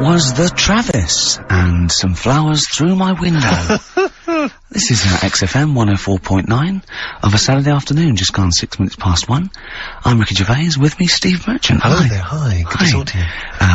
was the Travis and Some Flowers Through My Window. This is XFM 104.9 of a Saturday afternoon, just gone 6 minutes past 1. I'm Ricky Gervais, with me Steve Merchant. Hello there, hi. Good to talk to you.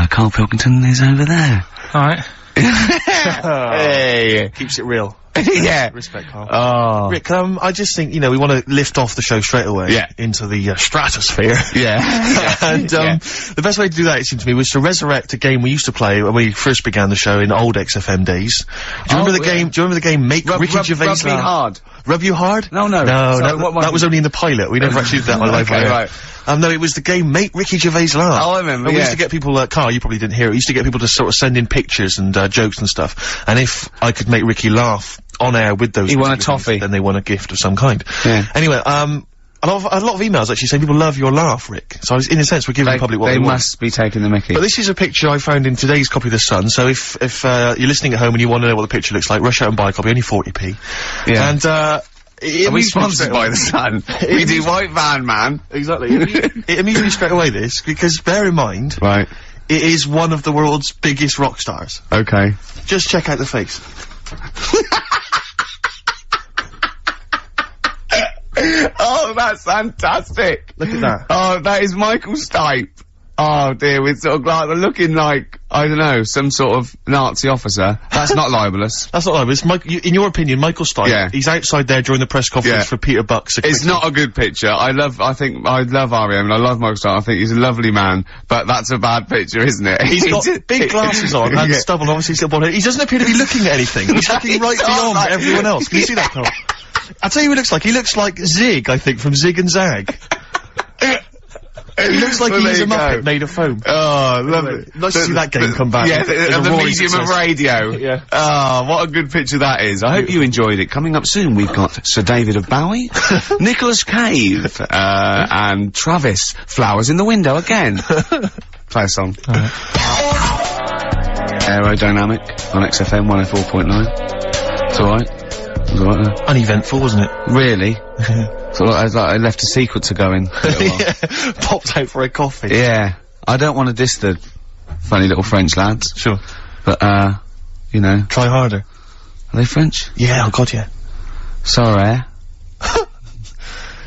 Karl Pilkington is over there. Alright. Hey! Keeps it real. Yeah. Respect, Karl. Oh. Rick, I just think, you know, we want to lift off the show straight away. Yeah. Into the, stratosphere. Yeah. And, the best way to do that, it seemed to me, was to resurrect a game we used to play when we first began the show in old XFM days. Do you remember the game? Do you remember the game Make Ricky Gervais Rub Me Hard. Rub You Hard? No. No, that was only in the pilot. We never actually did that on live. Okay, right. No, it was the game Make Ricky Gervais Laugh. Oh, I remember, We used to get people, Karl, you probably didn't hear it, we used to get people to sort of send in pictures and, jokes and stuff. And if I could make Ricky laugh on air with those, he won a toffee. Then they won a gift of some kind. Yeah. Anyway, a lot of emails actually saying people love your laugh, Rick. So in a sense, we're giving the public what they want. They must be taking the mickey. But this is a picture I found in today's copy of The Sun, so if you're listening at home and you want to know what the picture looks like, rush out and buy a copy, only 40p. Yeah. And, are we sponsored by The Sun? We do White Van Man. Exactly. It amused me straight away, this, because bear in mind, right, it is one of the world's biggest rock stars. Okay. Just check out the face. Oh, that's fantastic. Look at that. Oh, that is Michael Stipe. Oh dear, with sort of like looking like, I don't know, some sort of Nazi officer. That's not libelous. That's not libelous. In your opinion, Michael Stipe, yeah, he's outside there during the press conference for Peter Buck's. It's not a good picture. I love R.E.M. and I love Michael Stipe. I think he's a lovely man, but that's a bad picture, isn't it? He's got big glasses on and stubble, obviously still bald head. He doesn't appear to be looking at anything. He's looking right beyond everyone else. Can you see that, Karl? I'll tell you who he looks like. He looks like Zig, I think, from Zig and Zag. He looks like he's a Muppet made of foam. Oh, lovely. Nice to see that game come back. Yeah, the medium of radio. Yeah. Oh, what a good picture that is. I hope you enjoyed it. Coming up soon, we've got Sir David of Bowie, Nicolas Cave, and Travis, Flowers in the Window again. Play a song. Aerodynamic on XFM 104.9. It's alright. It was alright. Uneventful, wasn't it? Really? So I left a secret to go in. Yeah, popped out for a coffee. Yeah. I don't want to diss the funny little French lads. Sure. But, you know. Try harder. Are they French? Yeah, oh god, yeah. Sorry.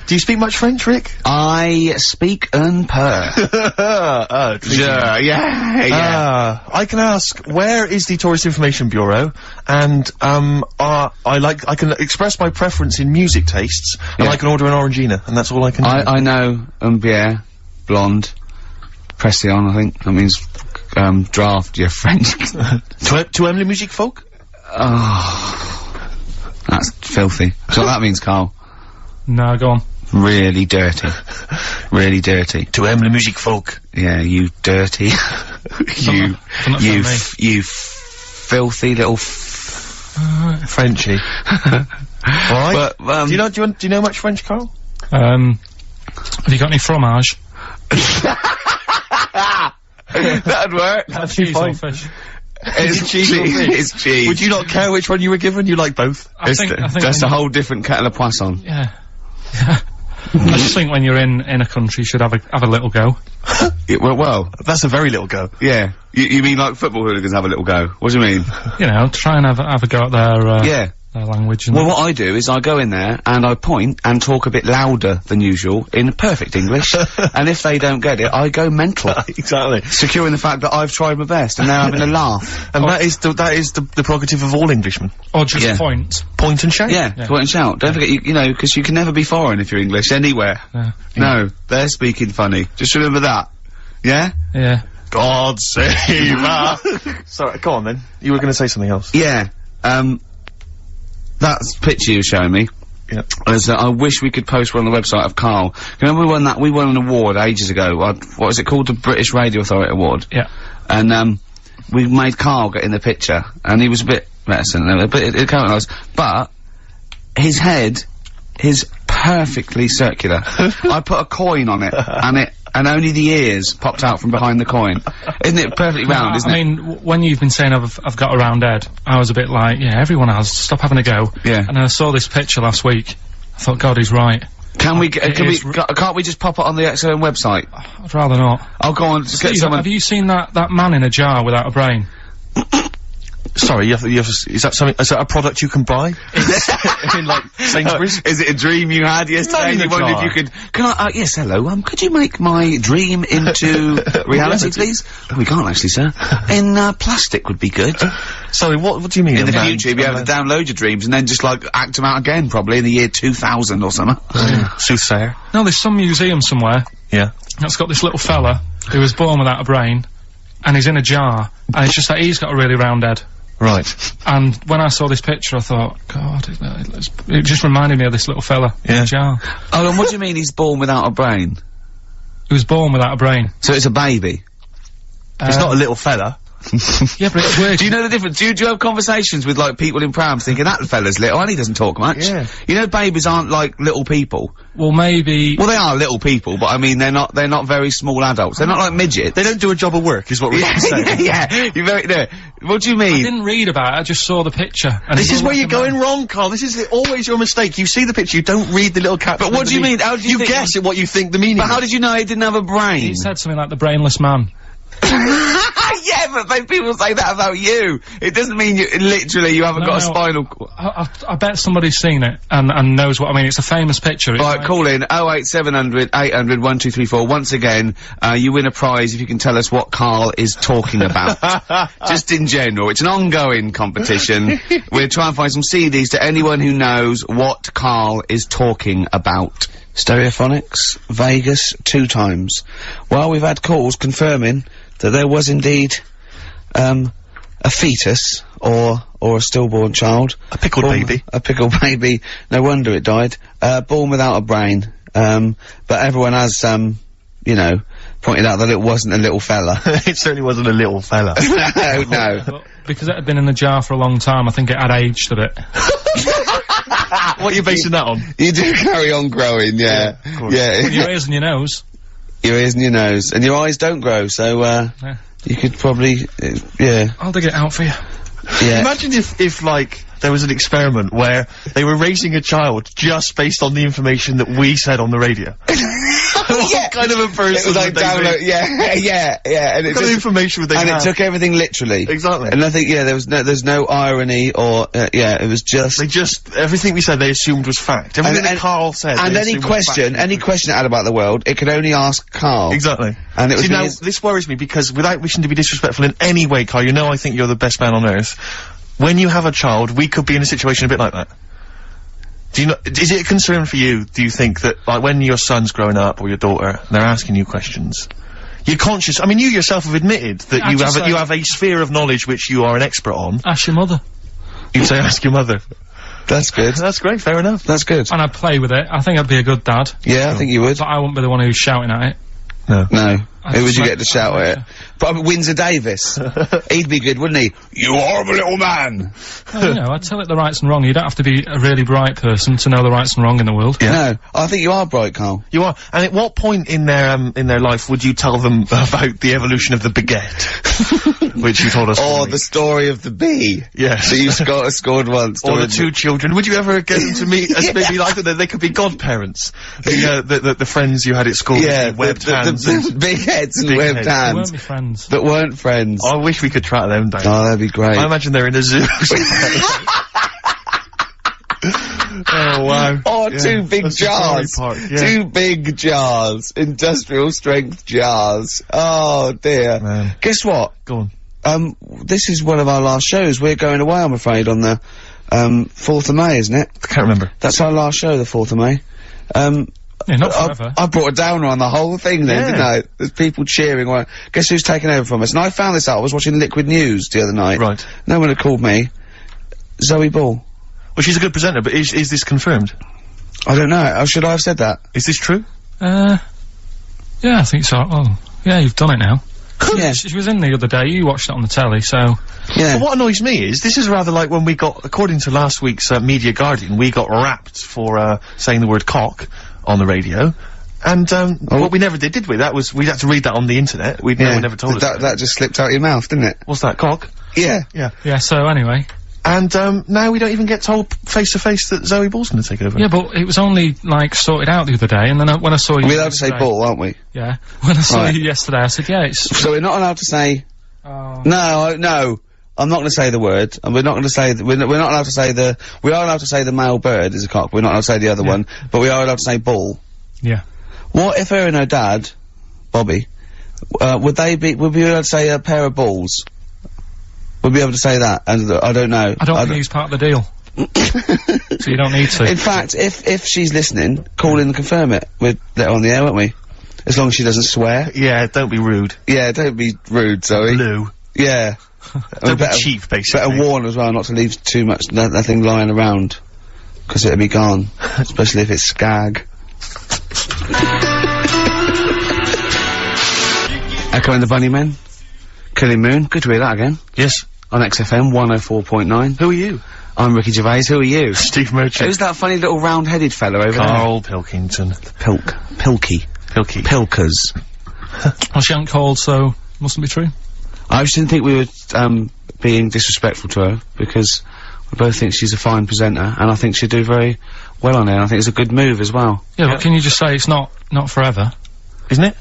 Do you speak much French, Rick? I speak un peu. Yeah. I can ask, where is the Tourist Information Bureau? And, I can express my preference in music tastes, and I can order an Orangina, and that's all I can do. I know, bière, blonde, pression, I think. That means, draft, you're French. Tu aimes la musique folk? Oh. That's filthy. So what that means, Karl? No, go on. Really dirty. Really dirty. Tu aimes la musique folk? Yeah, you dirty. you filthy little Frenchie. Alright. But, do you know much French, Karl? Have you got any fromage? That'd work. That's cheese or fish. It's cheese. It's cheese. Would you not care which one you were given? You like both? I think that's a whole different kettle of poisson. Yeah. I just think when you're in a country, you should have a little go. Well, that's a very little go. Yeah. You mean like football hooligans have a little go? What do you mean? You know, try and have a go at their, their language. And well, what I do is I go in there and I point and talk a bit louder than usual in perfect English, and if they don't get it, I go mental. Exactly. Securing the fact that I've tried my best and they're having a laugh. And that is the prerogative of all Englishmen. Or just point. Point and shout? Yeah, point and shout. Don't forget, you know, because you can never be foreign if you're English, anywhere. No, they're speaking funny. Just remember that. Yeah? Yeah. God save us! Sorry, go on then. You were going to say something else. Yeah. That picture you were showing me. Yeah. I wish we could post one on the website of Karl. Remember we won an award ages ago. What was it called? The British Radio Authority Award. Yeah. And, we made Karl get in the picture, and he was a bit reticent, but it came nice. But his head is perfectly circular. I put a coin on it, and only the ears popped out from behind the coin. Isn't it perfectly round, isn't it? I mean, when you've been saying I've got a round head, I was a bit like, yeah, everyone has, stop having a go. Yeah. And I saw this picture last week, I thought, God, he's right. Can we, can't we just pop it on the XOM website? I'd rather not. I'll go on, just get Steve, someone. have you seen that man in a jar without a brain? Sorry, is that something, is that a product you can buy? In like, Sainsbury's? Is it a dream you had yesterday? in a You wondered jar. if you could, yes, hello, could you make my dream into reality, please? Oh, we can't actually, sir. In, plastic would be good. Sorry, what do you mean? In the future, you'd be able to download your dreams and then just, like, act them out again, probably in the year 2000 or something. Soothsayer. No, there's some museum somewhere Yeah. that's got this little fella who was born without a brain, and he's in a jar, and it's just that he's got a really round head. Right. And when I saw this picture, I thought, God, it just reminded me of this little fella in a jar. Oh, and what do you mean he's born without a brain? He was born without a brain. So it's a baby? He's not a little fella. Yeah, but it's weird. Do you know the difference? Do you have conversations with, like, people in prams thinking, that fella's little, and he doesn't talk much? Yeah. You know babies aren't, like, little people. Well, maybe... Well, they are little people, but I mean, they're not very small adults. They're not like midgets. They don't do a job of work, is what we're saying. Yeah, you're very, no. What do you mean? I didn't read about it, I just saw the picture. And This it is looked where like you're a man. going wrong, Carl. This is always your mistake. You see the picture, you don't read the little caption. But what do you mean? How do you think- guess at what you think the meaning But how is. did you know he didn't have a brain? He said something like the brainless man. Yeah, but then people say that about you. It doesn't mean you haven't No, got a no. spinal cord. I bet somebody's seen it and knows what I mean. It's a famous picture. It's Right, like- call in 08700 800 1234. Once again, you win a prize if you can tell us what Karl is talking about. Just in general. It's an ongoing competition. We'll try and find some CDs to anyone who knows what Karl is talking about. Stereophonics, Vegas, 2 times. Well, we've had calls confirming that there was indeed, a fetus, or a stillborn child. A pickled baby. A pickled baby. No wonder it died. Born without a brain. But everyone has, you know, pointed out that it wasn't a little fella. It certainly wasn't a little fella. No. But because it had been in the jar for a long time, I think it had aged a bit. What are you basing that on? You do carry on growing, yeah. of course. Yeah. Your ears and your nose. Your ears and your nose. And your eyes don't grow, so, Yeah. you could probably, yeah. I'll dig it out for you. Yeah. Imagine if, like, there was an experiment where they were raising a child just based on the information that we said on the radio. What kind of a person It was like would they download, be? yeah. And What kind of information would they and have? it took everything literally. Exactly. And I think, yeah, there's no irony or, it was just. They just, everything we said they assumed was fact. Everything that Carl said And they any assumed was fact. question it had about the world, it could only ask Karl. Exactly. And it was See, now, his- this worries me because without wishing to be disrespectful in any way, Carl, you know I think you're the best man on earth. When you have a child, we could be in a situation a bit like that. Do you know, is it a concern for you, do you think, that, like, when your son's growing up, or your daughter, and they're asking you questions, you're conscious, I mean, you yourself have admitted that I'd just say- you have a sphere of knowledge which you are an expert on. Ask your mother. You'd say ask your mother. That's good. That's great, fair enough. That's good. And I'd play with it. I think I'd be a good dad. Yeah, I think you would. But I wouldn't be the one who's shouting at it. No. No. I'd Who would you smack- get to shout at it? Probably Windsor Davis. He'd be good, wouldn't he? You horrible little man! Well, you know, I'd tell it the rights and wrong. You don't have to be a really bright person to know the rights and wrong in the world. No. I think you are bright, Karl. You are. And at what point in their life would you tell them about the evolution of the baguette? Which you told us. Or the story of the bee. Yes. That you scored once. Or the 2 children. Would you ever get them to meet as maybe like that? They could be godparents. The friends you had at school. Yeah, with webbed hands. and- the big heads and Big webbed heads. They hands. weren't my friends. That weren't friends. I wish we could track them down. Oh, that'd be great. I imagine they're in a zoo. Oh wow. Oh, Yeah. 2 big That's Safari jars. Park, yeah. 2 big jars. Industrial strength jars. Oh, dear. Man. Guess what? Go on. This is one of our last shows. We're going away, I'm afraid, on the, 4th of May, isn't it? I can't remember. That's our last show, the 4th of May. Yeah, not forever. I brought a downer on the whole thing then, Yeah. didn't I? There's people cheering. Well, guess who's taken over from us? And I found this out. I was watching Liquid News the other night. Right. No one had called me. Zoe Ball. Well, she's a good presenter, but is this confirmed? I don't know. Or should I have said that? Is this true? Yeah, I think so. Oh, yeah, you've done it now. Yeah. She was in the other day. You watched it on the telly, so... Yeah. But what annoys me is, this is rather like when we got, according to last week's Media Guardian, we got rapped for saying the word cock on the radio. And, what we never did we? We had to read that on the internet. No one never told us. That just slipped out your mouth, didn't it? What's that, cock? Yeah. Yeah. Yeah, so anyway, And, now we don't even get told face to face that Zoe Ball's gonna take over. Yeah, but it was only, like, sorted out the other day, and then when I saw you We're allowed to say ball, aren't we? Yeah. When I saw you yesterday, I said, yeah, it's... So we're not allowed to say... No, I'm not gonna say the word, and we're not gonna say... We're not allowed to say the... We are allowed to say the male bird is a cock, we're not allowed to say the other one, but we are allowed to say ball. Yeah. What if her and her dad, Bobby, would we be able to say a pair of balls? We'll be able to say that, and I don't know. I don't think he's part of the deal. So you don't need to. In fact, if she's listening, call in and confirm it. We'll let her on the air, won't we? As long as she doesn't swear. Yeah, don't be rude. Yeah, don't be rude, Zoe. Blue. Yeah. Don't be cheap, basically. Better warn as well not to leave too much nothing lying around, because it'll be gone. Especially if it's skag. Echo and the Bunnymen. Killing Moon. Good to hear that again. Yes. On XFM 104.9. Who are you? I'm Ricky Gervais. Who are you? Steve Merchant. Who's that funny little round-headed fella over there? Karl Pilkington. Pilky. Pilkers. Well, she ain't called, so mustn't be true. I just didn't think we were, being disrespectful to her, because we both think she's a fine presenter, and I think she'd do very well on there, and I think it's a good move as well. Yeah, but can you just say it's not forever? Isn't it?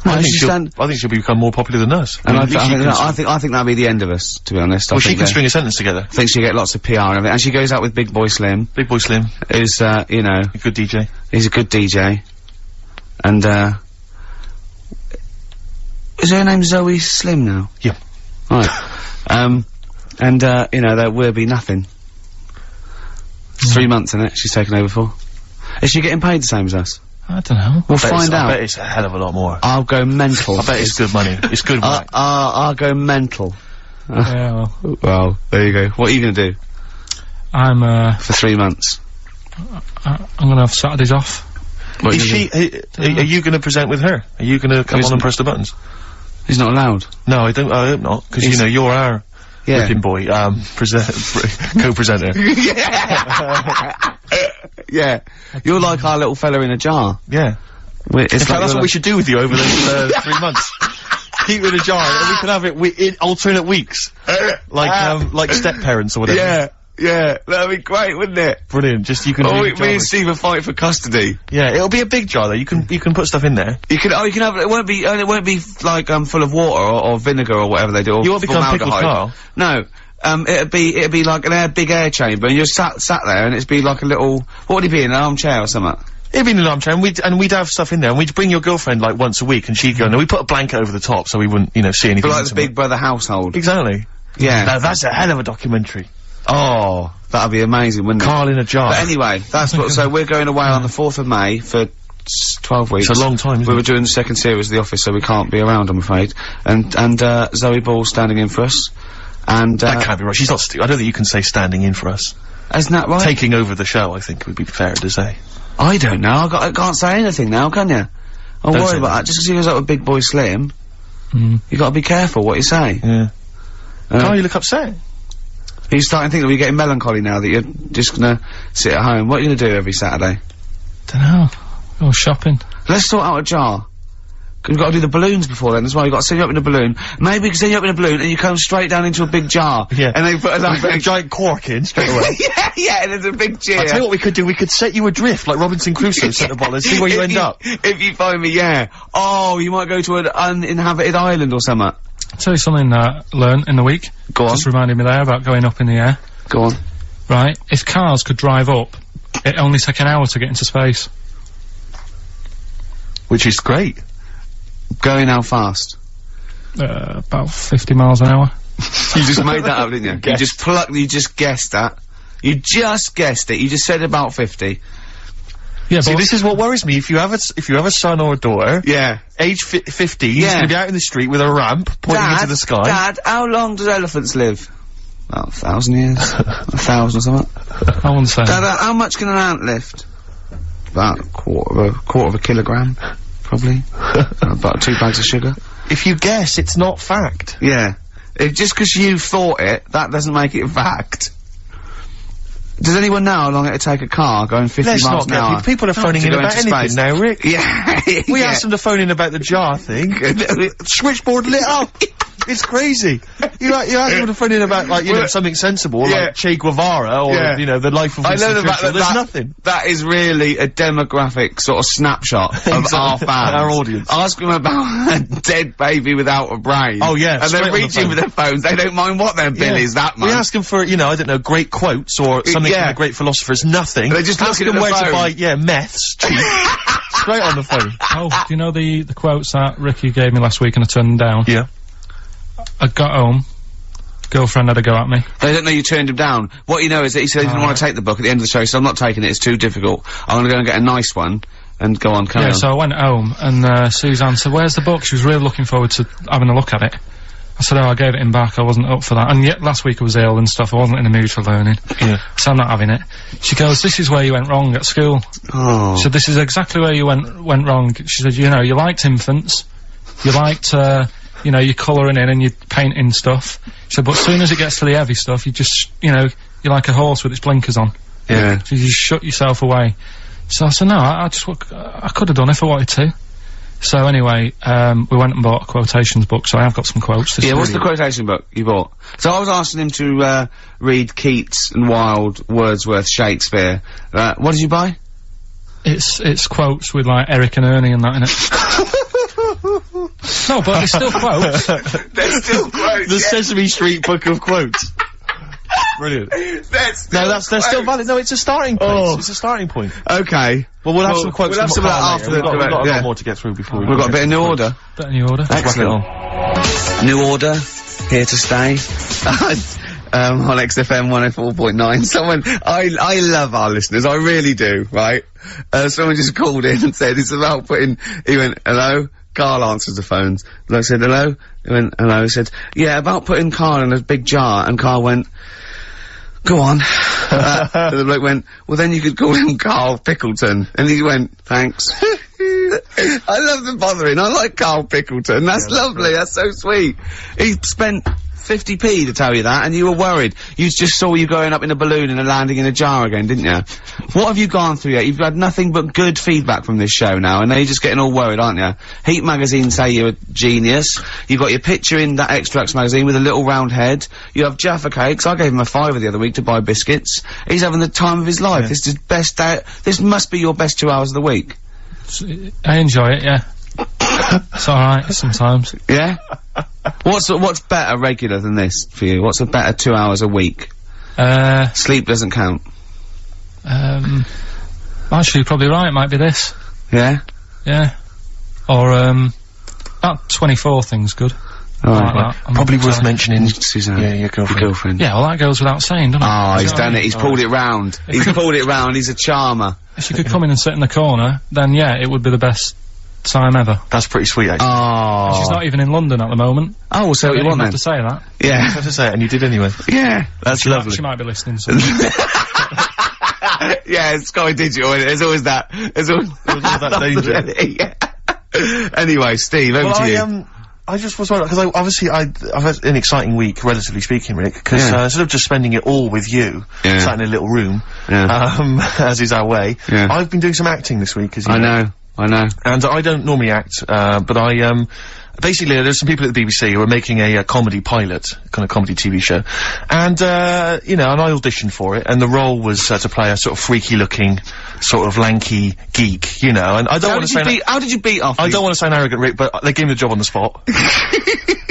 No, I think she'll become more popular than us. And I think that'll be the end of us, to be honest. Well, she can string a sentence together. I think she'll get lots of PR and everything, and she goes out with Big Boy Slim. Big Boy Slim. Who's, you know... A good DJ. He's a good DJ. And, is her name Zoe Slim now? Yeah. Right. And, you know, there will be nothing. 3 months, innit, she's taken over for. Is she getting paid the same as us? I don't know. We'll find out. I bet it's a hell of a lot more. I'll go mental. I bet it's good money. It's good money. I'll go mental. Yeah, well, there you go. What are you gonna do? I'm, for 3 months. I'm gonna have Saturdays off. Are you gonna present with her? Are you gonna come on and press the buttons? He's not allowed. No, I hope not, because, you know, you're our whipping boy, co-presenter. Yeah. You're like our little fella in a jar. Yeah. In fact, that's what we should do with you over those 3 months. Keep it in a jar, and we can have it in alternate weeks. Like step-parents or whatever. Yeah, that'd be great, wouldn't it? Brilliant, just you can me and Steve will fight for custody. Yeah, it'll be a big jar though, you can put stuff in there. You can have, it won't be like, full of water or vinegar or whatever they do, or you won't become Pickled Carl. No. It'd be like an big air chamber, and you're sat there, and it'd be like a little, what would it be, an armchair or something? It'd be in an armchair, and we'd have stuff in there, and we'd bring your girlfriend, like, once a week, and she'd go, and we put a blanket over the top, so we wouldn't, you know, see anything. But like the Big Brother household. Exactly. Yeah. Now, that's a hell of a documentary. Oh, that'd be amazing, wouldn't it? Carl in a jar. But anyway, that's what, so we're going away on the 4th of May for 12 weeks. It's a long time, isn't We were doing the second series of The Office, so we can't be around, I'm afraid. And Zoe Ball's standing in for us. And, that can't be right. She's not I don't think you can say standing in for us. Isn't that right? Taking over the show, I think, would be fair to say. I don't know. I can't say anything now, can you? I'm worried about that. Just because he goes up with Big Boy Slim, you gotta be careful what you say. Yeah. Carl, you look upset. Are you starting to think that we're getting melancholy now, that you're just gonna sit at home? What are you gonna do every Saturday? Dunno. Go shopping. Let's sort out a jar. We've got to do the balloons before then as well. You've got to send you up in a balloon. Maybe we can send you up in a balloon and you come straight down into a big jar. Yeah. And they put a giant cork in straight away. yeah, and there's a big cheer. I'll tell you what we could do. We could set you adrift like Robinson Crusoe set the ball and see where you end up. If you find me, yeah. Oh, you might go to an uninhabited island or something. I'll tell you something I learned in the week. Go on. Just reminded me there about going up in the air. Go on. Right. If cars could drive up, it'd only take an hour to get into space. Which is great. Going how fast? About 50 miles an hour. You just made that up, didn't you? You just guessed that. You just guessed it. You just said about 50. Yeah, see, this is what worries me. If you have a son or a daughter, yeah, age 50, he's gonna be out in the street with a ramp pointing into the sky. Dad, how long does elephants live? About 1,000 years, 1,000 or something. I wouldn't say. Dad, how much can an ant lift? About a quarter of a kilogram, probably. About 2 bags of sugar. If you guess, it's not fact. Yeah, just because you thought it, that doesn't make it fact. Does anyone know how long it'd take a car going 50 miles an hour? People are phoning in about anything now, Rick. Yeah. We asked them to phone in about the jar thing. Switchboard lit up. It's crazy. You ask him to phone in about, like, you know, something sensible, like Che Guevara, or, you know, the life of Winston Churchill. There's nothing. That is really a demographic sort of snapshot of our fans. Our audience. Ask them about a dead baby without a brain. Oh, yeah. And they're reaching for their phones. They don't mind what their bill is that much. We ask them for, you know, I don't know, great quotes or something from the great philosophers. Nothing. They just ask them where to buy, meths cheap. Straight on the phone. Oh, do you know the quotes that Ricky gave me last week and I turned them down? Yeah. I got home, girlfriend had a go at me. They don't know you turned him down. What you know is that he said he didn't want to take the book at the end of the show, so I'm not taking it, it's too difficult. I'm gonna go and get a nice one, and go on, carry on. So I went home, and Suzanne said, where's the book? She was really looking forward to having a look at it. I said, I gave it him back, I wasn't up for that. And yet, last week I was ill and stuff, I wasn't in the mood for learning. Yeah. So I'm not having it. She goes, this is where you went wrong at school. Oh. She said, this is exactly where you went wrong. She said, you know, you liked infants, you liked, you know, you're colouring in and you're painting stuff. She said, but as soon as it gets to the heavy stuff, you just, you know, you're like a horse with its blinkers on. Yeah. So you just shut yourself away. So I said, no, I could have done if I wanted to. So anyway, we went and bought a quotations book, so I have got some quotes. What's the quotation book you bought? So I was asking him to, read Keats and Wilde, Wordsworth, Shakespeare. What did you buy? It's quotes with, like, Eric and Ernie and that in it. No, but there's still quotes. There's still quotes. The Sesame Street book of quotes. Brilliant. They're still valid. No, it's a starting place. Oh. It's a starting point. Okay. Well, we'll have some quotes. We'll have some of that after We've got a lot more to get through before we've got a bit of New Order. Bit of New Order. Excellent. New Order, here to stay. On XFM 104.9. Someone, I love our listeners, I really do, right? Someone just called in and said it's about putting, he went, hello? Carl answers the phones. I said, hello? He went, hello? He said, yeah, about putting Carl in a big jar, and Carl went, go on. And the bloke went, well then you could call him Karl Pilkington. And he went, thanks. I love the bothering, I like Karl Pilkington, that's lovely, that's so sweet. He spent 50p to tell you that, and you were worried. You just saw you going up in a balloon and landing in a jar again, didn't you? What have you gone through yet? You've had nothing but good feedback from this show now, and now you're just getting all worried, aren't you? Heat magazine say you're a genius. You've got your picture in that Extracts magazine with a little round head. You have Jaffa cakes. I gave him a £5 the other week to buy biscuits. He's having the time of his life. Yeah. This is best day. This must be your best 2 hours of the week. I enjoy it, yeah. It's alright sometimes. Yeah? What's better regular than this for you? What's a better 2 hours a week? Sleep doesn't count. Actually, you're probably right, it might be this. Yeah? Yeah. Or, about 24 thing's good. Oh, like that. Probably worth mentioning Suzanne. Yeah, your girlfriend. Yeah, well that goes without saying, doesn't it? Oh, he's done it, he's pulled it round. He's pulled it round, he's a charmer. If she could come in and sit in the corner, then yeah, it would be the best time ever. That's pretty sweet, actually. Oh. She's not even in London at the moment. Oh, well, so you you want have then? to say that. Yeah. I have to say it, and you did anyway. Yeah. That's lovely. She might be listening, so. Yeah, it's Sky Digital, isn't it? There's always that. There's always that danger. Yeah. Anyway, Steve, over to you. I just was wondering, because I've had an exciting week, relatively speaking, Rick, because instead of just spending it all with you, sat in a little room, as is our way, I've been doing some acting this week, as you know. I know. And I don't normally act, but basically, there's some people at the BBC who are making a comedy pilot, kind of comedy TV show, and you know, and I auditioned for it, and the role was to play a sort of freaky-looking, sort of lanky geek, you know. And I don't want to say how did you beat off? I don't want to sound arrogant, Rick, but they gave me the job on the spot.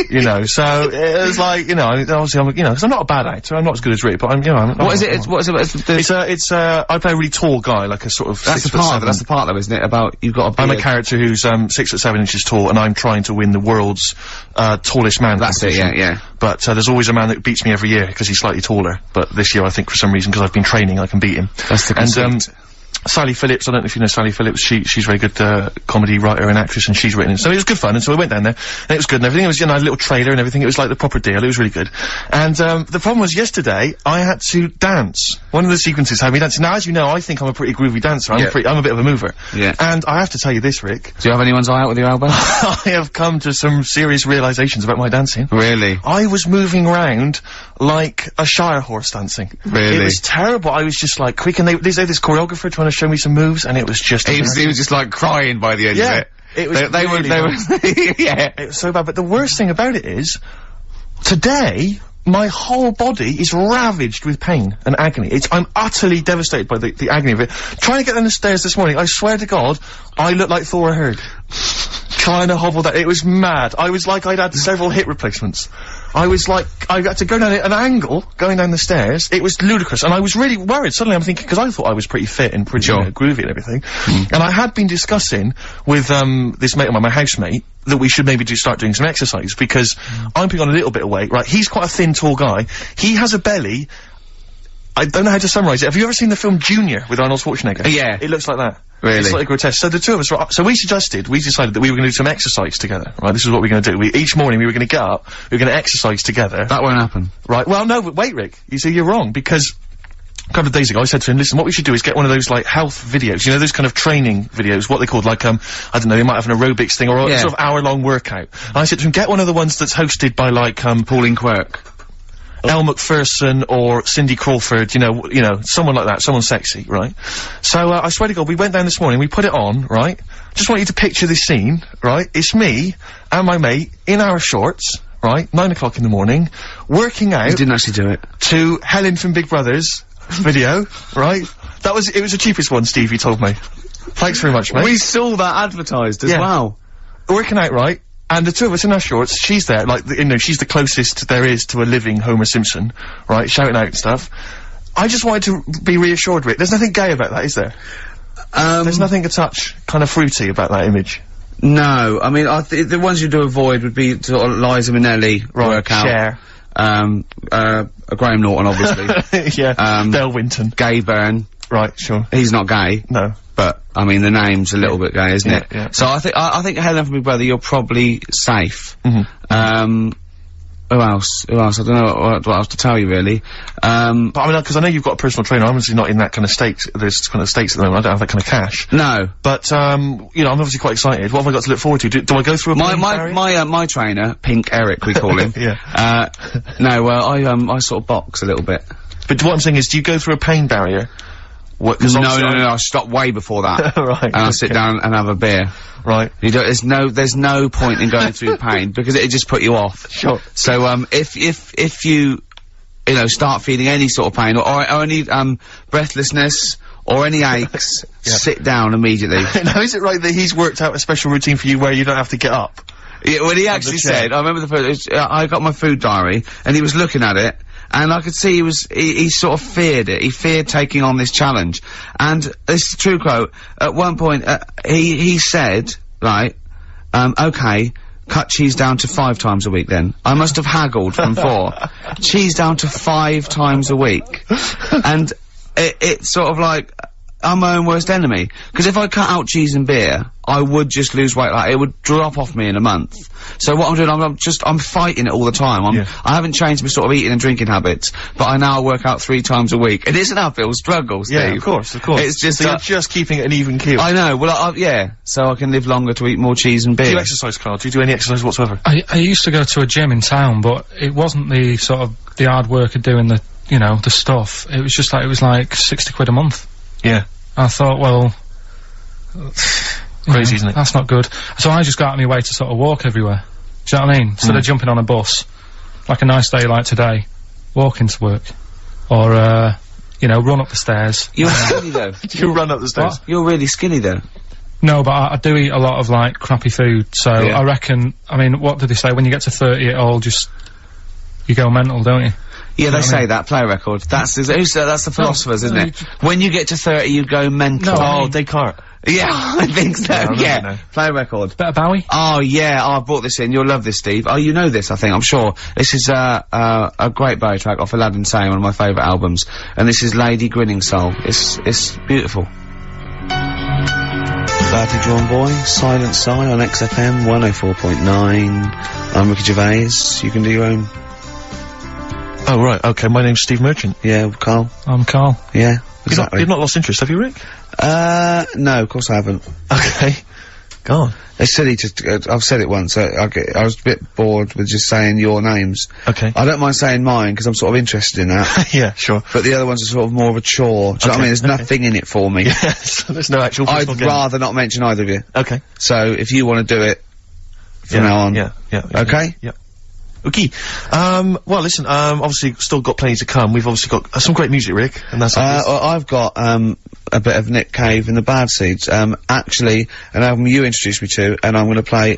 You know, so it was like, you know, obviously I'm, you know, because I'm not a bad actor, I'm not as good as Rick, but I'm, you know, what is it? It's I play a really tall guy, like a sort of that's the part though, isn't it? About you've got a I'm a character who's 6'7" inches tall, and I'm trying to win the world's tallest man. That's it, yeah. But there's always a man that beats me every year because he's slightly taller. But this year, I think for some reason, because I've been training, I can beat him. That's the conceit. Sally Phillips, I don't know if you know Sally Phillips, she's a very good comedy writer and actress, and she's written it. So it was good fun, and so we went down there, and it was good and everything. It was, you know, a little trailer and everything. It was like the proper deal. It was really good. And the problem was yesterday, I had to dance. One of the sequences had me dancing. Now, as you know, I think I'm a pretty groovy dancer. I'm a bit of a mover. Yeah. And I have to tell you this, Rick. Do you have anyone's eye out with your elbow? I have come to some serious realizations about my dancing. Really? I was moving around like a Shire horse dancing. Really? It was terrible. I was just like quick, and they had this choreographer trying to show me some moves, and it was just... He was just like crying by the end of it. It was They were, yeah. It was so bad, but the worst thing about it is, today, my whole body is ravaged with pain and agony. I'm utterly devastated by the agony of it. Trying to get down the stairs this morning, I swear to God, I look like Thor Herd. Trying to hobble down, it was mad. I was like I'd had several hip replacements. I was like, I had to go down at an angle, going down the stairs. It was ludicrous, and I was really worried. Suddenly I'm thinking, because I thought I was pretty fit and pretty groovy and everything. And I had been discussing with, this mate of mine, my housemate, that we should maybe start doing some exercise, because I'm putting on a little bit of weight, right? He's quite a thin, tall guy. He has a belly. I don't know how to summarize it. Have you ever seen the film Junior with Arnold Schwarzenegger? Yeah. It looks like that. Really? It's slightly grotesque. So the two of us, so we decided that we were going to do some exercise together, right? This is what we're going to do. Each morning we were going to get up, we were going to exercise together. That won't happen. Right, well, no, but wait, Rick. You see, you're wrong, because a couple of days ago I said to him, listen, what we should do is get one of those, like, health videos, you know, those kind of training videos, what they called, like, I don't know, they might have an aerobics thing, or a sort of hour-long workout. And I said to him, get one of the ones that's hosted by, like, Pauline Quirk. Elle Macpherson or Cindy Crawford, you know, someone like that, someone sexy, right? So, I swear to God, we went down this morning, we put it on, right? Just want you to picture this scene, right? It's me and my mate in our shorts, right? 9 o'clock in the morning, working out. You didn't actually do it. To Helen from Big Brother's video, right? It was the cheapest one, Steve, you told me. Thanks very much, mate. We saw that advertised as well. Working out, right? And the two of us in our shorts, she's there, like, you know, she's the closest there is to a living Homer Simpson, right, shouting out and stuff. I just wanted to be reassured, Rick. There's nothing gay about that, is there? There's nothing a touch kind of fruity about that image. No, I mean, the ones you do avoid would be sort of Liza Minnelli workout. Cher. Graham Norton, obviously. Yeah. Dale Winton. Gay Byrne. Right, sure. He's not gay. No. But, I mean, the name's a little bit gay, isn't it? Yeah. So I think Helen from Big Brother, you're probably safe. Mm-hmm. Who else? I don't know what else to tell you, really. But I mean, because I know you've got a personal trainer, I'm obviously not in that kind of state, there's kind of states at the moment, I don't have that kind of cash. No. But, you know, I'm obviously quite excited. What have I got to look forward to? Do I go through a my trainer, Pink Eric, we call him. Yeah. I sort of box a little bit. But what I'm saying is, do you go through a pain barrier? No, I stop way before that. Right. And I'll sit down and have a beer. Right. There's no point in going through pain, because it'd just put you off. Sure. So, if you start feeling any sort of pain, or any, breathlessness, or any aches, sit down immediately. Now, is it right that he's worked out a special routine for you where you don't have to get up? Yeah, well, he actually said, I remember I got my food diary, and he was looking at it, and I could see he sort of feared it. He feared taking on this challenge. And this is a true quote. At one point, he said, right, okay, cut cheese down to 5 times a week then. I must have haggled from 4. Cheese down to 5 times a week. And it's sort of like, I'm my own worst enemy. Because if I cut out cheese and beer, I would just lose weight. Like, it would drop off me in a month. So what I'm doing, I'm fighting it all the time. I haven't changed my sort of eating and drinking habits, but I now work out 3 times a week. It is an uphill struggle, Steve. Yeah, of course. It's just, so you're just keeping it an even keel. I know, well, yeah. So I can live longer to eat more cheese and beer. Do you exercise, Carl? Do you do any exercise whatsoever? I used to go to a gym in town, but it wasn't the sort of, the hard work of doing the, the stuff. It was just like, it was like 60 quid a month. Yeah. I thought, well, crazy, isn't it? That's not good. So I just got out of my way to sort of walk everywhere. Do you know what I mean? Instead of jumping on a bus, like a nice day like today, walk into work. Or, run up the stairs. You're skinny though. You run up the stairs. What? You're really skinny though. No, but I do eat a lot of, like, crappy food, so I reckon, I mean, what did they say? When you get to 30, it all just, you go mental, don't you? Yeah, they say that, play record. That's the philosophers, isn't it? When you get to 30, you go mental. No, oh, Descartes. Yeah, I think so, yeah. Play record. Better Bowie? Oh, yeah, I brought this in. You'll love this, Steve. Oh, you know this, I think, I'm sure. This is, a great Bowie track off Aladdin Sane, one of my favourite albums. And this is Lady Grinning Soul. It's beautiful. Badly Drawn Boy, Silent Sigh on XFM 104.9. I'm Ricky Gervais. You can do your own. Oh, right, okay, my name's Steve Merchant. Yeah, Carl. I'm Carl. Yeah, exactly. You've not lost interest, have you, Rick? No, of course I haven't. Okay. Go on. It's silly to, I've said it once, I was a bit bored with just saying your names. Okay. I don't mind saying mine, because I'm sort of interested in that. Yeah, sure. But the other ones are sort of more of a chore. Do you know what I mean? There's nothing in it for me. Yes, there's no actual I'd personal gain. rather not mention either of you. Okay. So, if you want to do it, from now on. Yeah. Okay? Yeah. Okay. Well, listen, obviously still got plenty to come. We've obviously got some great music, Rick, and that's I've got, a bit of Nick Cave and the Bad Seeds. Actually, an album you introduced me to, and I'm gonna play,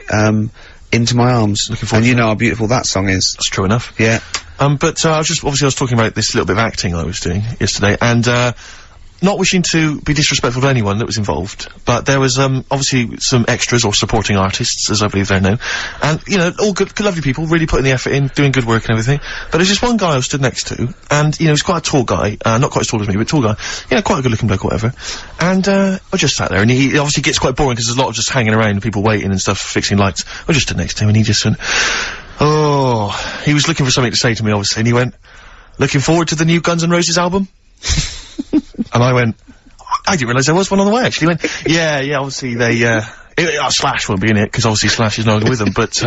Into My Arms. Looking forward and to you it. know how beautiful that song is. That's true enough. Yeah. But I was talking about this little bit of acting I was doing yesterday, and, not wishing to be disrespectful to anyone that was involved, but there was, obviously some extras or supporting artists, as I believe they're known, and, you know, all good lovely people, really putting the effort in, doing good work and everything, but there's just one guy I was stood next to, and, you know, he's quite a tall guy, not quite as tall as me, but tall guy, you know, quite a good looking bloke or whatever, and, I just sat there, and he obviously gets quite boring because there's a lot of just hanging around and people waiting and stuff, fixing lights. I just stood next to him and he just went, oh, he was looking for something to say to me, obviously, and he went, looking forward to the new Guns N' Roses album? And I went, I didn't realise there was one on the way, actually. He went, yeah, obviously they, Slash won't be in it, because obviously Slash is no longer with them, but,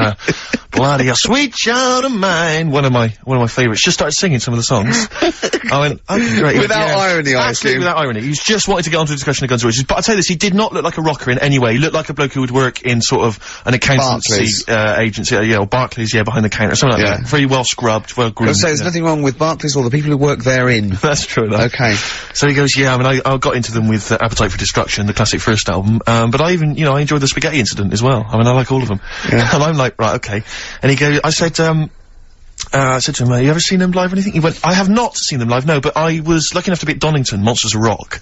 bloody a sweet child of mine, one of my favourites, just started singing some of the songs. I went, okay, great. Without irony, I absolutely assume. without irony. He's just wanted to get onto a discussion of Guns N' Roses, but I'll tell you this, he did not look like a rocker in any way. He looked like a bloke who would work in sort of an accountancy, agency, or Barclays, behind the counter, something like that. Very well scrubbed, well groomed. I say there's nothing wrong with Barclays or the people who work therein. That's true enough. Okay. So he goes, yeah, I mean, I got into them with Appetite for Destruction, the classic first album, but I even, you know, I enjoyed the Spaghetti Incident as well. I mean, I like all of them. Yeah. And I'm like, right, okay. And he goes, I said to him, you ever seen them live or anything? He went, I have not seen them live, no, but I was lucky enough to be at Donington, Monsters of Rock,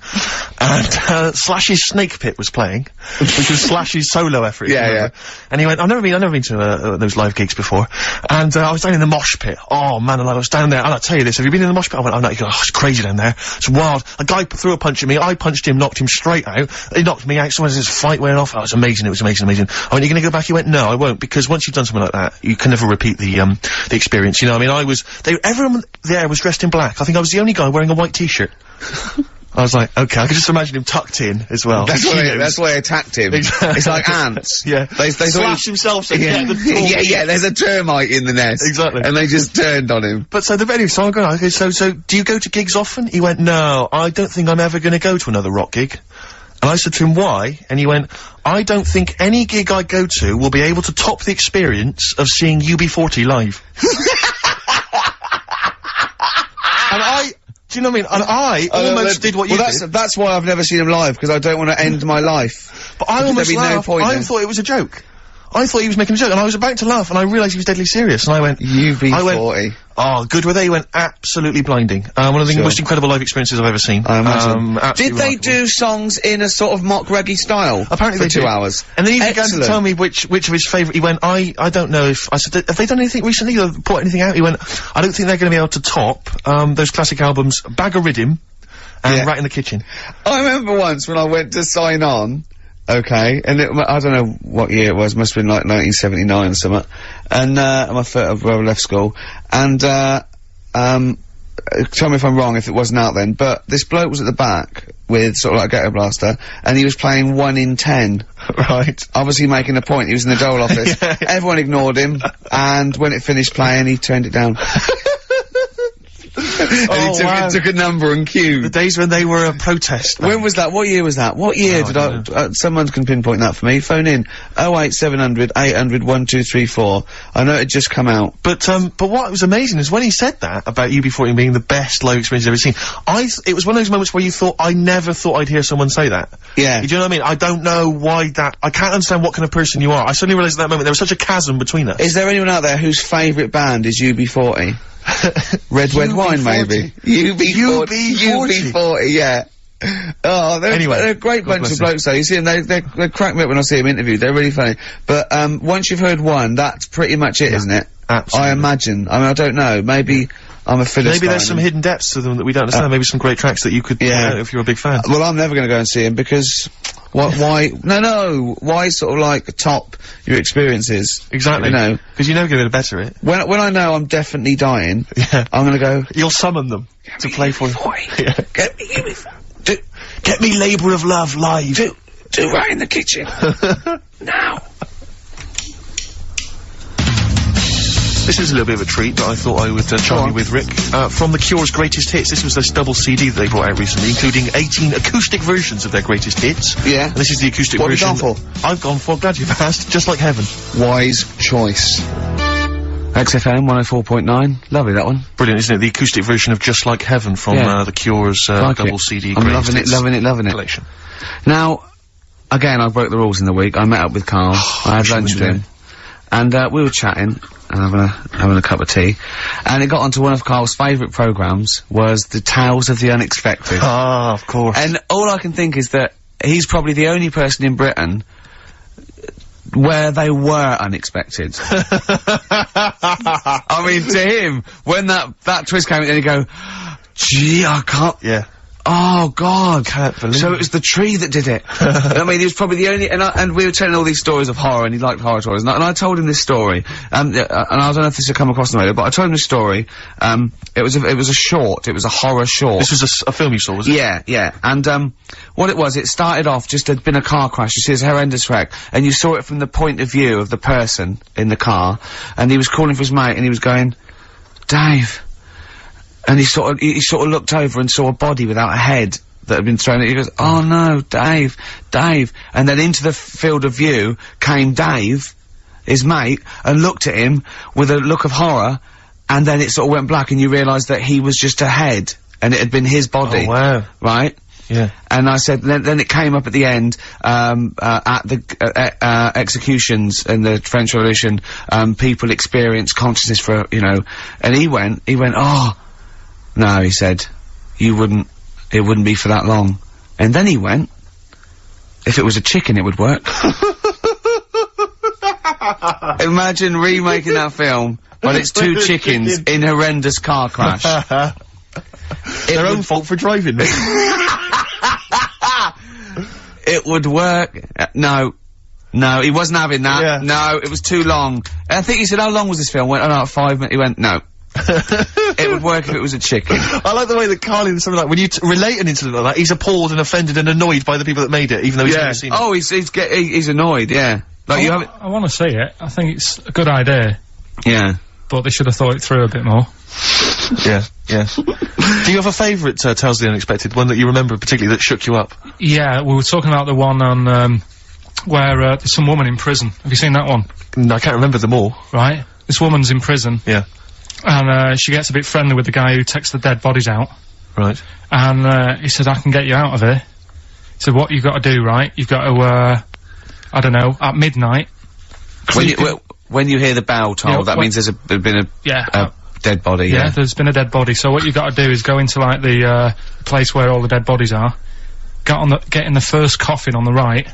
and, Slash's Snake Pit was playing, which was Slash's solo effort. Yeah. And he went, I've never been to, those live gigs before, and, I was down in the mosh pit. Oh, man, I was down there, and I'll tell you this, have you been in the mosh pit? I went, I'm not, he goes, oh, it's crazy down there, it's wild. A guy threw a punch at me, I punched him, knocked him straight out, he knocked me out, someone says, fight went off, oh, it was amazing. I went, you're gonna go back? He went, no, I won't, because once you've done something like that, you can never repeat the experience, you know, I mean, everyone there was dressed in black. I think I was the only guy wearing a white t-shirt. I was like, okay, I could just imagine him tucked in as well. That's why I attacked him. Exactly. It's like ants. Yeah. They Slash himself so yeah. yeah, there's a termite in the nest. Exactly. And they just turned on him. But so I'm going, okay, so do you go to gigs often? He went, no, I don't think I'm ever gonna go to another rock gig. And I said to him, why? And he went, I don't think any gig I go to will be able to top the experience of seeing UB40 live. And do you know what I mean? And I almost did what you did. That's why I've never seen him live, because I don't want to end my life. But I almost laughed. I thought it was a joke. I thought he was making a joke, and I was about to laugh, and I realised he was deadly serious, and I went, UB40. Oh, good were they? He went, absolutely blinding. One of the most incredible live experiences I've ever seen. I imagine. Did they remarkable. Do songs in a sort of mock reggae style? Apparently for 2 hours. And then he began to tell me which of his favourite, he went, I don't know if, I said, have they done anything recently or put anything out? He went, I don't think they're gonna be able to top, those classic albums, Bag of Riddim, and Rat in the Kitchen. I remember once when I went to sign on, okay, and I don't know what year it was, must have been like 1979 or something, and, I left school, and, tell me if I'm wrong if it wasn't out then, but this bloke was at the back with sort of like a ghetto blaster, and he was playing 1 in 10. Right. Obviously making a point, he was in the dole office. Yeah. Everyone ignored him, and when it finished playing, he turned it down. And he took a number and cue. The days when they were a protest. When was that? What year was that? What year did someone can pinpoint that for me. Phone in. 08700 800 1234. I know it had just come out. But what was amazing is when he said that about UB40 being the best live experience I've ever seen, it was one of those moments where you thought, I never thought I'd hear someone say that. Yeah. Do you know what I mean? I don't know why I can't understand what kind of person you are. I suddenly realised at that moment there was such a chasm between us. Is there anyone out there whose favourite band is UB40? Red Wine, maybe. UB40, yeah. Oh, they're a great bunch of blokes though. You see them, they crack me up when I see them interviewed. They're really funny. But, once you've heard one, that's pretty much it, isn't it? Absolutely. I imagine. I mean, I don't know. Maybe I'm a Philistine. Maybe there's some hidden depths to them that we don't understand. Maybe some great tracks that you could, if you're a big fan. Well, I'm never gonna go and see him because, why sort of like top your experiences? Exactly. You know? Because you're never gonna better it. When I know I'm definitely dying, I'm gonna go. You'll summon them to play for you. Get me UB40. Get me Labour of Love live. Do Right in the Kitchen. now. This is a little bit of a treat that I thought I would charm you with, Rick. From The Cure's Greatest Hits, this was this double CD that they brought out recently, including 18 acoustic versions of their greatest hits. Yeah. And this is the acoustic version. What have you gone for? I've gone for, glad you've asked, Just Like Heaven. Wise choice. XFM 104.9. Lovely, that one. Brilliant, isn't it? The acoustic version of Just Like Heaven from The Cure's double CD I'm greatest loving it. compilation. Now, again, I broke the rules in the week. I met up with Karl. I had lunch with him. And we were chatting and having a cup of tea, and it got onto one of Karl's favourite programmes, was the Tales of the Unexpected. Ah, of course. And all I can think is that he's probably the only person in Britain where they were unexpected. I mean, to him, when that twist came in, and he'd go, gee, I can't... Yeah. Oh, God. Can't believe So it was the tree that did it. I mean, he was probably the only... And we were telling all these stories of horror, and he liked horror stories. And I told him this story. And I don't know if this will come across the radio, but I told him this story. It was a short. It was a horror short. This was a film you saw, was it? Yeah, yeah. And, what it was, it started off, just there'd been a car crash. You see this horrendous wreck. And you saw it from the point of view of the person in the car. And he was calling for his mate, and he was going, Dave... And he sort of looked over and saw a body without a head that had been thrown at. He goes, oh no, Dave. And then into the field of view came Dave, his mate, and looked at him with a look of horror, and then it sort of went black, and you realised that he was just a head, and it had been his body. Oh, wow. Right? Yeah. And I said, then it came up at the end, at the, executions in the French Revolution, people experience consciousness for, you know, and he went, oh, no, he said, it wouldn't be for that long. And then he went, if it was a chicken, it would work. Imagine remaking that film, but it's two chickens in horrendous car crash. Their own fault for driving. It would work. No, he wasn't having that. Yeah. No, it was too long. And I think he said, how long was this film? Went, oh no, 5 minutes. He went, no. It would work if it was a chicken. I like the way that Karl, in something like, when you relate an incident like that, he's appalled and offended and annoyed by the people that made it, even though he's never seen it. Oh, he's annoyed, yeah. Like, I want to see it. I think it's a good idea. Yeah. But they should have thought it through a bit more. Yeah. Do you have a favourite, Tales of the Unexpected, one that you remember particularly that shook you up? Yeah, we were talking about the one on, where, there's some woman in prison. Have you seen that one? No, I can't remember them all. Right. This woman's in prison. Yeah. And, she gets a bit friendly with the guy who takes the dead bodies out. Right. And, he said, I can get you out of here. He said, what you've got to do, right? You've got to, I don't know, at midnight. When you hear the bell toll, that means there's been a dead body. Yeah, there's been a dead body. So what you've got to do is go into, like, the, place where all the dead bodies are. Get in the first coffin on the right.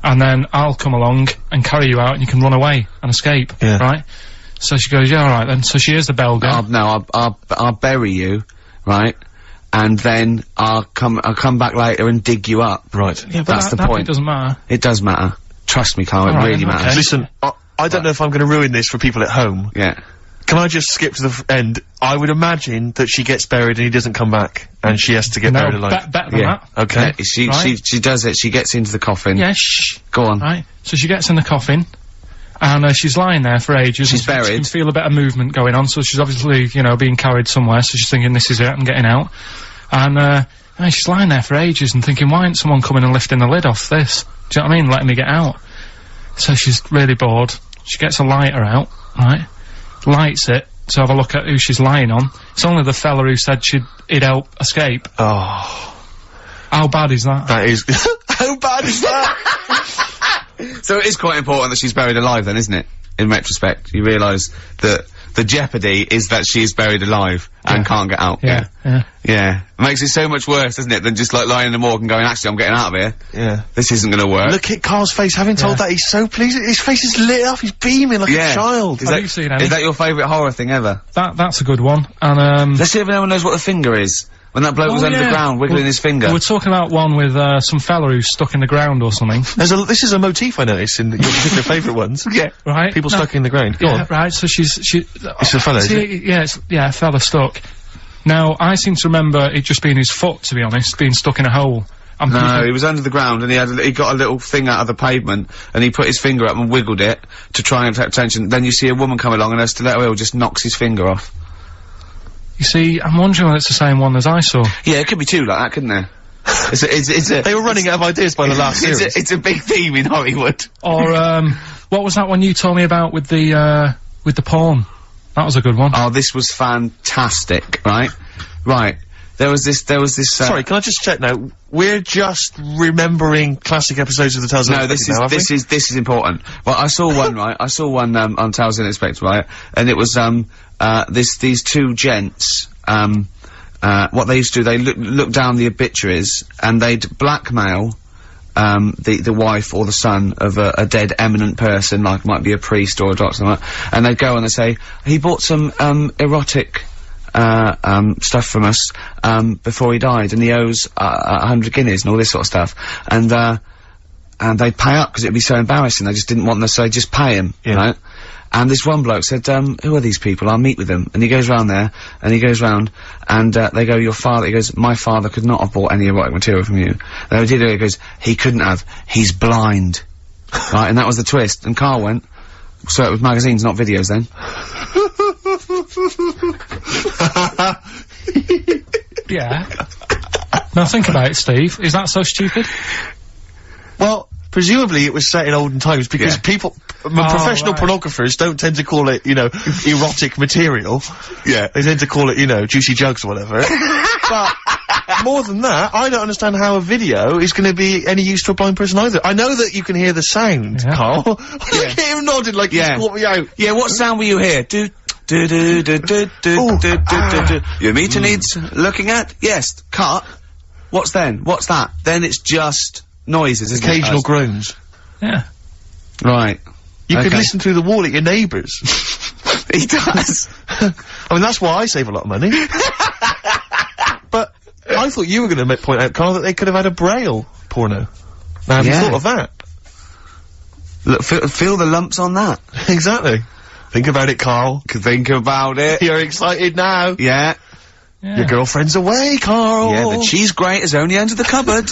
And then I'll come along and carry you out, and you can run away and escape. Yeah. Right? So she goes, yeah, alright then. So she hears the bell go. I'll bury you, right? And then I'll come back later and dig you up. Right. Yeah, but that's the that point. It doesn't matter. It does matter. Trust me, Karl, it really matters. Okay. Listen, I don't know if I'm going to ruin this for people at home. Yeah. Can I just skip to the end? I would imagine that she gets buried and he doesn't come back, and she has to get buried alive. Better than that. Okay. Yeah, she does it. She gets into the coffin. Yeah, shh. Go on. Right. So she gets in the coffin. And, she's lying there for ages. She's buried. She can feel a bit of movement going on, so she's obviously, you know, being carried somewhere, so she's thinking, this is it, I'm getting out. And, she's lying there for ages and thinking, why isn't someone coming and lifting the lid off this? Do you know what I mean? Letting me get out. So she's really bored. She gets a lighter out, right? Lights it to have a look at who she's lying on. It's only the fella who said he'd help escape. Oh. How bad is that? That is... How bad is that? So it is quite important that she's buried alive then, isn't it? In retrospect, you realise that the jeopardy is that she is buried alive and can't get out. Yeah. It makes it so much worse, doesn't it, than just like lying in the morgue and going, actually, I'm getting out of here. Yeah. This isn't gonna work. Look at Karl's face, having told that, he's so pleased. His face is lit up, he's beaming like a child. Have you seen any? Is that your favourite horror thing ever? That's a good one. And, let's see if anyone knows what the finger is. When that bloke was under the ground, wiggling his finger. We're talking about one with, some fella who's stuck in the ground or something. This is a motif I noticed in your particular favourite ones. Yeah. Right. People stuck in the ground. Go on. Right, so it's a fella, is it? Yeah, a fella stuck. Now, I seem to remember it just being his foot, to be honest, being stuck in a hole. And No, he was under the ground and he got a little thing out of the pavement and he put his finger up and wiggled it to try and attract attention. Then you see a woman come along and her stiletto heel just knocks his finger off. You see, I'm wondering whether it's the same one as I saw. Yeah, it could be two like that, couldn't there? It's a They were running out of ideas by the last series. it's a big theme in Hollywood. Or, what was that one you told me about with the porn? That was a good one. Oh, this was fantastic, right? Right. There was this, Sorry, can I just check now? We're just remembering classic episodes of the Tales No, Unexpected this is important. Well, I saw one, right? I saw one, on Tales Unexpected, right? And it was, these two gents, what they used to do, they look down the obituaries, and they'd blackmail, the wife or the son of a dead eminent person, like might be a priest or a doctor, something like that, and they'd go and they'd say, he bought some, erotic, stuff from us, before he died, and he owes, 100 guineas and all this sort of stuff. And they'd pay up because it'd be so embarrassing. They just didn't want them, so they'd just pay him, right? And this one bloke said, who are these people? I'll meet with them. And he goes round there, and he goes round, and, they go, your father, he goes, my father could not have bought any erotic material from you. And they did it, he goes, he couldn't have, he's blind. Right, and that was the twist. And Carl went, so it was magazines, not videos then. Yeah. Now think about it, Steve. Is that so stupid? Well, presumably it was set in olden times because people, professional pornographers don't tend to call it, you know, erotic material. Yeah. They tend to call it, you know, juicy jugs or whatever. But more than that, I don't understand how a video is going to be any use to a blind person either. I know that you can hear the sound, Carl. Look at him nodding like he's caught me out. Yeah, what sound will you hear? Do do do do do do do do. Your meter needs looking at? Yes. Cut. What's then? What's that? Then it's just noises, isn't it? Occasional groans. Yeah. Right. You could listen through the wall at your neighbours. He does. I mean, that's why I save a lot of money. But I thought you were going to point out, Carl, that they could have had a Braille porno. Now, have you thought of that? Look, feel the lumps on that. Exactly. Think about it, Carl. Think about it. You're excited now. Yeah. Your girlfriend's away, Carl. Yeah, the cheese grate has only entered the cupboard.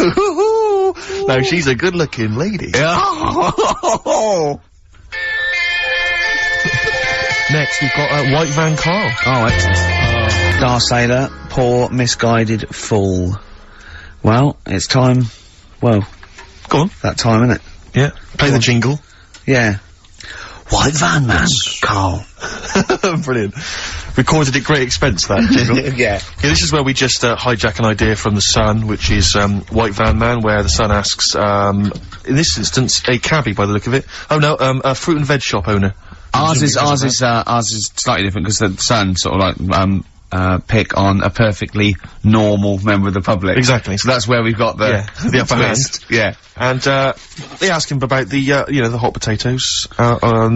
No, she's a good-looking lady. Yeah. Next, we've got White Van Carl. Oh, excellent. Star Sailor, poor, misguided fool. Well, it's time. Well, go on. That time, isn't it? Yeah. Play the jingle. Yeah. White Van Man, Carl. Brilliant. Recorded at great expense, that jingle. Yeah. This is where we just hijack an idea from The Sun, which is White Van Man, where The Sun asks, in this instance, a cabbie by the look of it. Oh no, a fruit and veg shop owner. Ours is slightly different because The Sun sort of like, pick on a perfectly normal member of the public. Exactly. So that's where we've got the upper hand. Yeah. And, they ask him about the, you know, the hot potatoes.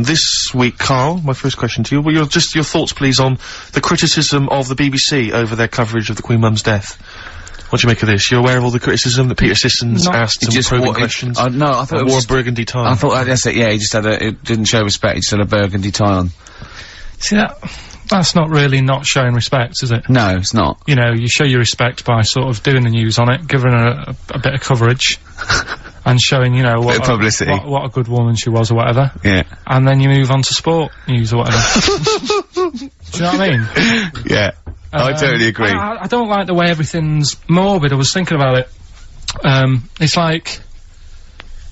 This week, Carl, my first question to you, well, your thoughts, please, on the criticism of the BBC over their coverage of the Queen Mum's death. What do you make of this? You're aware of all the criticism that Peter Sissons asked some probing questions? No, I thought it wore was a burgundy tie. I thought, that's it, yeah, he just had it didn't show respect, he just had a burgundy tie on. See, that's not really not showing respect, is it? No, it's not. You know, you show your respect by sort of doing the news on it, giving her a bit of coverage, and showing, you know, what publicity. What a good woman she was or whatever. Yeah. And then you move on to sport news or whatever. Do you know what I mean? Yeah. I totally agree. I don't like the way everything's morbid. I was thinking about it. It's like,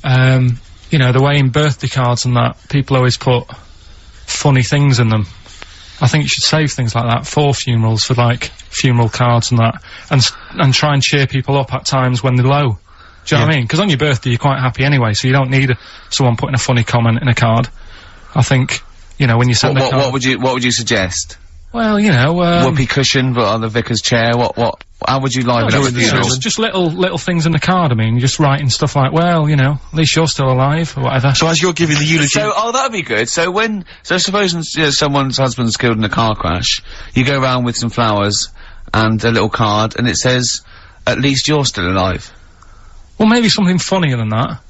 you know, the way in birthday cards and that, people always put funny things in them. I think you should save things like that for funerals, for like funeral cards and that, and try and cheer people up at times when they're low. Do you know what I mean? Because on your birthday you're quite happy anyway, so you don't need someone putting a funny comment in a card. I think, you know, when you send a card. What would you suggest? Well, you know, whoopee cushion, but on the vicar's chair. How would you liven up the funeral? Just little things in the card. I mean, you're just writing stuff like, well, you know, at least you're still alive, or whatever. So as you're giving the eulogy. That'd be good. So suppose someone's husband's killed in a car crash, you go around with some flowers and a little card, and it says, at least you're still alive. Well, maybe something funnier than that.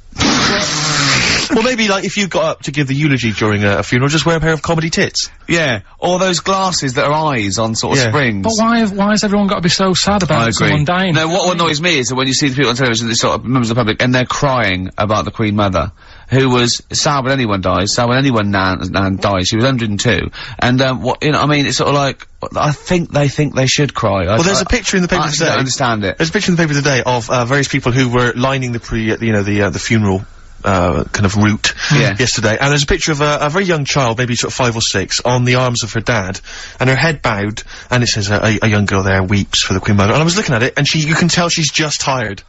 Well, maybe, like, if you got up to give the eulogy during a funeral, just wear a pair of comedy tits. Yeah. Or those glasses that are eyes on sort of springs. But why has everyone got to be so sad about someone dying? No, what annoys me is that when you see the people on television, these sort of members of the public, and they're crying about the Queen Mother, who was sad when anyone dies, sad when anyone nan dies. She was 102. And, what, you know, I mean, it's sort of like, I think they should cry. Well, there's a picture in the paper today. I don't understand it. There's a picture in the paper today of, various people who were lining the the funeral, kind of route yesterday, and there's a picture of a very young child, maybe sort of 5 or 6, on the arms of her dad, and her head bowed, and it says a young girl there weeps for the Queen Mother. And I was looking at it, and you can tell she's just tired.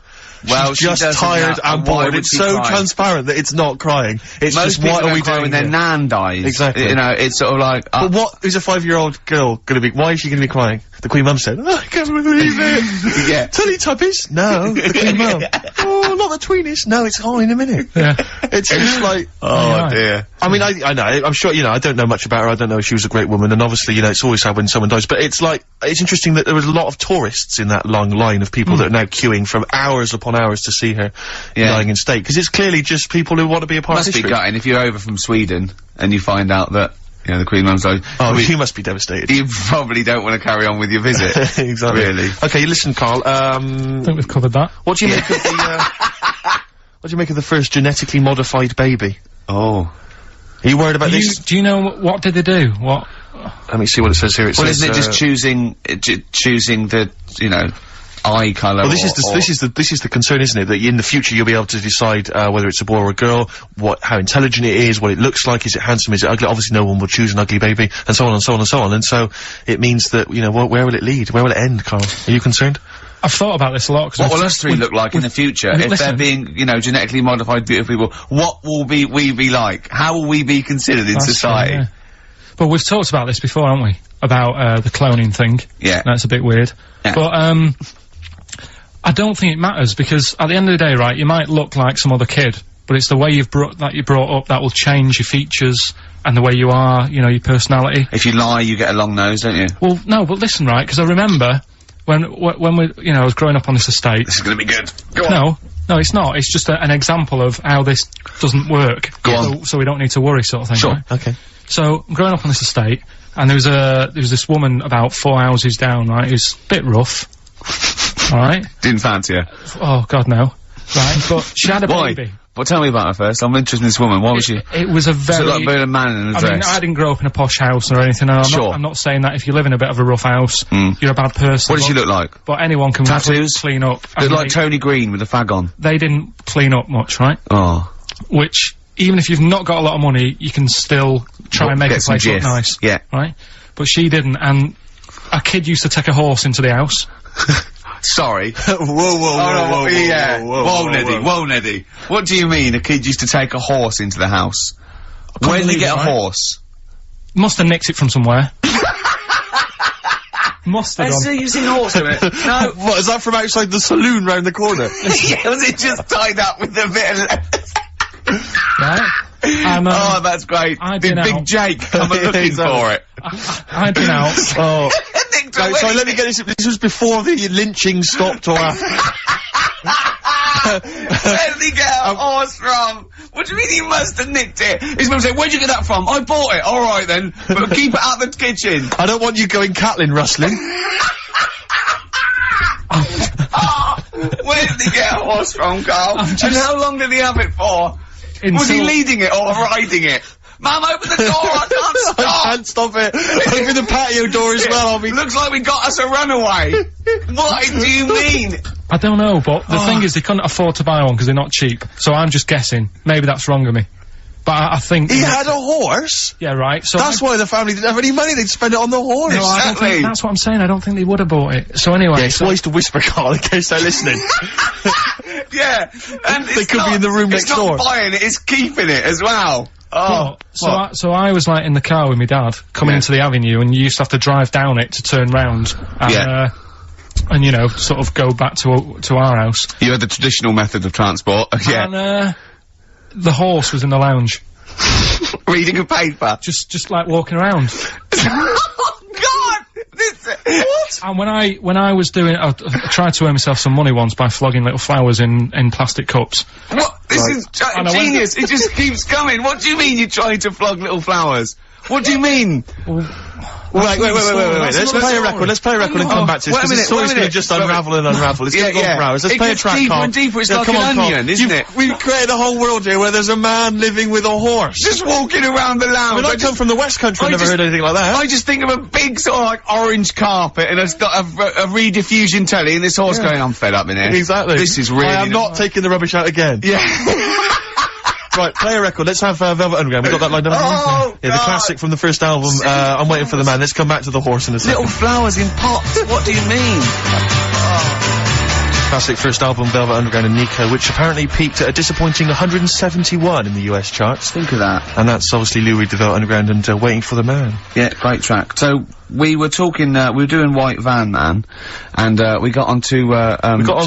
Well, she's just tired and bored. It's so transparent that it's not crying. It's most just, what are we doing when their nan dies? Exactly. You know, it's sort of like. But what is a 5-year-old girl gonna be? Why is she gonna be crying? The Queen Mum said, I can't believe it. Yeah. Teletubbies? No. The Queen Mum. Oh, not the Tweenies. No, it's all in a minute. Yeah. It's just like. Oh dear. I mean, I know. I'm sure, you know, I don't know much about her. I don't know if she was a great woman, and obviously, you know, it's always sad when someone dies. But it's like, it's interesting that there was a lot of tourists in that long line of people that are now queuing for hours upon hours to see her lying in state. Because it's clearly just people who want to be a part of history. Must be gutting if you're over from Sweden and you find out that, you know, the Queen Mum's died. Oh, you must be devastated. You probably don't want to carry on with your visit. Exactly. Really. Okay, listen, Carl, I think we've covered that. what do you make of the, what do you make of the first genetically modified baby? Oh. Are you worried about this? Do you know what did they do? What? Let me see what it says here. It says, Isn't it just choosing the, you know, eye colour? Well, this is the concern, isn't it? That in the future you'll be able to decide whether it's a boy or a girl, how intelligent it is, what it looks like, is it handsome, is it ugly? Obviously, no one will choose an ugly baby, and so on and so on and so on. And so it means that, you know, where will it lead? Where will it end, Carl? Are you concerned? I've thought about this a lot. What will us three look like in the future if they're being, you know, genetically modified beautiful people? What will we be like? How will we be considered in society? True, yeah. But we've talked about this before, haven't we? About the cloning thing. Yeah. That's a bit weird. Yeah. But I don't think it matters, because at the end of the day, right, you might look like some other kid, but it's the way you're brought up that will change your features and the way you are, you know, your personality. If you lie, you get a long nose, don't you? Well, no, but listen, right, because I remember when we, you know, I was growing up on this estate. This is gonna be good. Go on. No, it's not. It's just an example of how this doesn't work. Go on. So we don't need to worry, sort of thing. Sure. Right? Okay. So, growing up on this estate, and there was this woman about 4 houses down, right, who's a bit rough. Alright? Didn't fancy her. Oh, God, no. Right, but she had a baby. Well, tell me about her first. I'm interested in this woman. Why was she? It was a very... Was it like being a man in a dress? I mean, I didn't grow up in a posh house or anything, and I'm not saying that if you live in a bit of a rough house, you're a bad person. What did she look like? But anyone can Tattoos? clean up. Looked like Tony Green with a fag on. They didn't clean up much, right? Oh. Which, even if you've not got a lot of money, you can still try and make a place look nice. Yeah. Right? But she didn't, and a kid used to take a horse into the house. Sorry. Whoa, Neddy. What do you mean a kid used to take a horse into the house? Where did he get a horse? Must have nicked it from somewhere. Must have done. You've seen a horse in it? No. What, is that from outside the saloon round the corner? Yeah, was it just tied up with a bit of... Right? Oh, that's great. Did Big Jake come looking for it? I'd been out. Oh. No, sorry, let me get this. This was before the lynching stopped or after. Where did he get a horse from? What do you mean he must have nicked it? His mum said, where'd you get that from? I bought it. Alright then. But keep it out the kitchen. I don't want you going Catlin rustling. Where did he get a horse from, Carl? And how long did he have it for? Was he leading it or riding it? Mum, open the door, I can't stop! I can't stop it! Open the patio door as well, Looks like we got us a runaway! What do you mean? I don't know, but the thing is, they couldn't afford to buy one because they're not cheap. So I'm just guessing. Maybe that's wrong of me. But I think... He had a horse? Yeah, right, so... That's why the family didn't have any money, they'd spend it on the horse. No, I don't think, that's what I'm saying, I don't think they would have bought it. So anyway... Yeah, it's wise to whisper, Carl, in case they're listening. Yeah, and they could be in the room next door. It's not buying it, it's keeping it as well. Oh, so I was like in the car with my dad coming into the avenue, and you used to have to drive down it to turn round and and you know, sort of go back to our house. You had the traditional method of transport. Yeah. And the horse was in the lounge. Reading a paper. Just like walking around. Oh God! What? And when I was doing, I tried to earn myself some money once by flogging little flowers in plastic cups. What? This is genius. It just keeps coming. What do you mean you're trying to flog little flowers? What do you mean? Wait. Let's play a record. Let's play a record and come back to this, because the story's gonna just unravel and unravel. It's gonna go for hours. Let's play a track, deeper Carl. and deeper. It's like an onion, isn't it? We've created a whole world here where there's a man living with a horse. Just walking around the lounge. I come from the West Country, I've never heard anything like that. I just think of a big sort of like orange carpet, and it's got a rediffusion telly, and this horse going, I'm fed up in here. Exactly. This is really... I am not taking the rubbish out again. Yeah. Right, play a record. Let's have Velvet Underground. We've got that lined up. Oh, yeah, the classic from the first album, I'm Waiting for the Man. Let's come back to the horse in a second. Little flowers in pots. What do you mean? Classic first album, Velvet Underground and Nico, which apparently peaked at a disappointing 171 in the US charts. Think of that. And that's obviously Lou Reed, the Velvet Underground, and Waiting for the Man. Yeah, great track. So, we were talking, we were doing White Van Man, and, we got onto,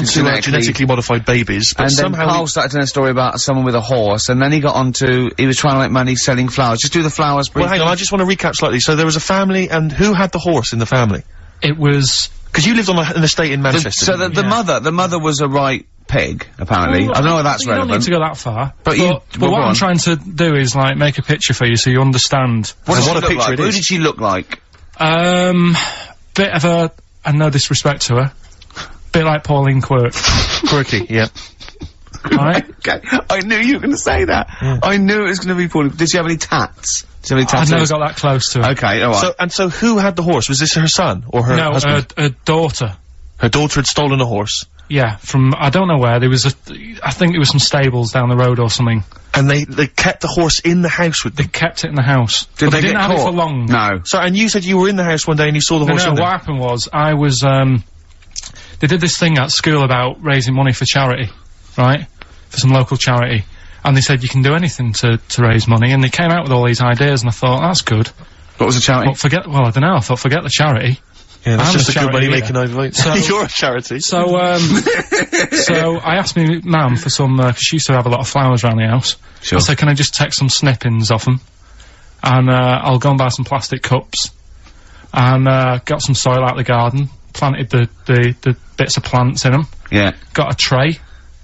genetically modified babies, but and then somehow Carl started telling a story about someone with a horse, and then he got onto, he was trying to make money selling flowers. Just do the flowers briefly. Well, hang on, I just want to recap slightly. So there was a family, and who had the horse in the family? It was... Because you lived on an estate in Manchester. So the mother was a right pig, apparently. Well, I don't know whether that's you don't relevant. need to go that far. But what I'm trying to do is, like, make a picture for you so you understand. What a picture like? it Who is. did she look like? Bit of a, and no disrespect to her, bit like Pauline Quirk. Quirky, yeah. Right? Okay, I knew you were going to say that. Yeah. I knew it was going to be Pauline. Did she have any tats? Did she have any I've tattoos? never got that close to her. Okay, alright. So who had the horse? Was this her son or her No, husband? her daughter. Her daughter had stolen a horse. Yeah, from, I don't know where, there was I think there was some stables down the road or something. And they kept the horse in the house with them. They kept it in the house. Did But they didn't get have it caught? for long. No. So, and you said you were in the house one day and you saw the horse in No, there. what happened was, I was, they did this thing at school about raising money for charity, right? For some local charity. And they said you can do anything to raise money, and they came out with all these ideas, and I thought, that's good. What was the charity? But I don't know, I thought, forget the charity. Yeah, that's I'm just a a good charity money-making idea. So- You're a charity. So, so I asked me mum for some, 'cause she used to have a lot of flowers around the house. Sure. I said, can I just take some snippings off them? And, I'll go and buy some plastic cups. And, got some soil out of the garden, planted the bits of plants in them. Yeah. Got a tray.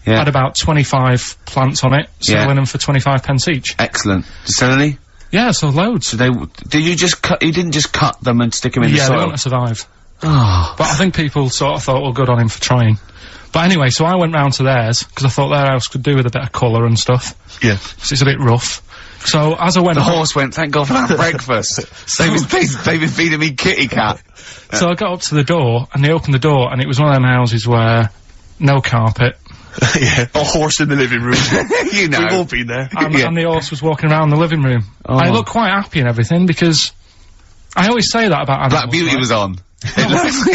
Yeah. Had about 25 plants on it, selling them for 25 pence each. Excellent. Did you sell any? Yeah, so loads. So did you just cut, you didn't just cut them and stick them in the Yeah, soil? they wouldn't have survived. Oh. But I think people sort of thought, well, good on him for trying. But anyway, so I went round to theirs, because I thought their house could do with a bit of colour and stuff. Yeah. Because it's a bit rough. So, as I went... The horse went, thank God for that breakfast. They've been feeding me kitty cat. So I got up to the door, and they opened the door, and it was one of them houses where no carpet. Yeah. A horse in the living room. You know. We've all been there. And the horse was walking around the living room. Oh. I looked quite happy and everything, because I always say that about animals. Black Beauty right? was on.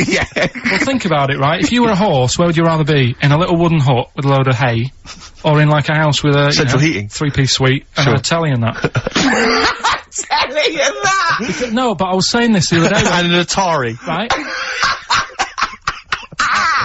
Yeah. Well, think about it, right? If you were a horse, where would you rather be? In a little wooden hut with a load of hay? Or in, like, a house with a, Central heating. three-piece suite and a telly and that? Telling you that! No, but I was saying this the other day, And an Atari. right?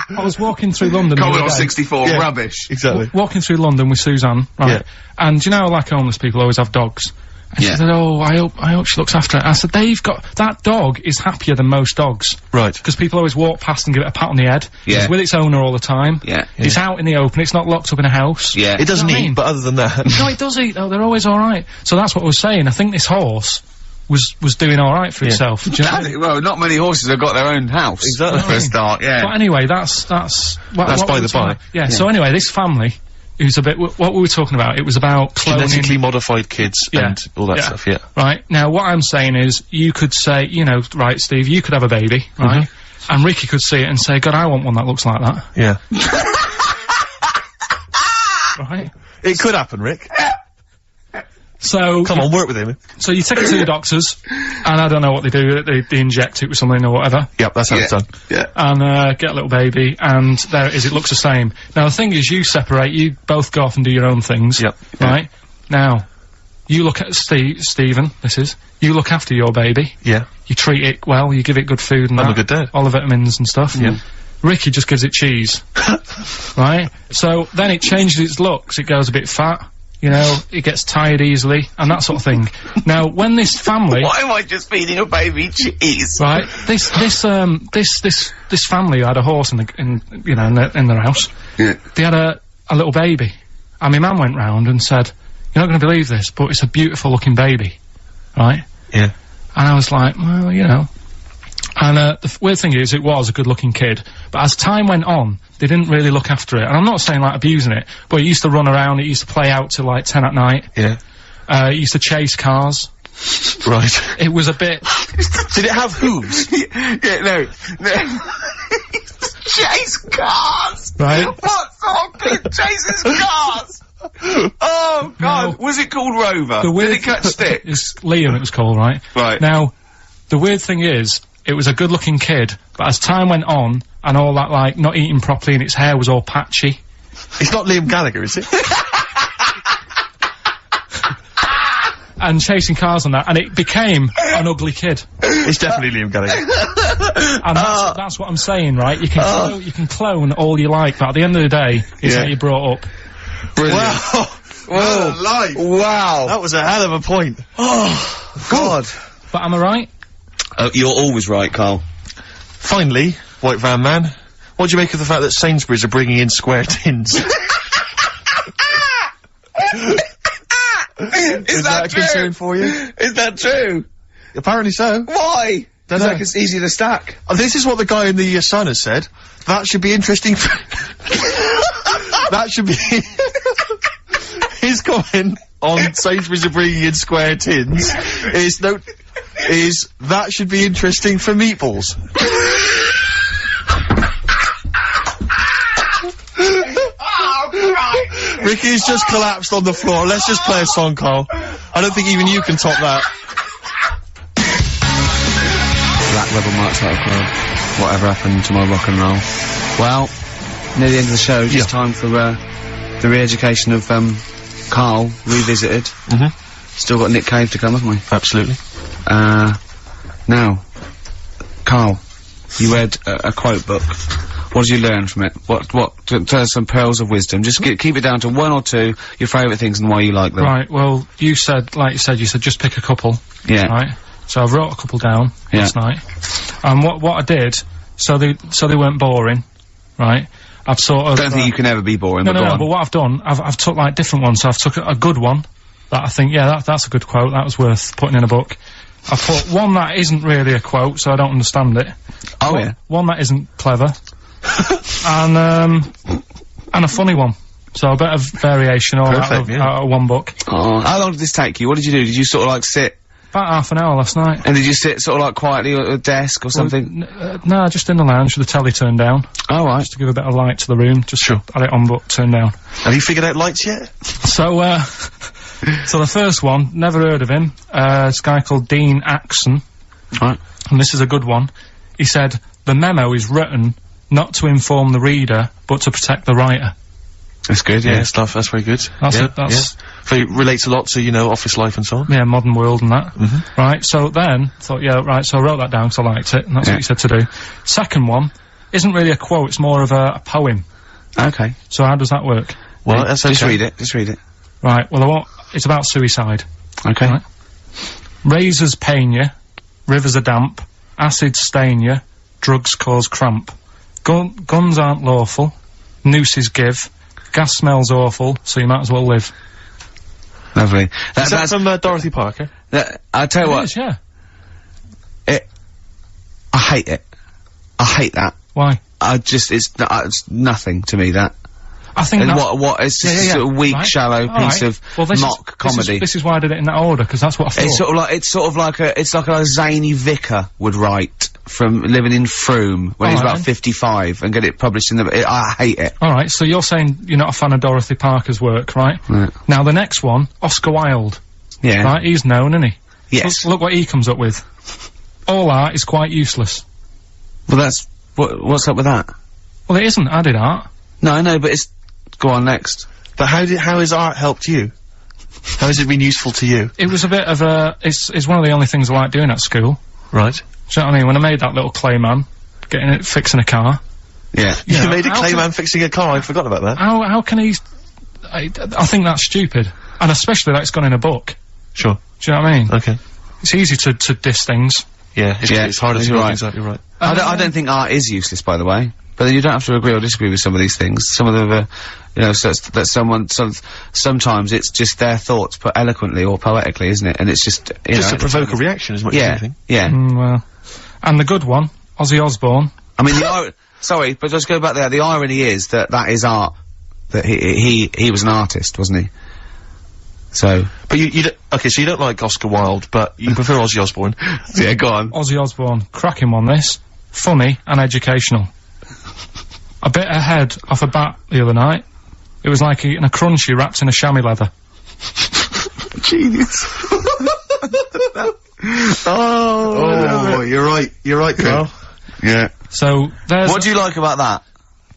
I was walking through London the Commodore other day. 64, Yeah. rubbish. Exactly. Walking through London with Suzanne, right? Yeah. And you know, like homeless people always have dogs. And Yeah. she said, oh, I hope she looks after it. I said, that dog is happier than most dogs. Right. Because people always walk past and give it a pat on the head. Yeah. It's with its owner all the time. Yeah. It's out in the open, it's not locked up in a house. Yeah. It doesn't You know what I eat, mean? but other than that. No, it does eat though, they're always alright. So that's what I was saying, I think this horse was doing alright for itself. Do you know? Well, not many horses have got their own house. Exactly. For a start, yeah. But anyway, that's That's what by we the were by. talking- Yeah, so anyway, this family, who's a bit, what we were talking about, it was about cloning. Genetically modified kids Yeah. and all that Yeah. stuff, yeah. Right, now what I'm saying is, you could say, you know, right, Steve, you could have a baby, right? And Ricky could see it and say, God, I want one that looks like that, Yeah. right? It could happen, Rick. So, Come on, work with him. so you take it to the doctors, and I don't know what they do, they inject it with something or whatever, Yep, that's how it's done. Yeah. and, get a little baby, and there it is, it looks the same. Now the thing is, you separate, you both go off and do your own things. Yep. Right? Now, you look at Stephen, you look after your baby, Yeah. you treat it well, you give it good food and I'm that, a good dad. all the vitamins and stuff. Yeah. Ricky just gives it cheese. Right? So, then it changes its looks, it goes a bit fat, you know, it gets tired easily, and that sort of thing. Now, when this family... Why am I just feeding a baby cheese? Right, this family who had a horse in their house. Yeah. They had a little baby, And my man went round and said, "You're not going to believe this, but it's a beautiful looking baby." Right? Yeah. And I was like, well, you know. And the weird thing is, it was a good looking kid, but as time went on, they didn't really look after it. And I'm not saying like abusing it, but it used to run around, it used to play out till like 10 at night. Yeah. It used to chase cars. Right. It was a bit... Did it have hooves? Yeah, no. Chase cars! Right. What sort of kid chases cars? Oh, God. No. Was it called Rover? The weird Did it catch stick? It's Liam, it was called, right? Right. Now, the weird thing is, it was a good looking kid, but as time went on, and all that, like, not eating properly and its hair was all patchy. It's not Liam Gallagher, is it? And chasing cars and that, and it became an ugly kid. It's definitely Liam Gallagher. And that's what I'm saying, right? You can clone all you like, but at the end of the day, it's how you brought up. Brilliant. Wow. Whoa. Life. Wow. That was a hell of a point. Oh, God. But am I right? You're always right, Carl. Finally, White Van Man, what do you make of the fact that Sainsbury's are bringing in square tins? Is that a true? concern for you? Is that true? Apparently so. Why? Don't It's know. like it's easy to stack. This is what the guy in the Sun has said. That should be interesting for... That should be... His comment on Sainsbury's are bringing in square tins is that should be interesting for meatballs. Ricky's just collapsed on the floor. Let's just play a song, Carl. I don't think even you can top that. Black Rebel Motorcycle Club. Whatever happened to my rock and roll? Well, near the end of the show, just time for the re-education of Carl Revisited. Still got Nick Cave to come, haven't we? Absolutely. Now, Carl, you read a quote book. What did you learn from it? Tell us some pearls of wisdom. Just keep it down to one or two, your favourite things and why you like them. Right, well, you said just pick a couple. Yeah. Right? So I wrote a couple down last night. And what I did, so they weren't boring, right? I've sort of... Don't think you can ever be boring, No, but go on. but what I've done, I've took like different ones. So I've took a good one that I think, that's a good quote, that was worth putting in a book. I put one that isn't really a quote, so I don't understand it. Oh, yeah. One that isn't clever. and a funny one. So a bit of variation all out of one book. Oh, how long did this take you? What did you do? Did you sort of like sit? About half an hour last night. And did you sit sort of like quietly at a desk or something? No, just in the lounge with the telly turned down. Oh, right. Just to give a bit of light to the room. Just had it on but turned down. Have you figured out lights yet? So, so the first one, never heard of him. This guy called Dean Axon. Right. And this is a good one. He said, the memo is written not to inform the reader, but to protect the writer. That's good, Yeah, stuff, that's very good. Very relates a lot to, you know, office life and so on. Yeah, modern world and that. Right, so then, thought, right, so I wrote that down because I liked it, and that's what he said to do. Second one, isn't really a quote, it's more of a poem. Okay. So how does that work? Well, that's okay. Just read it. Right, well, it's about suicide. Okay. Right. Razors pain you, rivers are damp, acids stain you, drugs cause cramp. Guns aren't lawful, nooses give, gas smells awful, so you might as well live. Lovely. That's from Dorothy Parker. I'll tell you what. It is, yeah. I hate it. I hate that. Why? It's nothing to me, that. I think And that... it's just a sort of weak, shallow piece of mock comedy. This is why I did it in that order, because that's what I thought. It's sort of like a zany vicar would write from living in Frome when he's about 55 and get it published in the... I hate it. Alright, so you're saying you're not a fan of Dorothy Parker's work, right? Right. Now the next one, Oscar Wilde. Yeah. Right, he's known, isn't he? Yes. Look what he comes up with. All art is quite useless. Well, that's... What's up with that? Well, it isn't. I did art. No, I know, but it's... Go on, next. But how has art helped you? How has it been useful to you? It was a bit of a... It's one of the only things I like doing at school. Right. Do you know what I mean? When I made that little clay man, fixing a car. Yeah. You made a clay man fixing a car, I forgot about that. How can he... I think that's stupid. And especially that it's gone in a book. Sure. Do you know what I mean? Okay. It's easy to diss things. Yeah, it's harder to you're do right. things out, you're right. I don't think art is useless, by the way. But then you don't have to agree or disagree with some of these things. Some of them are, you know, sometimes it's just their thoughts put eloquently or poetically, isn't it? And it's just, you know, to provoke a reaction as much as anything. Yeah. Well, and the good one, Ozzy Osbourne. I mean, sorry, but just go back there. The irony is that is art. That he was an artist, wasn't he? So. But you don't, okay, so you don't like Oscar Wilde, but you prefer Ozzy Osbourne. Yeah, go on. Ozzy Osbourne, cracking one this. Funny and educational. I bit a head off a bat the other night. It was like eating a crunchy wrapped in a chamois leather. Genius. Oh, you're right, Carl. Yeah. So, there's... What do you like about that?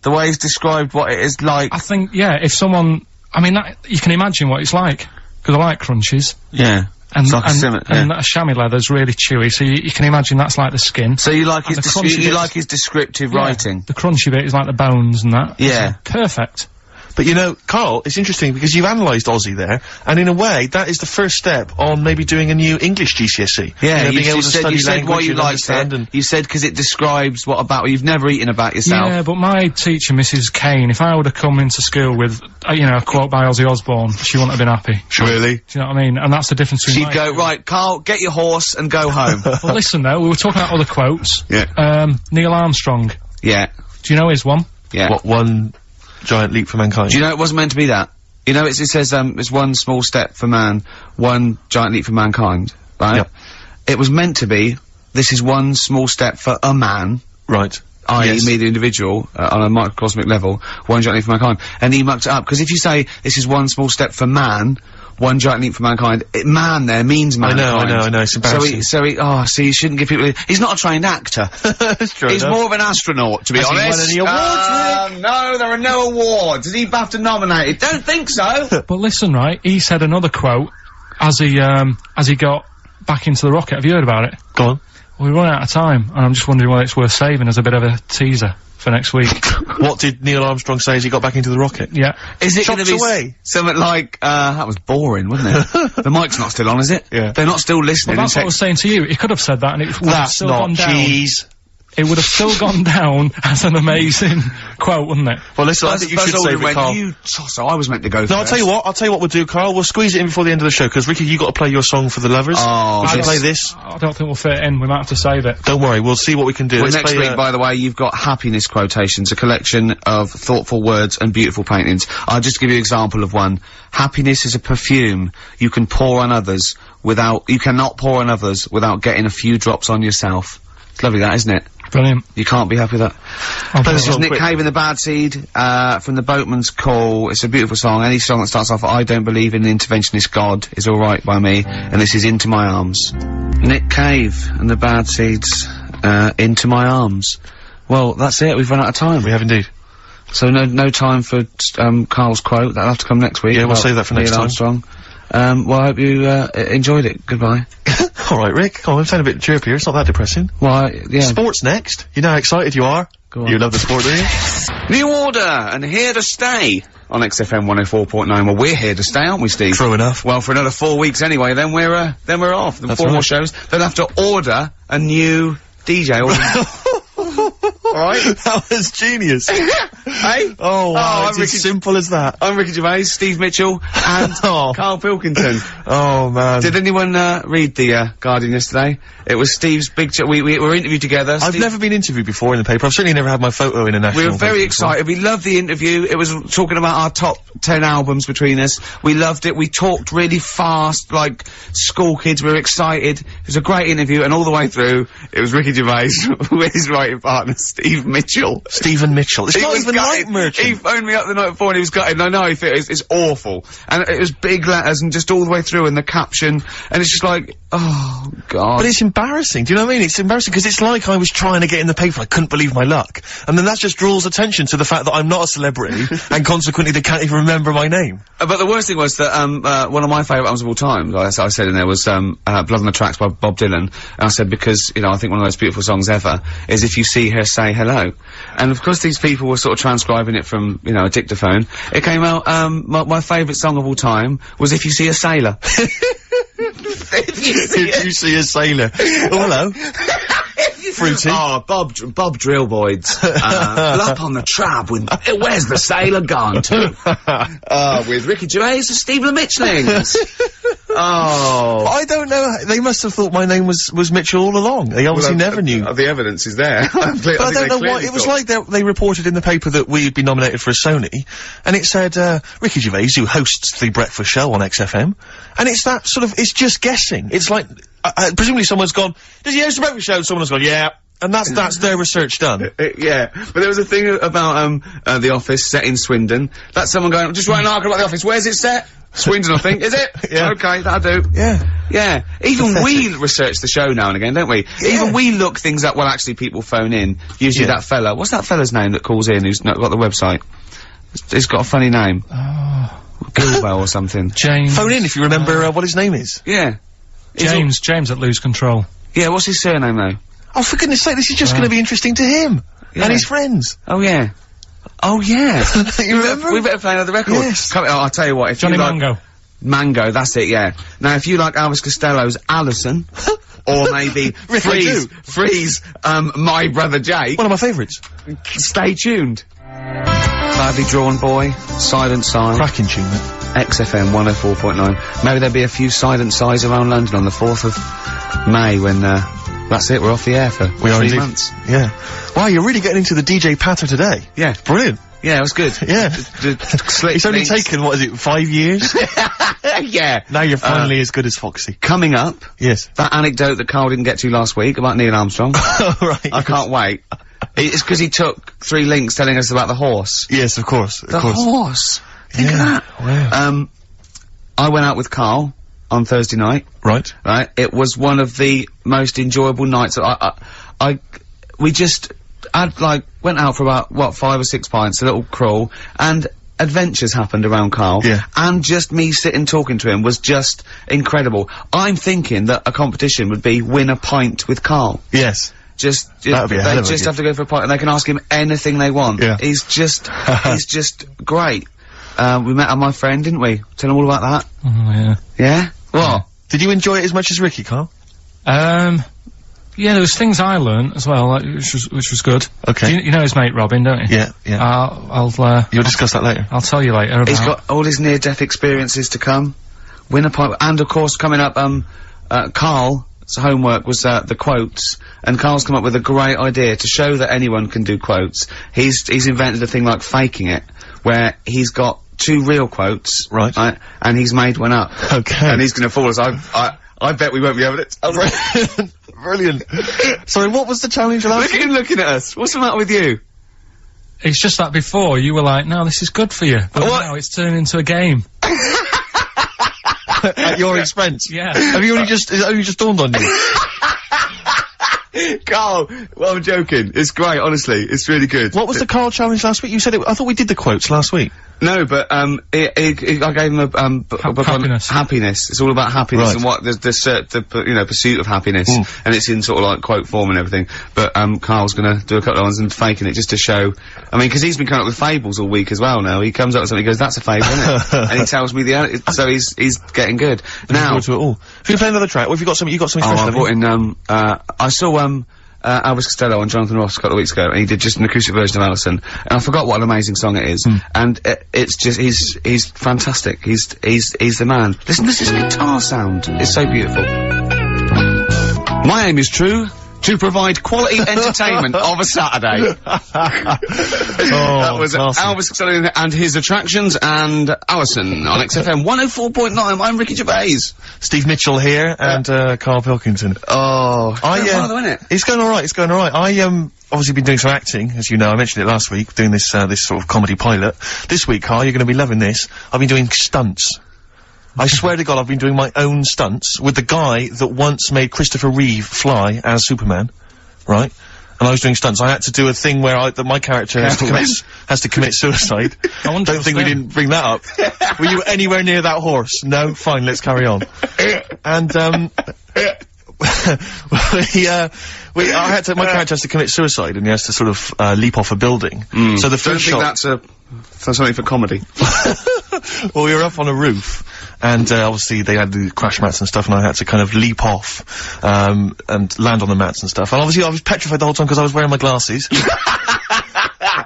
The way he's described what it is like? I think, yeah, if someone... I mean, you can imagine what it's like. Because I like crunchies. Yeah. And, it's like and a chamois leather's really chewy, so you can imagine that's like the skin. So you like his descriptive writing? The crunchy bit is like the bones and that. Yeah. Perfect. But you know, Carl, it's interesting because you've analysed Ozzy there, and in a way, that is the first step on maybe doing a new English GCSE. Yeah, you know, being able to study you said why you liked it. And you said because it describes you've never eaten about yourself. Yeah, but my teacher, Mrs. Kane, if I would have come into school with, you know, a quote by Ozzy Osbourne, she wouldn't have been happy. Really? Do you know what I mean? And that's the difference between She'd go, right, Carl, get your horse and go home. Well, listen though, we were talking about other quotes. Yeah. Neil Armstrong. Yeah. Do you know his one? Yeah. What, one giant leap for mankind? Do you know it wasn't meant to be that? You know, it says, it's one small step for man, one giant leap for mankind, right? Yep. It was meant to be, this is one small step for a man. Right. I.e. Yes. me, the individual, on a microcosmic level, one giant leap for mankind. And he mucked it up, because if you say, this is one small step for man, one giant leap for mankind, man there means mankind. I know, it's embarrassing. So you shouldn't give people, he's not a trained actor. That's true. He's more of an astronaut, to be honest. Has he won any awards, Rick? No, there are no awards. Is he BAFTA nominated? Don't think so. But listen, right, he said another quote as he got back into the rocket. Have you heard about it? Go on. Well, we run out of time, and I'm just wondering whether it's worth saving as a bit of a teaser for next week. What did Neil Armstrong say as he got back into the rocket? Yeah. Is it Chopped gonna be away. something like, that was boring, wasn't it? The mic's not still on, is it? Yeah. They're not still listening. Well, that's what I was saying to you. He could have said that, and it would have still gone down. Cheese. It would have still gone down as an amazing quote, wouldn't it? Well, listen, I think you should save it, Carl. You tosser, I was meant to go first. No, I'll tell you what we'll do, Carl. We'll squeeze it in before the end of the show, because Ricky, you got to play your song for the lovers. Oh, we should play this. I don't think we'll fit it in. We might have to save it. Don't worry, we'll see what we can do. Well, Let's next play, week, by the way, you've got happiness quotations, a collection of thoughtful words and beautiful paintings. I'll just give you an example of one. Happiness is a perfume you can pour on others you cannot pour on others without getting a few drops on yourself. It's lovely that, isn't it? Brilliant. You can't be happy with that. This is Nick Cave and the Bad Seed, from the Boatman's Call. It's a beautiful song. Any song that starts off, I don't believe in the interventionist God is alright by me. And this is Into My Arms. Nick Cave and the Bad Seeds, Into My Arms. Well, that's it. We've run out of time. We have indeed. So no time for, Carl's quote. That'll have to come next week. Yeah, we'll save that for next time. Armstrong. Well, I hope you, enjoyed it. Goodbye. Alright, Rick, come on, sound a bit chirpier. It's not that depressing. Well, yeah. Sports next. You know how excited you are? Go on. You love the sport, do you? New Order, and here to stay on XFM 104.9. Well, we're here to stay, aren't we, Steve? True enough. Well, for another 4 weeks anyway, then we're off. Then That's 4 more right. shows. They'll have to order a new DJ. Alright? That was genius. Hey? Oh, wow, I'm it's Ricky, as simple as that. I'm Ricky Gervais, Steve Mitchell, and Oh. Karl Pilkington. Oh, man. Did anyone, read the, Guardian yesterday? It was Steve's big we were interviewed together. I've never been interviewed before in the paper. I've certainly never had my photo in a national We were very paper excited. We loved the interview. It was talking about our top 10 albums between us. We loved it. We talked really fast, like school kids. We were excited. It was a great interview, and all the way through, it was Ricky Gervais with his writing partner, Steve Mitchell. Stephen Mitchell. It's He not was even gutted. Night Merchant. He phoned me up the night before and he was gutted, and I know it's awful. And it was big letters and just all the way through, and the caption, and it's just like, oh, God. But it's embarrassing, do you know what I mean? It's embarrassing because it's like I was trying to get in the paper, I couldn't believe my luck. And then that just draws attention to the fact that I'm not a celebrity, and consequently they can't even remember my name. But the worst thing was that, one of my favourite albums of all time, I said in there, was, Blood on the Tracks by Bob Dylan. And I said, because, you know, I think one of those beautiful songs ever is If You See Her, Say Hello. And of course these people were sort of transcribing it from, you know, a dictaphone. It came out, my favourite song of all time was If You See a Sailor. If you see Did you see a sailor? Oh, hello. If Fruity. Oh, Bob Drillboyd's. Up on the trap with, where's the sailor gone to? With Ricky Gervais and Stephen Mitchellings. Oh. I don't know, they must have thought my name was Mitchell all along. They obviously never knew. The evidence is there. But I don't know why, it was like they reported in the paper that we'd been nominated for a Sony, and it said, Ricky Gervais, who hosts the breakfast show on XFM, and it's that sort of, it's just guessing. It's like, presumably someone's gone, does he host the breakfast show? Someone's gone, yeah. And that's their research done. Yeah. But there was a thing about, The Office set in Swindon. That's someone going, just write an article about The Office. Where's it set? Swindon, I think. Is it? Yeah. Okay, that'll do. Yeah. Yeah. Even we research the show now and again, don't we? Yeah. Even we look things up. Well, actually, people phone in. Usually that fella. What's that fella's name that calls in who's not got the website? It's got a funny name. Oh. Gilwell or something. James. Phone in if you remember what his name is. Yeah. James at Lose Control. Yeah, what's his surname though? Oh, for goodness sake, this is just gonna be interesting to him. Yeah. And his friends. Oh yeah. Oh yeah. You remember? We better play another record. Yes. I'll tell you what, if Johnny you like Mango. Mango, that's it, yeah. Now, if you like Elvis Costello's Alison, or maybe Freeze, My Brother Jake, One of my favourites. stay tuned. Badly Drawn Boy, Silent Sigh, Cracking tune, mate. XFM 104.9. Maybe there'll be a few Silent Sighs around London on the 4th of May when, that's it, we're off the air for 3 months. Yeah. Wow, you're really getting into the DJ patter today. Yeah. Brilliant. Yeah, it was good. Yeah. Slick It's only things. taken, what is it, 5 years? Yeah. Now you're finally as good as Foxy. Coming up, Yes. that anecdote that Carl didn't get to last week about Neil Armstrong. Right. I can't wait. It's because he took 3 links telling us about the horse. Yes, of course. The horse. Think of that. Wow. I went out with Carl on Thursday night. Right. Right. It was one of the most enjoyable nights. We just, went out for about, 5 or 6 pints, a little crawl, and adventures happened around Carl. Yeah. And just me sitting talking to him was just incredible. I'm thinking that a competition would be win a pint with Carl. Yes. They That'd be a hell of a just gift. have to go for a pint and they can ask him anything they want. Yeah. He's just great. We met my friend, didn't we? Tell him all about that. Oh, yeah. Yeah? What? Did you enjoy it as much as Ricky, Carl? Yeah, there was things I learned as well, like, which was good. Okay. You know his mate Robin, don't you? Yeah, yeah. You'll discuss that later. I'll tell you later about. He's got all his near-death experiences to come. Win a pint, and of course, coming up, Carl's homework was, the quotes, and Carl's come up with a great idea to show that anyone can do quotes. He's invented a thing like faking it, where he's got 2 real quotes. Right. And he's made one up. Okay. And he's gonna fool us. I bet we won't be able to. Brilliant. Sorry, what was the challenge last Look at him looking at us. What's the matter with you? It's just that before you were like, no, this is good for you, but What? now it's turned into a game. At your expense? Yeah. Have you only just dawned on you? Carl, well, I'm joking. It's great, honestly. It's really good. What was the Carl challenge last week? You said I thought we did the quotes last week. No, but, I gave him a, book on Happiness. happiness. It's all about happiness Right. and what, the pursuit of happiness. And it's in sort of like quote form and everything. But, Carl's gonna do a couple of ones and faking it just to show, I mean, cause he's been coming up with fables all week as well now. He comes up with something, he goes, that's a fable, isn't it? And he tells me so he's getting good. Now, Forward to it all. If you play another track, what have you got something fresh? I haven't brought you? in, I saw, Elvis Costello and Jonathan Ross a couple of weeks ago, and he did just an acoustic version of Alison, and I forgot what an amazing song it is, and it's just, he's fantastic, he's the man. Listen to this guitar sound, it's so beautiful. My aim is true, to provide quality entertainment of a Saturday. That was classy. Elvis Costello and his attractions, and Alison on XFM 104.9, I'm Ricky Gervais. Steve Mitchell here, and, Karl Pilkington. Oh, innit? It's going alright, it's going alright. I, obviously been doing some acting, as you know, I mentioned it last week, doing this sort of comedy pilot. This week, Karl, you're gonna be loving this. I've been doing stunts. I swear to God, I've been doing my own stunts with the guy that once made Christopher Reeve fly as Superman, right? And I was doing stunts. I had to do a thing where my character has to commit suicide. Don't think we didn't bring that up. Were you anywhere near that horse? No? Fine, let's carry on. And, my character has to commit suicide, and he has to sort of, leap off a building. So the first shot... that's something for comedy. Well, we were up on a roof, and, obviously they had the crash mats and stuff, and I had to kind of leap off, and land on the mats and stuff. And obviously I was petrified the whole time because I was wearing my glasses.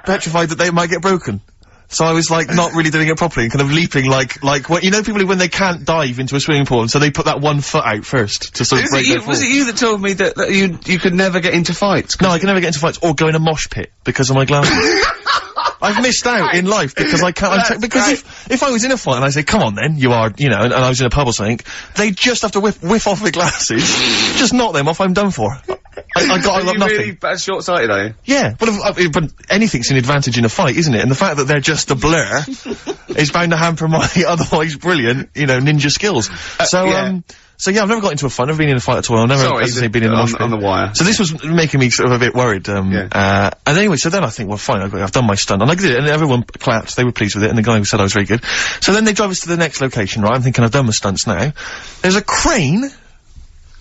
Petrified that they might get broken. So I was like not really doing it properly and kind of leaping like what, you know, people when they can't dive into a swimming pool, and so they put that one foot out first to sort of break their fall. Was it you that told me that you could never get into fights? No, I can never get into fights or go in a mosh pit because of my glasses. I've missed out in life because I can't. Because if I was in a fight and I say, "Come on, then you are," you know, and I was in a pub or something, they just have to whiff off the glasses, just knock them off. I'm done for. I got nothing. Really bad short-sighted, are you? Yeah, but anything's an advantage in a fight, isn't it? And the fact that they're just a blur is bound to hamper my otherwise brilliant, you know, ninja skills. So yeah, I've never got into a fight. I've never been in a fight at all. I've never, as I say, been in a mosh pit. On the wire. So this was making me sort of a bit worried. And anyway, so then I think, well, fine, I've done my stunt, and I did it, and everyone clapped. They were pleased with it, and the guy who said I was very good. So then they drive us to the next location, right? I'm thinking I've done my stunts now. There's a crane.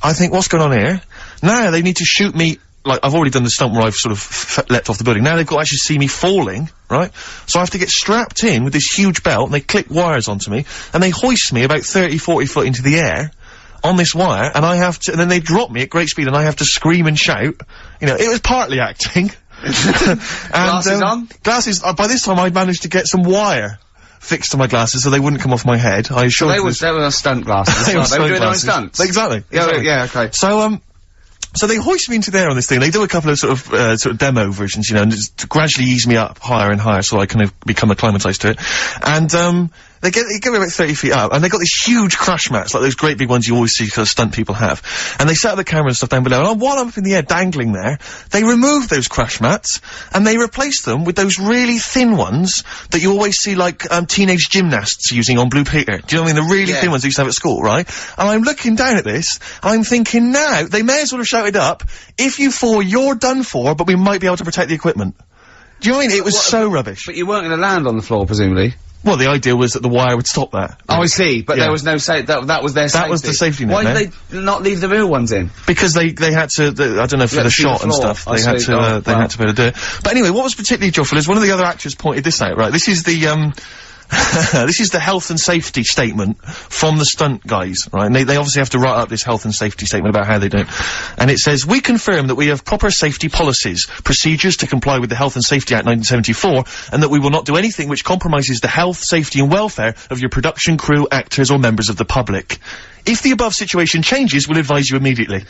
I think, what's going on here? Now they need to shoot me. Like, I've already done the stunt where I've sort of leapt off the building. Now they've got to actually see me falling, right? So I have to get strapped in with this huge belt, and they clip wires onto me, and they hoist me about 30, 40 foot into the air on this wire, and I have to, and then they drop me at great speed, and I have to scream and shout. You know, it was partly acting. And, glasses on? Glasses, by this time I'd managed to get some wire fixed to my glasses so they wouldn't come off my head. I assured they were stunt glasses. They were doing their own stunts. Exactly. Yeah, okay. So they hoist me into there on this thing. They do a couple of sort of demo versions, you know, and just to gradually ease me up higher and higher so I kind of become acclimatized to it. And, they get me about 30 feet up, and they got these huge crash mats, like those great big ones you always see kind of stunt people have. And they set up the camera and stuff down below, and while I'm up in the air dangling there, they removed those crash mats, and they replaced them with those really thin ones that you always see like, teenage gymnasts using on Blue Peter. Do you know what I mean? The really thin ones they used to have at school, right? And I'm looking down at this, and I'm thinking now, they may as well have shouted up, if you fall, you're done for, but we might be able to protect the equipment. Do you know what I mean? It was so rubbish. But you weren't gonna land on the floor, presumably? Well, the idea was that the wire would stop that. Oh, I see, but there was no that was their safety. That was the safety net. Why did they not leave the real ones in? Because they had to, I don't know, for the shot and stuff, they had to be able to do it. But anyway, what was particularly joyful is one of the other actors pointed this out, right? This is the, this is the health and safety statement from the stunt guys, right? And they obviously have to write up this health and safety statement about how they do it. And it says, we confirm that we have proper safety policies, procedures to comply with the Health and Safety Act 1974, and that we will not do anything which compromises the health, safety and welfare of your production crew, actors or members of the public. If the above situation changes, we'll advise you immediately.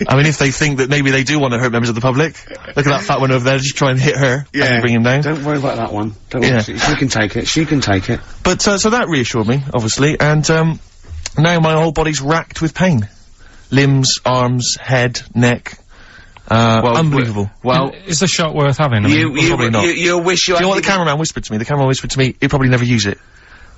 I mean, if they think that maybe they do want to hurt members of the public, look at that fat one over there, just try and hit her and bring him down. Don't worry about that one. Don't worry. She can take it. She can take it. But, so that reassured me, obviously, and, now my whole body's racked with pain. Limbs, arms, head, neck. Unbelievable. Well, is the shot worth having? I mean, probably not. You'll wish you Do you know what the cameraman whispered to me? The cameraman whispered to me, he'll probably never use it.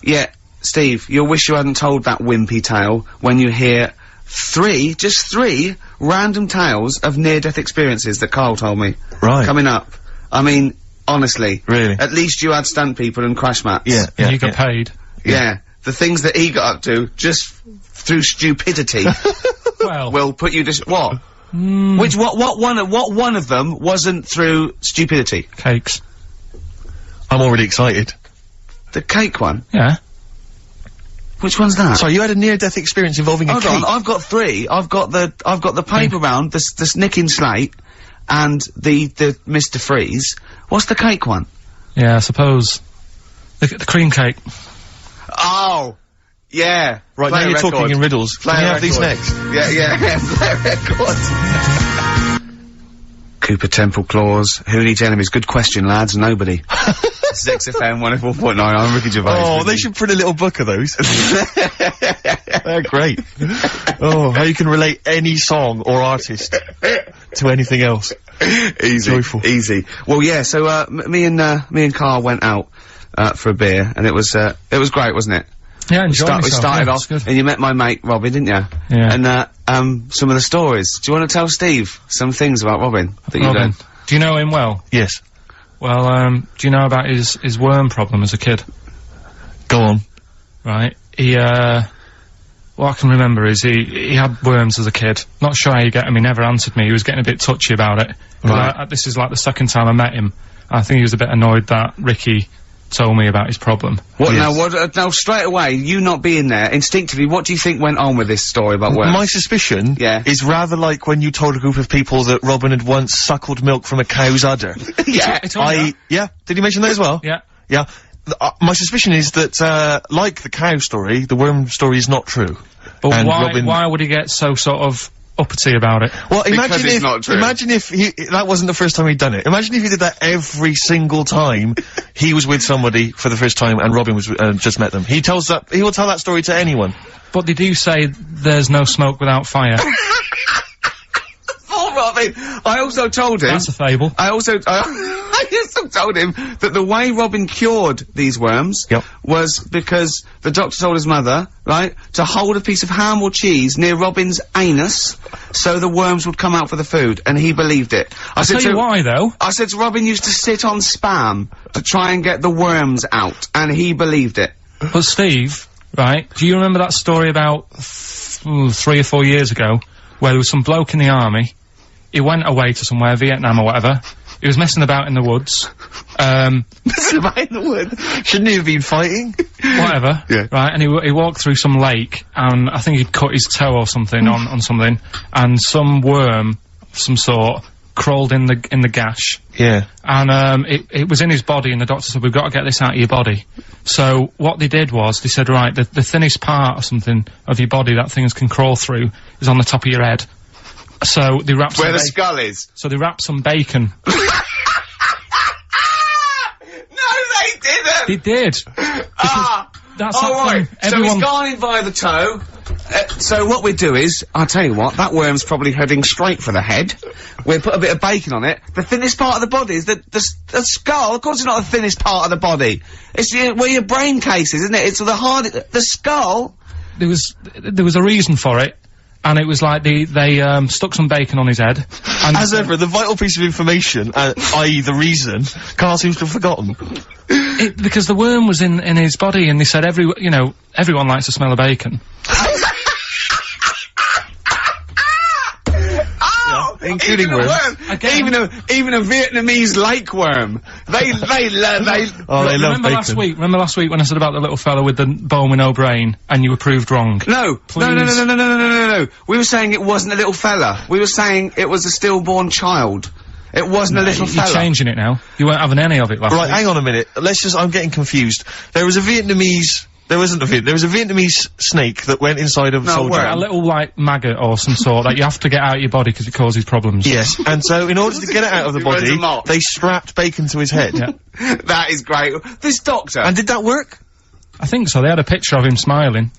Yeah, Steve, you'll wish you hadn't told that wimpy tale when you hear just three random tales of near-death experiences that Karl told me. Right. Coming up. I mean, honestly. Really? At least you had stunt people and crash mats. Yeah. And you got paid. Yeah. The things that he got up to, just through stupidity, will put you what? What one of them wasn't through stupidity? Cakes. I'm already excited. The cake one? Yeah. Which one's that? Sorry, you had a near-death experience involving a cake? Hold on, I've got three. I've got the paper round, the nicking slate, and the Mr. Freeze. What's the cake one? Yeah, I suppose. The cream cake. Oh! Yeah. Right, now you're talking in riddles. Can you have these next? Yeah. Play record. Cooper Temple Claws. Who needs enemies? Good question, lads. Nobody. 6FM 104.9. I'm Ricky Gervais. Oh, they should print a little book of those. They're great. Oh, how you can relate any song or artist to anything else. Easy. Joyful. Easy. Well, yeah, so, me and Karl went out, for a beer, and it was great, wasn't it? Yeah, enjoyed myself. We started off, good. And you met my mate, Robin, didn't you? Yeah. And, some of the stories. Do you want to tell Steve some things about Robin that you done? Do you know him well? Yes. Well, do you know about his worm problem as a kid? Go on. Right. He, well, what I can remember is he had worms as a kid. Not sure how you get him. He never answered me. He was getting a bit touchy about it. Right. This is like the second time I met him. I think he was a bit annoyed that Ricky told me about his problem. What now straight away, you not being there, instinctively, what do you think went on with this story about worms? My suspicion is rather like when you told a group of people that Robin had once suckled milk from a cow's udder. Yeah. Did he mention that as well? Yeah. Yeah. My suspicion is that, like the cow story, the worm story is not true. But And why would he get so sort of uppity about it? Well, Because it's not true. imagine if that wasn't the first time he'd done it. Imagine if he did that every single time he was with somebody for the first time and Robin was just met them. He will tell that story to anyone. But they do say there's no smoke without fire. Oh, Robin! I also told him... That's a fable. I also told him that the way Robin cured these worms was because the doctor told his mother, right, to hold a piece of ham or cheese near Robin's anus so the worms would come out for the food, and he believed it. I'll tell you why, though. I said to Robin used to sit on Spam to try and get the worms out, and he believed it. But Steve, right, do you remember that story about 3 or 4 years ago where there was some bloke in the army, he went away to somewhere, Vietnam or whatever, he was messing about in the woods, Messing about in the woods? Shouldn't he have been fighting? whatever, Yeah. right, and he walked through some lake, and I think he'd cut his toe or something on something, and some worm of some sort crawled in the gash. Yeah. And, it was in his body, and the doctor said, we've got to get this out of your body. So, what they did was, they said, right, the thinnest part or something of your body that things can crawl through is on the top of your head. So, they wrapped Where the skull is. So they wrapped some bacon. No, they didn't! They did! That's that right. thing. So he's gone in via the toe. So what we do is, I'll tell you what, that worm's probably heading straight for the head. We'll put a bit of bacon on it. The thinnest part of the body is the skull. Of course it's not the thinnest part of the body. It's where your brain case is, isn't it? It's the skull. There was a reason for it. And it was like they stuck some bacon on his head. And As ever, the vital piece of information, i.e. the reason, Karl seems to have forgotten. Because the worm was in his body, and they said everyone likes the smell of bacon. Including worms. Even a Vietnamese lake worm. They love Remember bacon. Remember last week when I said about the little fella with the bone with no brain, and you were proved wrong? No. Please. No. We were saying it wasn't a little fella. We were saying it was a stillborn child. It wasn't a little fella. You're changing it now. You weren't having any of it last week. Right, hang on a minute. I'm getting confused. There was a Vietnamese snake that went inside of a soldier. A little, like, maggot or some sort that you have to get out of your body because it causes problems. Yes, and so in order to get it out of the body, they strapped bacon to his head. Yeah. That is great. This doctor. And did that work? I think so. They had a picture of him smiling.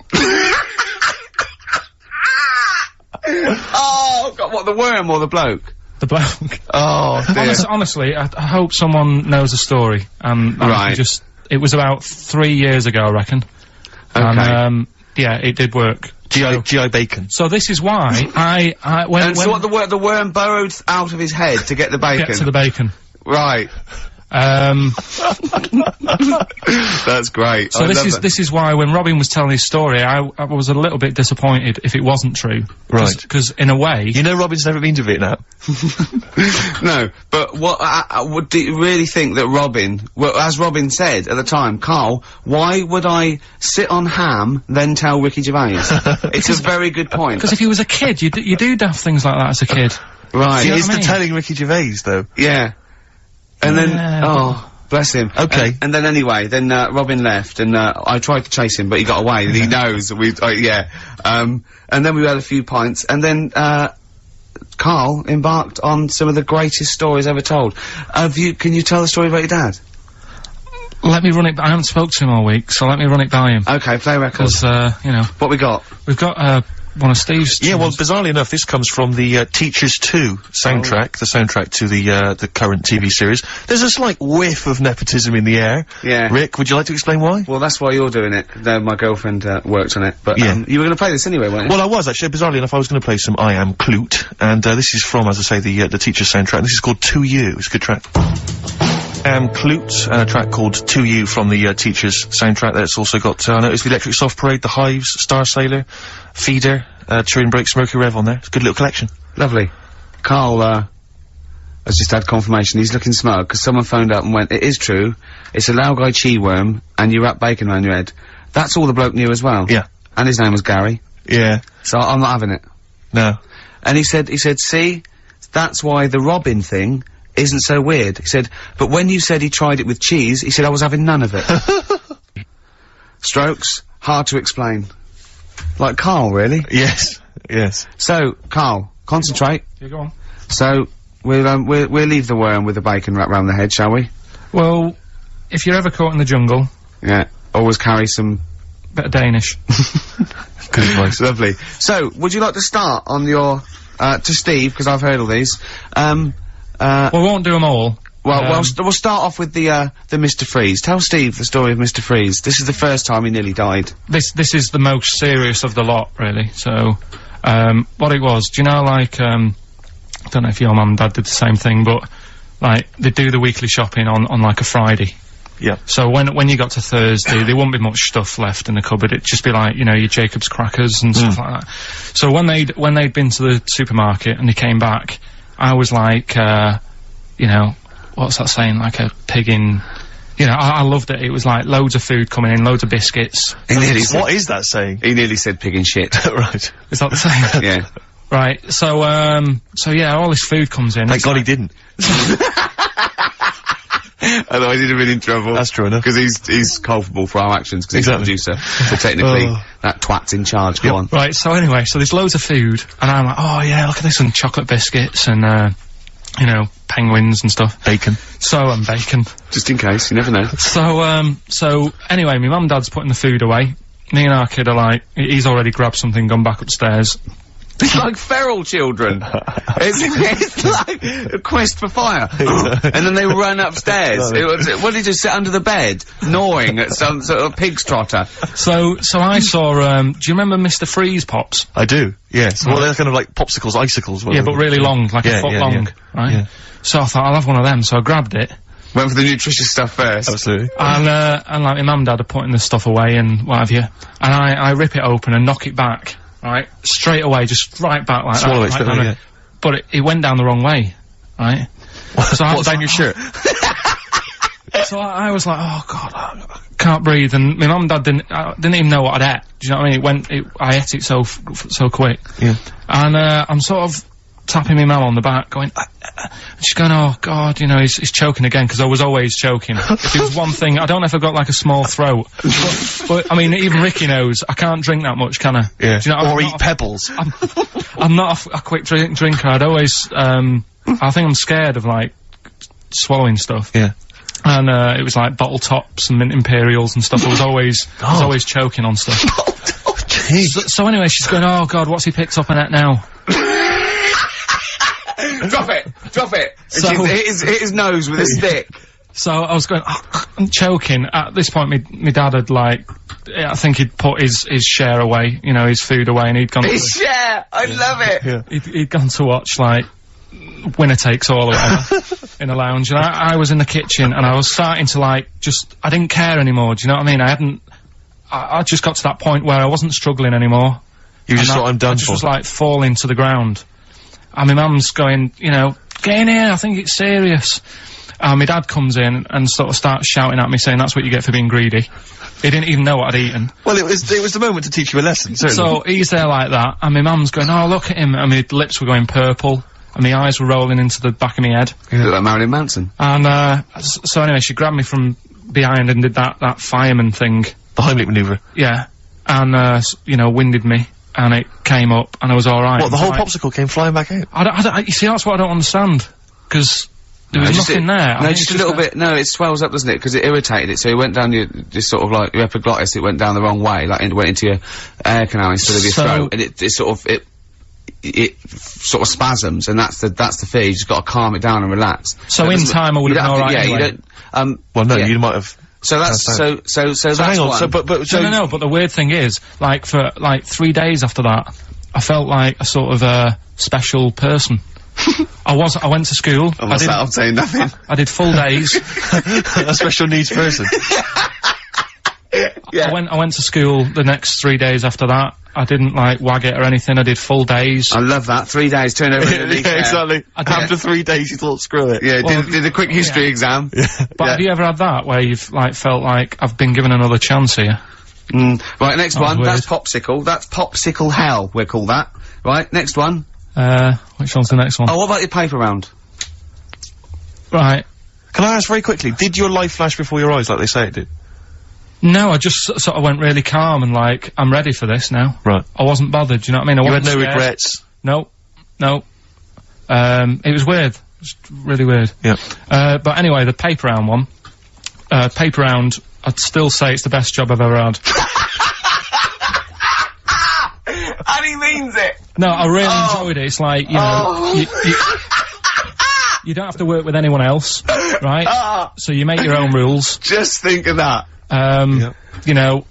Oh, God, what, the worm or the bloke? The bloke. Oh, dear. Honestly, I hope someone knows the story. Right. It was about 3 years ago, I reckon. Okay. And, yeah, it did work. GI bacon. So this is why so what, the worm burrowed out of his head to get the bacon? Get to the bacon. Right. That's great. So this is why when Robin was telling his story, I was a little bit disappointed if it wasn't true. Right. Because in a way... You know Robin's never been to Vietnam. No, but what do you really think that Robin, well, as Robin said at the time, Karl, why would I sit on ham, then tell Ricky Gervais? It's a very good point. Because if you was a kid, you do daft things like that as a kid. Right. He You know is what I mean? telling Ricky Gervais, though. Yeah. And then, Yeah, bless him. Okay. And then anyway, Robin left, and, I tried to chase him, but he got away, and he knows that and then we had a few pints, and then, Karl embarked on some of the greatest stories ever told. Can you tell the story about your dad? Let me run it. I haven't spoke to him all week, so let me run it by him. Okay, play records. Because, What we got? we've got, one of Steve's... Yeah, well, bizarrely enough, this comes from the, Teachers 2 soundtrack, the soundtrack to the current TV series. There's a slight whiff of nepotism in the air. Yeah. Rick, would you like to explain why? Well, that's why you're doing it. My girlfriend, worked on it. But, Yeah. you were gonna play this anyway, weren't you? Well, I was, actually. Bizarrely enough, I was going to play some I Am Clute, and, this is from, as I say, the Teachers soundtrack, and this is called To You. It's a good track. Klute, and a track called To You from the Teachers soundtrack. That's also got, I noticed the Electric Soft Parade, The Hives, Star Sailor, Feeder, Turin Breaks, Mercury Rev on there. It's a good little collection. Lovely. Carl, has just had confirmation. He's looking smug because someone phoned up and went, it is true. It's a Laogai chi worm and you wrap bacon around your head. That's all the bloke knew as well. Yeah. And his name was Gary. Yeah. So I'm not having it. No. And he said, see, that's why the Robin thing isn't so weird. He said, but when you said he tried it with cheese, he said I was having none of it. Strokes, hard to explain. Like Carl, really? Yes. Yes. So, Carl, concentrate. Yeah, go on. So, we'll leave the worm with the bacon wrapped round the head, shall we? Well, if you're ever caught in the jungle... Yeah. Always carry some... bit of Danish. Good advice. Lovely. So, would you like to start on your... to Steve, because I've heard all these. We won't do them all. Well, we'll start off with the Mr. Freeze. Tell Steve the story of Mr. Freeze. This is the first time he nearly died. This is the most serious of the lot, really. So, what it was, do you know, like, I don't know if your mum and dad did the same thing, but, like, they do the weekly shopping on like, a Friday. Yeah. So when you got to Thursday, there wouldn't be much stuff left in the cupboard. It'd just be like, you know, your Jacob's crackers and stuff like that. So when they'd been to the supermarket and they came back, I was like, you know, what's that saying? Like a pig in... You know, I loved it. It was like loads of food coming in, loads of biscuits. What is that saying? He nearly said pig in shit. Right. Is that the saying? Yeah. Right. So yeah, all this food comes in. Thank God he didn't. Otherwise he'd have been in trouble. That's true enough. Because he's culpable for our actions, because he's the producer. So technically, that twat's in charge. Go on. Right, so anyway, so there's loads of food, and I'm like, oh yeah, look at this, and chocolate biscuits, and, you know, penguins and stuff. Bacon. And bacon. Just in case, you never know. So anyway, my mum and dad's putting the food away. Me and our kid are like, he's already grabbed something, gone back upstairs. It's like feral children. it's like a quest for fire. And then they run upstairs. What did he do? Sit under the bed, gnawing at some sort of pig's trotter. So I saw, do you remember Mr. Freeze Pops? I do, yes. Well, they're kind of like popsicles, icicles. Yeah, but really long, like a foot long, right? Yeah. So I thought, I'll have one of them, so I grabbed it. Went for the nutritious stuff first. Absolutely. And like my mum and dad are putting the stuff away and what have you. And I rip it open and knock it back. Right, straight away, just right back like Swallow that. It, Right yeah. But it went down the wrong way, right? So what's down your shirt? So I was like, oh god, I can't breathe. And my mum and dad didn't even know what I'd ate. Do you know what I mean? I ate it so quick. Yeah. And I'm sort of tapping my mum on the back, going, she's going, oh god, you know, he's choking again, because I was always choking. If it was one thing, I don't know if I've got like a small throat, but I mean, even Ricky knows I can't drink that much, can I? Yeah. Do you know, or eat pebbles. I'm not a quick drinker. I'd always, I think I'm scared of like swallowing stuff. Yeah. And it was like bottle tops and mint imperials and stuff. I was always choking on stuff. Oh, jeez. So anyway, she's going, oh god, what's he picked up on it now? Drop it! So, and hit his nose with a stick. So I was going, I'm choking. At this point, my dad had like, I think he'd put his share away, you know, his food away, and he'd gone his share! I love it! Yeah. He'd gone to watch, like, Winner Takes All or whatever, in a lounge, and I was in the kitchen, and I was starting to, like, I didn't care anymore, do you know what I mean? I just got to that point where I wasn't struggling anymore. You just thought, I'm done I just was, like, falling to the ground. And my mum's going, you know, get in here, I think it's serious. And my dad comes in and sort of starts shouting at me, saying that's what you get for being greedy. He didn't even know what I'd eaten. Well, it was the moment to teach you a lesson, certainly. So he's there like that, and my mum's going, oh, look at him, and my lips were going purple, and my eyes were rolling into the back of my head. You look like Marilyn Manson. And, so anyway, she grabbed me from behind and did that fireman thing. The Heimlich manoeuvre. Yeah. And, you know, winded me. And it came up, and I was alright. What, the whole popsicle came flying back out? You see, that's what I don't understand. Because there was nothing there. No, just a little bit. No, it swells up, doesn't it? Because it irritated it. So it went down your, just sort of like your epiglottis. It went down the wrong way, like it went into your air canal instead of your throat, and it sort of spasms, and that's the fear. You just got to calm it down and relax. So in time, I would have been alright. Yeah, anyway. you don't. Well, no, you might have. So that's so that's hang on. one. So, but No, but the weird thing is, like, for like 3 days after that, I felt like a sort of special person. I went to school. I'm saying nothing. I did full days. A special needs person. Yeah. I went to school the next 3 days after that. I didn't like wag it or anything. I did full days. I love that. 3 days, turn over in a leaf. Yeah, exactly. After 3 days, you thought, screw it. Yeah, did a quick history exam. But have you ever had that where you've like felt like I've been given another chance here? Right, next That was one. weird. That's popsicle. That's popsicle hell, we'll call that. Right, next one. Which one's the next one? Oh, what about your paper round? Right. Can I ask very quickly, did your life flash before your eyes like they say it did? No, I just sort of went really calm and like, I'm ready for this now. Right. I wasn't bothered, do you know what I mean? You had no regrets? No. It was weird. It was really weird. Yeah. But anyway, the paper round one. Paper round, I'd still say it's the best job I've ever had. And he means it! No, I really enjoyed it. It's like, you know, you don't have to work with anyone else, right? So you make your own rules. Just think of that. You know,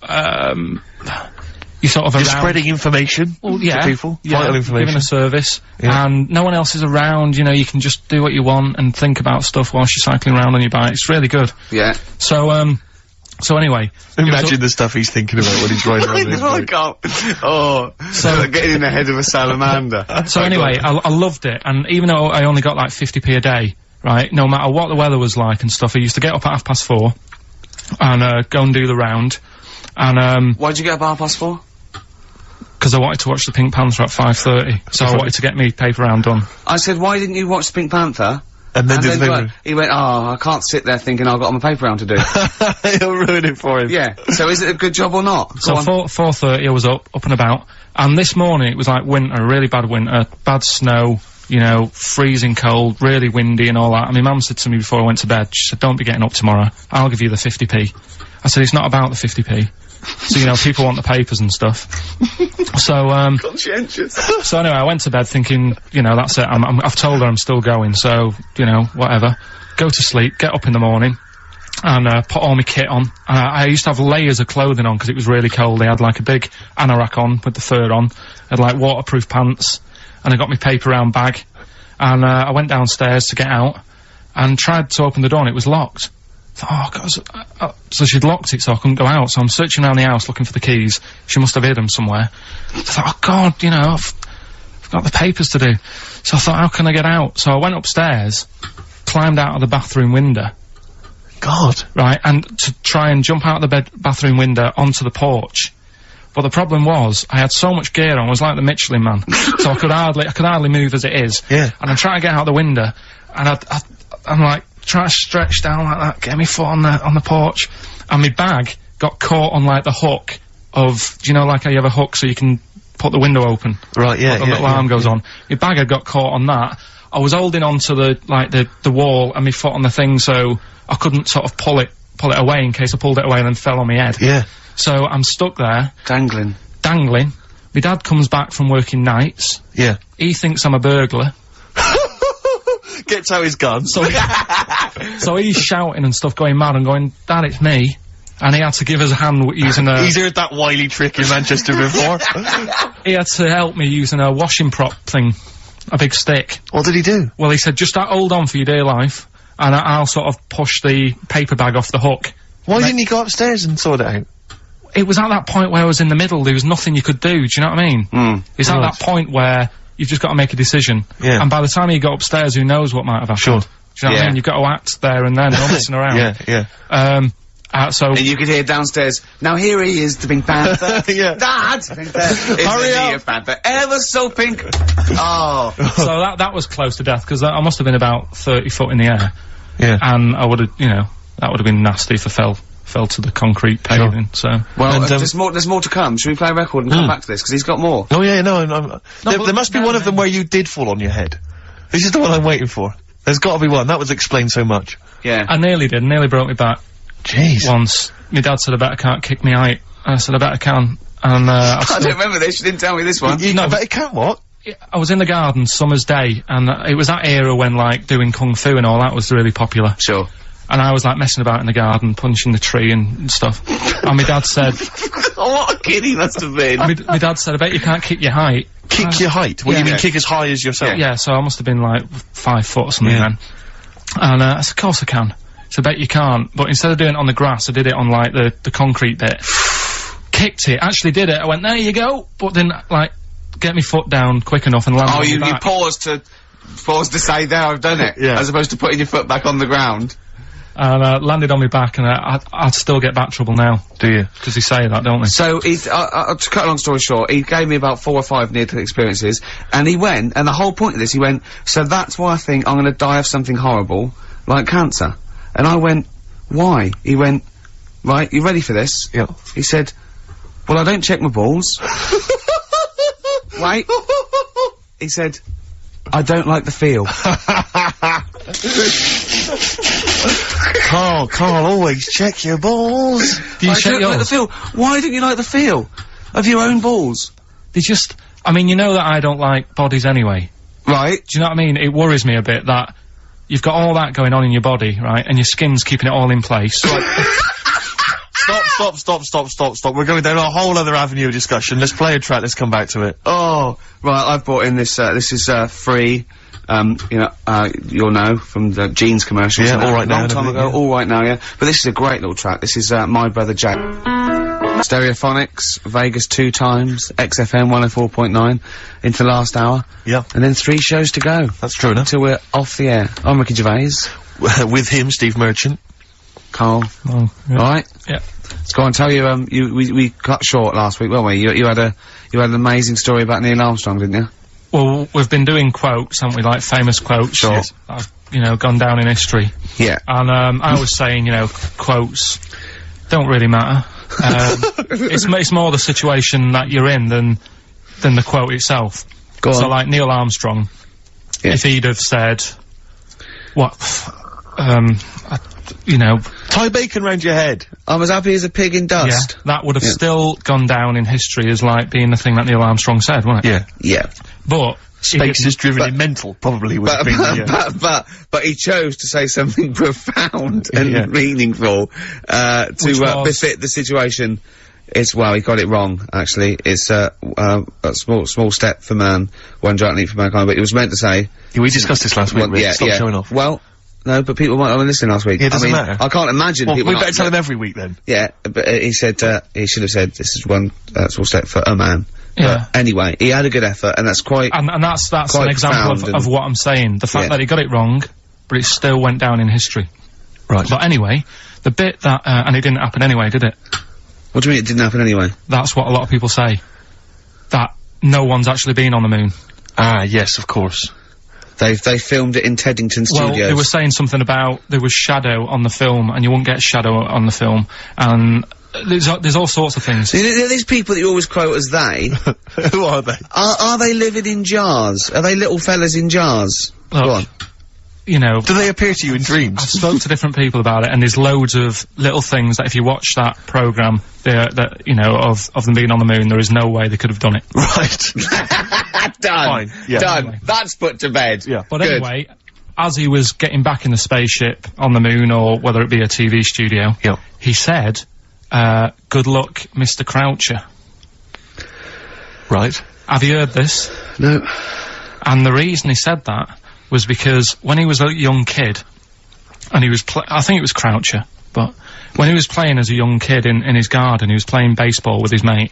you sort of You're around. spreading information to people, vital information. Giving a service, and no one else is around, you know, you can just do what you want and think about stuff whilst you're cycling around on your bike. It's really good. Yeah. So anyway. Imagine the stuff he's thinking about when he's riding around his I bike. can't. Oh, so getting in the head of a salamander. So anyway, I loved it, and even though I only got like 50p a day, right, no matter what the weather was like and stuff, I used to get up at 4:30 and go and do the round. And why'd you get up at 4:30? Because I wanted to watch the Pink Panther at 5:30, so I wanted to get me paper round done. I said, why didn't you watch the Pink Panther? And then did the paper. He went, I can't sit there thinking I've got my paper round to do. He'll ruin it for him. Yeah. So is it a good job or not? So 4:30 I was up and about, and this morning it was like winter, really bad winter, bad snow, you know, freezing cold, really windy and all that. And my mum said to me before I went to bed, she said, don't be getting up tomorrow, I'll give you the 50p. I said, it's not about the 50p. So, you know, people want the papers and stuff. So, conscientious. So anyway, I went to bed thinking, you know, that's it, I've told her I'm still going, so, you know, whatever. Go to sleep, get up in the morning, and put all my kit on. I used to have layers of clothing on because it was really cold. I had like a big anorak on with the fur on. I had like waterproof pants, and I got my paper round bag. And I went downstairs to get out, and tried to open the door and it was locked. Oh, God, so she'd locked it so I couldn't go out, so I'm searching around the house looking for the keys. She must have hid them somewhere. I thought, oh God, you know, I've got the papers to do. So I thought, how can I get out? So I went upstairs, climbed out of the bathroom window. God. Right, and to try and jump out of the bathroom window onto the porch. But the problem was, I had so much gear on, I was like the Michelin Man. So I could hardly move as it is. Yeah. And I'm trying to get out the window, and I'm like, trying to stretch down like that, get my foot on the porch, and my bag got caught on like the hook of, do you know, like how you have a hook so you can put the window open? Right, yeah, the little arm goes on. My bag had got caught on that. I was holding on to the wall and my foot on the thing, so I couldn't sort of pull it away in case I pulled it away and then fell on my head. Yeah. So I'm stuck there. Dangling. My dad comes back from working nights. Yeah. He thinks I'm a burglar. Gets out his gun. So he's shouting and stuff, going mad and going, Dad, it's me. And he had to give us a hand using a... He's heard that wily trick in Manchester before. He had to help me using a washing prop thing. A big stick. What did he do? Well, he said, just hold on for your dear life, and I'll sort of push the paper bag off the hook. Why didn't he go upstairs and sort it out? It was at that point where I was in the middle, there was nothing you could do, do you know what I mean? It's at that point where you've just got to make a decision. Yeah. And by the time you got upstairs, who knows what might have happened. Sure. Do you know what I mean? You've got to act there and then, no messing around. Yeah. So... And you could hear downstairs, now here he is, the Pink Panther. Yeah. Dad! Hurry up! Panther, ever so pink. Oh. So that was close to death, because I must have been about 30 foot in the air. Yeah. And I would have, you know, that would have been nasty if I fell to the concrete paving, so... Well, there's more to come. Should we play a record and come back to this? Because he's got more. Oh yeah, no, there must be one of them where you did fall on your head. This is the one I'm waiting for. There's gotta be one. That would explain so much. Yeah. I nearly broke my back. Jeez. Once. My dad said, I bet I can't kick me height. And I said, I bet I can. And, I don't remember this, you didn't tell me this one. No, but it can't what? I was in the garden summer's day, and it was that era when, like, doing kung fu and all that was really popular. Sure. And I was, like, messing about in the garden, punching the tree and stuff. And my dad said... Oh, what a kid he must have been. My dad said, I bet you can't kick your height, Kick your height? What do you mean, Yeah. kick as high as yourself? Yeah, so I must have been like 5 foot or something then. And I said, of course I can. So I bet you can't. But instead of doing it on the grass, I did it on like the concrete bit. Kicked it, actually did it. I went, there you go. But then, like, get my foot down quick enough and land on you my back. paused to say, there, I've done it. Yeah. As opposed to putting your foot back on the ground. And landed on my back, and I'd still get back trouble now. Do you? Because they say that, don't they? So, to cut a long story short, he gave me about 4 or 5 near-death experiences, and he went, and the whole point of this, he went, so that's why I think I'm gonna die of something horrible, like cancer. And I went, why? He went, right, you ready for this? Yeah. He said, well, I don't check my balls. Wait. He said, I don't like the feel. Carl, always check your balls. Do you I check don't like the yours? feel. Why don't you like the feel of your own balls? They just, I mean, you know that I don't like bodies anyway. Right. Do you know what I mean? It worries me a bit that you've got all that going on in your body, right? And your skin's keeping it all in place. Stop. We're going down a whole other avenue of discussion. Let's play a track, let's come back to it. Oh, right, I've brought in this, this is, free, you'll know, from the jeans commercials. Yeah, and All Right Now Long and time everything, ago, All Right Now, yeah. But this is a great little track. This is, My Brother Jack. Stereophonics, Vegas 2 times, XFM 104.9, into the last hour. Yeah. And then 3 shows to go. That's true enough. Till we're off the air. I'm Ricky Gervais. With him, Steve Merchant. Carl. Oh, yeah. Alright? Yeah. Let's go on, tell you, we cut short last week, weren't we? You had an amazing story about Neil Armstrong, didn't you? Well, we've been doing quotes, haven't we? Like famous quotes. Sure. That have, you know, gone down in history. Yeah. And, I was saying, you know, quotes don't really matter. It's more the situation that you're in than the quote itself. Go So on. like Neil Armstrong, Yeah. if he'd have said, you know, Tie bacon round your head. I'm as happy as a pig in dust. yeah, that would have still gone down in history as like being the thing that Neil Armstrong said, wouldn't it? Yeah. Yeah. But Space is driven in mental, probably would have been the, But he chose to say something profound and Yeah. meaningful, to, was- befit the situation. It's, well, he got it wrong, actually. It's, a small step for man, one giant leap for mankind, but it was meant to say, we discussed this last week, well, Rick. Stop showing off. Well, no, but people might have been listening last week. Yeah, it doesn't I mean, matter. I can't imagine Well, people we not- better tell him every week then. Yeah, but he said, he should have said, this is one, small step for a man. Yeah. But anyway, he had a good effort, and that's quite, and that's quite an example profound of what I'm saying. The fact Yeah. that he got it wrong, but it still went down in history. Right. But anyway, the bit that, and it didn't happen anyway, did it? what do you mean it didn't happen anyway? That's what a lot of people say. That no one's actually been on the moon. Ah, yes, of course. They filmed it in Teddington Well, Studios. they were saying something about there was shadow on the film, and you wouldn't get shadow on the film, and there's all sorts of things. These people that you always quote as they, Who are they? are they living in jars? Are they little fellas in jars? Look, Go on. You know, Do they appear to you in I've dreams? spoke to different people about it, and there's loads of little things that if you watch that programme, that, you know, of them being on the moon, there is no way they could have done it. Right. Done. Fine, yeah. Done. Anyway. That's put to bed. Yeah. But Good. anyway, as he was getting back in the spaceship on the moon, or whether it be a TV studio, Yep. he said, good luck, Mr. Croucher. Right. Have you heard this? No. And the reason he said that was because when he was a young kid, and he was I think it was Croucher, but when he was playing as a young kid in his garden, he was playing baseball with his mate,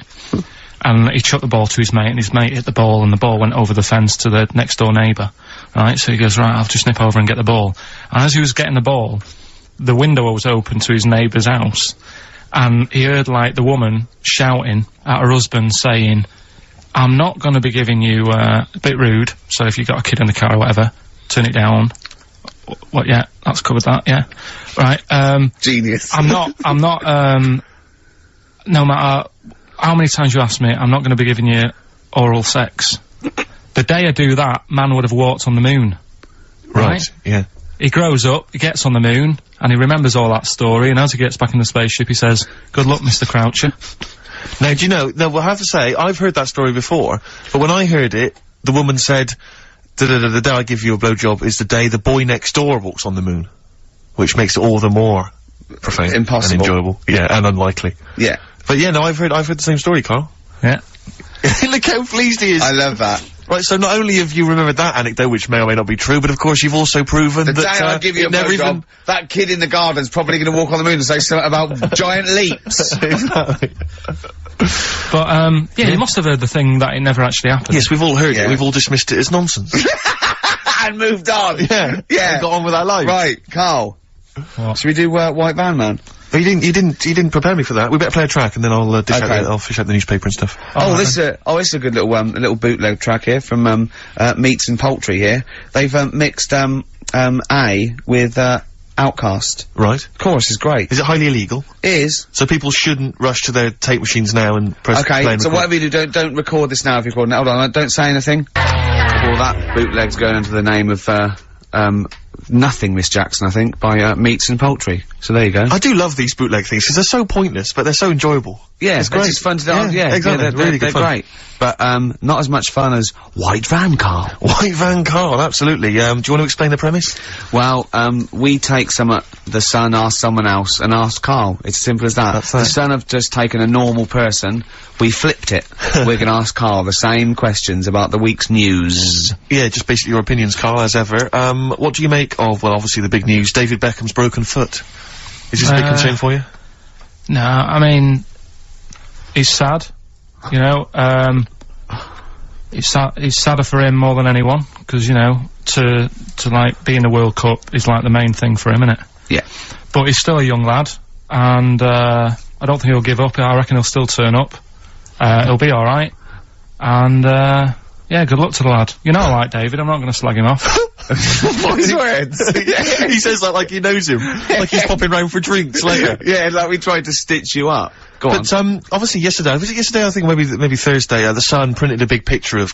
and he chucked the ball to his mate, and his mate hit the ball, and the ball went over the fence to the next door neighbour, right? So he goes, right, I'll just nip over and get the ball. And as he was getting the ball, the window was open to his neighbour's house, and he heard, like, the woman shouting at her husband, saying, I'm not going to be giving you, a bit rude, so if you've got a kid in the car or whatever, turn it down. What, yeah, that's covered that, yeah. Right, Genius. I'm not, no matter how many times you ask me, I'm not going to be giving you oral sex. The day I do that, man would have walked on the moon. Right? Yeah. He grows up, he gets on the moon, and he remembers all that story, and as he gets back in the spaceship, he says, good luck, Mr. Croucher. Now, do you know, now, we'll have to say, I've heard that story before, but when I heard it, the woman said, the day I give you a blowjob is the day the boy next door walks on the moon. Which makes it all the more profane. Impossible. And enjoyable. Yeah, and unlikely. Yeah. But yeah, no, I've heard the same story, Carl. Yeah. Look how pleased he is. I love that. Right, so not only have you remembered that anecdote, which may or may not be true, but of course you've also proven The that, day I give you a blowjob, that kid in the garden's probably gonna walk on the moon and say something about giant leaps. Exactly. But, yeah, you must have heard the thing that it never actually happened. Yes, we've all heard it. We've all dismissed it as nonsense. And moved on. Yeah. Yeah. And got on with our lives. Right, Carl. What? Should we do, White Van Man? But you didn't prepare me for that. We better play a track and then I'll dish Okay. I'll fish out the newspaper and stuff. This is a good little bootleg track here from Meats and Poultry here. They've mixed A with Outcast. Right. Chorus is great. Is it highly illegal? It is. So people shouldn't rush to their tape machines now and press play Okay, and so record. whatever you do, don't record this now if you're recording it. Hold on, don't say anything. All that bootleg's going under the name of Nothing Miss Jackson, I think, by Meats and Poultry. So there you go. I do love these bootleg things because they're so pointless, but they're so enjoyable. Yeah, it's great. It's just fun to do. Yeah, exactly. They're Really good fun. great. But not as much fun as White Van Carl. White Van Carl, absolutely. Do you want to explain the premise? Well, we take the Sun, ask someone else, and ask Carl. It's as simple as that. That's The that. Sun have just taken a normal person, we flipped it. We're gonna ask Carl the same questions about the week's news. Yeah, just basically your opinions, Carl, as ever. What do you make of, well, obviously the big news, David Beckham's broken foot? Is this a big concern for you? No, I mean, he's sad, you know, it's sadder for him more than anyone, because, you know, to like, be in the World Cup is like the main thing for him, innit? Yeah. But he's still a young lad, and, I don't think he'll give up. I reckon he'll still turn up. He'll be alright. And, yeah, good luck to the lad. You know I like David, I'm not gonna slag him off. What's words? Yeah, he says that like he knows him. Like he's popping round for drinks later. Yeah, like we tried to stitch you up. Go on. But, obviously yesterday, was it yesterday? I think maybe Thursday, the Sun printed a big picture of,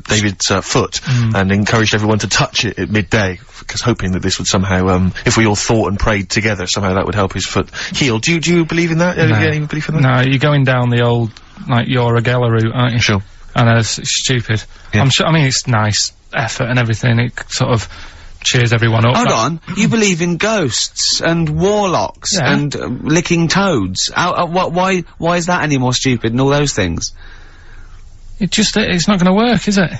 David's, foot and encouraged everyone to touch it at midday, because hoping that this would somehow, if we all thought and prayed together, somehow that would help his foot heal. Do you believe in that? No. Any belief in that? No, you're going down the old, like, Yora Geller route, aren't you? Sure. And it's stupid. Yeah. I'm sure, I mean, it's nice effort and everything, it sort of cheers everyone up. Hold on, you believe in ghosts and warlocks Yeah. and licking toads. Why is that any more stupid than all those things? It's not gonna work, is it?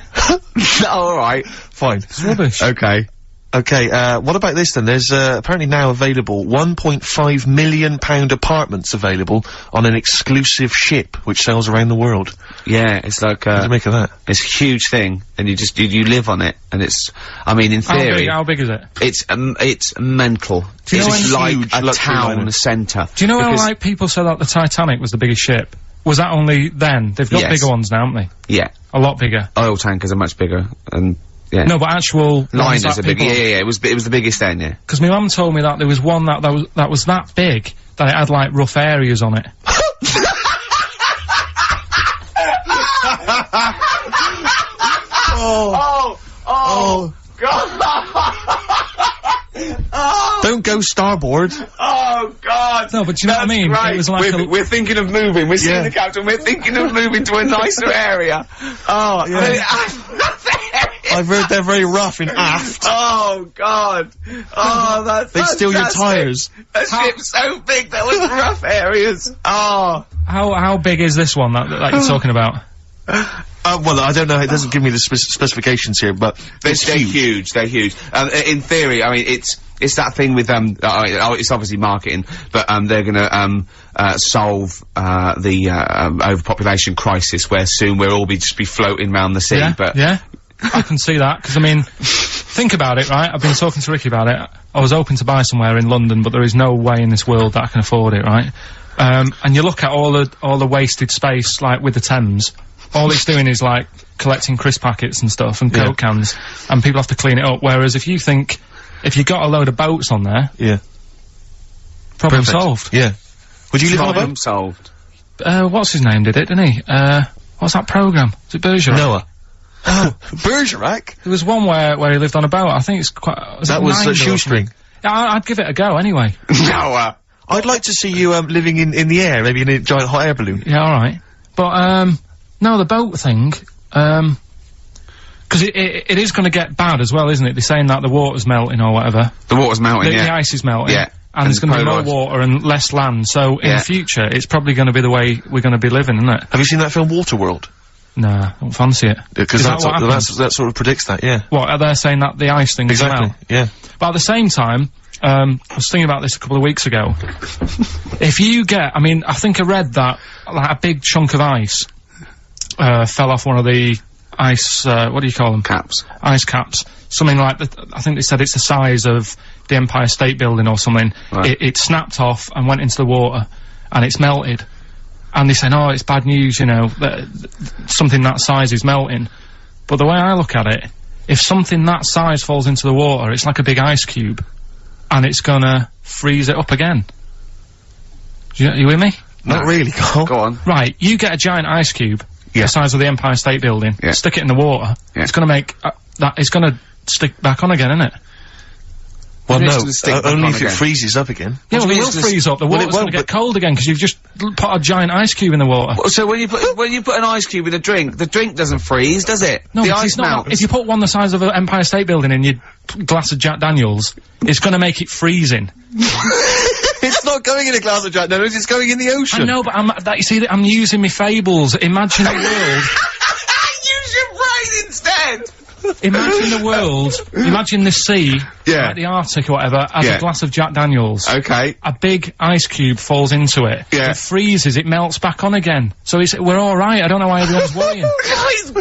Alright. Fine. It's rubbish. Okay. Okay, what about this then? There's, apparently now available £1.5 million apartments available on an exclusive ship which sails around the world. Yeah, it's like, What do you make of that? it's a huge thing, and you live on it, and it's, I mean, in theory, How big is it? it's mental. Do you know It's when- like Huge a luxury town liner. centre. Do you know how, Because- like, people said that the Titanic was the biggest ship? Was that only then? They've got Yes. bigger ones now, haven't they? Yeah. A lot bigger. Oil tankers are much bigger, and, yeah. No, but actual Liners ones that are big. people- Yeah, it was the biggest then, yeah. Because my mum told me that there was one that was that big that it had like rough areas on it. Oh, don't go starboard. Oh God! No, but do you know what I mean? Right. It was like we're thinking of moving. We're seeing Yeah. the captain. We're thinking of moving to a nicer area. Oh, Yeah. I've heard they're very rough in aft. Oh God! Oh, that's They steal your tyres. A ship so big that was rough areas. Oh. how big is this one that you're talking about? Well, I don't know. It doesn't give me the specifications here, but They're it's huge. huge. They're huge. In theory, I mean, it's that thing with it's obviously marketing, but they're gonna solve the overpopulation crisis, where soon we'll all just be floating around the sea. Yeah, But yeah, I can see that, because I mean, think about it, right? I've been talking to Ricky about it. I was hoping to buy somewhere in London, but there is no way in this world that I can afford it, right? And you look at all the wasted space, like with the Thames. All it's doing is like collecting crisp packets and stuff and Coke cans, and people have to clean it up. Whereas if you got a load of boats on there, Yeah. problem Perfect. solved. Yeah. Would you live on a problem boat? solved. What's his name did it, didn't he? What's that programme? Is it Bergerac? Noah. Oh, Bergerac? There was one where he lived on a boat. I think it's quite. That was a shoestring. Yeah, I'd give it a go anyway. Noah. I'd like to see you, living in the air, maybe in a giant hot air balloon. Yeah, alright. But, no, the boat thing, because it is gonna get bad as well, isn't it? They're saying that the water's melting or whatever. The water's melting. The ice is melting. Yeah. And there's gonna be polar more ice. water and less land, so in Yeah. the future, it's probably gonna be the way we're gonna be living, isn't it? Have you seen that film Waterworld? Nah, I don't fancy it. Because Is that what sort of predicts that, yeah. What, are they saying that the ice thing is Exactly, yeah. But at the same time, I was thinking about this a couple of weeks ago. If you get, I mean, I think I read that, like, a big chunk of ice, fell off one of the ice, what do you call them? Caps. Ice caps. Something like I think they said it's the size of the Empire State Building or something. Right. It snapped off and went into the water, and it's melted. And they say, oh, it's bad news, you know, that something that size is melting. But the way I look at it, if something that size falls into the water, it's like a big ice cube, and it's gonna freeze it up again. You with me? Not really, Carl. Go on. Right, you get a giant ice cube, Yeah. the size of the Empire State Building, Yeah. stick it in the water, Yeah. it's gonna make, it's gonna stick back on again, isn't it? Well, It is no, gonna stick back only on if it again. freezes up again. Yeah, well, do it you will mean it's freeze up, the well, it water's gonna won't, get cold again, because you've just put a giant ice cube in the water. So when you put an ice cube in a drink, the drink doesn't freeze, does it? No, the because ice it's not. melts. If you put one the size of an Empire State Building in your glass of Jack Daniels, it's gonna make it freezing. It's not going in a glass of Jack Daniels, it's going in the ocean. I know, but you see, I'm using my fables. Imagine the world. Use your brain instead! Imagine the world. Imagine the sea, Yeah. like the Arctic or whatever, as Yeah. a glass of Jack Daniels. Okay. A big ice cube falls into it. Yeah. It freezes. It melts back on again. So we're all right. I don't know why everyone's worrying.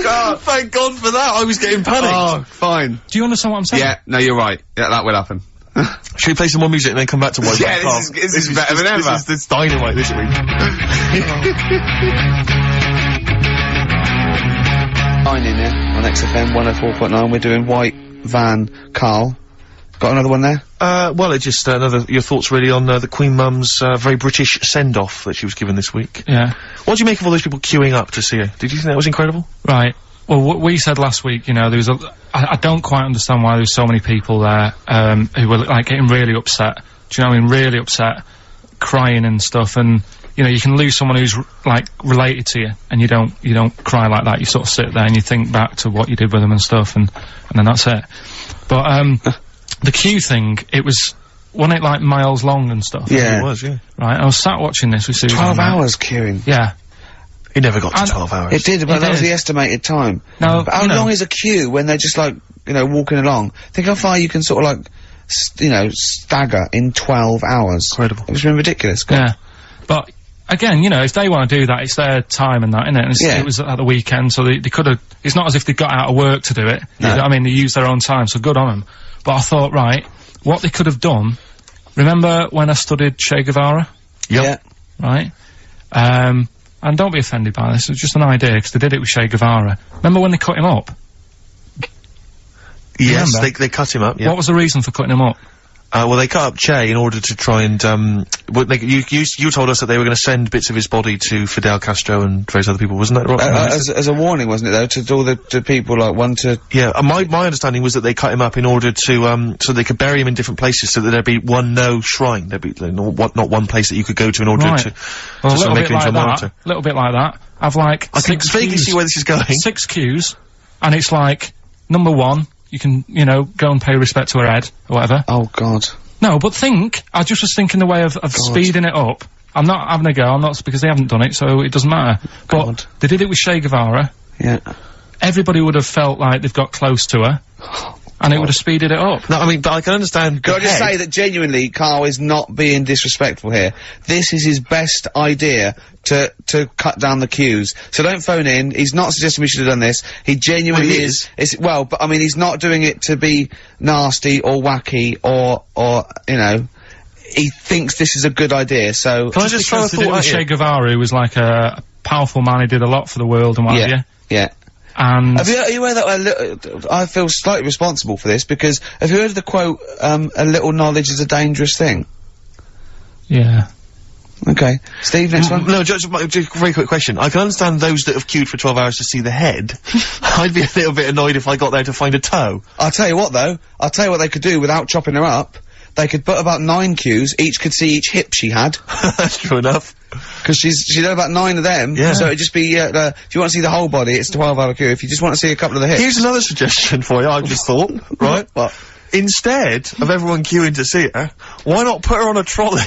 God, thank God for that, I was getting panicked. Oh, fine. Do you understand what I'm saying? Yeah, no, you're right. Yeah, that will happen. Should we play some more music and then come back to White Yeah, Carl? this is better than ever. This is dynamite this week. 9 in there on XFM 104.9. We're doing White Van Carl. Got another one there? Well, it's just your thoughts really on the Queen Mum's very British send-off that she was given this week. Yeah. What do you make of all those people queuing up to see her? Did you think that was incredible? Right. Well, what we said last week, you know, there was I don't quite understand why there's so many people there, who were, like, getting really upset. Do you know what I mean? Really upset, crying and stuff, and, you know, you can lose someone who's, like, related to you, and you don't cry like that. You sort of sit there and you think back to what you did with them and stuff, and then that's it. But, the queue thing, wasn't it, like, miles long and stuff? Yeah. It was, yeah. Right, I was sat watching this with Susan. 12 right? hours queuing. Yeah. It never got to And 12 hours. It did, but It that was did. the estimated time. No, But how you know- long is a queue when they're just, like, you know, walking along? Think how far you can sort of, like, you know, stagger in 12 hours. Incredible. It's been ridiculous. Yeah. But, again, you know, if they want to do that, it's their time and that, innit? And Yeah. it was at the weekend, so they could have, it's not as if they got out of work to do it. No. I mean, they used their own time, so good on them. But I thought, right, what they could have done, remember when I studied Che Guevara? Yep. Yeah. Right? And don't be offended by this, it's just an idea, because they did it with Che Guevara. Remember when they cut him up? Yes, Remember? they cut him up, yeah. What was the reason for cutting him up? Well, they cut up Che in order to try and, you told us that they were going to send bits of his body to Fidel Castro and various other people, wasn't that right? As a warning, wasn't it, though, to all the people, like, one to... Yeah, my understanding was that they cut him up in order to, so they could bury him in different places so that there'd be no shrine. There'd be, not one place that you could go to in order Right. to Well, a sort little of make bit him into like a monitor. that, little bit like that. I've, like, I can 6 vaguely queues. see where this is going. 6 queues, and it's like, number 1, you can, you know, go and pay respect to her head, or whatever. Oh, God. No, but I just was thinking the way of speeding it up. I'm not having a go, because they haven't done it, so it doesn't matter. God. But they did it with Che Guevara. Yeah. Everybody would have felt like they've got close to her, and it would have speeded it up. No, I mean, but I can understand. Can I just say that genuinely, Carl is not being disrespectful here. This is his best idea to cut down the queues. So don't phone in. He's not suggesting we should have done this. He genuinely Well, he is. Well, but I mean, he's not doing it to be nasty or wacky or you know. He thinks this is a good idea. So Can I just throw a Because they did it thought with at Che you? Guevara, who was like a powerful man. He did a lot for the world and what have you. yeah. And Are you aware that I feel slightly responsible for this because have you heard of the quote, a little knowledge is a dangerous thing? yeah. Okay. Steve, next one? No, just a very quick question. I can understand those that have queued for 12 hours to see the head. I'd be a little bit annoyed if I got there to find a toe. I'll tell you what though, I'll tell you what they could do without chopping her up. They could put about 9 queues, each could see each hip she had. That's true enough. Cause she's had about 9 of them. Yeah. So it'd just be, if you want to see the whole body, it's a 12-hour queue. If you just want to see a couple of the hips. Here's another suggestion for you, I just thought, right? What? Instead of everyone queuing to see her, why not put her on a trolley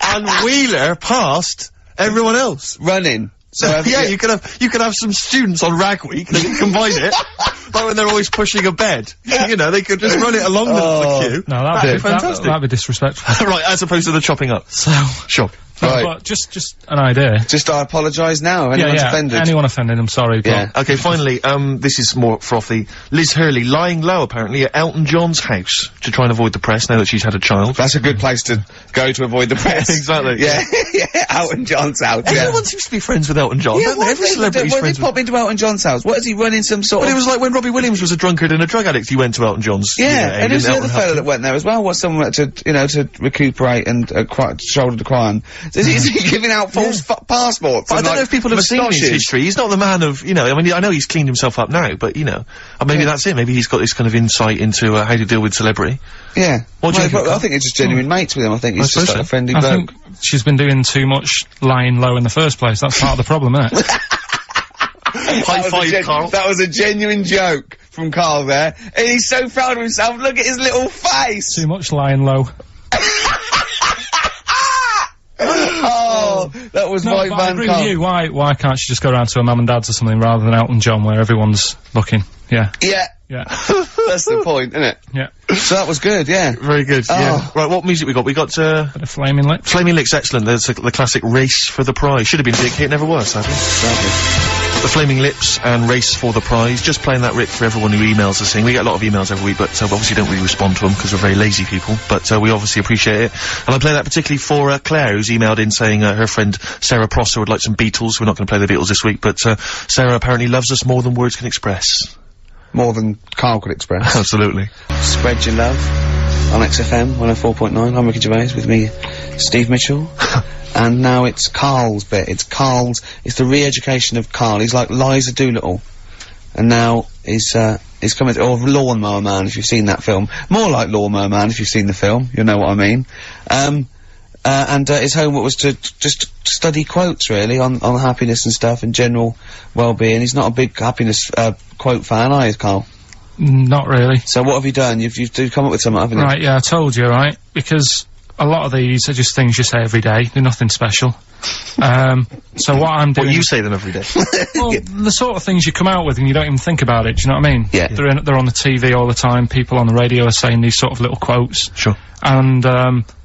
and wheel her past everyone else? Running. So yeah, you could have some students on Rag Week. They can combine it, like when they're always pushing a bed. You know, they could just run it along the queue. No, that'd be fantastic. That'd be disrespectful. Right, as opposed to the chopping up. So sure. Right. But just an idea. Just I apologise now. If anyone's offended. Anyone offended, I'm sorry. But Yeah. Okay, finally, this is more frothy. Liz Hurley lying low, apparently, at Elton John's house to try and avoid the press now that she's had a child. That's a good place to go to avoid the press. Exactly. Yeah, yeah, Elton John's house. Everyone seems to be friends with Elton John, Yeah, don't they? Every celebrity's what friends did he pop into Elton John's house? What is he running some sort But of... it was like when Robbie Williams was a drunkard and a drug addict, he went to Elton John's. Yeah, and and who's the Elton other helped fella him. that went there as well? Was someone to, you know, to recuperate and shoulder to cry on? Is he giving out false passports? But I and, don't like, know if people have seen his moustaches? history. He's not the man of, you know, I mean, I know he's cleaned himself up now, but, you know, maybe that's it. Maybe he's got this kind of insight into how to deal with celebrity. Yeah. What do you think, I think it's just genuine mates with him. I think he's just suppose like a so. friendly I bloke. think she's been doing too much lying low in the first place. That's part of the problem, isn't it? High five, Carl. That was a genuine joke from Carl there. And he's so proud of himself. Look at his little face. Too much lying low. Oh, that was No, my but I van agree Carl. with you. Why can't she just go around to her mum and dad's or something rather than Elton John where everyone's looking? Yeah. Yeah. Yeah. That's the point, isn't it? Yeah. So that was good, yeah. Very good, yeah. Right, what music we got? We got, Bit of Flaming Lips. Flaming Lips, excellent. There's the classic Race for the Prize. Should have been a big hit, never was, sadly. The Flaming Lips and Race for the Prize. Just playing that rip for everyone who emails us in. We get a lot of emails every week, but we obviously don't really respond to them because we're very lazy people, but we obviously appreciate it. And I play that particularly for Claire, who's emailed in saying her friend Sarah Prosser would like some Beatles. We're not going to play the Beatles this week, but Sarah apparently loves us more than words can express. More than Carl could express. Absolutely. Spread your love on XFM 104.9. I'm Ricky Gervais, with me, Steve Mitchell. And now it's Carl's bit. It's the re-education of Carl. He's like Liza Doolittle. And now he's coming, or Lawnmower Man, if you've seen that film. More like Lawnmower Man, if you've seen the film. You'll know what I mean. And his homework was to just study quotes, really, on happiness and stuff, and general well-being. He's not a big happiness, quote fan, are you, Carl? Not really. So what have you done? You've come up with something, haven't you? Right, yeah, I told you, right? Because a lot of these are just things you say every day. They're nothing special. So what I'm doing... Well, you say them every day. Well, the sort of things you come out with and you don't even think about it, do you know what I mean? Yeah. They're on the TV all the time, people on the radio are saying these sort of little quotes. Sure. And,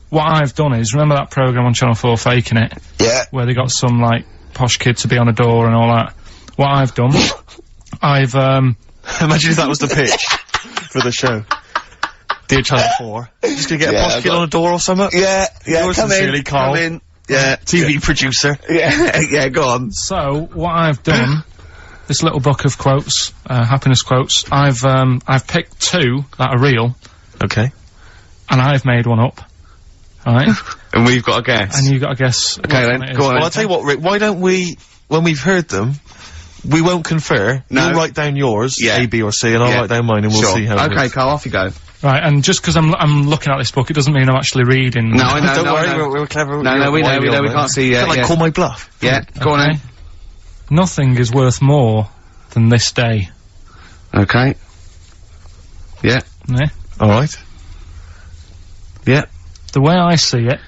what I've done is, remember that programme on Channel 4, Faking It? Yeah. Where they got some, like, posh kid to be on a door and all that. What I've done, I've, Imagine if that was the pitch for the show. Dear Channel 4. Just gonna get a posh kid on a door or something? Yeah, Yours come sincerely, in, Carl. come in. Yeah. TV producer. Yeah, yeah, go on. So, what I've done, this little book of quotes, happiness quotes, I've picked two that are real, Okay. and I've made one up. Right? And we've got a guess. And you've got to guess. Okay, then, go on. Well, I'll tell you what, Rick, why don't we, when we've heard them, we won't confer. No. You'll write down yours, Yeah. A, B, or C, and I'll Yeah. write down mine, and we'll Sure. see how it Okay, works. Carl, off you go. Right, and just because I'm looking at this book, it doesn't mean I'm actually reading. No, I know, Don't no, worry, no. we're clever. No, we know, we can't see yet. Like, Yeah. call my bluff. Yeah, go on Okay. then. Nothing is worth more than this day. Okay. Yeah. Yeah? Alright. Yeah. The way I see it,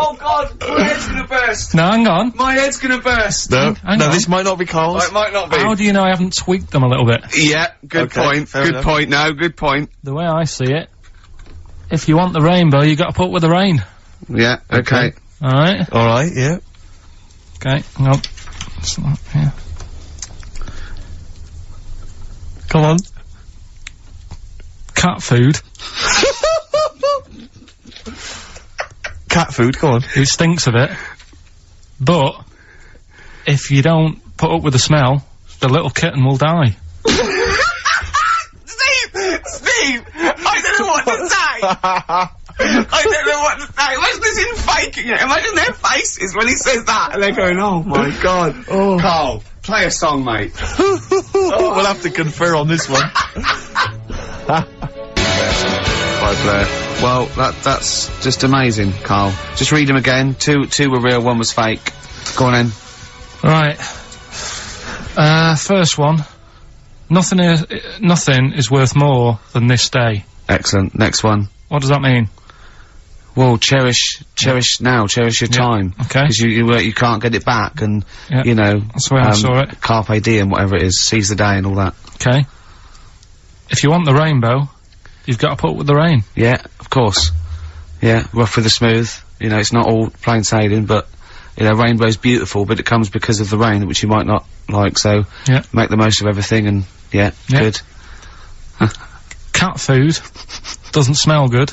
Oh God, my head's gonna burst. now hang on. My head's gonna burst. No, Hang no, on. this might not be Carl's. It might not be. How do you know I haven't tweaked them a little bit? Yeah, good Okay, point. fair Good enough. point. No, good point. The way I see it, if you want the rainbow, you got to put up with the rain. Yeah. Okay. All right. Alright, yeah. Okay. Hang on. It's not here. Come on. Cat food. Cat food, come on. It stinks of it. But if you don't put up with the smell, the little kitten will die. Steve, I don't know what to say. I don't know what to say. Imagine this in faking it. Imagine their faces when he says that, and they're going, "Oh my God." Oh. Carl, play a song, mate. We'll have to confer on this one. Right, Blair. Well, that's just amazing, Carl. Just read them again. Two were real, one was fake. Go on then. Right. First one. Nothing is worth more than this day. Excellent. Next one. What does that mean? Well, cherish now, cherish your time. Okay. Because you can't get it back, and, you know. That's the way I saw it. Carpe diem, whatever it is, seize the day and all that. Okay. If you want the rainbow, you've got to put up with the rain. Yeah, of course. Yeah, rough with the smooth. You know, it's not all plain sailing, but, you know, rainbow's beautiful, but it comes because of the rain, which you might not like, so. Yeah. Make the most of everything, and, good. Cat food doesn't smell good,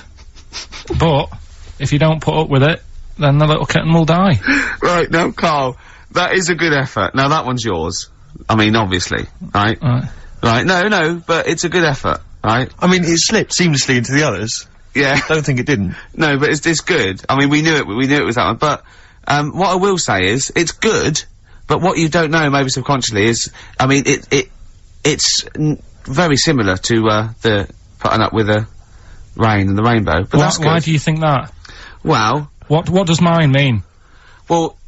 but if you don't put up with it, then the little kitten will die. Right, now, Carl, that is a good effort. Now, that one's yours. I mean, obviously, right? Right, no, but it's a good effort, right? I mean, it slipped seamlessly into the others. Yeah. I don't think it didn't. No, but it's good. I mean, we knew it was that one, but, what I will say is, it's good, but what you don't know, maybe subconsciously, is, I mean, it's very similar to, the putting up with the rain and the rainbow, but that's good. Why do you think that? Well... What does mine mean? Well,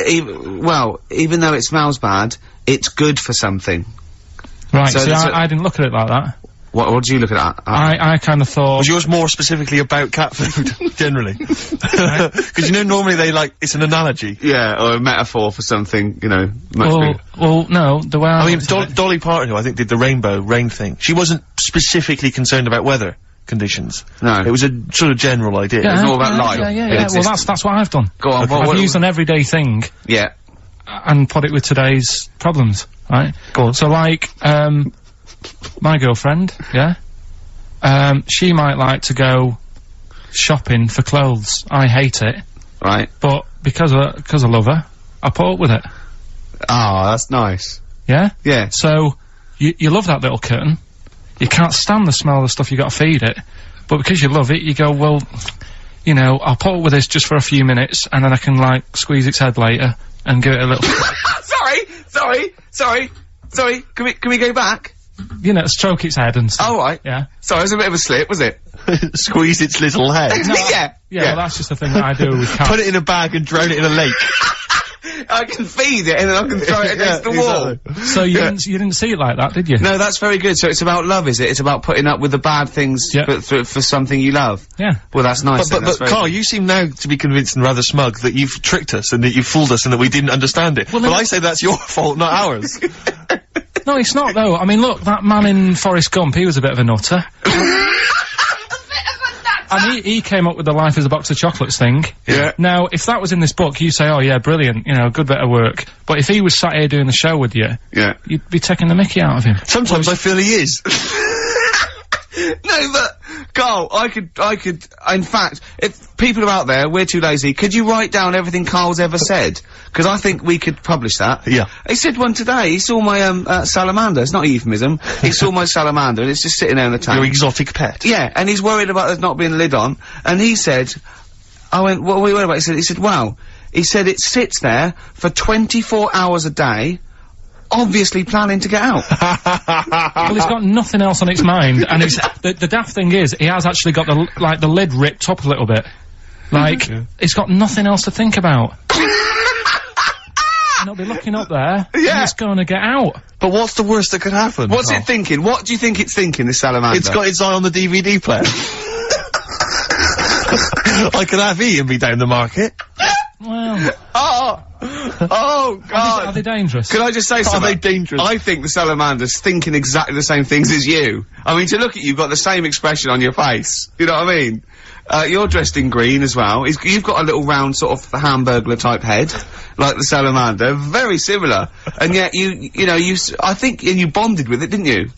even though it smells bad, it's good for something. Right, so I didn't look at it like that. What did you look at that? I kind of thought... Was yours more specifically about cat food, generally? Because, you know, normally it's an analogy. Yeah, or a metaphor for something, you know, much bigger. Well, no, the way I mean, Dolly Parton, who I think did the rain thing, she wasn't specifically concerned about weather conditions. No. It was a sort of general idea. It was all about life. Yeah, well, that's what I've done. Go on, I've used an everyday thing. Yeah. And put it with today's problems, right? Go on. So, like, my girlfriend, she might like to go shopping for clothes. I hate it. Right. But because I love her, I put up with it. Ah, that's nice. Yeah? Yeah. So, you love that little kitten. You can't stand the smell of the stuff you gotta feed it. But because you love it, you go, well, you know, I'll put up with this just for a few minutes, and then I can, like, squeeze its head later and give it a little... Sorry. Can we go back? You know, stroke its head and stuff. Oh, right. Yeah. Sorry, it was a bit of a slip, was it? Squeeze its little head. Yeah. Well, that's just the thing that I do with cats. Put it in a bag and drown it in a lake. I can feed it and then I can throw it against the wall. Exactly. So you didn't see it like that, did you? No, that's very good. So it's about love, is it? It's about putting up with the bad things for something you love. Yeah. Well, that's nice. But Carl, you seem now to be convinced and rather smug that you've tricked us and that you've fooled us and that we didn't understand it. Well, but I say that's your fault, not ours. No, it's not though. I mean, look, that man in Forrest Gump, he was a bit of a nutter. And he came up with the life as a box of chocolates thing. Yeah. Now, if that was in this book, you say, oh yeah, brilliant, you know, good bit of work. But if he was sat here doing the show with you, you'd be taking the mickey out of him. Sometimes I feel he is. No, but, Carl, I could, in fact, if people are out there, we're too lazy, could you write down everything Carl's ever said? Because I think we could publish that. Yeah. He said one today, he saw my, salamander, it's not a euphemism, he saw my salamander and it's just sitting there in the tank. Your exotic pet. Yeah, and he's worried about there not being a lid on, and he said, I went, what are we worried about? He said, wow. He said it sits there for 24 hours a day, obviously planning to get out. Well, it's got nothing else on its mind, and it's the daft thing is, he has actually got the lid ripped up a little bit. Like, it's got nothing else to think about. And it'll be looking up there, and it's going to get out. But what's the worst that could happen? What's it thinking? What do you think it's thinking, this salamander? It's got its eye on the DVD player. I could have Ian be down the market. Well... Oh, God. Are they dangerous? Can I just say something? Are they dangerous? I think the salamander's thinking exactly the same things as you. I mean, to look at you, you've got the same expression on your face. You know what I mean? You're dressed in green as well. You've got a little round sort of Hamburglar type head, like the salamander. Very similar. And yet I think you bonded with it, didn't you?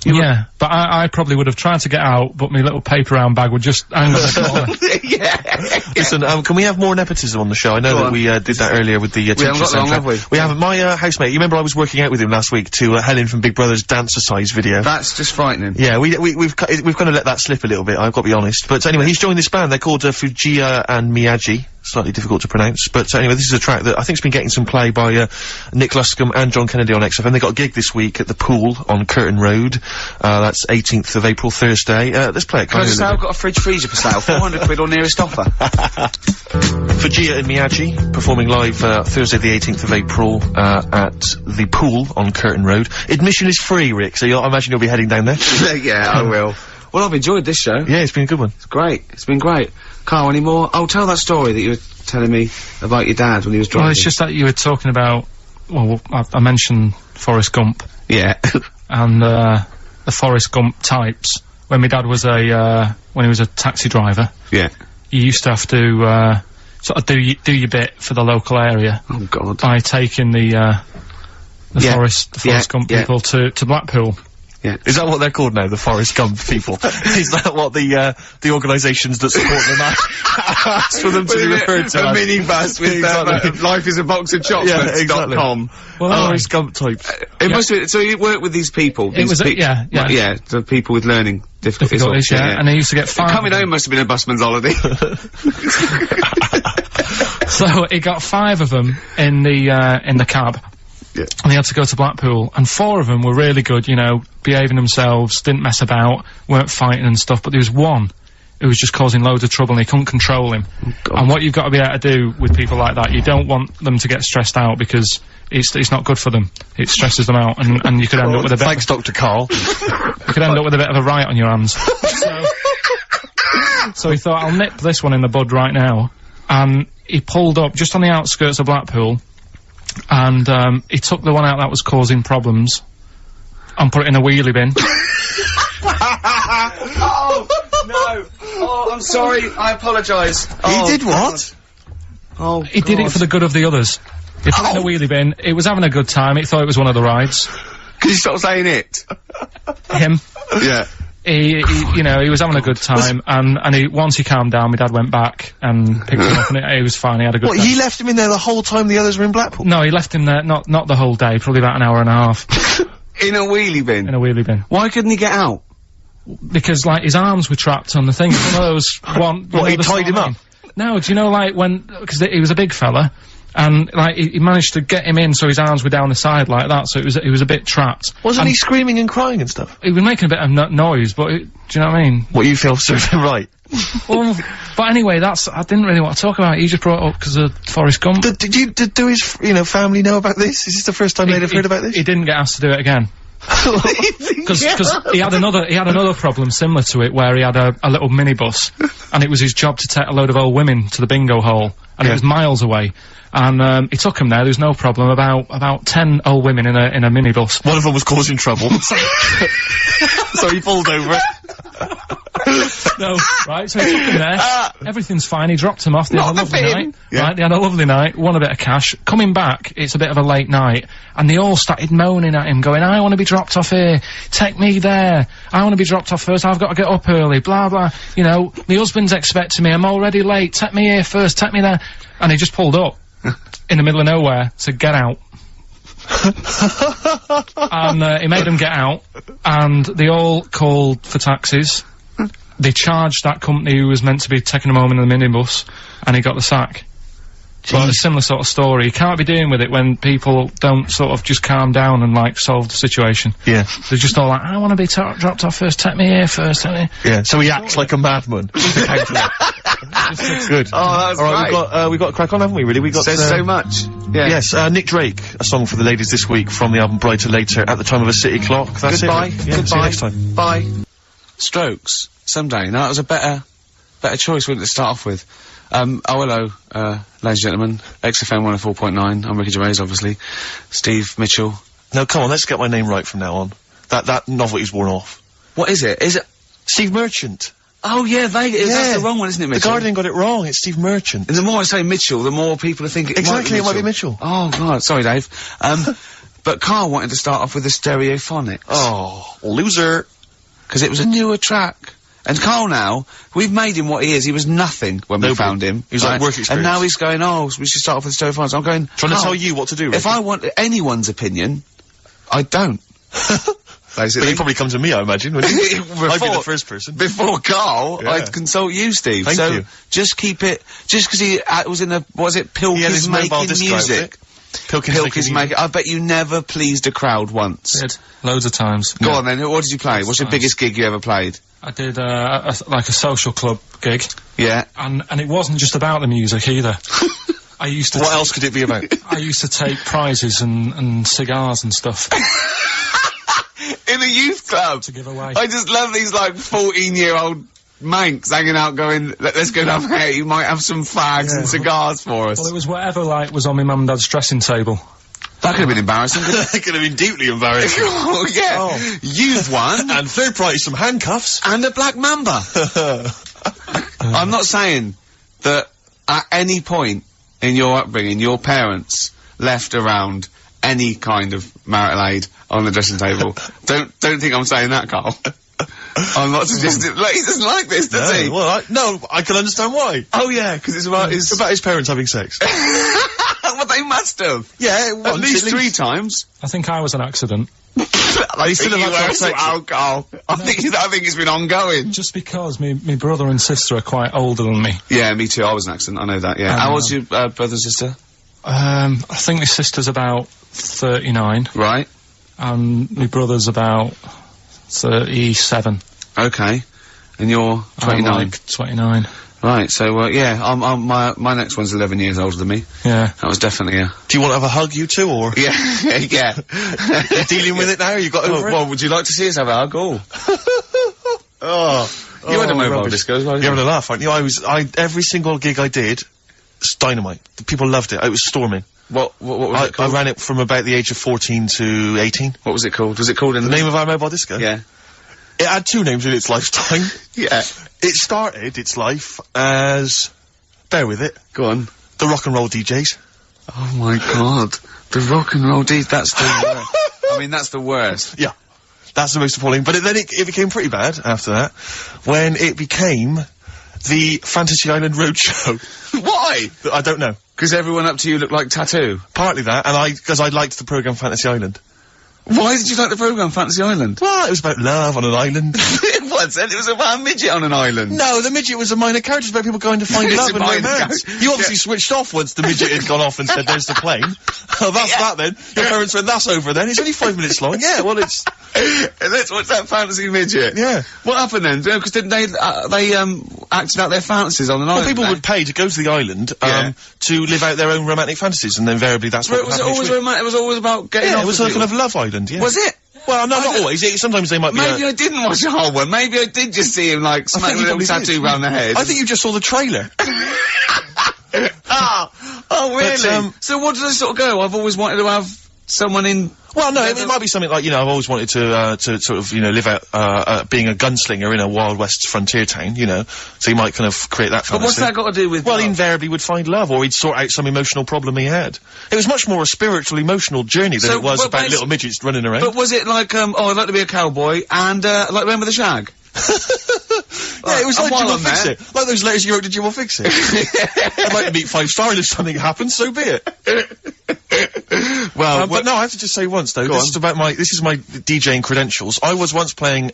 Yeah, but I probably would have tried to get out, but my little paper round bag would just hang on the corner. Yeah. Listen, can we have more nepotism on the show? I know that we did that earlier with the teacher haven't got long, have we? We haven't. My housemate, you remember I was working out with him last week to Helen from Big Brother's Dancercise video. That's just frightening. Yeah, we've kind of let that slip a little bit, I've got to be honest. But anyway, he's joined this band. They're called Fujiya and Miyagi. Slightly difficult to pronounce, but anyway, this is a track that I think's been getting some play by Nick Luscombe and John Kennedy on XFM. They got a gig this week at the Pool on Curtin Road. That's 18th of April, Thursday. Let's play it. Can I just say I've got a fridge freezer for sale, 400 quid or nearest offer. Fujiya and Miyagi performing live Thursday the 18th of April at the Pool on Curtin Road. Admission is free, Rick, so I imagine you'll be heading down there. Yeah, I will. Well, I've enjoyed this show. Yeah, it's been a good one. It's great. It's been great. Carl, any more? Oh, tell that story that you were telling me about your dad when he was driving. Well, it's just that you were talking about, well, I mentioned Forrest Gump. Yeah. And, the Forrest Gump types. When my dad was when he was a taxi driver. Yeah. You used to have to, sort of do your bit for the local area. Oh, God. By taking the Forrest Gump people to Blackpool. Yeah. Is that what they're called now, the Forrest Gump people? Is that what the organisations that support them ask for them to be referred to? A minibus with life is a box of chocolates. Exactly. .com. Well, Forrest Gump types. It must be, so you work with these people. It was, the people with learning difficulties. And they used to get 5. Coming home must have been a busman's holiday. So he got 5 of them in the cab. Yeah. And they had to go to Blackpool, and 4 of them were really good, you know, behaving themselves, didn't mess about, weren't fighting and stuff, but there was one who was just causing loads of trouble and they couldn't control him. Oh, and what you've got to be able to do with people like that, you don't want them to get stressed out because it's not good for them. It stresses them out, and you could end up with a bit Thanks, Dr. Carl. you could end up with a bit of a riot on your hands. So he thought, I'll nip this one in the bud right now. And he pulled up just on the outskirts of Blackpool, and he took the one out that was causing problems and put it in a wheelie bin. Oh, no. Oh, I'm sorry. I apologise. He did what? Oh, He did it for the good of the others. He put it in a wheelie bin. It was having a good time. He thought it was one of the rides. Can you stop saying it? Him. Yeah. He was having a good time, and once he calmed down, my dad went back and picked him up, and he was fine. He had a good time. He left him in there the whole time the others were in Blackpool? No, he left him there, not the whole day, probably about an hour and a half. In a wheelie bin? In a wheelie bin. Why couldn't he get out? Because, like, his arms were trapped on the thing. One of those, What, he tied him up? No, do you know, like, because he was a big fella, and, like, he managed to get him in so his arms were down the side like that, so it was a bit trapped. Wasn't he screaming and crying and stuff? He was making a bit of noise, but do you know what I mean? What, you feel so right? Well, but anyway, I didn't really want to talk about it. He just brought it up because of Forrest Gump. Did his, family know about this? Is this the first time they'd have heard about this? He didn't get asked to do it again. Because he had another problem similar to it where he had a little minibus, and it was his job to take a load of old women to the bingo hall, and it was miles away. And he took him there. There was no problem. About 10 old women in a minibus. One of them was causing trouble, so he pulled over it. No, right, so he took him there, everything's fine, he dropped him off, they had a lovely night, right, they had a lovely night, won a bit of cash, coming back, it's a bit of a late night, and they all started moaning at him, going, I want to be dropped off here, take me there, I want to be dropped off first, I've got to get up early, blah blah, you know, my husband's expecting me, I'm already late, take me here first, take me there, and he just pulled up, in the middle of nowhere, said, get out. And he made them get out, and they all called for taxis. They charged that company who was meant to be taking him home in the minibus, and he got the sack. But a similar sort of story. You can't be dealing with it when people don't sort of just calm down and, like, solve the situation. Yeah. They're just all like, I want to be dropped off first, take me here first, take me. Yeah, so he acts like a madman. Good. Oh, that's Alright, we've got a crack on, haven't we, really? We got Says so much. Yeah. Yes, Nick Drake, a song for the ladies this week from the album Brighter Later, At the Time of a City Clock. That's Goodbye. it. Yeah, Goodbye. see you next time. Bye. Strokes. Someday. Now, that was a better choice, wouldn't it, to start off with? Hello, ladies and gentlemen. XFM 104.9. I'm Ricky Gervais, obviously. Steve Mitchell. No, come on, let's get my name right from now on. That novelty's worn off. What is it? Is it Steve Merchant? Oh, yeah, that's the wrong one, isn't it, Mitchell? The Guardian got it wrong, it's Steve Merchant. And the more I say Mitchell, the more people are thinking Exactly, it might be Mitchell. Oh, God, sorry, Dave. But Carl wanted to start off with the Stereophonics. Oh, loser. Because it was a newer track. And Carl now, we've made him what he is. He was nothing when we found him. He's like work experience. And now he's going, we should start off with the Stereophonics. I'm going, trying to tell you what to do, Ricky. If I want anyone's opinion, I don't. Basically. But he'd probably come to me, I imagine, wouldn't he? I'd be the first person. Before Carl, I'd consult you, Steve. Thank you. Just keep it, just because he was in Pilkington making music. Pilkington making, I bet you never pleased a crowd once. Did. Loads of times. Go on then, what did you play? What's your biggest gig you ever played? I did, like a social club gig. Yeah. And it wasn't just about the music either. I used to What else could it be about? I used to take prizes and cigars and stuff. In a youth club? To give away. I just love these, like, 14-year-old Manx hanging out going, let's go down here, you might have some fags and cigars for us. Well, it was whatever, like, was on my mum and dad's dressing table. That could have been embarrassing. That could have been deeply embarrassing. Oh, yeah. Oh. You've won. And third prize, some handcuffs. And a black mamba. I'm not saying that at any point in your upbringing, your parents left around any kind of marital aid on the dressing table. Don't think I'm saying that, Carl. I'm not suggesting. Like, he doesn't like this, does he? Well, I can understand why. Oh yeah, because it's about his... It's about his parents having sex. Well, they must have. Yeah, at least 3 times. I think I was an accident. I still have alcohol. I think it's been ongoing. Just because me brother and sister are quite older than me. Yeah, me too. I was an accident. I know that. Yeah. How old's your brother and sister? I think my sister's about 39. Right. And my brother's about 37. Okay. And you're 29. I'm like 29. Right, so, yeah, my next one's 11 years older than me. Yeah. That was definitely a... Do you want to have a hug, you two, or...? Yeah, yeah. You're dealing with it now? You got over it? Well, would you like to see us have a hug? You had a mobile disco as well, You're having a laugh, aren't you? Every single gig I did, it's dynamite. The people loved it. It was storming. What was it called? I ran it from about the age of 14 to 18. What was it called? Was it called in the name of our mobile disco? Yeah. It had 2 names in its lifetime. Yeah. It started its life as... Bear with it. Go on. The rock and roll DJs. Oh my god. The rock and roll DJs, that's the worst. I mean, that's the worst. Yeah. That's the most appalling. But then it became pretty bad after that, when it became the Fantasy Island Roadshow. Why? I don't know. Because everyone up to you looked like Tattoo? Partly that, and because I liked the programme Fantasy Island. Why did you like the programme Fantasy Island? Well, it was about love on an island. It wasn't. It was about a midget on an island. No, the midget was a minor character. It was about people going to find love and romance. You obviously switched off once the midget had gone off and said, there's the plane. Oh, that's that then. Your parents went, that's over then. It's only 5 minutes long. Yeah, well, it's... Let's watch that fantasy midget. Yeah. What happened then? Because didn't they acted out their fantasies on an island? Well, people would pay to go to the island, to live out their own romantic fantasies, and invariably that's what was it always romantic? It was always about getting off it was a kind of love island, yeah. Was it? Well, no, not always. Sometimes they might be... Maybe I didn't watch the whole one. Maybe I did just see him, like, smacking a little tattoo round the head. I think you just saw the trailer. Oh, really? But, so what does it sort of go? I've always wanted to have someone in... Well, no, it might be something like, I've always wanted to sort of, live out, being a gunslinger in a Wild West frontier town, so you might kind of create that fantasy. But what's that got to do with Well, he invariably would find love, or he'd sort out some emotional problem he had. It was much more a spiritual, emotional journey than it was about little midgets running around. But was it like, I'd like to be a cowboy, and, like Remember the Shag? Yeah, it was like Jim will fix it. Like those letters you wrote to Jim will fix it. I'd like to meet 5-star, and if something happens, so be it. Well, but no, I have to just say once though, this is my DJing credentials. I was once playing,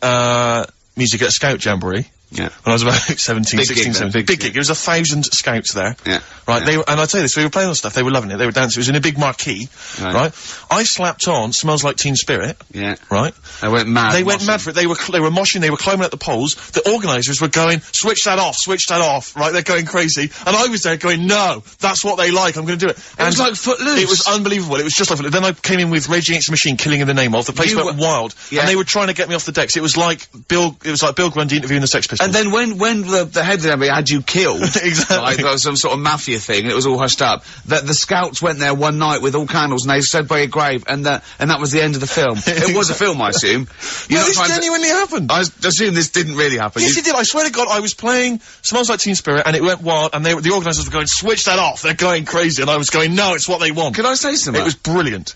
music at a Scout Jamboree. Yeah. When I was about 16, 17. Big gig. There was 1,000 scouts there. Yeah. Right, and I'll tell you this, we were playing on stuff, they were loving it, they were dancing, it was in a big marquee, right? I slapped on Smells Like Teen Spirit. Yeah. Right? They went mad. They went mad for it, they were moshing, they were climbing up the poles, the organisers were going, switch that off, right? They're going crazy. And I was there going, no, that's what they like, I'm gonna do it. And it was like Footloose. It was unbelievable, it was just like Footloose. Then I came in with Rage Against the Machine, Killing in the Name of, the place went wild. Yeah. And they were trying to get me off the decks, it was like Bill Grundy interviewing the Sex Pistols. And then when the head of the had you killed, exactly, like there was some sort of mafia thing, and it was all hushed up. That the scouts went there one night with all candles, and they stood by a grave, and that was the end of the film. It was a film, I assume. No, this genuinely happened. I assume this didn't really happen. Yes, it did. I swear to God, I was playing Smells Like Teen Spirit, and it went wild, and the organisers were going, switch that off. They're going crazy, and I was going, no, it's what they want. Could I say something? It was brilliant.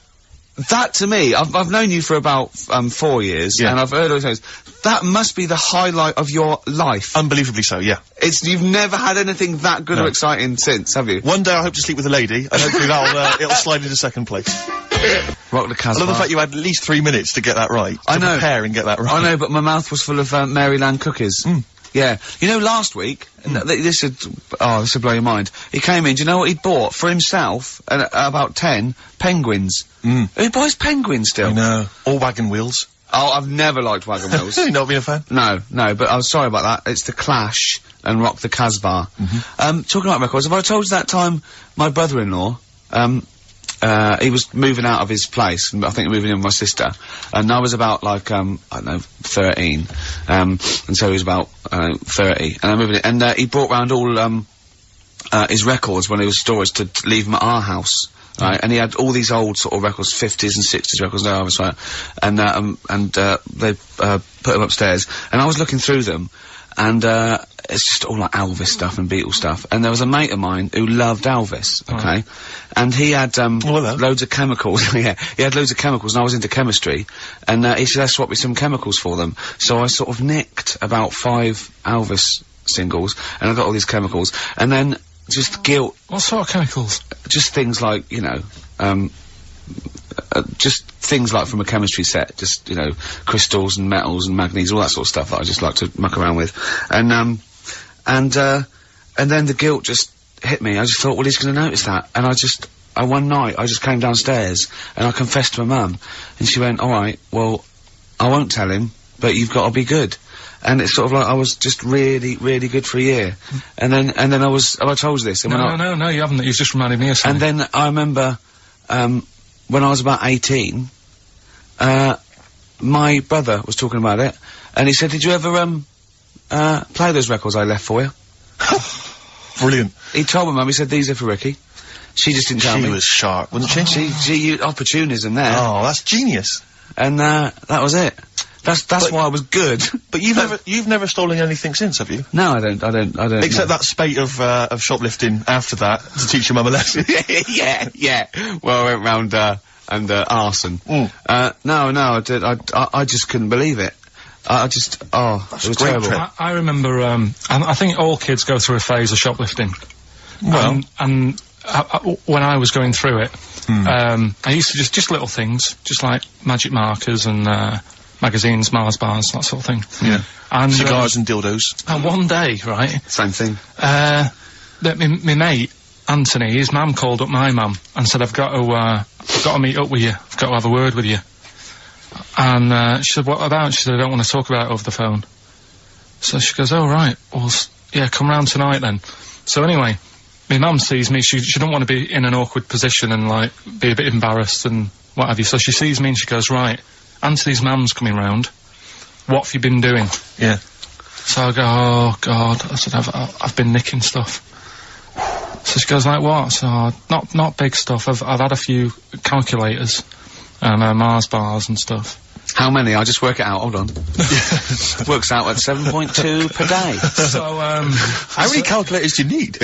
That, to me, I've known you for about, 4 years, and I've heard all those. That must be the highlight of your life. Unbelievably so, yeah. You've never had anything that good or exciting since, have you? One day I hope to sleep with a lady, and hopefully it'll slide into second place. Rock the Casbah. I love the fact you had at least 3 minutes to get that right. I know. Prepare and get that right. I know, but my mouth was full of, Maryland cookies. Yeah. Last week, this would blow your mind. He came in, do you know what he'd bought? For himself, about 10 penguins. Who buys penguins still? I know. Or wagon wheels. Oh, I've never liked wagon wheels. You've not been a fan? No, but I was sorry about that. It's the Clash and Rock the Casbah. Talking about records, have I told you that time my brother-in-law, he was moving out of his place, and I think moving in with my sister, and I was about like, I don't know, 13, and so he was about, 30, and I'm moving it, and, he brought round all, his records when he was storage to leave them at our house. Right, and he had all these old sort of records, 50s and 60s records, no, I was right, and they, put them upstairs, and I was looking through them, and, it's just all like Elvis stuff and Beatles stuff, and there was a mate of mine who loved Elvis, okay, and he had, loads of chemicals, yeah, he had loads of chemicals, and I was into chemistry, and, he said, swap me some chemicals for them, so I sort of nicked about 5 Elvis singles, and I got all these chemicals, and then, just guilt. What sort of chemicals? Just things like, you know, just things like from a chemistry set, just, you know, crystals and metals and manganese, all that sort of stuff that I just like to muck around with. And then the guilt just hit me. I just thought, well, he's gonna notice that. And one night, I just came downstairs and I confessed to my mum. And she went, alright, well, I won't tell him, but you've got to be good. And it's sort of like I was just really, really good for a year. And then have I told you this? And No, you haven't. You've just reminded me of something. And then I remember, when I was about 18, my brother was talking about it, and he said, did you ever, play those records I left for you? Brilliant. He told my mum, he said, these are for Ricky. She just didn't tell me. She was sharp, wasn't she? She used opportunism there. Oh, that's genius. And, that was it. That's why I was good. But you've never stolen anything since, have you? No, I don't. Except that spate of shoplifting after that to teach your mum a lesson. yeah. Well, I went round, and arson. No, I did. I just couldn't believe it. It was terrible. I remember, I think all kids go through a phase of shoplifting. Well. And when I was going through it, I used to just little things, just like magic markers and, magazines, Mars bars, that sort of thing. Yeah. And cigars and dildos. And one day, right? Same thing. My mate, Anthony, his mum called up my mum and said, I've got to meet up with you. I've got to have a word with you. And, she said, what about? She said, I don't want to talk about it over the phone. So she goes, oh, right. Well, yeah, come round tonight then. So anyway, my mum sees me, she don't want to be in an awkward position and, like, be a bit embarrassed and what have you. So she sees me and she goes, right, Anthony's mum's coming round. What have you been doing? Yeah. So I go, oh, God. I said, I've been nicking stuff. So she goes, like, what? So, not big stuff. I've had a few calculators and, Mars bars and stuff. How many? I'll just work it out. Hold on. Works out at 7.2 per day. So, how many calculators do you need?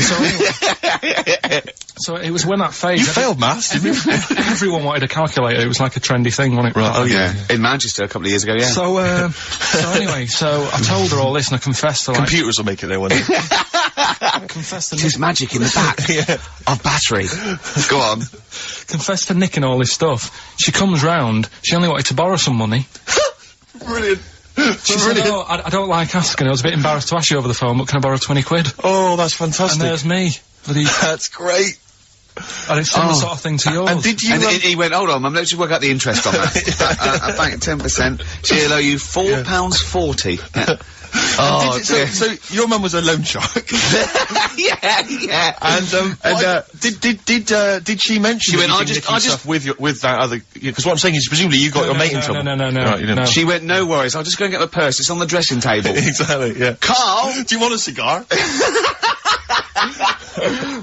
So it was when that phase. You failed maths, didn't you? Everyone wanted a calculator. It was like a trendy thing, wasn't it? Right. Oh, yeah. In Manchester a couple of years ago, yeah. So, anyway, so I told her all this and I confessed to, like... Computers will make it there one day. confessed to... There's magic in the back of battery. Go on. Confessed to nicking all this stuff. She comes round, she only wanted to borrow some money. Brilliant. She said, oh, I don't like asking. I was a bit embarrassed to ask you over the phone, but can I borrow 20 quid? Oh, that's fantastic. And there's me. That's great. And it's similar sort of thing to yours. And did you... And he went, hold on, Mum, let's just work out the interest on that. I bank 10%. She'll owe you £4.40. Yeah. Oh, so your mum was a loan shark. yeah. And did she mention? She went, I just with that other, because what I'm saying is presumably you got your mate in trouble. No. Right, you didn't. No. She went, no worries, I'll just go and get my purse. It's on the dressing table. Exactly. Yeah. Carl, do you want a cigar?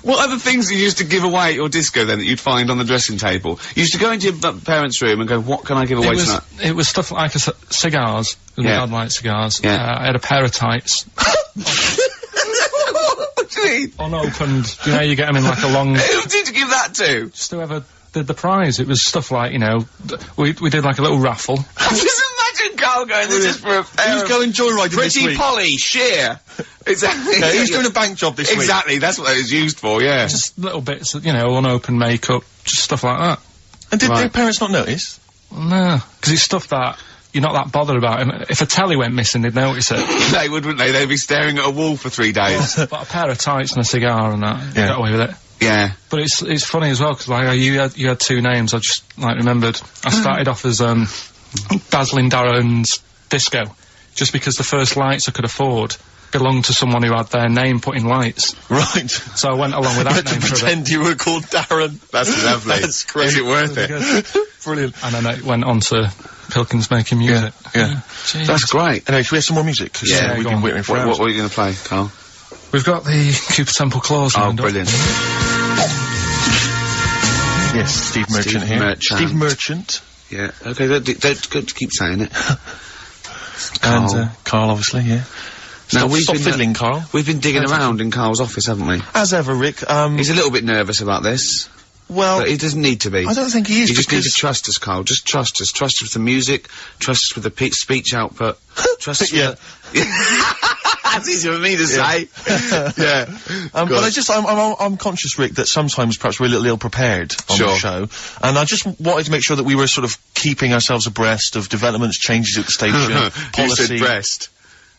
what other things you used to give away at your disco then that you'd find on the dressing table? You used to go into your parents' room and go, what can I give away tonight? It was stuff like cigars. My dad liked cigars. Yeah. I had a pair of tights. What do you mean? Unopened. You know, you get them in like a long... Who did you give that to? Just whoever did the prize. It was stuff like, you know, we did like a little raffle. Just imagine Carl going, this is for a pair Who's going joyriding this Pretty week? Polly, sheer. Exactly. Yeah, who's doing a bank job this week? Exactly, that's what it was used for, yeah. Just little bits, you know, unopened makeup, just stuff like that. And did their parents not notice? Well, no, because it's stuff that you're not that bothered about. If a telly went missing, they'd notice it. They would, wouldn't they? They'd be staring at a wall for 3 days. But a pair of tights and a cigar and that, got away with it. Yeah. But it's funny as well, because like, you had 2 names, I just, like, remembered. I started off as, Dazzling Darren's Disco, just because the first lights I could afford belonged to someone who had their name put in lights. Right. So I went along with that name for a bit. Pretend you were called Darren. That's lovely. That's great. Is it worth it? Brilliant. And then it went on to Pilkins making music. Yeah. Jeez. That's great. Anyway, should we have some more music? 'Cause, Yeah, we've go been on. waiting for hours. What are you going to play, Carl? We've got the Cooper Temple Claws Oh, lined up. brilliant. Yes, Steve Merchant here. Merchant. Steve Merchant. Yeah. Okay, don't keep saying it. And, Carl, obviously, yeah. Now, Stop fiddling, Carl. We've been digging around in Carl's office, haven't we? As ever, Rick, He's a little bit nervous about this. well, But he doesn't need to be. I don't think he is, You just need to because- trust us, Carl. Just trust us. Trust us with the music. Trust us with the speech output. Trust us Yeah. with That's easy for me to say. Yeah. but I'm conscious, Rick, that sometimes perhaps we're a little ill-prepared on the Sure. show, and I just wanted to make sure that we were sort of keeping ourselves abreast of developments, changes at the station, You policy. said breast.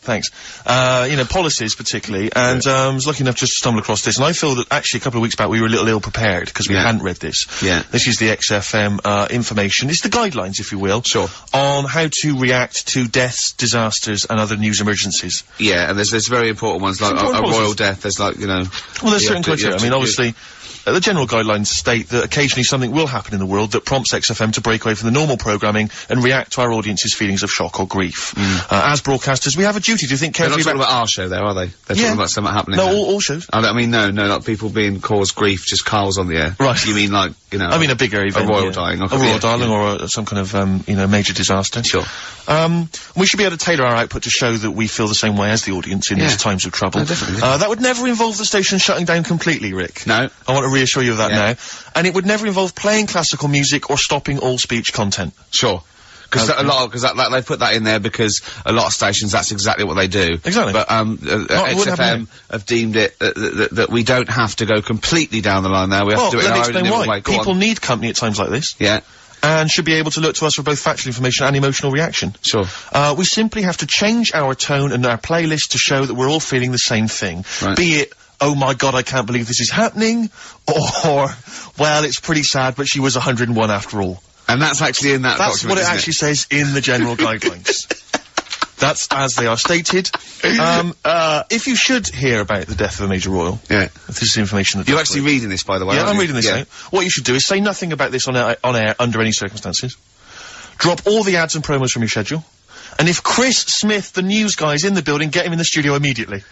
Thanks. Policies particularly, and I was lucky enough just to stumble across this, and I feel that actually a couple of weeks back we were a little ill-prepared, because we Yeah. hadn't read this. Yeah. This is the XFM information. It's the guidelines, if you will. Sure. On how to react to deaths, disasters, and other news emergencies. Yeah, and there's very important ones, like a important royal policies. death. There's like, you know... Well, there's you certain have to- you criteria. have I mean, to- obviously, the general guidelines state that occasionally something will happen in the world that prompts XFM to break away from the normal programming and react to our audience's feelings of shock or grief. As broadcasters, we have a duty to think They're not carefully talking about our show there, are they? They're Yeah. talking about something happening No, there. all shows. I mean, no, like people being caused grief, just Carl's on the air. Right. You mean like, you know... I mean, a bigger event. royal yeah. dying. A royal Yeah, dying yeah. or some kind of, major disaster. Sure. We should be able to tailor our output to show that we feel the same way as the audience in Yeah. these times of trouble. Oh, definitely. That would never involve the station shutting down completely, Rick. No. I want to reassure you of that Yeah. now. And it would never involve playing classical music or stopping all speech content. Sure. Because they put that in there because a lot of stations, that's exactly what they do. Exactly. But, wouldn't happen XFM have deemed it, that we don't have to go completely down the line there. We have to do it in let me our own explain little why. way. Go People on. need company at times like this, Yeah. and should be able to look to us for both factual information and emotional reaction. Sure. We simply have to change our tone and our playlist to show that we're all feeling the same thing. Right. Be it, oh my god, I can't believe this is happening, or, well, it's pretty sad, but she was 101 after all. And that's actually in that That's document, what it isn't actually says in the general guidelines. That's as they are stated. If you should hear about the death of a major royal, Yeah. this is information that You're actually reading this, by the way, yeah, aren't I'm you? reading this out. What you should do is say nothing about this on air under any circumstances. Drop all the ads and promos from your schedule. And if Chris Smith, the news guy, is in the building, get him in the studio immediately.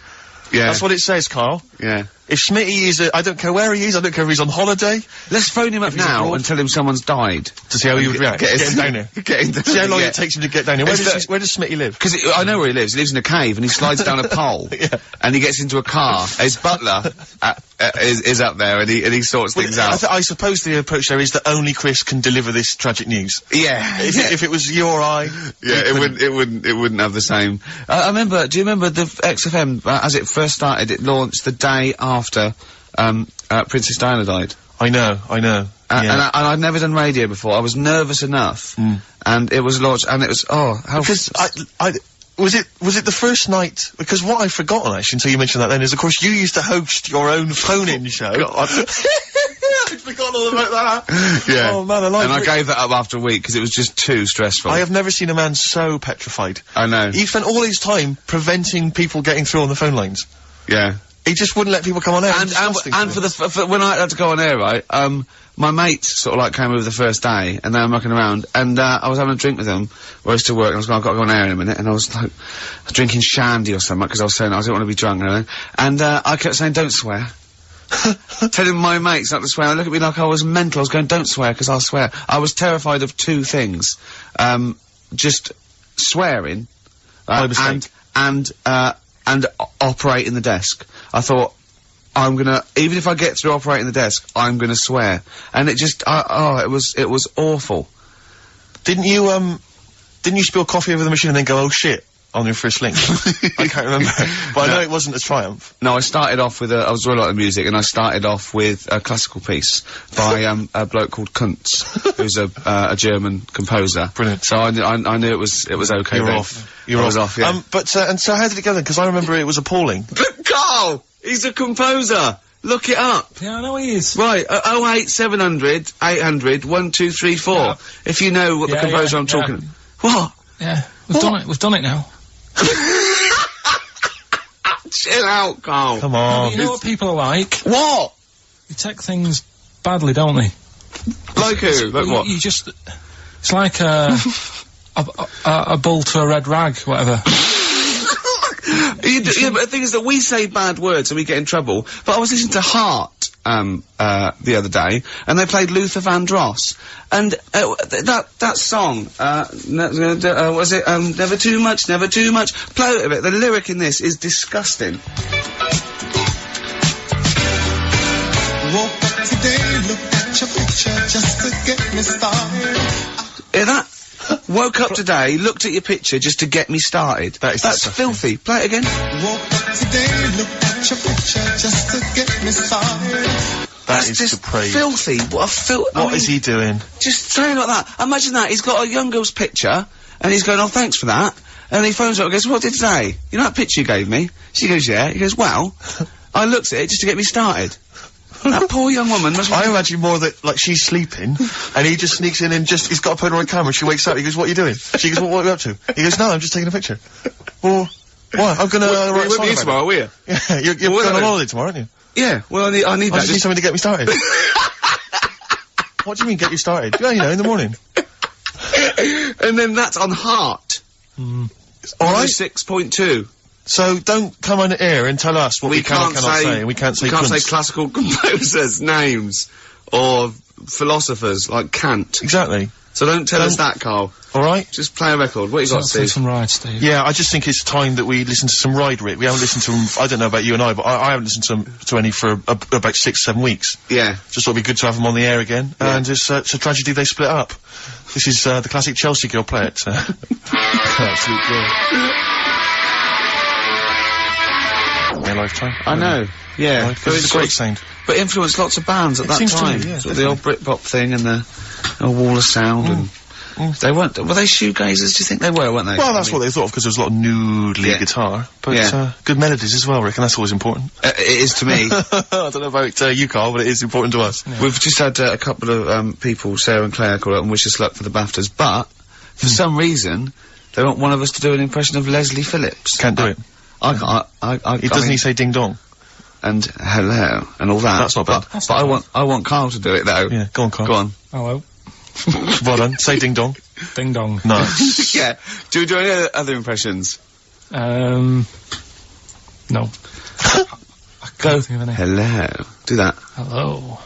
Yeah. That's what it says, Carl. Yeah. If Smitty is, I don't care where he is, I don't care if he's on holiday, Let's phone him up he's now abroad. and tell him someone's died. to see how he would react. Get him down here. Get him down See how long yeah. it takes him to get down here. Where does Smitty live? Because I know where he lives. He lives in a cave, and he slides down a pole, and he gets into a car. His butler is up there, and he sorts things out. I suppose the approach there is that only Chris can deliver this tragic news. Yeah, If it was you or I, yeah, it wouldn't have the same. I remember. Do you remember the XFM as it first started? It launched the day after Princess Diana died. I know. Yeah. And I'd never done radio before. I was nervous enough, and it was launched, and it was how Because was it the first night? Because what I've forgotten actually until you mentioned that then is of course you used to host your own phone-in show. I'd forgotten all about that. Yeah. Oh man, and I gave that up after a week because it was just too stressful. I have never seen a man so petrified. I know. He spent all his time preventing people getting through on the phone lines. Yeah. He just wouldn't let people come on air. And for when I had to go on air, right, my mate sort of like came over the first day, and then I'm mucking around, and I was having a drink with him, where I was to work, and I was going, I've got to go on air in a minute, and I was like, drinking shandy or something, because I was saying I didn't want to be drunk and everything, and I kept saying, don't swear. Telling my mates not to swear, and they look at me like I was mental. I was going, don't swear, because I'll swear. I was terrified of two things. Just swearing, By mistake. and operating the desk. I thought, I'm gonna, even if I get through operating the desk, I'm gonna swear. And it just, it was awful. Didn't you spill coffee over the machine and then go, oh shit, on your first link? I can't remember. But I know it wasn't a triumph. No, I started off with I was really like the music, and I started off with a classical piece by a bloke called Kuntz, who's a German composer. Brilliant. So I knew it was okay. You're then. off. You're I was off, yeah. And so how did it go then? Because I remember it was appalling. But Carl! He's a composer! Look it up! Yeah, I know he is. Right, 08700 800 1234. Yeah. If you know what the composer I'm talking. What? Yeah, we've done it now. Chill out, Carl. Come on. You know what people are like? What? They take things badly, don't they? Like who? Like what? You just... It's like a bull to a red rag, whatever. Yeah, but the thing is that we say bad words and we get in trouble. But I was listening to Heart, the other day, and they played Luther Vandross. And, that song, was it, Never Too Much, Never Too Much? Play it a bit. The lyric in this is disgusting. Woke up today, looked at your picture just to get me started. Yeah, that... Woke up today, looked at your picture just to get me started. That's filthy. Play it again. Woke up today, looked at your picture just to get me started. That is just depraved. filthy. What is he doing? Just saying like that. Imagine that. He's got a young girl's picture, and he's going, oh, thanks for that. And he phones up and goes, what did it say? You know that picture you gave me? She goes, yeah. He goes, well, I looked at it just to get me started. That poor young woman must... I imagine more that, like, she's sleeping, and he just sneaks in and he's got a Polaroid camera, she wakes up, he goes, what are you doing? She goes, what are you up to? He goes, no, I'm just taking a picture. Well, what? I'm gonna write a song about tomorrow, will you? Yeah, you're going on holiday tomorrow, aren't you? Yeah, well, I need that. I just need something to get me started. What do you mean, get you started? Yeah, you know, in the morning. And then that's on Heart. Alright? 6.2. So don't come on the air and tell us what we can and cannot say. We can't say classical composers' names or philosophers like Kant. Exactly. So don't tell us that, Carl. All right. Just play a record. What you got, Steve? Some Ride, Steve. Yeah, I just think it's time that we listen to some Ride, Rick. We haven't listened to them. I don't know about you and I, but I haven't listened to any for about 6-7 weeks. Yeah. Just thought it'd be good to have them on the air again. Yeah. And it's a tragedy they split up. This is the classic Chelsea girl. Play it. Absolute girl. Their lifetime. I know. Yeah. Right, it's a great sound. But influenced lots of bands at that time. Yeah, sort of the old Britpop thing and the old Wall of Sound and they weren't. Were they shoegazers? Do you think they were? Weren't they? Well, that's what they thought of because there was a lot of nude lead guitar, but good melodies as well, Rick, and that's always important. It is to me. I don't know about you, Carl, but it is important to us. Yeah. We've just had a couple of people, Sarah and Claire, call up and wish us luck for the BAFTAs, but for some reason they want one of us to do an impression of Leslie Phillips. Can't do it. Doesn't he say ding dong? And hello and all that. That's not bad. But I want Carl to do it though. Yeah, go on, Carl. Go on. Hello. Well done. Say ding dong. Ding dong. Nice. Yeah. Do we do any other impressions? No. Go. Think of any. Hello. Do that. Hello.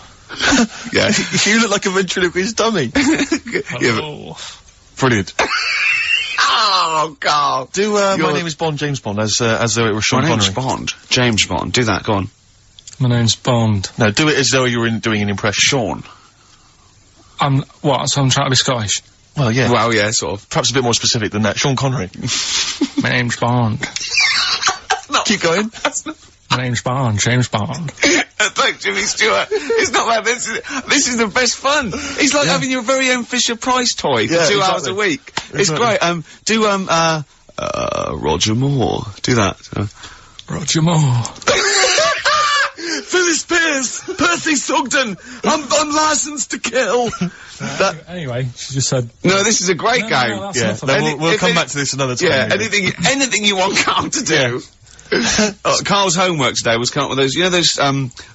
Yeah. You look like a ventriloquist dummy. Hello. Brilliant. Oh, God. Do, my name is Bond, James Bond, as though it was Sean Connery. My name's Bond. James Bond. Do that, go on. My name's Bond. No, do it as though you were doing an impression. Sean. So I'm trying to be Scottish? Well, yeah. Well, yeah, sort of. Perhaps a bit more specific than that. Sean Connery. My name's Bond. Keep going. My name's Bond, James Bond. Like Jimmy Stewart. It's not bad. This is the best fun. It's like having your very own Fisher-Price toy for 2 hours a week. It's great. Do Roger Moore. Do that. Roger Moore. Phyllis Pierce, Percy Sugden, I'm licensed to kill. Anyway, she just said... No, this is a great game. No, yeah, we'll come back to this another time. Yeah, anything you want Carl to do. Yeah. Carl's homework today was come up with those, you know those,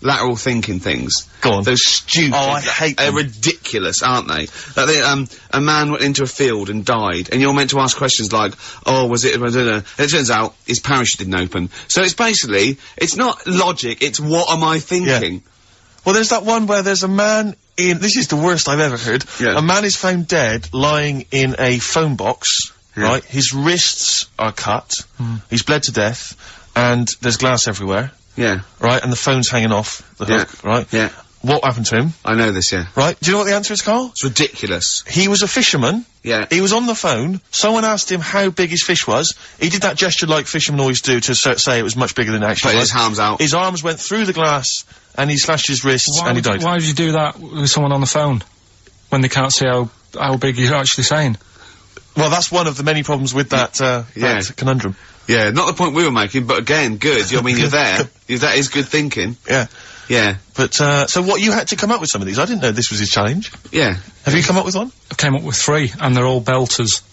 lateral thinking things? Go on. Those stupid... Oh, I hate them. They're ridiculous, aren't they? Like they, a man went into a field and died, and you're meant to ask questions like, oh, was it... And it turns out his parachute didn't open. So it's basically, it's not logic, it's what am I thinking? Yeah. Well, there's that one where there's a man this is the worst I've ever heard. Yeah. A man is found dead, lying in a phone box, right? His wrists are cut, he's bled to death, and there's glass everywhere. Yeah. Right? And the phone's hanging off the hook, right? Yeah. What happened to him? I know this, yeah. Right? Do you know what the answer is, Carl? It's ridiculous. He was a fisherman. Yeah. He was on the phone. Someone asked him how big his fish was. He did that gesture like fishermen always do to say it was much bigger than it actually was. Put his arms out. His arms went through the glass, and he slashed his wrists, and he died. Why would you do that with someone on the phone? When they can't see how big you're actually saying? Well, that's one of the many problems with that, that conundrum. Yeah, not the point we were making, but again, good. I mean, you're there. That is good thinking. Yeah. Yeah. But, so what, you had to come up with some of these? I didn't know this was his challenge. Yeah. Have you come up with one? I came up with 3, and they're all belters.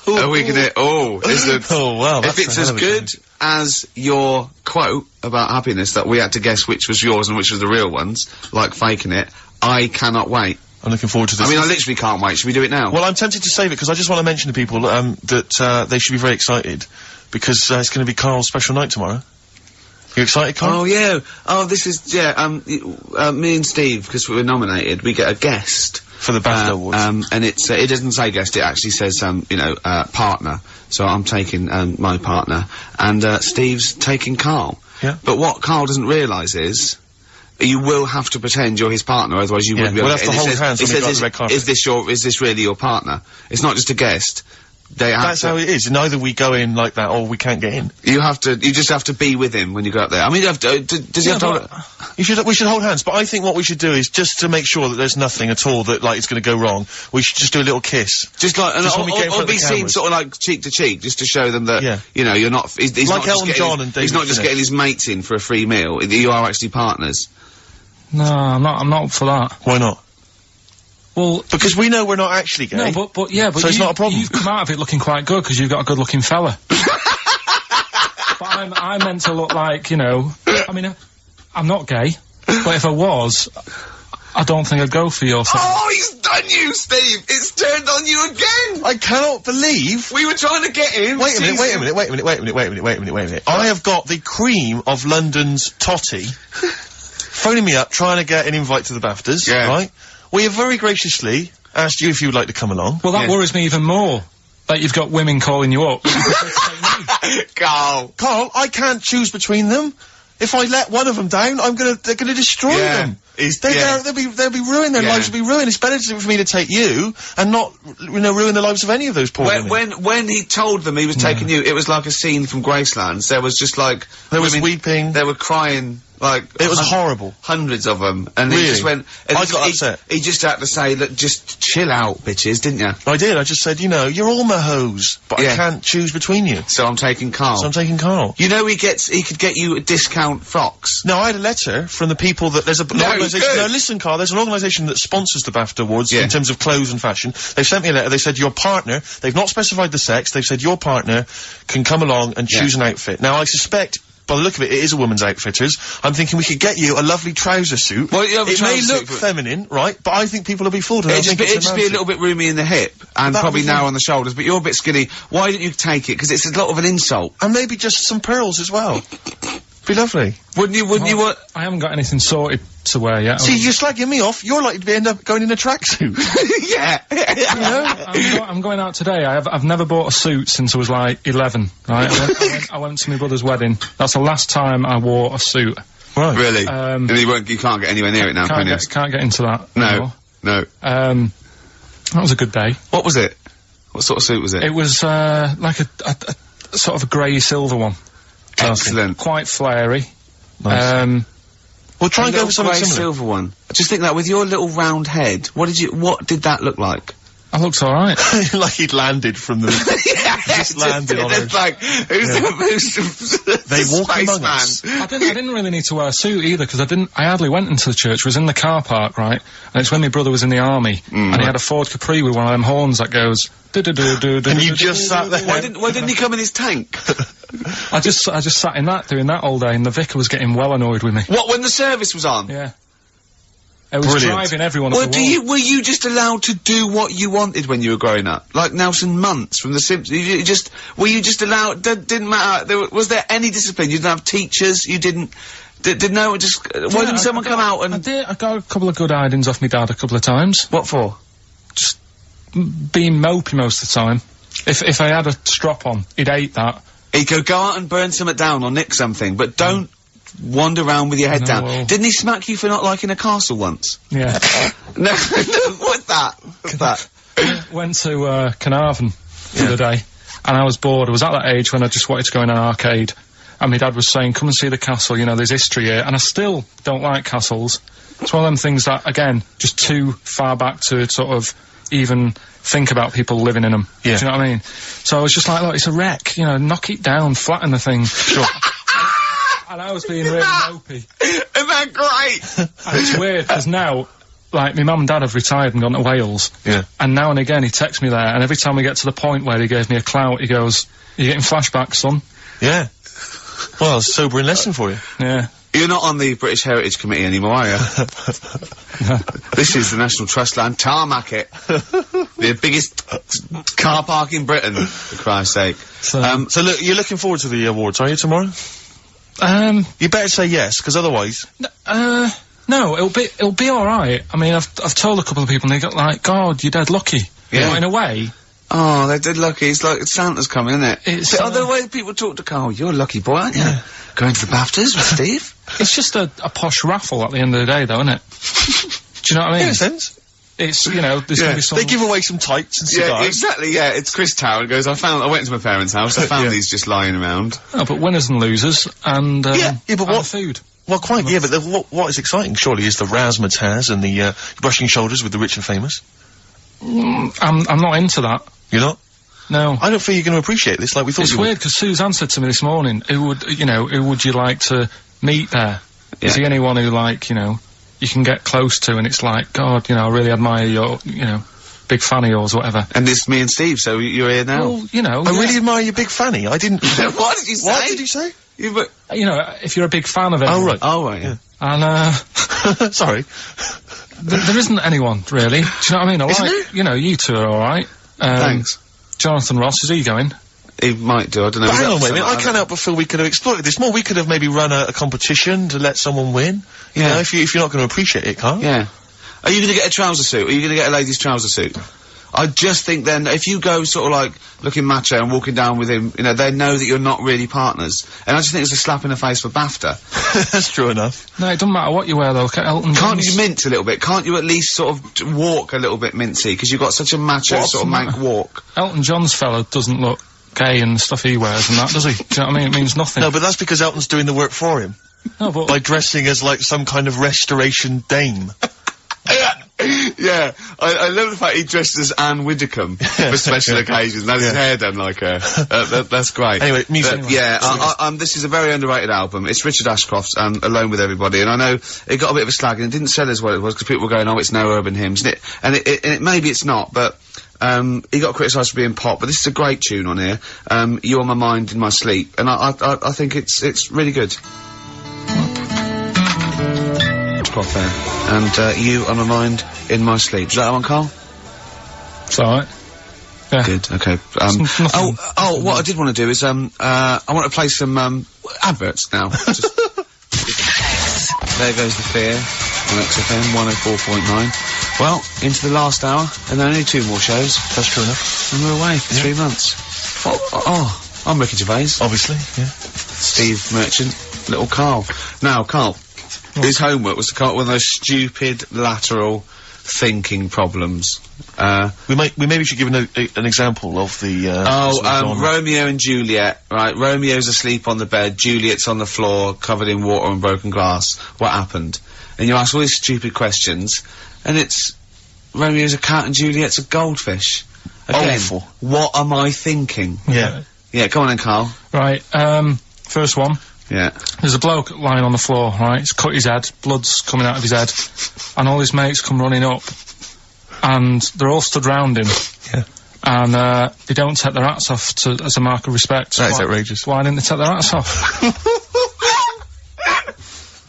Are we gonna, is it, Oh, wow. if it's as good as your quote about happiness that we had to guess which was yours and which was the real ones, like faking it, I cannot wait. I'm looking forward to this. I mean, I literally can't wait. Should we do it now? Well, I'm tempted to save it, because I just want to mention to people, that, they should be very excited, because, it's gonna be Karl's special night tomorrow. You excited, Karl? Oh, yeah. Oh, this is, me and Steve, because we were nominated, we get a guest. For the BAFTA Awards. And it's, it doesn't say guest, it actually says, partner. So I'm taking, my partner. And, Steve's taking Karl. Yeah. But what Karl doesn't realise is, you will have to pretend you're his partner, otherwise you wouldn't be able we'll to have to get in. hold hands when we go on the red carpet. Is this really your partner? It's not just a guest. That's how it is. And either we go in like that, or we can't get in. You just have to be with him when you go up there. I mean, does he have to... We should hold hands, but I think what we should do is, just to make sure that there's nothing at all that, like, it's gonna go wrong, we should just do a little kiss. Just like, or be seen cameras. sort of like cheek to cheek, just to show them that, Yeah. you know, you're not, he's Like not Elton just John getting, and David he's not just Finnish. getting his mates in for a free meal, you are actually partners. No, I'm not up for that. Why not? Well, Because we know we're not actually gay. no, but So it's not a problem. You've come out of it looking quite good, because you've got a good-looking fella. But I meant to look like, you know, I mean, I'm not gay, but if I was, I don't think I'd go for your thing. Oh, he's done you, Steve! It's turned on you again! I cannot believe... We were trying to get in. Wait a minute. I have got the cream of London's totty phoning me up, trying to get an invite to the BAFTAs, Yeah. right? We have very graciously asked you if you would like to come along. Well, that Yeah. worries me even more, that you've got women calling you up. Carl. Karl, I can't choose between them. If I let one of them down, they're gonna destroy Yeah. them. Yeah. They'll be ruined. Their Yeah. lives will be ruined. It's better for me to take you and not, you know, ruin the lives of any of those poor women. When he told them he was taking you, it was like a scene from Graceland. There was just like... There was women- weeping. They were crying, like... It was horrible. Hundreds of them. And he Really? just went... And I got upset. He just had to say, look, just chill out, bitches, didn't you? I did. I just said, you know, you're all my hoes, but Yeah. I can't choose between you. So I'm taking Karl. So I'm taking Karl. You know he could get you discount frocks. No, I had a letter from the people that there's an organisation. good. No, listen, Karl. There's an organisation that sponsors the BAFTA Awards Yeah. in terms of clothes and fashion. They sent me a letter. They said your partner. They've not specified the sex. They've said your partner can come along and choose an outfit. Now I suspect, by the look of it, it is a woman's outfitters. I'm thinking we could get you a lovely trouser suit. Well, you have a it may trouser look suit, but- feminine, right? But I think people will be fooled. And It'd they'll think just it's be a man little bit roomy in the hip, and That'd probably be narrow fine. on the shoulders, but you're a bit skinny. Why don't you take it? Because it's a lot of an insult. And maybe just some pearls as well. Be lovely. Wouldn't you want... I haven't got anything sorted to wear yet. See, you're slagging me off. You're likely to end up going in a tracksuit. Yeah. You know? I'm going out today. I've never bought a suit since I was like 11, right? I went to my brother's wedding. That's the last time I wore a suit. Right. Really? And you can't get anywhere near it now, can you? Can't get into that anymore. No. That was a good day. What was it? What sort of suit was it? It was, like a sort of a grey silver one. Excellent. Quite flary. Nice. We'll try and go Little for something grey similar. silver one. Just think that with your little round head, what did that look like? I looked alright. Like he'd landed from the... just landed on it's her. like, who's the They walk spaceman? among us. I didn't really need to wear a suit either, because I hardly went into the church. I was in the car park, right? And it's when my brother was in the army, and he had a Ford Capri with one of them horns that goes... And you just sat there. Why didn't he come in his tank? I just sat in that, doing that all day, and the vicar was getting well annoyed with me. What, when the service was on? Yeah. It was Brilliant. driving everyone up the wall. Were you just allowed to do what you wanted when you were growing up? Like Nelson Muntz from The Simpsons? Were you just allowed, didn't matter, was there any discipline? You didn't have teachers, you didn't, why didn't someone come out and... I got a couple of good hidings off my dad a couple of times. What for? Just being mopey most of the time. If I had a strop on, he'd hate that. He could go out and burn something down or nick something, but don't wander around with your head down. well- Didn't he smack you for not liking a castle once? Yeah. No, what's that? What's that? Went to Carnarvon the other day, and I was bored. I was at that age when I just wanted to go in an arcade, and my dad was saying, come and see the castle, you know, there's history here, and I still don't like castles. It's one of them things that, again, just too far back to sort of even think about people living in them. Yeah. Do you know what I mean? So I was just like, look, it's a wreck, you know, knock it down, flatten the thing. Sure. And I was being really mopey. Great! And it's weird, because now, like, my mum and dad have retired and gone to Wales. Yeah. And now and again he texts me there, and every time we get to the point where he gave me a clout, he goes, "You're getting flashbacks, son." Yeah. Well, it's a sobering lesson for you. Yeah. You're not on the British Heritage Committee anymore, are you? This is the National Trust land. Tarmac it. The biggest car park in Britain, for Christ's sake. So look, you're looking forward to the awards, are you, tomorrow? You better say yes, because otherwise... No, it'll be alright. I mean, I've told a couple of people, and they got like, "God, you're dead lucky." Yeah. You know, in a way. Oh, they're dead lucky. It's like Santa's coming, isn't it? It's, the other way people talk to Carl, you're a lucky boy, aren't you? Yeah. Going to the BAFTAs with Steve? It's just a posh raffle at the end of the day, though, isn't it? Do you know what I mean? In a sense. It's, you know, there's gonna be some... They give away some tights and cigars. Yeah, exactly, yeah. It's Chris Tower goes, I went to my parents' house, I found these just lying around. Oh, but winners and losers, and, yeah, but and what... food. Well, quite, yeah, but what is exciting, surely, is the razzmatazz and the, brushing shoulders with the rich and famous. I'm not into that. You're not? No. I don't feel you're going to appreciate this like we thought It's you would. weird, because Suzanne said to me this morning, who would you like to meet there? Is he anyone who, like, you know, you can get close to, and it's like, God, you know, I really admire your, you know, big fan of yours, or whatever. And it's me and Steve, so you're here now. Well, you know... I really admire your big fanny. I didn't... What did you say? What did you say? You know, if you're a big fan of it. Oh, right. Oh, right, yeah. And, Sorry. there isn't anyone, really. Do you know what I mean? Isn't like, there? you know, you two are alright. Thanks. Jonathan Ross, is he going? He might do, I don't know. But hang on, wait a minute, I can't help but feel we could have exploited this more. We could have maybe run a competition to let someone win. You Yeah. know, if you're not going to appreciate it, Carl. Yeah. Are you going to get a trouser suit? Are you going to get a ladies' trouser suit? I just think then, if you go sort of like looking macho and walking down with him, you know, they know that you're not really partners. And I just think it's a slap in the face for BAFTA. That's true enough. No, it doesn't matter what you wear, though. Elton Can't John's- you mince a little bit? Can't you at least sort of walk a little bit mincy? Because you've got such a macho What's sort of the mank matter? walk. Elton John's fella doesn't look gay and the stuff he wears and that, does he? Do you know what I mean? It means nothing. No, but that's because Elton's doing the work for him. No, but... By dressing as, like, some kind of restoration dame. Yeah, I love the fact he dressed as Anne Widdecombe for special occasions. Had his hair done like her. That's great. Anyway, music. But, yeah, this is a very underrated album. It's Richard Ashcroft's Alone With Everybody, and I know it got a bit of a slag, and it didn't sell as well as it was because people were going, "Oh, it's no urban hymns," and it maybe it's not, but he got criticised for being pop. But this is a great tune on here. You On My Mind in My Sleep, and I think it's really good. There. And You On My Mind in My Sleep. Is that one, Carl? It's alright. Yeah. Good, okay. nothing- What I did want to do is, I want to play some, adverts now. Just- There Goes the Fear on XFM 104.9. Well, into the last hour, and there are only 2 more shows. That's true enough. And we're away for 3 months. I'm Ricky Gervais. Obviously, yeah. Steve Merchant, little Carl. Now, Carl, his homework was to come up with those stupid lateral thinking problems. We maybe should give an example of the, genre. Romeo and Juliet, right? Romeo's asleep on the bed, Juliet's on the floor, covered in water and broken glass. What happened? And you ask all these stupid questions, and it's, Romeo's a cat and Juliet's a goldfish. Again, Awful. what am I thinking? Yeah. Yeah, come on then, Carl. Right, first one. Yeah. There's a bloke lying on the floor, right? He's cut his head, blood's coming out of his head, and all his mates come running up, and they're all stood round him. Yeah. And, they don't take their hats off as a mark of respect. That is outrageous. Why didn't they take their hats off?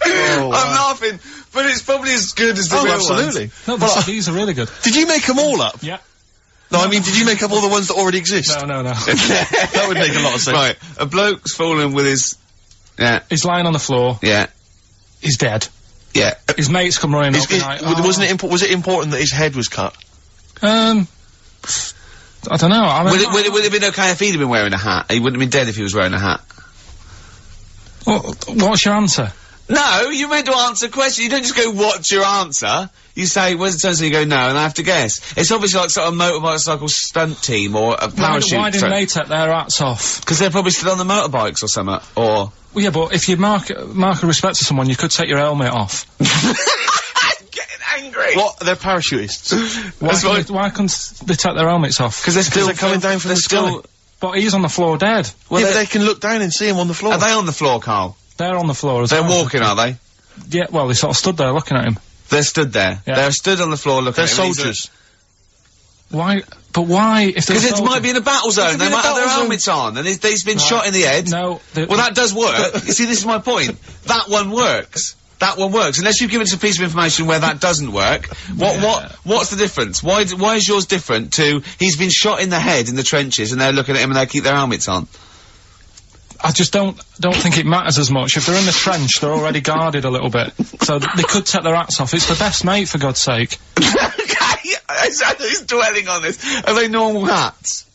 I'm laughing, but it's probably as good as the real absolutely. ones. No, but these are really good. Did you make them all up? Yeah. No, I mean, did you make up all the ones that already exist? No. That would make a lot of sense. Right, a bloke's fallen with his... Yeah. He's lying on the floor. Yeah. He's dead. Yeah. His mates come running up and like, Was it important that his head was cut? I don't know. I mean, Would it have been okay if he'd have been wearing a hat? He wouldn't have been dead if he was wearing a hat. what's your answer? No, you're meant to answer questions. You don't just go, what's your answer? You say, where's the answer? You go, no, and I have to guess. It's obviously like sort of motorcycle stunt team or a parachute. Why didn't they take their hats off? Because they're probably still on the motorbikes or something, or... Well, yeah, but if you mark a respect to someone, you could take your helmet off. I'm getting angry! What? They're parachutists. Why couldn't they take their helmets off? Because they're coming down from the sky. But he's on the floor dead. Well, yeah, but they can look down and see him on the floor. Are they on the floor, Carl? They're on the floor as They're well. walking, are they? Yeah, well, they sort of stood there looking at him. They're stood there. Yeah. They're stood on the floor looking They're at him. and soldiers. Why? But why? If Because it might be in a battle zone. They might have their helmets on, and he's been shot in the head. No. Well, that does work. You see, this is my point. That one works. That one works. Unless you've given us a piece of information where that doesn't work. What's the difference? Why is yours different to he's been shot in the head in the trenches and they're looking at him and they keep their helmets on? I just don't think it matters as much. If they're in the trench, they're already guarded a little bit. So they could take their hats off. It's the best mate, for God's sake. Okay, who's dwelling on this? Are they normal hats?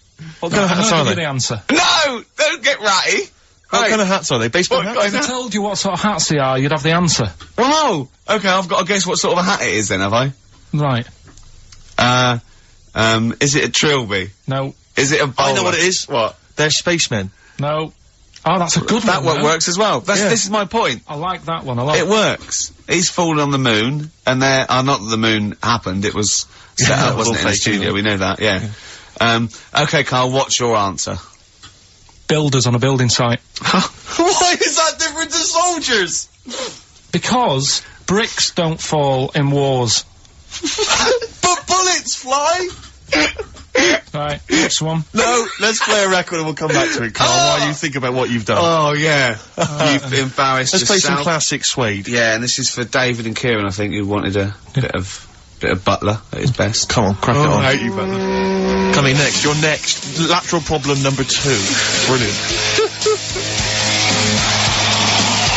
Well, kind of hats are give you they? the answer. No! Don't get ratty! What kind of hats are they? Baseball hats? If I told you what sort of hats they are, you'd have the answer. Well, no! Okay, I've got to guess what sort of a hat it is then, have I? Right. Is it a trilby? No. Is it a bowler? I know what it is. What? They're spacemen. No. Oh, that's a good That one. one though. works as well. This is my point. I like that one a lot. It works. He's fallen on the moon, and not that the moon happened, it was set Yeah, up, wasn't it, in the fake, studio, we know that, yeah. Okay, Carl, what's your answer? Builders on a building site. Why is that different to soldiers? Because bricks don't fall in wars. But bullets fly! Right, next one. No, let's play a record and we'll come back to it, Carl, while you think about what you've done. Oh, yeah. You've embarrassed Let's play yourself. some classic Suede. Yeah, and this is for David and Kieran, I think, who wanted a bit of Butler at his best. Come on, crack it on. I hate you, Butler. Coming next, your next lateral problem number 2. Brilliant.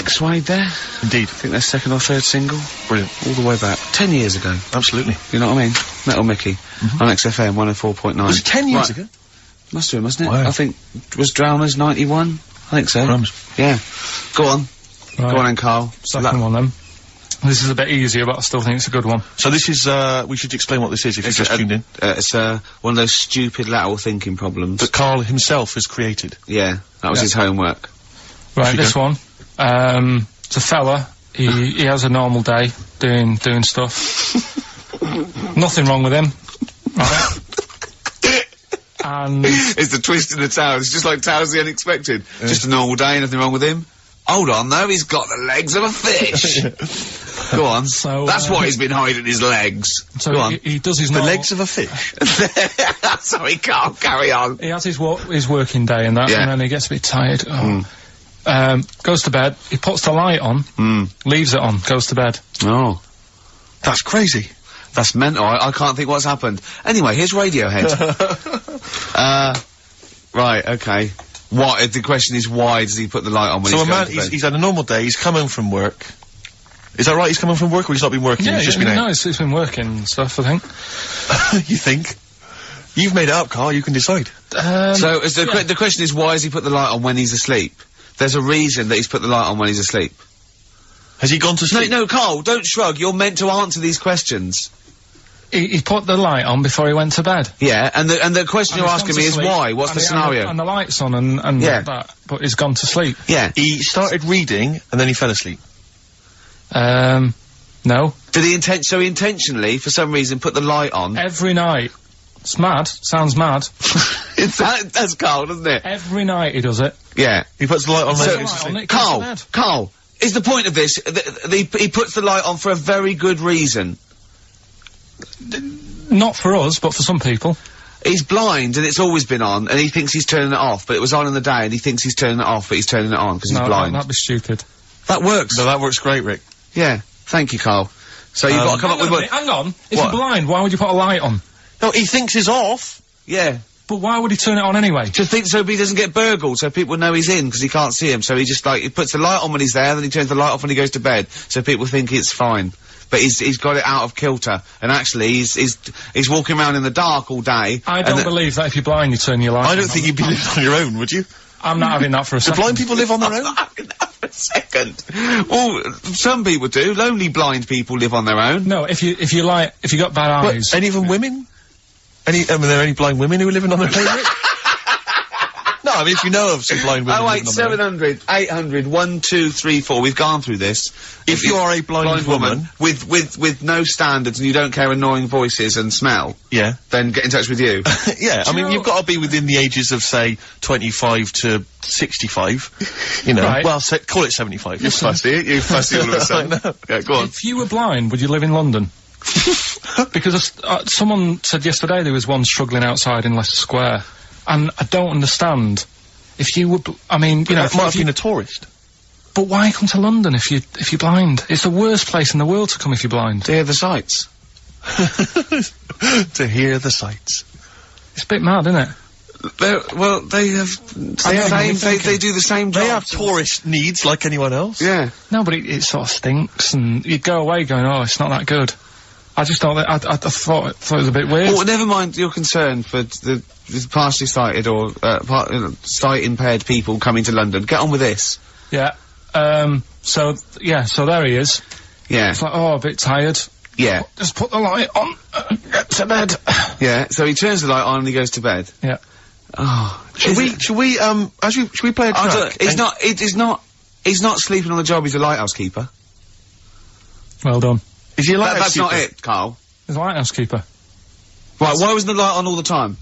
Suede there. Indeed. I think their second or third single. Brilliant. All the way back. 10 years ago. Absolutely. You know what I mean? Metal Mickey. On XFM 104.9. Was it 10 years ago? Must have been, wasn't it? Wow. I think, was Drowners 91? I think so. Crumbs. Yeah. Go on. Right. Go on then, Carl. Second one then. This is a bit easier, but I still think it's a good one. So this is, we should explain what this is if you've just tuned in. It's one of those stupid lateral thinking problems. That Carl himself has created. Yeah, that was his homework. Right, you this one. It's a fella. He has a normal day doing stuff. Nothing wrong with him. Right. And It's the twist in the towers. It's just like Towers the Unexpected. Just a normal day, nothing wrong with him. Hold on, though, he's got the legs of a fish. Go on. So, That's why he's been hiding his legs. so Go on. he does his The normal... legs of a fish. Sorry, Carl, carry on. He has his working day and that, Yeah. and then he gets a bit tired. Goes to bed. He puts the light on, leaves it on, goes to bed. Oh. That's crazy. That's mental. I can't think what's happened. Anyway, here's Radiohead. Right, okay. What? The question is, why does he put the light on when So he's a going man, to bed? he's had a normal day, he's come home from work. Is that right? He's come home from work or he's not been working? Yeah, he's just been out? no, it's been working and stuff, I think. You think? You've made it up, Carl, you can decide. So is the question is, why has he put the light on when he's asleep? There's a reason that he's put the light on when he's asleep. Has he gone to sleep? No, Carl, don't shrug. You're meant to answer these questions. He put the light on before he went to bed. Yeah, and the question And you're he's asking gone me to is sleep, why? What's the scenario? And the light's on and Yeah. that, but he's gone to sleep. Yeah. He started reading and then he fell asleep. No. Did he he intentionally, for some reason, put the light on? Every night. It's mad. Sounds mad. That's Carl, doesn't it? Every night he does it. Yeah. He puts the light on So- when he goes to on sleep. it, goes to Carl, bed. Carl, is the point of this, he puts the light on for a very good reason. Not for us, but for some people. He's blind and it's always been on, and he thinks he's turning it off, but it was on in the day, and he thinks he's turning it off, but he's turning it on because he's No, blind. that'd be stupid. That works. No, that works great, Rick. Yeah. Thank you, Carl. So you've got to come up with what? Hang on. If What? you're blind, why would you put a light on? No, he thinks it's off. Yeah. But why would he turn it on anyway? To think so he doesn't get burgled, so people know he's in because he can't see him. So he just he puts the light on when he's there, then he turns the light off when he goes to bed, so people think it's fine. But he's got it out of kilter, and actually he's walking around in the dark all day. I don't believe that if you're blind, you turn your light on. I don't think you'd be living on your own, would you? I'm not having that for a Do second. blind people live on their own? For a second. Well, some people do. Lonely blind people live on their own. No, if you got bad eyes. Any of them women? Are there any blind women who are living on their own? Rick? No, I mean, if you know of some blind women. Oh wait, living on their own. 700, 800, 1, 2, 3, 4. We've gone through this. If you are a blind woman, with no standards and you don't care annoying voices and smell, yeah, then get in touch with you. yeah. I mean, you've got to be within the ages of say 25 to 65. You know, Right. well, call it 75. You fussy all of a sudden. I know. Yeah, go on. If you were blind, would you live in London? Because someone said yesterday there was one struggling outside in Leicester Square, and I don't understand. If you would, I mean, you know, That might have been a tourist. but why come to London if you're blind? It's the worst place in the world to come if you're blind. To hear the sights. To hear the sights. It's a bit mad, isn't it? Well, they have. They do the same job. They have tourist needs like anyone else. Yeah. No, but it sort of stinks, and you go away going, oh, it's not that good. I just thought that, I thought it was a bit weird. Well, never mind your concern for the partially sighted or sight impaired people coming to London. Get on with this. Yeah. So there he is. Yeah. It's like, oh, a bit tired. Yeah. Just put the light on, get to bed. Yeah. So he turns the light on and he goes to bed. Yeah. Oh. Should we play a track? He's not sleeping on the job. He's a lighthouse keeper. Well done. Is he a lighthouse That's not keeper? it, Carl. He's a lighthouse keeper. Right. Why wasn't the light on all the time?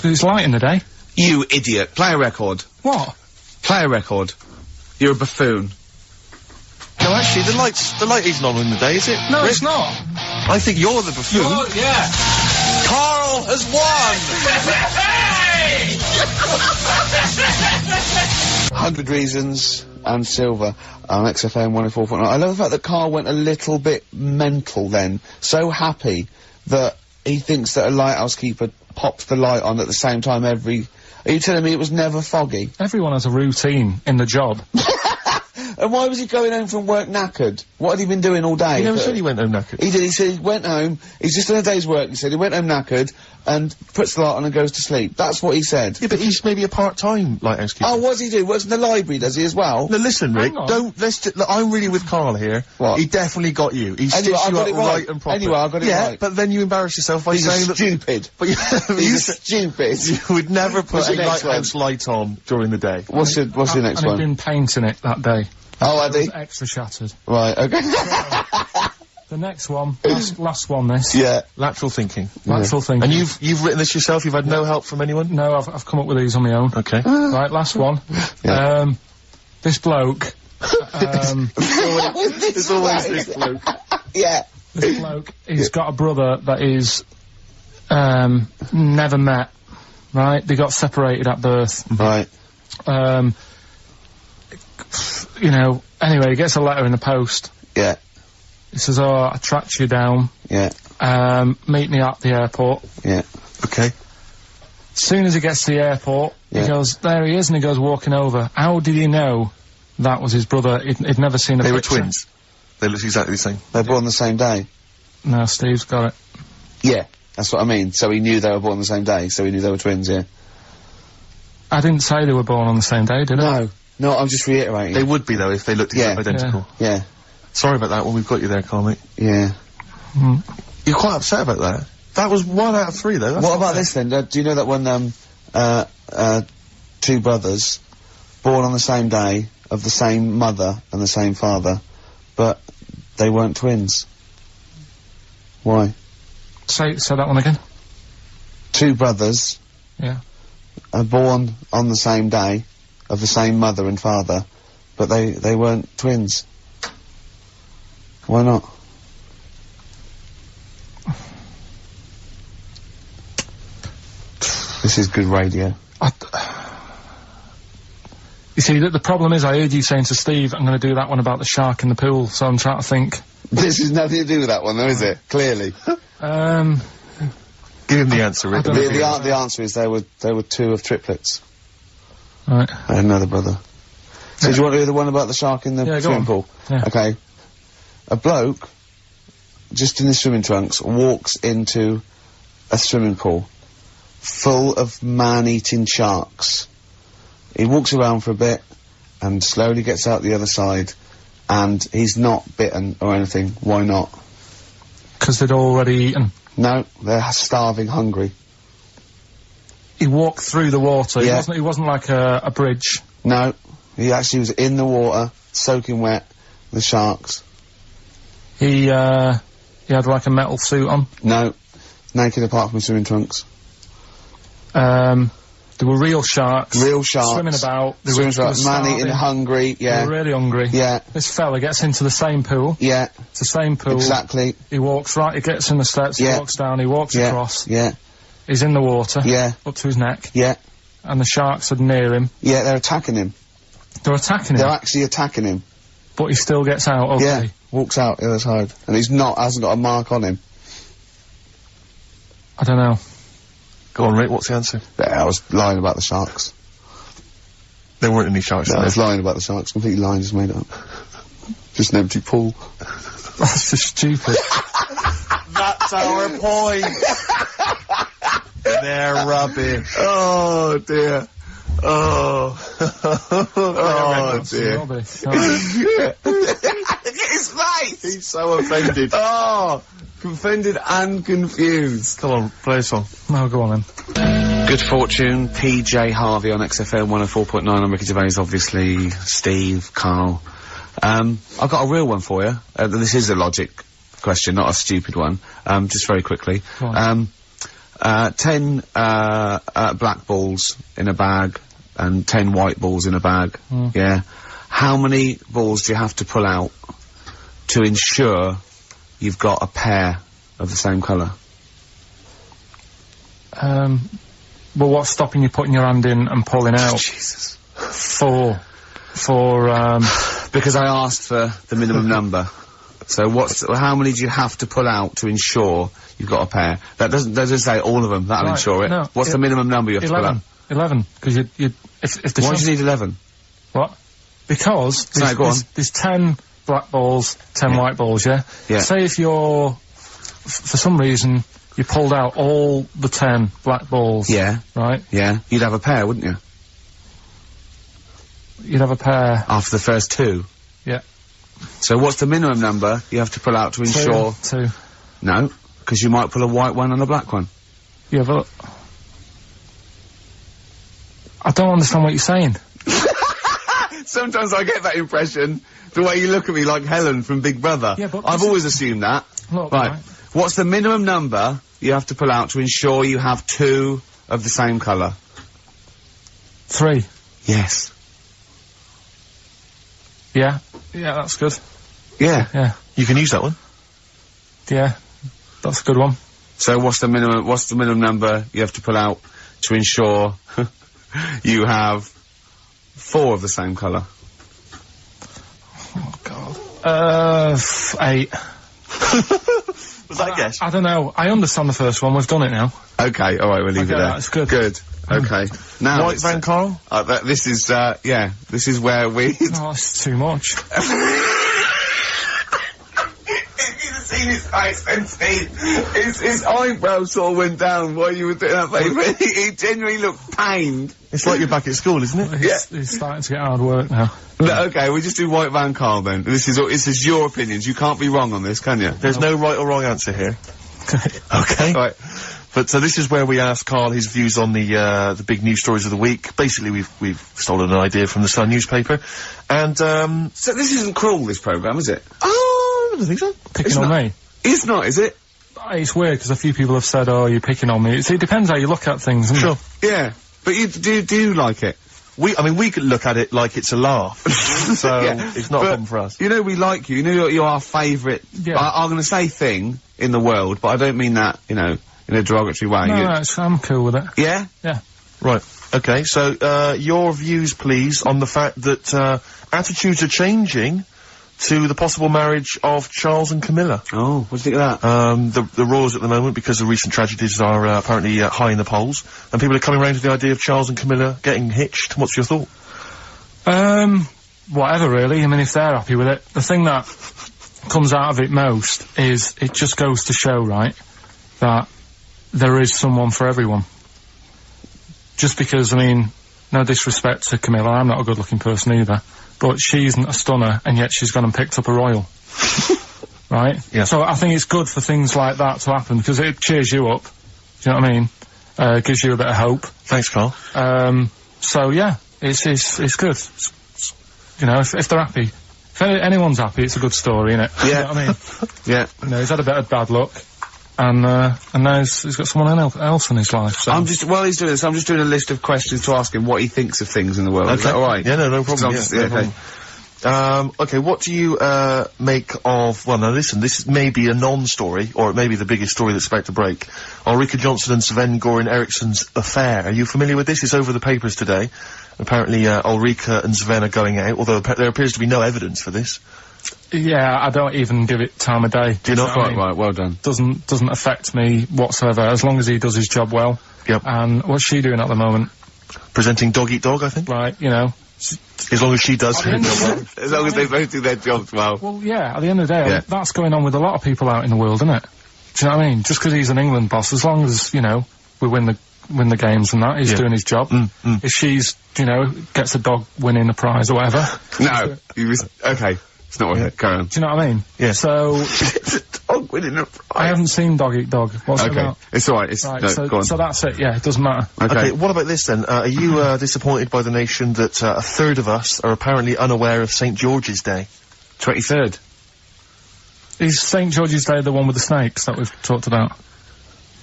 It's light in the day. You idiot. Play a record. What? Play a record. You're a buffoon. No, actually, the light isn't on in the day, is it? No, Rick? it's not. I think you're the buffoon. Yeah. Carl has won! 100 Reasons and Silver on XFM 104.9. I love the fact that Carl went a little bit mental then. So happy that he thinks that a lighthouse keeper pops the light on at the same time every... Are you telling me it was never foggy? Everyone has a routine in the job. And why was he going home from work knackered? What had he been doing all day? He never said he went home knackered. He did. He said he went home. He's just done a day's work. He said he went home knackered and puts the light on and goes to sleep. That's what he said. Yeah, but he's maybe a part-time lighthouse keeper. Oh, what does he do? Works in the library, does he, as well? No, listen, Rick, Hang on. look, I'm really with Carl here. What? He definitely got you. He Anyway, stitched I you got up it right right. and proper. Anyway, I got it yeah, right. but then you embarrass yourself by He's saying that... stupid. But you, He's stupid. you would never put What's a the next lighthouse light on during the day. What's the next and one? he'd been painting it that day. Oh, had It he? was extra shattered. Right, okay. The next one, last one this. Yeah. Lateral thinking. Lateral thinking. And you've written this yourself? You've had no help from anyone? No, I've come up with these on my own. Okay. Right, last one. Yeah. This bloke, It's always this bloke. Yeah. this bloke, he's got a brother that is, never met, right? They got separated at birth. Right. You know, anyway, he gets a letter in the post. Yeah. He says, oh, I tracked you down, Yeah. meet me at the airport. Yeah. Okay. As soon as he gets to the airport, Yeah. he goes, there he is, and he goes walking over. How did he know that was his brother? He'd never seen a They were picture. twins. They looked exactly the same. They're born the same day. No, Steve's got it. Yeah. That's what I mean. So he knew they were born the same day, so he knew they were twins, yeah. I didn't say they were born on the same day, did I? No, I'm just reiterating. They would be, though, if they looked Yeah. identical. Yeah. Sorry about that one. We've got you there, Carl, mate. Yeah. You're quite upset about that. That was 1 out of 3, though. That's What not about bad. this then? Do you know that when, two brothers, born on the same day, of the same mother and the same father, but they weren't twins? Why? Say that one again. Two brothers Yeah. are born on the same day, of the same mother and father, but they weren't twins. Why not? This is good radio. You see, the problem is I heard you saying to Steve, I'm going to do that one about the shark in the pool, so I'm trying to think. This has nothing to do with that one, though, is it? Clearly. Give him the answer, Rick. I don't know. The answer is they were two of triplets. Right. I had another brother. So do you want to do the one about the shark in the Yeah, go swimming on. pool? Yeah. Okay. A bloke, just in his swimming trunks, walks into a swimming pool full of man-eating sharks. He walks around for a bit and slowly gets out the other side, and he's not bitten or anything. Why not? Because they'd already eaten. No, they're starving hungry. He walked through the water. Yeah. He wasn't like a bridge. No. He actually was in the water, soaking wet, with sharks. He had like a metal suit on. No. Naked apart from his swimming trunks. There were real sharks. Real sharks. Swimming about. They Swimming were about, man-eating, hungry, They yeah. were really hungry. Yeah. This fella gets into the same pool. Yeah. It's the same pool. Exactly. He walks right, he gets in the steps, Yeah. he walks down, he walks Yeah. across. Yeah. He's in the water. Yeah. Up to his neck. Yeah. And the sharks are near him. Yeah, they're attacking him. They're attacking him. They're actually attacking him. But he still gets out, okay. Yeah. Walks out the other side. And hasn't got a mark on him. I don't know. Go on, Rick, what's the answer? Yeah, I was lying about the sharks. There weren't any sharks No, in I there. was lying about the sharks. Completely lying, just made it up. Just an empty pool. That's just stupid. That's our point! They're rubbish. Oh, dear. Oh. Oh, That's dear. rubbish. Look at his face! He's so offended. Oh, offended and confused. Come on, play a song. No, go on then. Good Fortune, PJ Harvey on XFM 104.9. I'm Ricky Gervais, obviously. Steve, Carl. I've got a real one for you. This is a logic question, not a stupid one. Just very quickly. Go on. 10 black balls in a bag and 10 white balls in a bag. Yeah. How many balls do you have to pull out to ensure you've got a pair of the same colour? Well, what's stopping you putting your hand in and pulling out? Jesus. Because I asked for the minimum number. So how many do you have to pull out to ensure you've got a pair? That doesn't say all of them, that'll Right, ensure it. no, What's the minimum number you have to pull out? 11. Because if the Why do you need 11? What? Because Sorry, go on. there's 10 black balls, 10 white balls, yeah? Yeah. Say if you're, for some reason, you pulled out all the 10 black balls. Yeah. Right? Yeah. You'd have a pair, wouldn't you? You'd have a pair. After the first 2? Yeah. So what's the minimum number you have to pull out to ensure... 2. No, because you might pull a white one and a black one. Yeah, but... I don't understand what you're saying. Sometimes I get that impression, the way you look at me like Helen from Big Brother. Yeah, but I've always assumed that. Look, Right. What's the minimum number you have to pull out to ensure you have 2 of the same colour? 3. Yes. Yeah. Yeah, that's good. Yeah. Yeah. You can use that one. Yeah. That's a good one. So what's the minimum number you have to pull out to ensure you have 4 of the same colour? Oh, God. 8. Was that a guess? I don't know. I understand the first one. We've done it now. Okay, alright, we'll leave it Okay, there. that's good. Good. Okay. Now White it's, Van Carl? this is where we... Oh, it's too much. Seen his face then, Steve. His eyebrows sort of went down while you were doing that, baby. He genuinely looked pained. It's like you're back at school, isn't it? He's starting to get hard work now. No, okay, we just do White Van Carl then. This is your opinions. You can't be wrong on this, can you? There's no right or wrong answer here. Okay. Right. But this is where we ask Carl his views on the big news stories of the week. Basically, we've stolen an idea from the Sun newspaper, and So this isn't cruel, this programme, is it? I don't think so. Picking on me. It's not, is it? It's weird because a few people have said, "Oh, you're picking on me." It depends how you look at things, doesn't Sure. it? Yeah. But you do like it? We could look at it like it's a laugh, so Yeah, it's not a but problem for us. You know we like you. You know you're our favourite. Yeah. I'm going to say thing in the world, but I don't mean that, in a derogatory way. No, I'm cool with it. Yeah? Yeah. Right. Okay. So your views, please, on the fact that attitudes are changing to the possible marriage of Charles and Camilla. Oh, what do you think of that? The roars at the moment, because of recent tragedies, are apparently high in the polls, and people are coming around to the idea of Charles and Camilla getting hitched. What's your thought? Whatever, really. I mean, if they're happy with it. The thing that comes out of it most is it just goes to show, right, that there is someone for everyone. Just because, I mean, no disrespect to Camilla, I'm not a good-looking person either, but she isn't a stunner, and yet she's gone and picked up a royal. Right? Yeah. So I think it's good for things like that to happen, because it cheers you up. Do you know what I mean? gives you a bit of hope. Thanks, Carl. So yeah, it's good. You know, if they're happy, if anyone's happy, it's a good story, isn't it? Yeah. You know what I mean? Yeah. You know, he's had a bit of bad luck, and now he's got someone else in his life. So. While he's doing this, I'm just doing a list of questions to ask him what he thinks of things in the world. Is that alright? Yeah, no problem. No problem. Okay, what do you, make of, well, now listen, this may be a non-story, or it may be the biggest story that's about to break. Ulrika Johnson and Sven-Goran Eriksson's affair. Are you familiar with this? It's over the papers today. Apparently, Ulrika and Sven are going out, although there appears to be no evidence for this. Yeah, I don't even give it time of day. Do you not? Quite right, well done. Doesn't affect me whatsoever, as long as he does his job well. Yep. And what's she doing at the moment? Presenting Dog Eat Dog, I think? Right, you know. As long as she does her job well. As long as they both do their jobs well. Well, yeah, at the end of the day, Yeah. that's going on with a lot of people out in the world, isn't it? Do you know what I mean? Just because he's an England boss, as long as, you know, we win the games and that, he's doing his job. If she's, you know, gets a dog winning a prize or whatever. No, okay, it's not worth it, carry on. Do you know what I mean? Yeah. So, Dog winning a prize. I haven't seen Dog Eat Dog. What's it Okay, about? it's alright, Right, no, go on. so that's it, yeah, it doesn't matter. Okay, what about this then? Are you, disappointed by the nation that, a third of us are apparently unaware of St. George's Day? 23rd. Is St. George's Day the one with the snakes that we've talked about?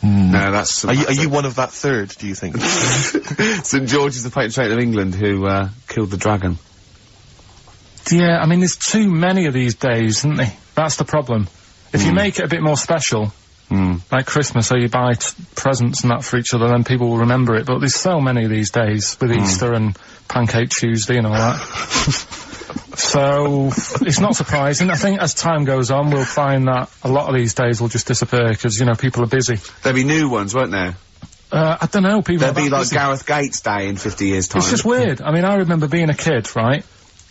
No, that's... Are you one of that third, do you think? St. George is the patron saint of England who, killed the dragon. Yeah, I mean, there's too many of these days, isn't there? That's the problem. If you make it a bit more special, like Christmas, so you buy presents and that for each other, then people will remember it. But there's so many of these days, with Easter and Pancake Tuesday and all that. So, it's not surprising. I think as time goes on, we'll find that a lot of these days will just disappear, because, you know, people are busy. There'll be new ones, won't there? I don't know, people There'll are be that like busy. Gareth Gates Day in 50 years' time. It's just weird. I mean, I remember being a kid, right?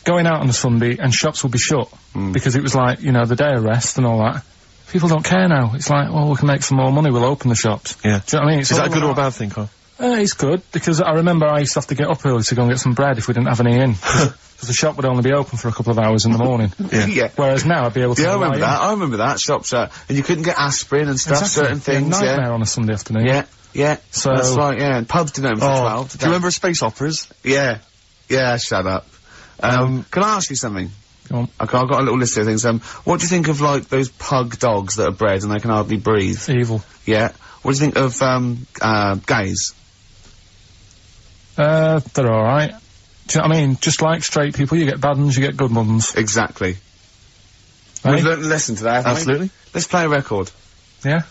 Going out on a Sunday and shops would be shut. Because it was like, you know, the day of rest and all that. People don't care now. It's like, well, we can make some more money, we'll open the shops. Yeah. Do you know what I mean? It's Is that a all good or a about- bad thing, Carl? It's good, because I remember I used to have to get up early to go and get some bread if we didn't have any in. Because the shop would only be open for a couple of hours in the morning. Yeah. Whereas now I'd be able to... Yeah, I lie remember in. that. I remember that. Shops, and you couldn't get aspirin and stuff, Exactly. certain things, A nightmare on a Sunday afternoon. Yeah. So- That's right, yeah. And pubs didn't open till 12. Do you remember space operas? Yeah. Yeah, shut up. Can I ask you something? Go on. Okay, I've got a little list of things. What do you think of, like, those pug dogs that are bred and they can hardly breathe? Evil. Yeah. What do you think of, gays? They're alright. Do you know what I mean? Just like straight people, you get bad ones, you get good ones. Exactly. Eh? We've learned a lesson today, haven't we? Absolutely. Let's play a record. Yeah?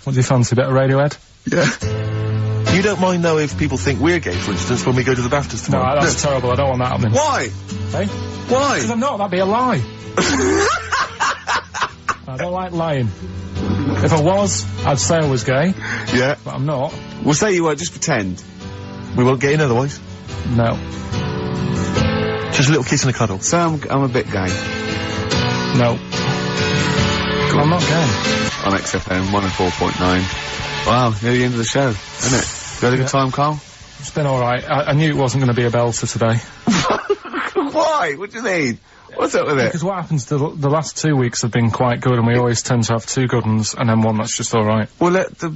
What do you fancy? A bit of Radiohead? Yeah. You don't mind, though, if people think we're gay, for instance, when we go to the BAFTAs No, tomorrow? that's terrible. I don't want that happening. Why? Hey? Why? Because I'm not. That'd be a lie. I don't like lying. If I was, I'd say I was gay, Yeah. but I'm not. We'll say you were, just pretend. We won't get in otherwise. No. Just a little kiss and a cuddle. Say I'm a bit gay. No. I'm not gay. On XFM 104.9. Wow, near the end of the show, isn't it? You had a good time, Carl? It's been alright. I knew it wasn't going to be a belter today. Why? What do you mean? What's up with it? Because what happens, the last 2 weeks have been quite good, and we always tend to have two good ones, and then one that's just alright. Well, let the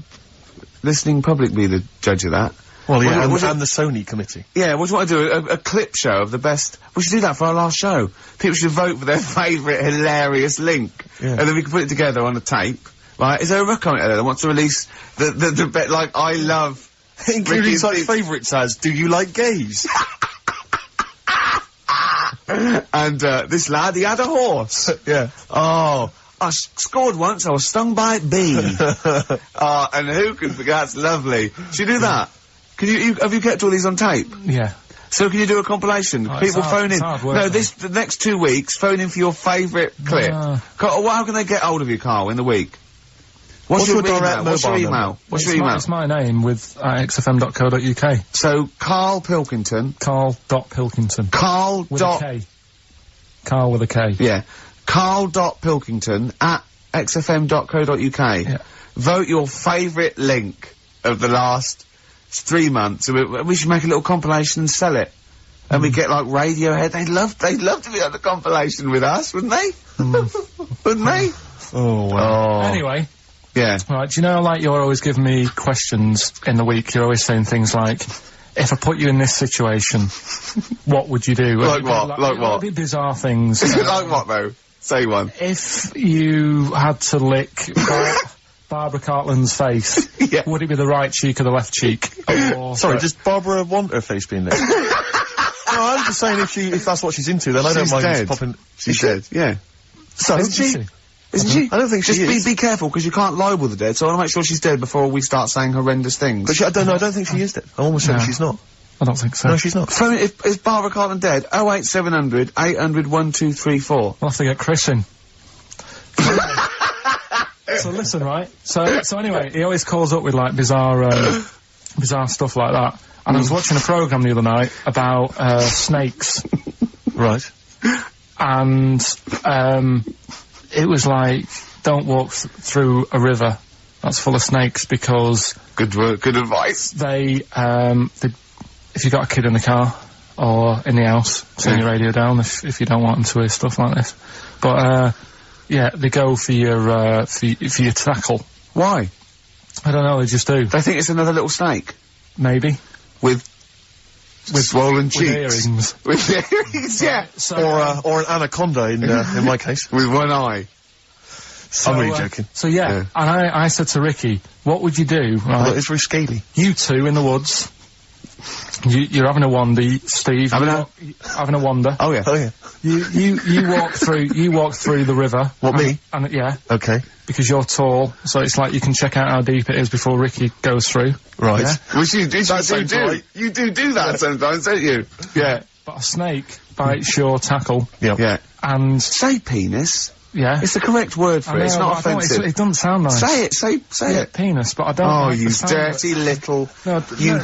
listening public be the judge of that. Well, yeah, What do you- and the Sony committee. Yeah, what do you want to do? A clip show of the best... We should do that for our last show. People should vote for their favourite hilarious link. Yeah. And then we can put it together on a tape. Right? Is there a record out there that wants to release the bit like, I love... Including Ricky such Steve- favourites as, do you like gays? And, this lad, he had a horse. Yeah. Oh, I scored once, I was stung by a bee. And who can forget? That's lovely. Should you do that? Can you have you kept all these on tape? Yeah. So can you do a compilation? Oh, it's People hard- phone in. it's hard work, No, though. the next 2 weeks, phone in for your favourite clip. Carl, how can they get hold of you, Carl, in the week? What's your direct email? What's your mobile email? number? What's your email? It's my name with xfm.co.uk. So, Karl Pilkington. Carl.Pilkington. Carl With dot... a K. Carl with a K. Yeah. Carl.Pilkington at xfm.co.uk. Yeah. Vote your favourite link of the last 3 months. We should make a little compilation and sell it. And we get like Radiohead. They'd love to be on the compilation with us, wouldn't they? Wouldn't they? Oh, wow. Anyway, Yeah. Right, do you know, like, you're always giving me questions in the week, you're always saying things like, if I put you in this situation, what would you do? Like what? Like what? It'd be bizarre things. Like what, though? Say one. If you had to lick Barbara Cartland's face, Yeah. would it be the right cheek or the left cheek? Or Sorry, does Barbara want her face being licked? No, I'm just saying if that's what she's into, then I don't She's mind dead. just popping... She's dead, yeah. So, Isn't she? Isn't she? I don't think she Just is. be careful, because you can't libel the dead, so I want to make sure she's dead before we start saying horrendous things. But I don't think she is dead. I'm almost certain No. she's not. I don't think so. No, she's not. Phone, is Barbara Cartland dead? 08700 800 1234. We'll have to get Chris in. So listen, right? So anyway, he always calls up with, like, bizarre stuff like that. And I was watching a programme the other night about, snakes. Right. And, it was like, don't walk through a river that's full of snakes because Good work, good advice. they, if you've got a kid in the car or in the house, turn your radio down if you don't want them to hear stuff like this. But, yeah, they go for your tackle. Why? I don't know, they just do. They think it's another little snake. Maybe. With swollen cheeks. Earrings. With earrings, yeah. So, Or an anaconda in my case. With one eye. I'm really joking. So yeah, and I said to Ricky, what would you do? Right? Well, it's very scaly. You two in the woods. You're having a wandy, Steve. Having a wander. Oh yeah. Oh yeah. You walk through the river. What, me? And yeah, Okay. because you're tall, so it's like you can check out how deep it is before Ricky goes through. Right. Yeah? Which you do sounds right. You do that sometimes, don't you? Yeah. But a snake bites your tackle, Yep. Yeah. and Say penis. yeah, It's the correct word for it. It's I not know, but I don't- offensive. it doesn't sound nice. Say it. Say Yeah, it. penis, but I don't. Oh, like you the sound of it. dirty little, No,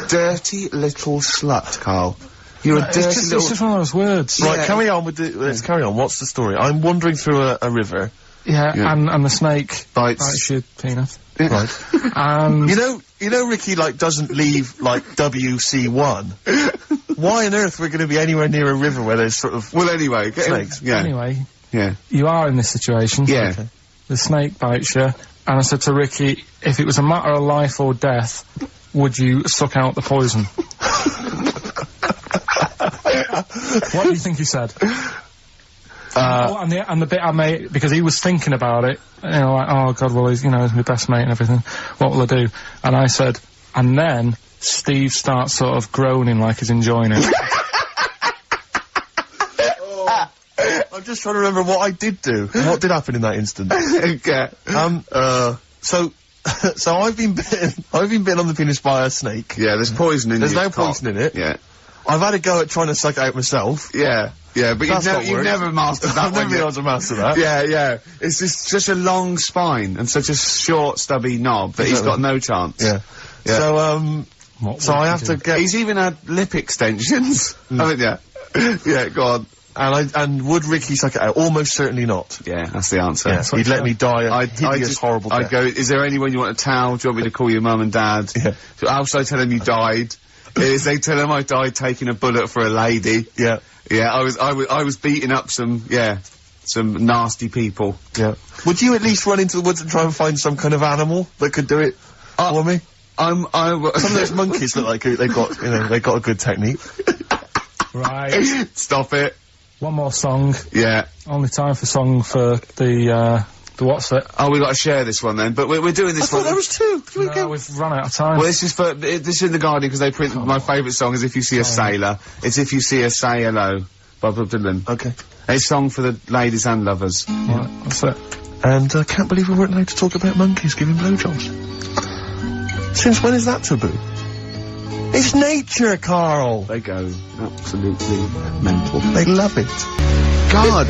dirty little slut, Carl. You're a dirty It's little. just one of those words. Yeah. Right, carry on with let's carry on. What's the story? I'm wandering through a river. Yeah, Yeah. and the snake Bites. your penis. Right. And You know Ricky, like, doesn't leave, like, WC1. Why on earth we're gonna be anywhere near a river where there's sort of... Well, anyway, Snakes. Yeah. anyway, Yeah. you are in this situation. Yeah. Okay. The snake bites you, and I said to Ricky, if it was a matter of life or death, would you suck out the poison? What do you think he said? And the bit I made, because he was thinking about it, you know, like, oh god, well, he's my best mate and everything, what will I do? And I said, and then Steve starts sort of groaning like he's enjoying it. I'm just trying to remember what I did do. What did happen in that instant? Okay. So I've been bitten on the penis by a snake. Yeah, there's poison in There's your no cock. poison in it. Yeah. I've had a go at trying to suck it out myself. Yeah. Yeah, but That's not you've worked. never mastered that I've one never been yet. able to master that. Yeah, yeah. It's just such a long spine and such a short, stubby knob that he's Exactly. got no chance. Yeah. Yeah. So, What so would I you have to do? get... He's even had lip extensions, haven't you? Yeah, go on. And would Ricky suck it out? Almost certainly not. Yeah, that's the answer. Yeah, he'd let me die a I'd hideous, just- horrible I'd death. go, is there anyone you want a towel? Do you want me to call your mum and dad? Yeah. How should I tell them you died? Is they tell them I died taking a bullet for a lady? Yeah. Yeah, I was beating up some nasty people. Yeah. Would you at least run into the woods and try and find some kind of animal that could do it for me? Some of those monkeys look like they've got a good technique. Right. Stop it. One more song. Yeah. Only time for song for the what's it? Oh, we got to share this one then. But we're doing this I thought one. there was two. No, we've run out of time. Well, this is for this is in the Guardian because they print my favourite song is "If You See a Sailor." It's "If You See a Say Hello" by Bob Dylan. Okay. A song for the ladies and lovers. Right, that's it. And I can't believe we weren't allowed to talk about monkeys giving blowjobs. Since when is that taboo? It's nature, Carl. They go absolutely mental. They love it. God,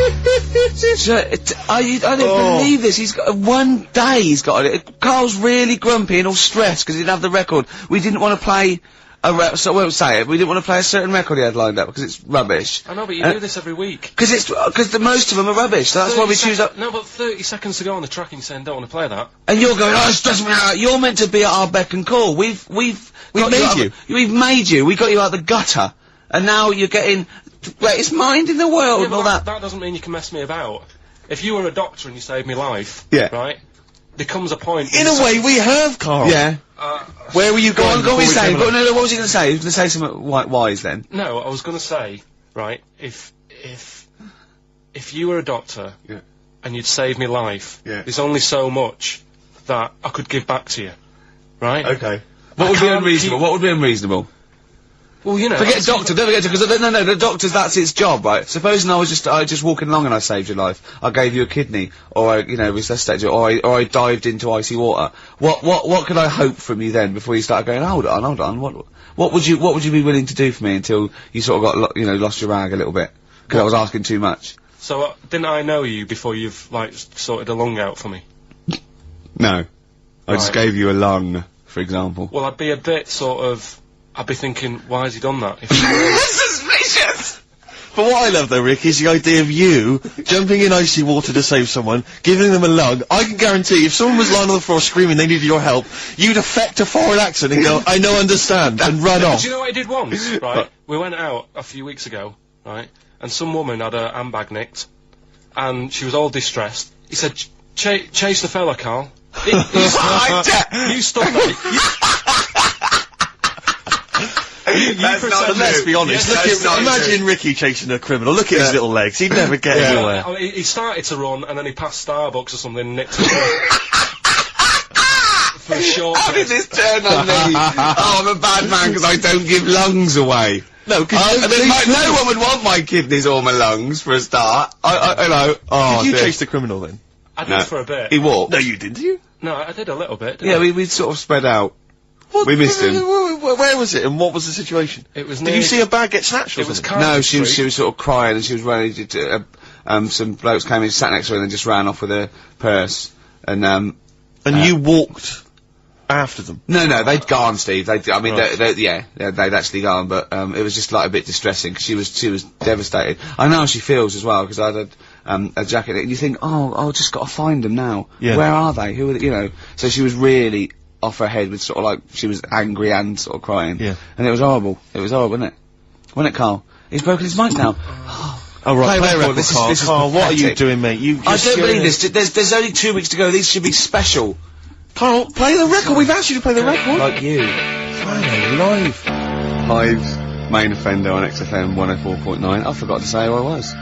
I don't believe this. He's got one day. He's got it. Carl's really grumpy and all stressed because he didn't have the record. We didn't want to play so I won't say it. We didn't want to play a certain record he had lined up because it's rubbish. I know, but you do this every week. Because most of them are rubbish. So that's why we choose up. No, but 30 seconds to go on the track and saying don't want to play that. And you're going, oh, it doesn't matter. You're meant to be at our beck and call. We've made you. We've made you. We got you out the gutter, and now you're getting greatest mind in the world and all that. That doesn't mean you can mess me about. If you were a doctor and you saved me life, Yeah. right? there comes a point. In a way, we have, Carl. Yeah. Where were you Go going? on, what were you before we saying? came along? No, what was he going to say? He was going to say something wise then. No, I was going to say, right, if you were a doctor Yeah. and you'd saved me life, Yeah. there's only so much that I could give back to you, right? Okay. What would be can't unreasonable? keep- What would be unreasonable? Well, you know. Forget doctor, don't forget, because no, the doctor's, that's its job, right? Supposing I was just walking along and I saved your life, I gave you a kidney, or I, resuscitated you, or I dived into icy water. What could I hope from you then, before you started going, hold on, what would you be willing to do for me until you sort of got, lost your rag a little bit? Because I was asking too much. So, didn't I know you before you've, like, sorted a lung out for me? No. I just Right. gave you a lung, for example. Well, I'd be a bit I'd be thinking, why has he done that? If he was- Suspicious! But what I love though, Rick, is the idea of you jumping in icy water to save someone, giving them a lung. I can guarantee if someone was lying on the floor screaming they needed your help, you'd affect a foreign accent and go, I know, understand, and run off. Do you know what I did once, right? We went out a few weeks ago, right? And some woman had her handbag nicked, and she was all distressed. He said, chase the fella, Carl. You stopped me. That's not But let's be honest, Yes, that's not imagine Ricky chasing a criminal. Look at his little legs. He'd never get anywhere. I mean, he started to run, and then he passed Starbucks or something and nicked it. For a short How did bit. this turn on me? Oh, I'm a bad man because I don't give lungs away. No, because No one would want my kidneys or my lungs for a start. Did you chase the criminal then? I did for a bit. He walked. No, you didn't, did you? No, I did a little bit. Yeah, we sort of spread out. We missed him. Where was it, and what was the situation? It was Did near. you see a bag get snatched or It was something? Carl No, she was Street. sort of crying and she was running to, some blokes came in, sat next to her and then just ran off with her purse. And, And you walked after them? no, they'd gone, Steve. Right. They'd actually gone, but, it was just like a bit distressing because she was devastated. I know how she feels as well because I had, a jacket and you think, I've just got to find them now. Yeah. Where are they? Who are they? So she was really off her head with sort of like, she was angry and sort of crying. Yeah. And it was horrible. It was horrible, wasn't it? Wasn't it, Carl? He's broken his mic now. Oh, right, play a record, This is- Carl. this is Carl, what are you pathetic. doing, mate? You I just don't going believe this. There's only 2 weeks to go. These should be special. Carl, play the record. We've asked you to play the record. Like you. Friday, live. Hive's main offender on XFM 104.9. I forgot to say who I was.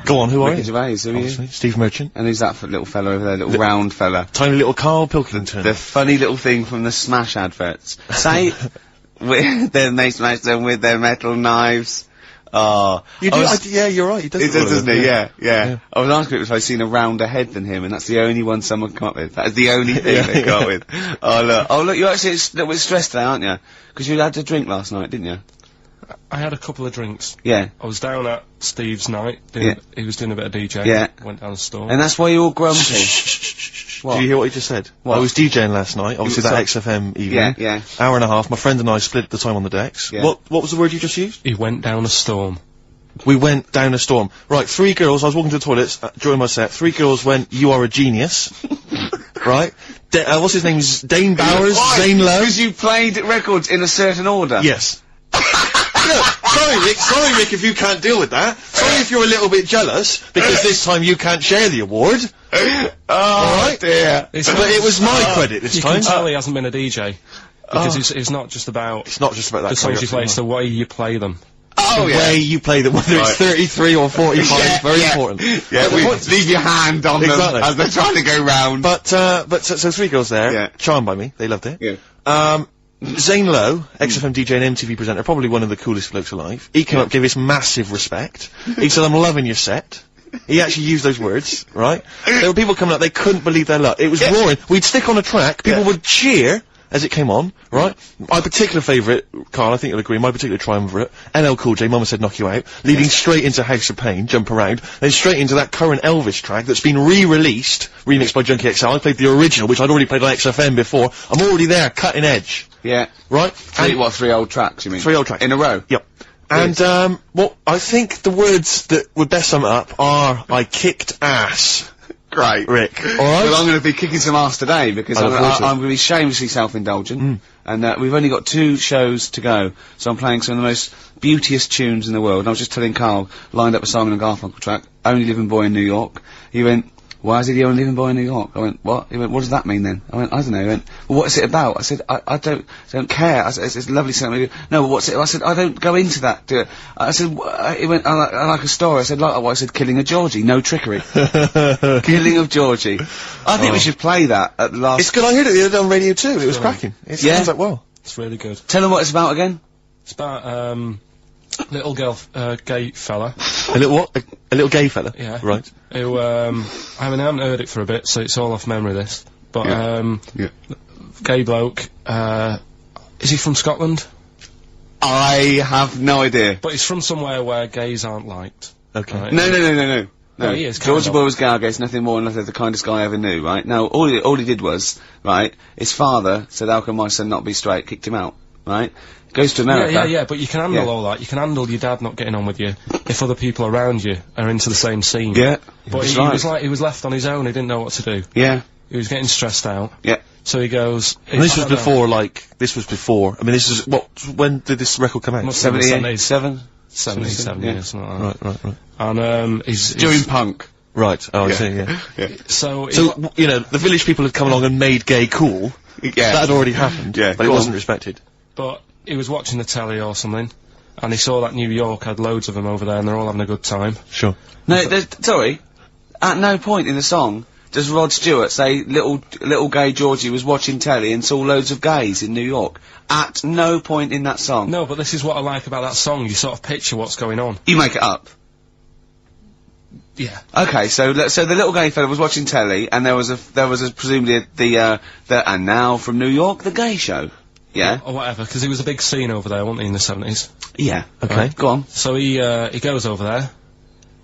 Go on, who are Ricky you? Gervais, who are you? Obviously, Steve Merchant. And who's that little fella over there, little round fella? Tiny little Karl Pilkington. The funny little thing from the Smash adverts. Say, then they smash them with their metal knives. Oh. You do, yeah, you're right. He does It does, doesn't it? Yeah. Yeah. I was asking if I'd seen a rounder head than him, and that's the only one someone come up with. That's the only thing they come up with. Oh look, you're actually a little bit stressed today, aren't you? Because you had to drink last night, didn't you? I had a couple of drinks. Yeah. I was down at Steve's night. Yeah. He was doing a bit of DJ. Yeah. Went down the store. And that's why you're all grumpy. Did you hear what he just said? What? I was DJing last night, obviously that XFM evening. Yeah. Hour and a half. My friend and I split the time on the decks. Yeah. What was the word you just used? He went down a storm. We went down a storm. Right, 3 girls, I was walking to the toilets during my set, 3 girls went, you are a genius. Right? What's his name? Dane Bowers? Zane Lowe? Because you played records in a certain order. Yes. Sorry Rick, if you can't deal with that. Sorry if you're a little bit jealous, because this time you can't share the award. Alright? Dear. But it was my credit this You time. can tell he hasn't been a DJ. Because it's not just about It's not just about that the songs you play, choreography. it's the way you play them. Oh, The way you play them, whether it's 33 or 45, is very important. Yeah, But the point- leave your hand on Exactly. them as they're trying to go round. But so 3 girls there, Yeah. charmed by me, they loved it. Yeah. Zane Lowe, XFM DJ and MTV presenter, probably one of the coolest blokes alive. He came up, gave us massive respect. He said, I'm loving your set. He actually used those words, right? There were people coming up, they couldn't believe their luck. It was roaring. We'd stick on a track, people would cheer as it came on, right? My particular favourite, Carl, I think you'll agree, my particular triumvirate, LL Cool J, Mama Said Knock You Out, leading straight into House of Pain, Jump Around, then straight into that current Elvis track that's been re-released, remixed by Junkie XL. I played the original, which I'd already played on XFM before. I'm already there, cutting edge. Yeah. Right? Three old tracks, you mean? 3 old tracks. In a row? Yep. And, well, I think the words that would best sum it up are, I kicked ass. Great. Rick. Alright? Well, I'm going to be kicking some ass today because I I'm look forward to it. going to be shamelessly self-indulgent. And we've only got 2 shows to go, so I'm playing some of the most beauteous tunes in the world. And I was just telling Carl, lined up a Simon and Garfunkel track, Only Living Boy in New York. He went, why is he the only living boy in New York? I went, what? He went, what does that mean then? I went, I don't know. He went, well, what's it about? I said, I don't care. I said, it's lovely something. No, but what's it? I said, I don't go into that. I said, he went, I like a story. I said, like what? I said, killing of Georgie, no trickery. Killing of Georgie. I think we should play that at the last. It's good. I heard it the other day on Radio 2. It was cracking. It sounds like well. It's really good. Tell them what it's about again. It's about, little gay fella. A little what? A little gay fella? Yeah. Right. Who, I haven't heard it for a bit, so it's all off memory, this. But, gay bloke, is he from Scotland? I have no idea. But he's from somewhere where gays aren't liked. Okay. Right? No. No, he is. Georgie Boy was gay, he's nothing more than the kindest guy I ever knew, right? Now, all he did was, right, his father said, how can my son not be straight, kicked him out, right? Goes to America. Yeah, but you can handle all that. You can handle your dad not getting on with you if other people around you are into the same scene. Yeah. But he was left on his own, he didn't know what to do. Yeah. He was getting stressed out. Yeah. So he goes... And this was before, I mean, this is, when did this record come out? 77? 77 years, something like that. Right. And, he's... During punk. Right, I see, yeah. So, you know, the village people had come along and made gay cool. Yeah. That had already happened. Yeah. But it wasn't respected. But he was watching the telly or something, and he saw that New York had loads of them over there, and they're all having a good time. Sure. No, sorry. At no point in the song does Rod Stewart say little gay Georgie was watching telly and saw loads of gays in New York. At no point in that song. No, but this is what I like about that song. You sort of picture what's going on. You make it up. Yeah. Okay, so the little gay fella was watching telly, and there was presumably the and now from New York, the gay show. Yeah. Or whatever, because it was a big scene over there, wasn't he, in the 70s? Yeah. Okay. Right. Go on. So he goes over there,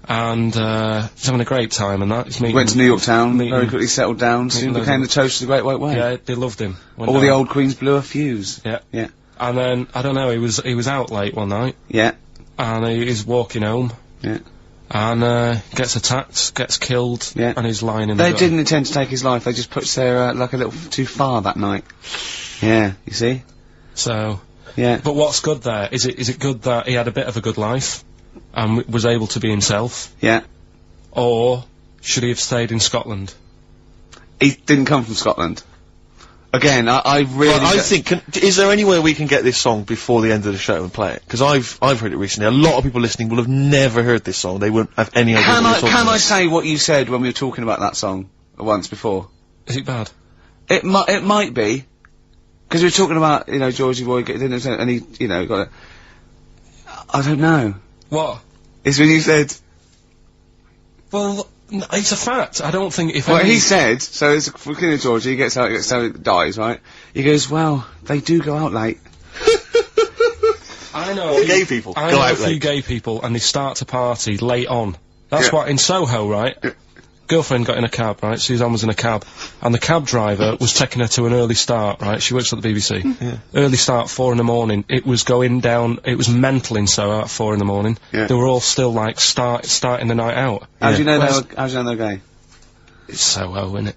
and he's having a great time and that. He's meeting... Went to New York town, very quickly settled down, soon loads became the toast of the Great White Way. Yeah, they loved him. Went All down. the old queens blew a fuse. Yeah. Yeah. And then, I don't know, he was out late one night, Yeah. and he's walking home, Yeah. and gets attacked, gets killed, Yeah. and he's lying in the They gutter. didn't intend to take his life, they just pushed their, luck a little too far that night. Yeah, you see? So... Yeah. But what's good there? Is it good that he had a bit of a good life, and was able to be himself? Yeah. Or should he have stayed in Scotland? He didn't come from Scotland. Again, I really... Well, I think, is there any way we can get this song before the end of the show and play it? Because I've heard it recently. A lot of people listening will have never heard this song. They wouldn't have any idea what we're talking Can about. I say what you said when we were talking about that song once before? Is it bad? It might be. Because we were talking about, you know, Georgie Boy, and he, you know, got a... I don't know. What? It's when you said... Well, it's a fact. I don't think if Well, any- he said, so it's fucking Georgie, he gets out, dies, right? He goes, well, they do go out late. I know Gay people I go know out a few late. gay people, and they start to party late on. That's Yeah. why in Soho, right? Yeah. Girlfriend got in a cab, right? Suzanne was in a cab, and the cab driver was taking her to an early start, right? She works at the BBC. Yeah. Early start, 4 in the morning. It was going down. It was mental in Soho at 4 in the morning. Yeah. They were all still like starting the night out. How do you know Whereas- how do you know they're gay? It's Soho, isn't it?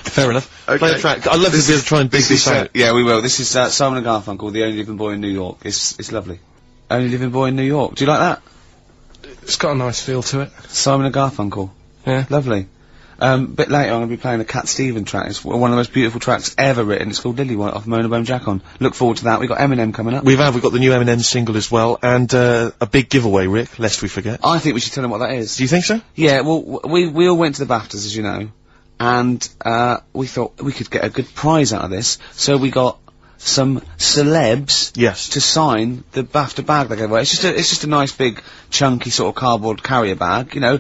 Fair enough. Okay. Play a track. I'd love to be able to try and dig this out. Yeah, we will. This is, Simon and Garfunkel, The Only Living Boy in New York. It's lovely. Only Living Boy in New York. Do you like that? It's got a nice feel to it. Simon and Garfunkel. Yeah. Lovely. Bit later I'm going to be playing a Cat Stevens track. It's one of the most beautiful tracks ever written. It's called Lily White off Mona Bone Jack On. Look forward to that. We've got Eminem coming up. We've got the new Eminem single as well, and a big giveaway, Rick, lest we forget. I think we should tell them what that is. Do you think so? Yeah, well, we all went to the BAFTAs, as you know, and we thought we could get a good prize out of this, so we got some celebs Yes. to sign the BAFTA bag they gave away. It's just a nice big chunky sort of cardboard carrier bag, you know.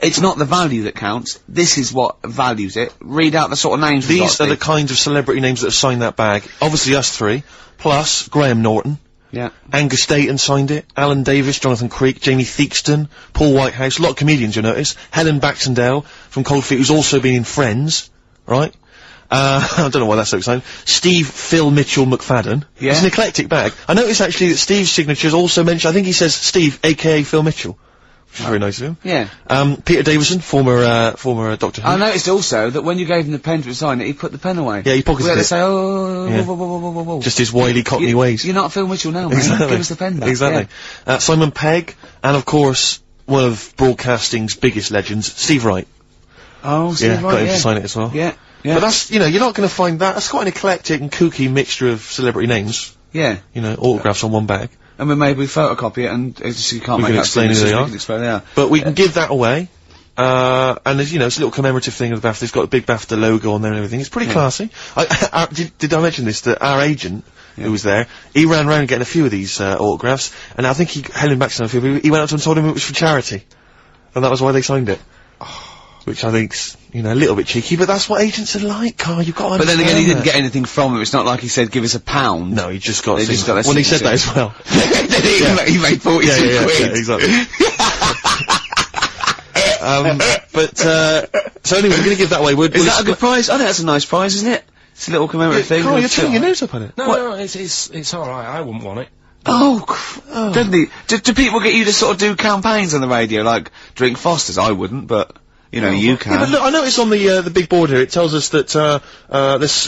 It's not the value that counts. This is what values it. Read out the sort of names. These are the kinds of celebrity names that have signed that bag. Obviously us three, plus Graham Norton. Yeah. Angus Dayton signed it, Alan Davis, Jonathan Creek, Jamie Theakston, Paul Whitehouse, a lot of comedians you'll notice, Helen Baxendale from Cold Feet, who's also been in Friends, right? I don't know why that's so exciting. Steve Phil Mitchell McFadden. Yeah. It's an eclectic bag. I noticed actually that Steve's signature is also mentioned, I think he says Steve, aka Phil Mitchell. Which is very nice of him. Yeah. Peter Davison, former Doctor Who. I noticed also that when you gave him the pen to sign it, he put the pen away. Yeah, he pocketed We had to it. say, oh, Yeah. whoa, whoa, whoa, whoa, whoa, whoa. Just his wily Cockney ways. You're not Phil Mitchell now, man. Exactly. Give us the pen back. Exactly. Yeah. Simon Pegg, and of course, one of broadcasting's biggest legends, Steve Wright. Oh, so Yeah, got him yeah. to sign it as well. Yeah, yeah. But that's, you know, you're not going to find that. That's quite an eclectic and kooky mixture of celebrity names. Yeah. You know, autographs on one bag. And we maybe photocopy it and it's just, you can't We make can out explain who signatures, they we are. can explain they are. But we can give that away. And there's, you know, it's a little commemorative thing of the BAFTA. It's got a big BAFTA logo on there and everything. It's pretty classy. Did I mention this? That our agent, who was there, he ran around getting a few of these autographs, and I think he held him back to a few people. He went up to him and told him it was for charity. And that was why they signed it. Which I think's, you know, a little bit cheeky, but that's what agents are like, Carl. You've got to But then again, he didn't understand get anything from it. It's not like he said, give us £1. that. No, he just got. They just got their Well, he said that signature. as well. He made 42 quid. Yeah, exactly. So anyway, we're going to give that away. Is that a good prize? I think that's a nice prize, isn't it? It's a little commemorative thing. Carl, you're turning your nose up on it. No, it's alright, I wouldn't want it. Didn't he? Do people get you to sort of do campaigns on the radio, like drink Fosters? I wouldn't, but you know, you can. Yeah, but look, I noticed on the big board here, it tells us that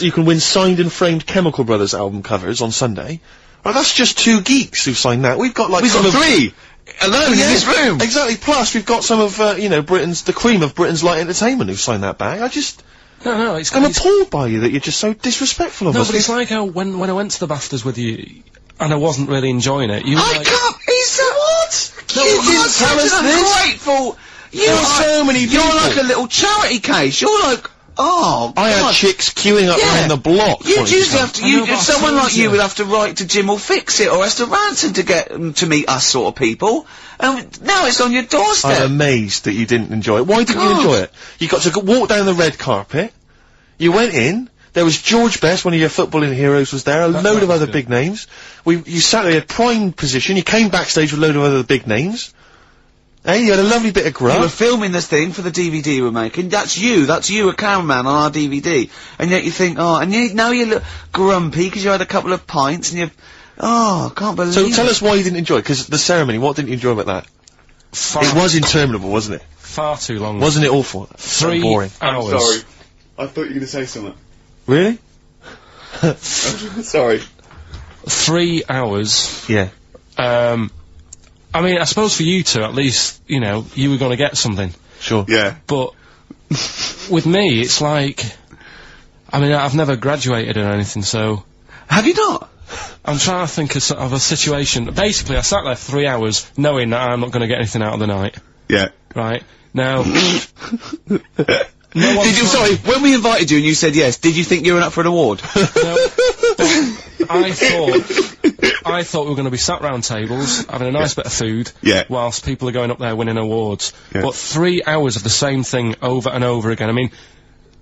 you can win signed and framed Chemical Brothers album covers on Sunday. Well, that's just 2 geeks who've signed that. We've got like We've got 3 alone in this room. Exactly. Plus, we've got some of you know, the cream of Britain's light entertainment who've signed that bag. No, I'm appalled by you that you're just so disrespectful of us. No, but it's like how when I went to the BAFTAs with you, and I wasn't really enjoying it, you were I like... can't. He's what? No, You you didn't are tell us such an this. ungrateful. You There are are so many You're people. like a little charity case. You're like, oh, I had God. chicks queuing up Yeah. around the block. You'd wanting to usually come. have to. I know, but I Someone told like you you. would have to write to Jim or Fix It or Esther Ranson to get them to meet us sort of people. And now it's on your doorstep. I'm amazed that you didn't enjoy it. Why didn't you God. enjoy it? You got to walk down the red carpet. You went in. There was George Best, one of your footballing heroes, was there. A load of was other good. big names. You sat there, you had prime position. You came backstage with a load of other big names. Hey, you had a lovely bit of You were grub. filming this thing for the DVD we're making. That's you, a cameraman on our DVD. And yet you think, oh, and now you look grumpy because you had a couple of pints and I can't believe So it. tell us why you didn't enjoy it, because the ceremony, what didn't you enjoy about that? It was interminable, wasn't it? far too long. Wasn't it awful? 3 boring. hours. I thought you were going to say something. Really? Sorry. 3 hours. Yeah. I mean, I suppose for you two, at least, you know, you were going to get something. Sure. Yeah. But with me, it's like, I mean, I've never graduated or anything, so Have you not? I'm trying to think of a situation. Basically, I sat there 3 hours knowing that I'm not going to get anything out of the night. Yeah. Right? Now, Sorry, when we invited you and you said yes, did you think you were up for an award? no, I thought we were going to be sat round tables, having a nice bit of food, Yeah. whilst people are going up there winning awards. Yeah. But 3 hours of the same thing over and over again. I mean,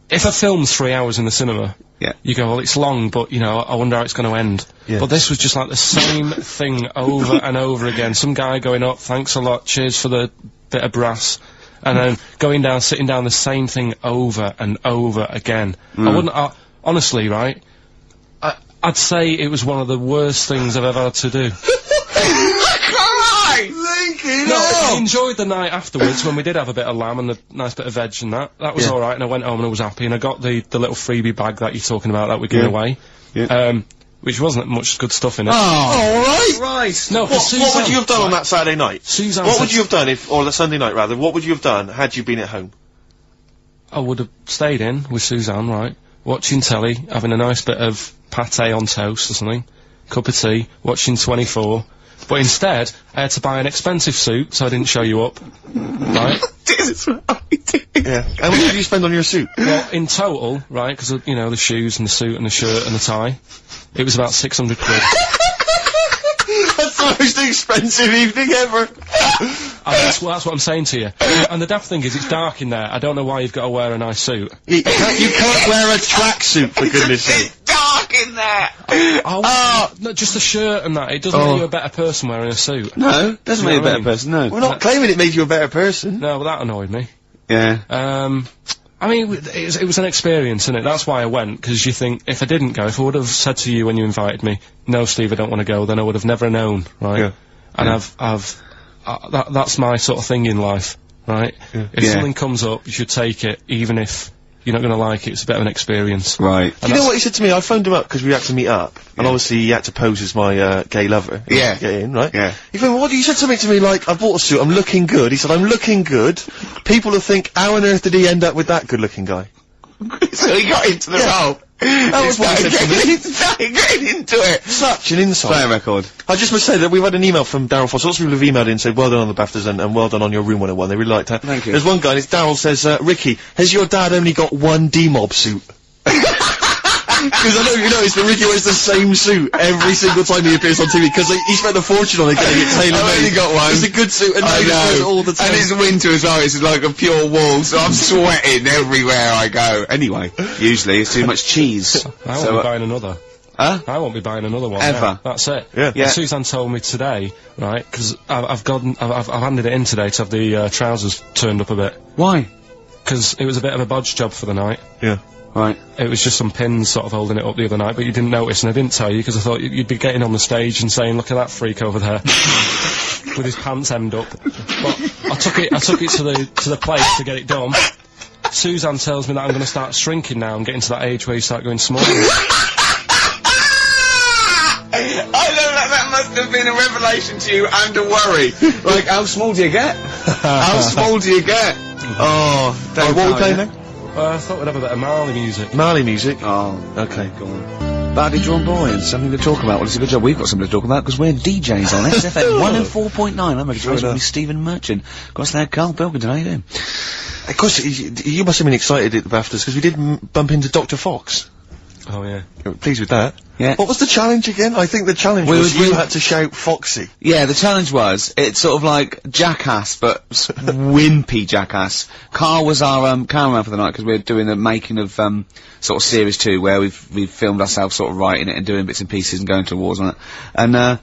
if a film's 3 hours in the cinema, Yeah. you go, well, it's long, but, you know, I wonder how it's going to end. Yeah. But this was just like the same thing over and over again. Some guy going up, thanks a lot, cheers for the bit of brass. And then going down, sitting down, the same thing over and over again. I wouldn't, honestly, right, I'd say it was one of the worst things I've ever had to do. No, I enjoyed the night afterwards when we did have a bit of lamb and a nice bit of veg and that. That was Yeah. alright, and I went home and I was happy, and I got the little freebie bag that you're talking about that we're giving away. Yeah. Which wasn't much good stuff in it. Oh, Right. No, What would you have done on that Saturday night? Suzanne What said- would you have done or the Sunday night rather, what would you have done had you been at home? I would have stayed in with Suzanne, right, watching telly, having a nice bit of pate on toast or something, cup of tea, watching 24. But instead, I had to buy an expensive suit, so I didn't show you up. Right? This is right. Yeah. How much did you spend on your suit? Well, in total, right, because, you know, the shoes and the suit and the shirt and the tie, it was about 600 quid. That's the most expensive evening ever. And that's what I'm saying to you. And the daft thing is, it's dark in there. I don't know why you've got to wear a nice suit. You can't wear a tracksuit, for goodness sake. It's dark in there. No, just the shirt and that. It doesn't make you a better person wearing a suit. No, doesn't make you a what I better mean? person. No. We're not claiming it made you a better person. No, but that annoyed me. Yeah. I mean, it was an experience, innit? That's why I went, because you think, if I didn't go, if I would have said to you when you invited me, no, Steve, I don't want to go, then I would have never known, right? Yeah. And that's my sort of thing in life, right? If Yeah. something comes up, you should take it, even if you're not gonna like it. It's a bit of an experience. Right. Do you know what he said to me? I phoned him up because we had to meet up, and obviously he had to pose as my gay lover. Yeah. Get in, right? Yeah. He phoned, he said something to me like, I bought a suit, I'm looking good. He said, I'm looking good. People will think, how on earth did he end up with that good-looking guy? So he got into the role. That was what he said to me. Started getting into it. Such an insight. Play a record. I just must say that we've had an email from Daryl Foss. Lots of people have emailed in and said, well done on the BAFTAs and well done on your Room 101. They really liked that. Thank you. There's one guy, and it's Daryl says, Ricky, has your dad only got one D-Mob suit? Because I know you notice that Ricky wears the same suit every single time he appears on TV, because he spent a fortune on it getting it tailor-made. I've only got one. It's a good suit, and I he wears it all the time. And it's winter as well, it's like a pure wool, so I'm sweating everywhere I go. Anyway, usually it's too much cheese. I won't be buying another. Huh? I won't be buying another one. Ever. Yeah, that's it. Yeah. Yeah. Susan told me today, right, because I've handed it in today to have the trousers turned up a bit. Why? Because it was a bit of a bodge job for the night. Yeah. Right. It was just some pins sort of holding it up the other night, but you didn't notice, and I didn't tell you because I thought you'd be getting on the stage and saying, "Look at that freak over there with his pants hemmed up." But I took it to the place to get it done. Suzanne tells me that I'm going to start shrinking now and getting to that age where you start going smaller. I know that must have been a revelation to you and a worry. Like, how small do you get? How small do you get? Oh, What are we playing now? I thought we'd have a bit of Marley music. Marley music. Oh, Okay, go on. Badly Drawn Boy and something to talk about. Well, it's a good job we've got something to talk about because we're DJs on SFM 104.9. I'm Ricky Gervais with Stephen Merchant. Of course, there, Karl Pilkington. How you doing? Of course, you must have been excited at the BAFTAs, because we did bump into Dr. Fox. Oh yeah. Pleased with that. Yeah. What was the challenge again? I think the challenge was you had to shout Foxy. Yeah, the challenge was, it's sort of like Jackass, but wimpy Jackass. Karl was our, cameraman for the night, because we're doing the making of, sort of series 2, where we've filmed ourselves sort of writing it and doing bits and pieces and going to awards on it. And,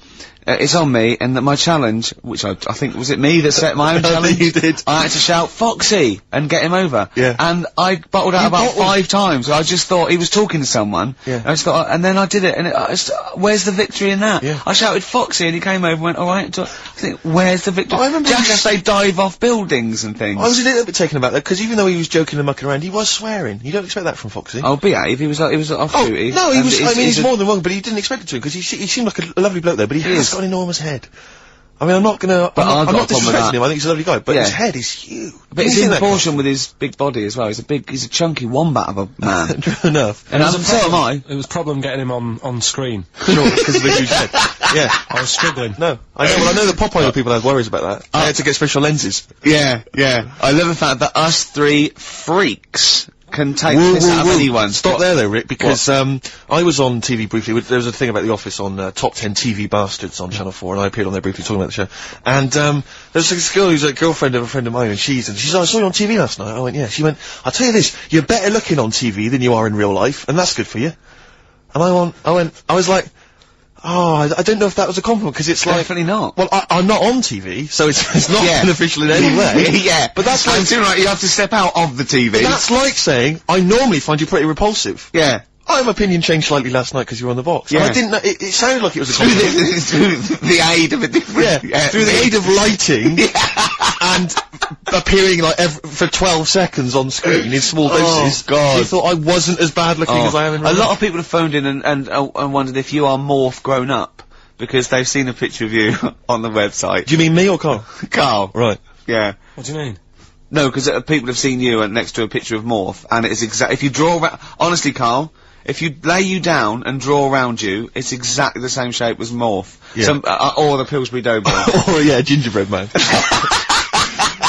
it's on me, and that my challenge, which I think, was it me that set my own challenge? You did. I had to shout Foxy and get him over. Yeah. And I bottled out about 5 times. I just thought he was talking to someone. Yeah. I just thought, and then I did it, and where's the victory in that? Yeah. I shouted Foxy, and he came over and went, alright. I think, where's the victory? I remember Jackass, they dive off buildings and things. I was a little bit taken aback, because even though he was joking and mucking around, he was swearing. You don't expect that from Foxy. Oh, behave. He was off duty. No, he and was, I mean, he's more than wrong, but he didn't expect it to, because he seemed like a lovely bloke there, but he has got an enormous head. I mean, I'm not disrespecting him, I think he's a lovely guy, but his head is huge. But it's in proportion with his big body as well. He's a chunky wombat of a man. True enough. And so am I. It was a problem getting him on screen. Sure, because of the huge head. Yeah. I was struggling. No. I know, well, I know that Popeye people have worries about that. I had to get special lenses. Yeah, yeah. I love the fact that us 3 freaks can take this out of anyone. Stop there though, Rick, because I was on TV briefly. There was a thing about The Office on Top 10 TV Bastards on Channel 4, and I appeared on there briefly talking about the show. And there's this girl who's a girlfriend of a friend of mine, and she's like, I saw you on TV last night. I went, yeah. She went, I'll tell you this, you're better looking on TV than you are in real life, and that's good for you. And I was like, oh, I don't know if that was a compliment, because it's like... Definitely not. Well, I'm not on TV, so it's not beneficial in any way. Yeah. But that's like... right, you have to step out of the TV. That's like saying, I normally find you pretty repulsive. Yeah. My opinion changed slightly last night because you were on the box. Yeah. And I didn't know, it sounded like it was a compliment. Through the aid of a different... Through the aid of lighting and appearing like for 12 seconds on screen in small doses. Oh, God. You thought I wasn't as bad looking as I am in real life. A lot life. of people have phoned in and wondered if you are Morph grown up, because they've seen a picture of you on the website. Do you mean me or Karl? Karl. Right. Yeah. What do you mean? No, because people have seen you next to a picture of Morph, and it's if you draw honestly, Karl, if you lay you down and draw around you, it's exactly the same shape as Morph. Yeah. Or the Pillsbury Doughboy. Or, yeah, gingerbread man.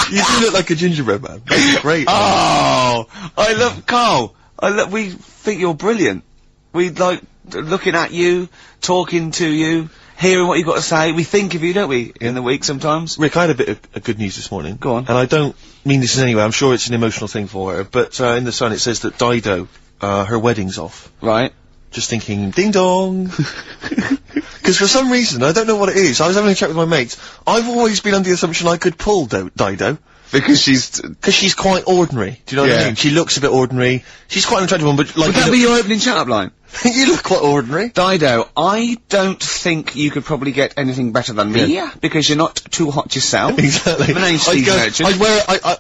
You do look like a gingerbread man. That's great. Oh, I love Karl. We think you're brilliant. We like looking at you, talking to you, hearing what you've got to say. We think of you, don't we, in the week sometimes? Rick, I had a bit of good news this morning. Go on. And I don't mean this in any way, I'm sure it's an emotional thing for her, but in the Sun it says that Dido, her wedding's off. Right. Just thinking, ding dong. Because for some reason, I don't know what it is, I was having a chat with my mates, I've always been under the assumption I could pull Dido. Because she's quite ordinary. Do you know what I mean? She looks a bit ordinary. She's quite an attractive one, but like... Would that be your opening chat-up line? You look quite ordinary. Dido, I don't think you could probably get anything better than me, because you're not too hot yourself. Exactly. My name's Steve Merchant.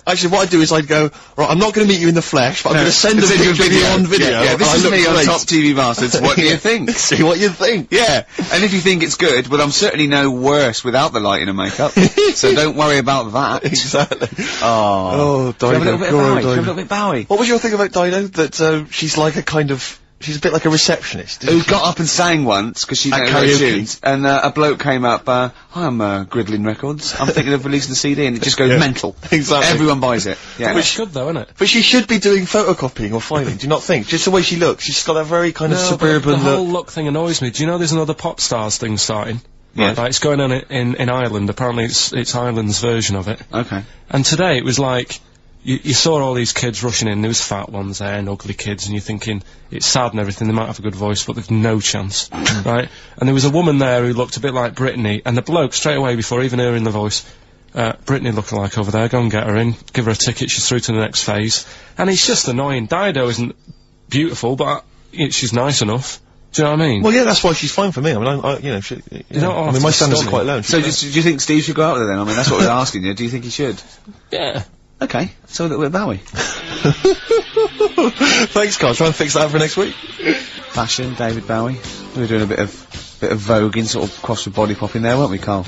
Actually, what I'd do is I'd go, right, I'm not going to meet you in the flesh, but I'm going to send a picture of you on video. Yeah, this is me on Top TV Bastards. What do you think? See what you think. Yeah, and if you think it's good, well, I'm certainly no worse without the lighting and makeup, so don't worry about that. Exactly. Oh, Dido. Have a little bit Bowie. What was your thing about Dido? That, she's like a kind of, she's a bit like a receptionist. Who got up and sang once, because she At didn't know karaoke. tunes, and a bloke came up, hi, I'm Gridlin Records, I'm thinking of releasing a CD, and it just goes mental. Exactly. Everyone buys it. Yeah. It's good though, isn't it? But she should be doing photocopying or filing, do you not think? Just the way she looks, she's got that very kind of suburban the whole look. look thing annoys me. Do you know there's another pop stars thing starting? Yeah. Like, it's going on in Ireland. Apparently it's Ireland's version of it. Okay. And today it was like, you saw all these kids rushing in, there was fat ones there and ugly kids, and you're thinking, it's sad and everything, they might have a good voice, but there's no chance, right? And there was a woman there who looked a bit like Britney, and the bloke, straight away, before even hearing the voice, Britney looking like over there, go and get her in, give her a ticket, she's through to the next phase. And it's just annoying. Dido isn't beautiful, but she's nice enough. Do you know what I mean? Well, yeah, that's why she's fine for me. I mean, you know, I mean, my standards are quite low. So, do you think Steve should go out with her then? I mean, that's what we're asking you. Do you think he should? Yeah. Okay, so a little bit of Bowie. Thanks, Carl. Try and fix that for next week. Fashion, David Bowie. We were doing a bit of voguing, sort of cross with body popping there, weren't we, Carl?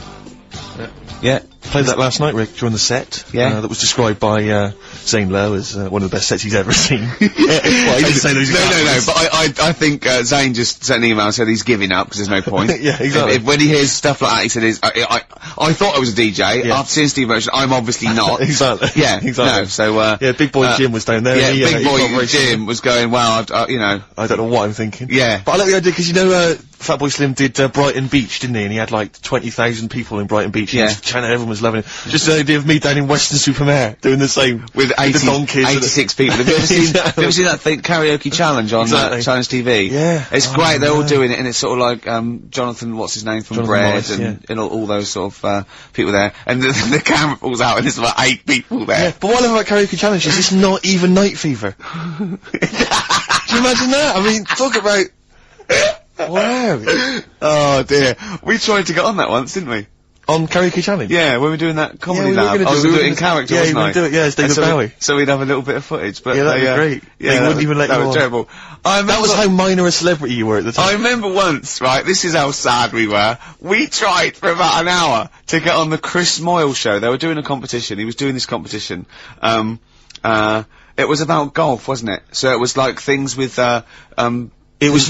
Yeah. Played that last night, Rick, during the set. Yeah. That was described by, Zane Lowe as, one of the best sets he's ever seen. Well, he didn't say those No, but I think, Zane just sent an email and said he's giving up because there's no point. Yeah, exactly. When he hears stuff like that, he said, I thought I was a DJ. Yeah. After seeing Steve Merchant, I'm obviously not. Exactly. Yeah, exactly. no, so, yeah, Big Boy Jim was down there. Yeah, and Big he got Boy very Jim was going, well, you know. I don't know what I'm thinking. Yeah. But I like the idea, because you know, Fatboy Slim did, Brighton Beach, didn't he? And he had like 20,000 people in Brighton Beach. Yeah. And everyone was loving it. Just the idea of me down in Western-super-Mare doing the same. With 80, the donkeys. 86 people. Have you ever seen, have you ever seen that thing, karaoke challenge on Challenge TV? Yeah. It's great, they're all doing it, and it's sort of like, Jonathan, what's his name, from Jonathan Bread, Morris, and all those sort of, people there. And the camera falls out, and there's about 8 people there. Yeah, but what I love about karaoke challenge is it's not even night fever. Do you imagine that? I mean, talk about... Wow. Oh dear. We tried to get on that once, didn't we? On karaoke challenge? Yeah, when we were doing that comedy we were lab. gonna I was do- going we to do were it in gonna- character, yeah, wasn't you were I? gonna do it, yeah, it's And David Bowie. So we'd have a little bit of footage, but Yeah, that'd be great. Yeah, that wouldn't even let that you was on. terrible. That was how minor a celebrity you were at the time. I remember once, right, this is how sad we were. We tried for about an hour to get on the Chris Moyle show. They were doing a competition. He was doing this competition. It was about golf, wasn't it? So it was like things with, It was,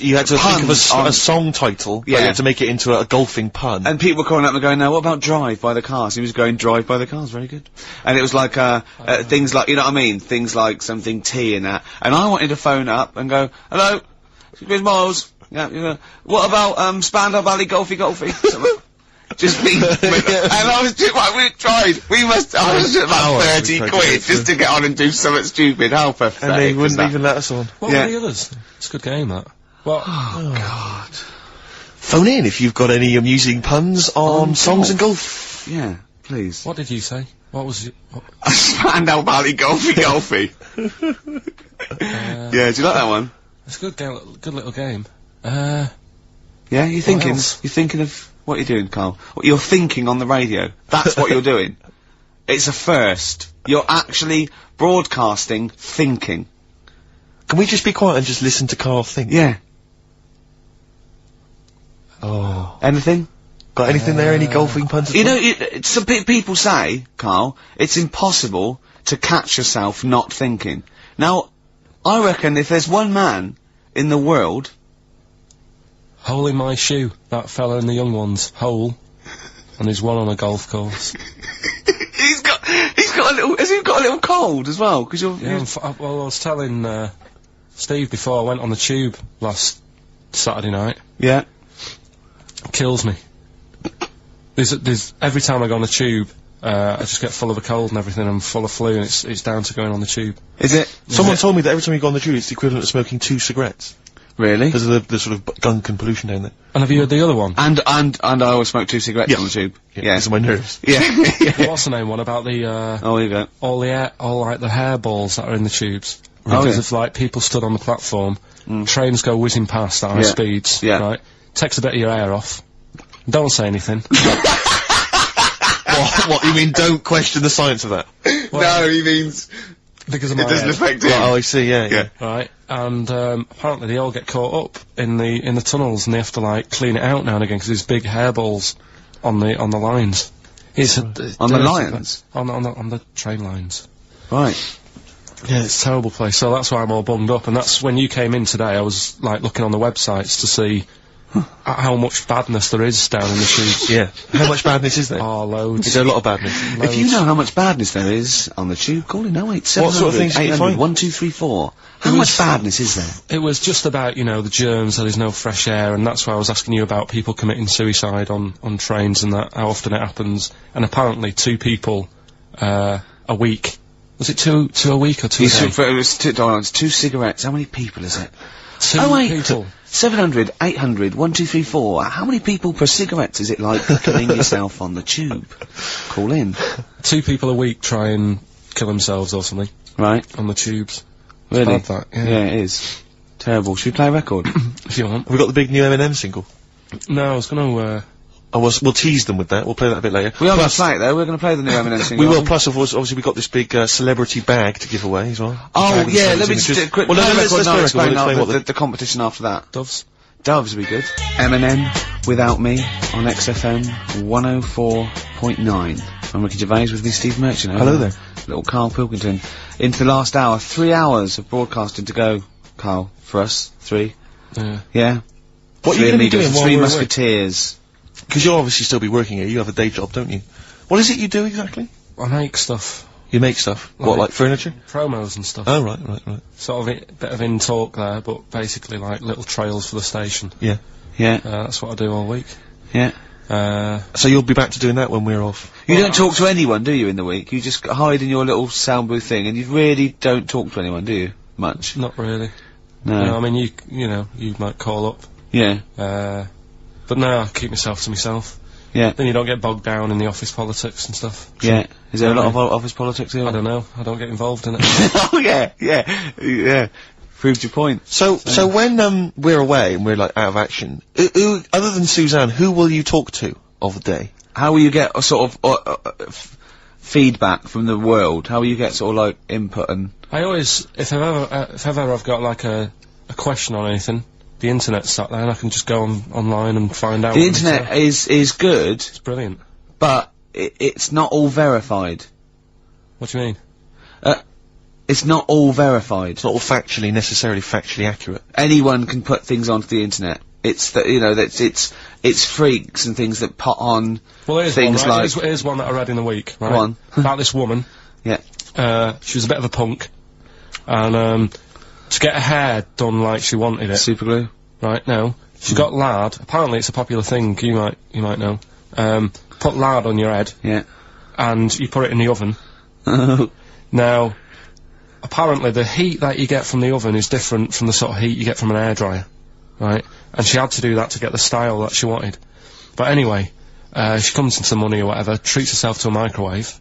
you had to think of a song title, but Yeah. you had to make it into a golfing pun. and people were calling up and going, now what about Drive by the Cars? He was going Drive by the Cars, very good. And it was like, things like, you know what I mean? Things like something T and that. And I wanted to phone up and go, hello, Chris Miles. Yeah, what about, Spandau Valley Golfy? Just me. And I was just like, we tried. I was just about 30 quid just to get on and do something stupid. How pathetic. And they was wouldn't that? even let us on. What Yeah. were the others? It's a good game, that. What? Oh, God. Phone in if you've got any amusing puns on songs and golf. Yeah, please. What did you say? What was it? Spandau Valley Golfy. Yeah, do you like that one? It's a good game, good little game. Yeah, you're thinking of what you're doing, Carl. What you're thinking on the radio. That's what you're doing. It's a first. You're actually broadcasting thinking. Can we just be quiet and just listen to Carl think? Yeah. Oh. Anything? Got anything there? Any golfing puns? You know, some people say, Carl, it's impossible to catch yourself not thinking. Now, I reckon if there's one man in the world... Hole in my shoe. That fella in the young ones. Hole. And there's one on a golf course. He's got a little, has he got a little cold as well? Cause you're, Yeah, well, I was telling, Steve before I went on the tube last Saturday night. yeah. It kills me. There's every time I go on the tube, I just get full of a cold and everything. I'm full of flu, and it's down to going on the tube. Is it? Someone told me that every time you go on the tube, it's the equivalent of smoking 2 cigarettes. Really? Because of the sort of gunk and pollution down there. And have you heard the other one? And I always smoke 2 cigarettes Yeah. on the tube. Yeah. These are my nerves. Yeah. What's the name one about the, Oh, here you go. all like the hairballs that are in the tubes? because yeah. of like people stood on the platform. Trains go whizzing past at high speeds. Yeah. Right. Takes a bit of your hair off. Don't say anything. What, you mean don't question the science of that? No, he means Because of my it doesn't head. affect him. Oh, I see, yeah. Right, and apparently they all get caught up in the tunnels, and they have to like clean it out now and again because there's big hairballs on the lines. On the lines? On the train lines. Right. Yeah, it's a terrible place. So that's why I'm all bunged up, and that's when you came in today. I was like looking on the websites to see how much badness there is down in the tubes. Yeah. How much badness is there? Oh, loads. Is there a lot of badness? If you know how much badness there is on the tube, call in 08700 What sort of things did you 800 find? 1234. How much badness is there? It was just about, you know, the germs, so there's no fresh air, and that's why I was asking you about people committing suicide on trains and that, how often it happens. And apparently 2 people, a week. Was it two a week or 2 a day? It was $2. 2 cigarettes. How many people is it? 2 people. 700 800 1234. How many people per cigarette is it like killing yourself on the tube? Call in. 2 people a week try and kill themselves or something Right. on the tubes. Really? It's bad, that, yeah. Yeah, it is. Terrible. Should we play a record? If you want. Have we got the big new Eminem single? No, I was gonna, We'll tease them with that. We'll play that a bit later. We are going to play it though. We're going to play the new Eminem single. We will. Plus, of course, obviously, we got this big celebrity bag to give away as well. Oh, Bag of yeah, let me celebrities. just do a quick Well, no, play let's record play and I'll a record. explain We'll explain what the competition after that. Doves. Doves would be good. Eminem, Without Me, on XFM 104.9. I'm Ricky Gervais with me, Steve Merchant. Hello there. Little Karl Pilkington. Into the last hour, 3 hours of broadcasting to go, Karl, for us. 3. Yeah. Yeah? What are Three you going to be amigos, doing while 3 we're away? Musketeers. Because you'll obviously still be working here. You have a day job, don't you? What is it you do exactly? I make stuff. You make stuff. What, like furniture? Promos and stuff. Oh, right. Sort of a bit of in talk there, but basically like little trails for the station. Yeah. Yeah. That's what I do all week. Yeah. So you'll be back to doing that when we're off? You don't talk to anyone, do you, in the week? You just hide in your little sound booth thing, and you really don't talk to anyone, do you? Much? Not really. No. No, I mean, you know, you might call up. Yeah. But no, I keep myself to myself. Yeah. Then you don't get bogged down in the office politics and stuff. Yeah. Is there a lot of office politics here? I don't know. I don't get involved in it. Oh, yeah. Proved your point. So when we're away and we're like out of action, who other than Suzanne, who will you talk to of the day? How will you get a sort of feedback from the world? How will you get sort of like input and... I always, if ever I've got like a question on anything, the internet's sat there and I can just go online and find out. The internet is good, It's brilliant. but it's not all verified. What do you mean? It's not all verified. It's not all necessarily factually accurate. Anyone can put things onto the internet. It's that, you know, that it's freaks and things that put on Well, here's things one, right? like... Here's one that I read in the week, right? Go on. About this woman. Yeah. She was a bit of a punk, and to get her hair done like she wanted it. Super glue. Right, no. She got lard. Apparently it's a popular thing, you might know. Put lard on your head, Yeah. and you put it in the oven. Now, apparently the heat that you get from the oven is different from the sort of heat you get from an hairdryer. Right? And she had to do that to get the style that she wanted. But anyway, she comes into money or whatever, treats herself to a microwave.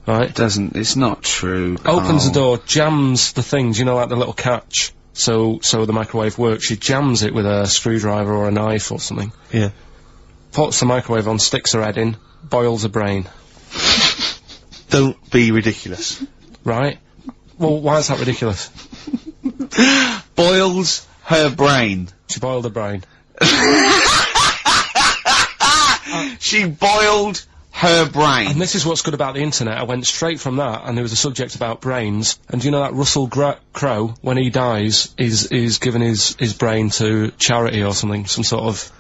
Right? It's not true. Opens the Carl. door, jams the things, you know, like the little catch. So the microwave works. She jams it with a screwdriver or a knife or something. Yeah. Puts the microwave on, sticks her head in, boils her brain. Don't be ridiculous. Right? Well, why is that ridiculous? Boils her brain. She boiled her brain. She boiled her brain. And this is what's good about the internet. I went straight from that, and there was a subject about brains. And do you know that Russell Crowe, when he dies, is giving his brain to charity or something? Some sort of...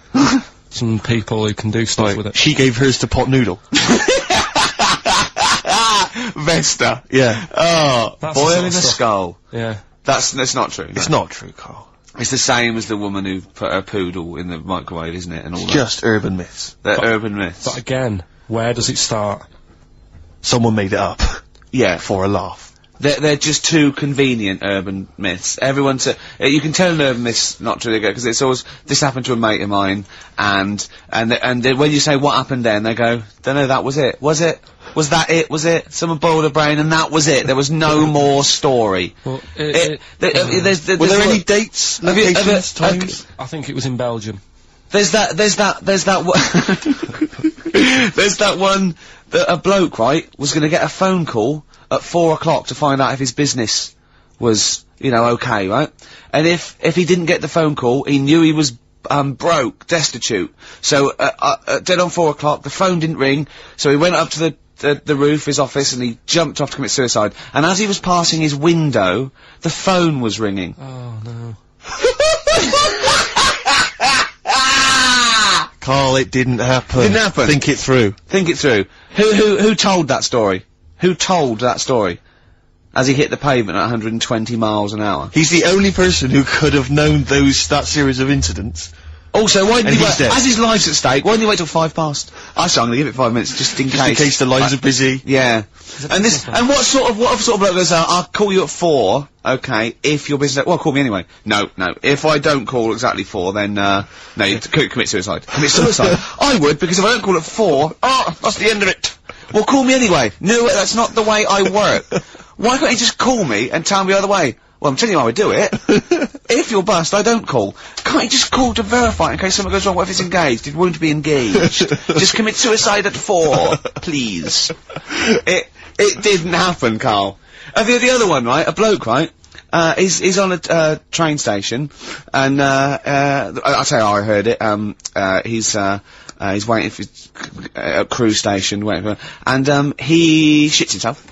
some people who can do stuff with it. She gave hers to Pot Noodle. Vesta. Yeah. Oh, That's the boiling sort a of stuff. skull. Yeah. That's not true. It's not true, Carl. It's the same as the woman who put her poodle in the microwave, isn't it? And all that. Just urban myths. They're urban myths. But again, where does it start? Someone made it up. Yeah. For a laugh. They're just too convenient urban myths. Everyone's you can tell an urban myth's not true because it's always this happened to a mate of mine, and when you say what happened then, they go, don't know, that was it. Was it? Was that it? Was it? Someone boiled a brain and that was it? There was no more story. Well, There's Were there any dates, Have you- locations, have- times? I think it was in Belgium. There's that one that a bloke, right, was gonna get a phone call at 4 o'clock to find out if his business was, you know, okay, right? And if he didn't get the phone call, he knew he was, broke, destitute. So, dead on 4 o'clock, the phone didn't ring, so he went up to the roof, his office, and he jumped off to commit suicide. And as he was passing his window, the phone was ringing. Oh, no. Carl, it didn't happen. Didn't happen. Think it through. Think it through. Who told that story? Who told that story? As he hit the pavement at 120 miles an hour. He's the only person who could have known that series of incidents. Also, why didn't And he he's wait, dead. as his life's at stake, why didn't he wait till 5 past? I'm gonna give it 5 minutes, just in Just in case the lines are busy. Yeah. And what sort of bloke goes out, I'll call you at 4, okay, if your business, well, call me anyway. No. If I don't call exactly 4, then, no, you commit suicide. Commit suicide. I would, because if I don't call at 4, that's the end of it. Well, call me anyway. No, that's not the way I work. Why can't you just call me and tell me either way? Well, I'm telling you how I do it. If you're bust, I don't call. Can't you just call to verify in case something goes wrong? What if it's engaged? It won't be engaged. Just commit suicide at 4, please. It didn't happen, Carl. The other one, right? A bloke, right? He's on a train station, and I'll tell you how I heard it. He's waiting for a cruise station, waiting for, and he shits himself.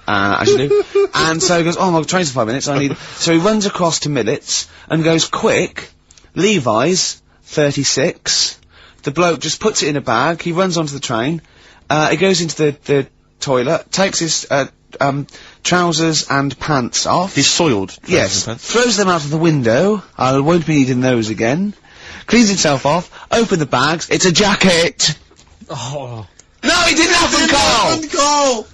As you do. And so he goes, oh, my train's in 5 minutes, so he runs across to Millets, and goes, quick, Levi's, 36, the bloke just puts it in a bag, he runs onto the train, he goes into the toilet, takes his, trousers and pants off. He's soiled. Yes. Throws them out of the window, I won't be needing those again, cleans himself off, open the bags, it's a jacket! Oh. No, it didn't happen, Carl!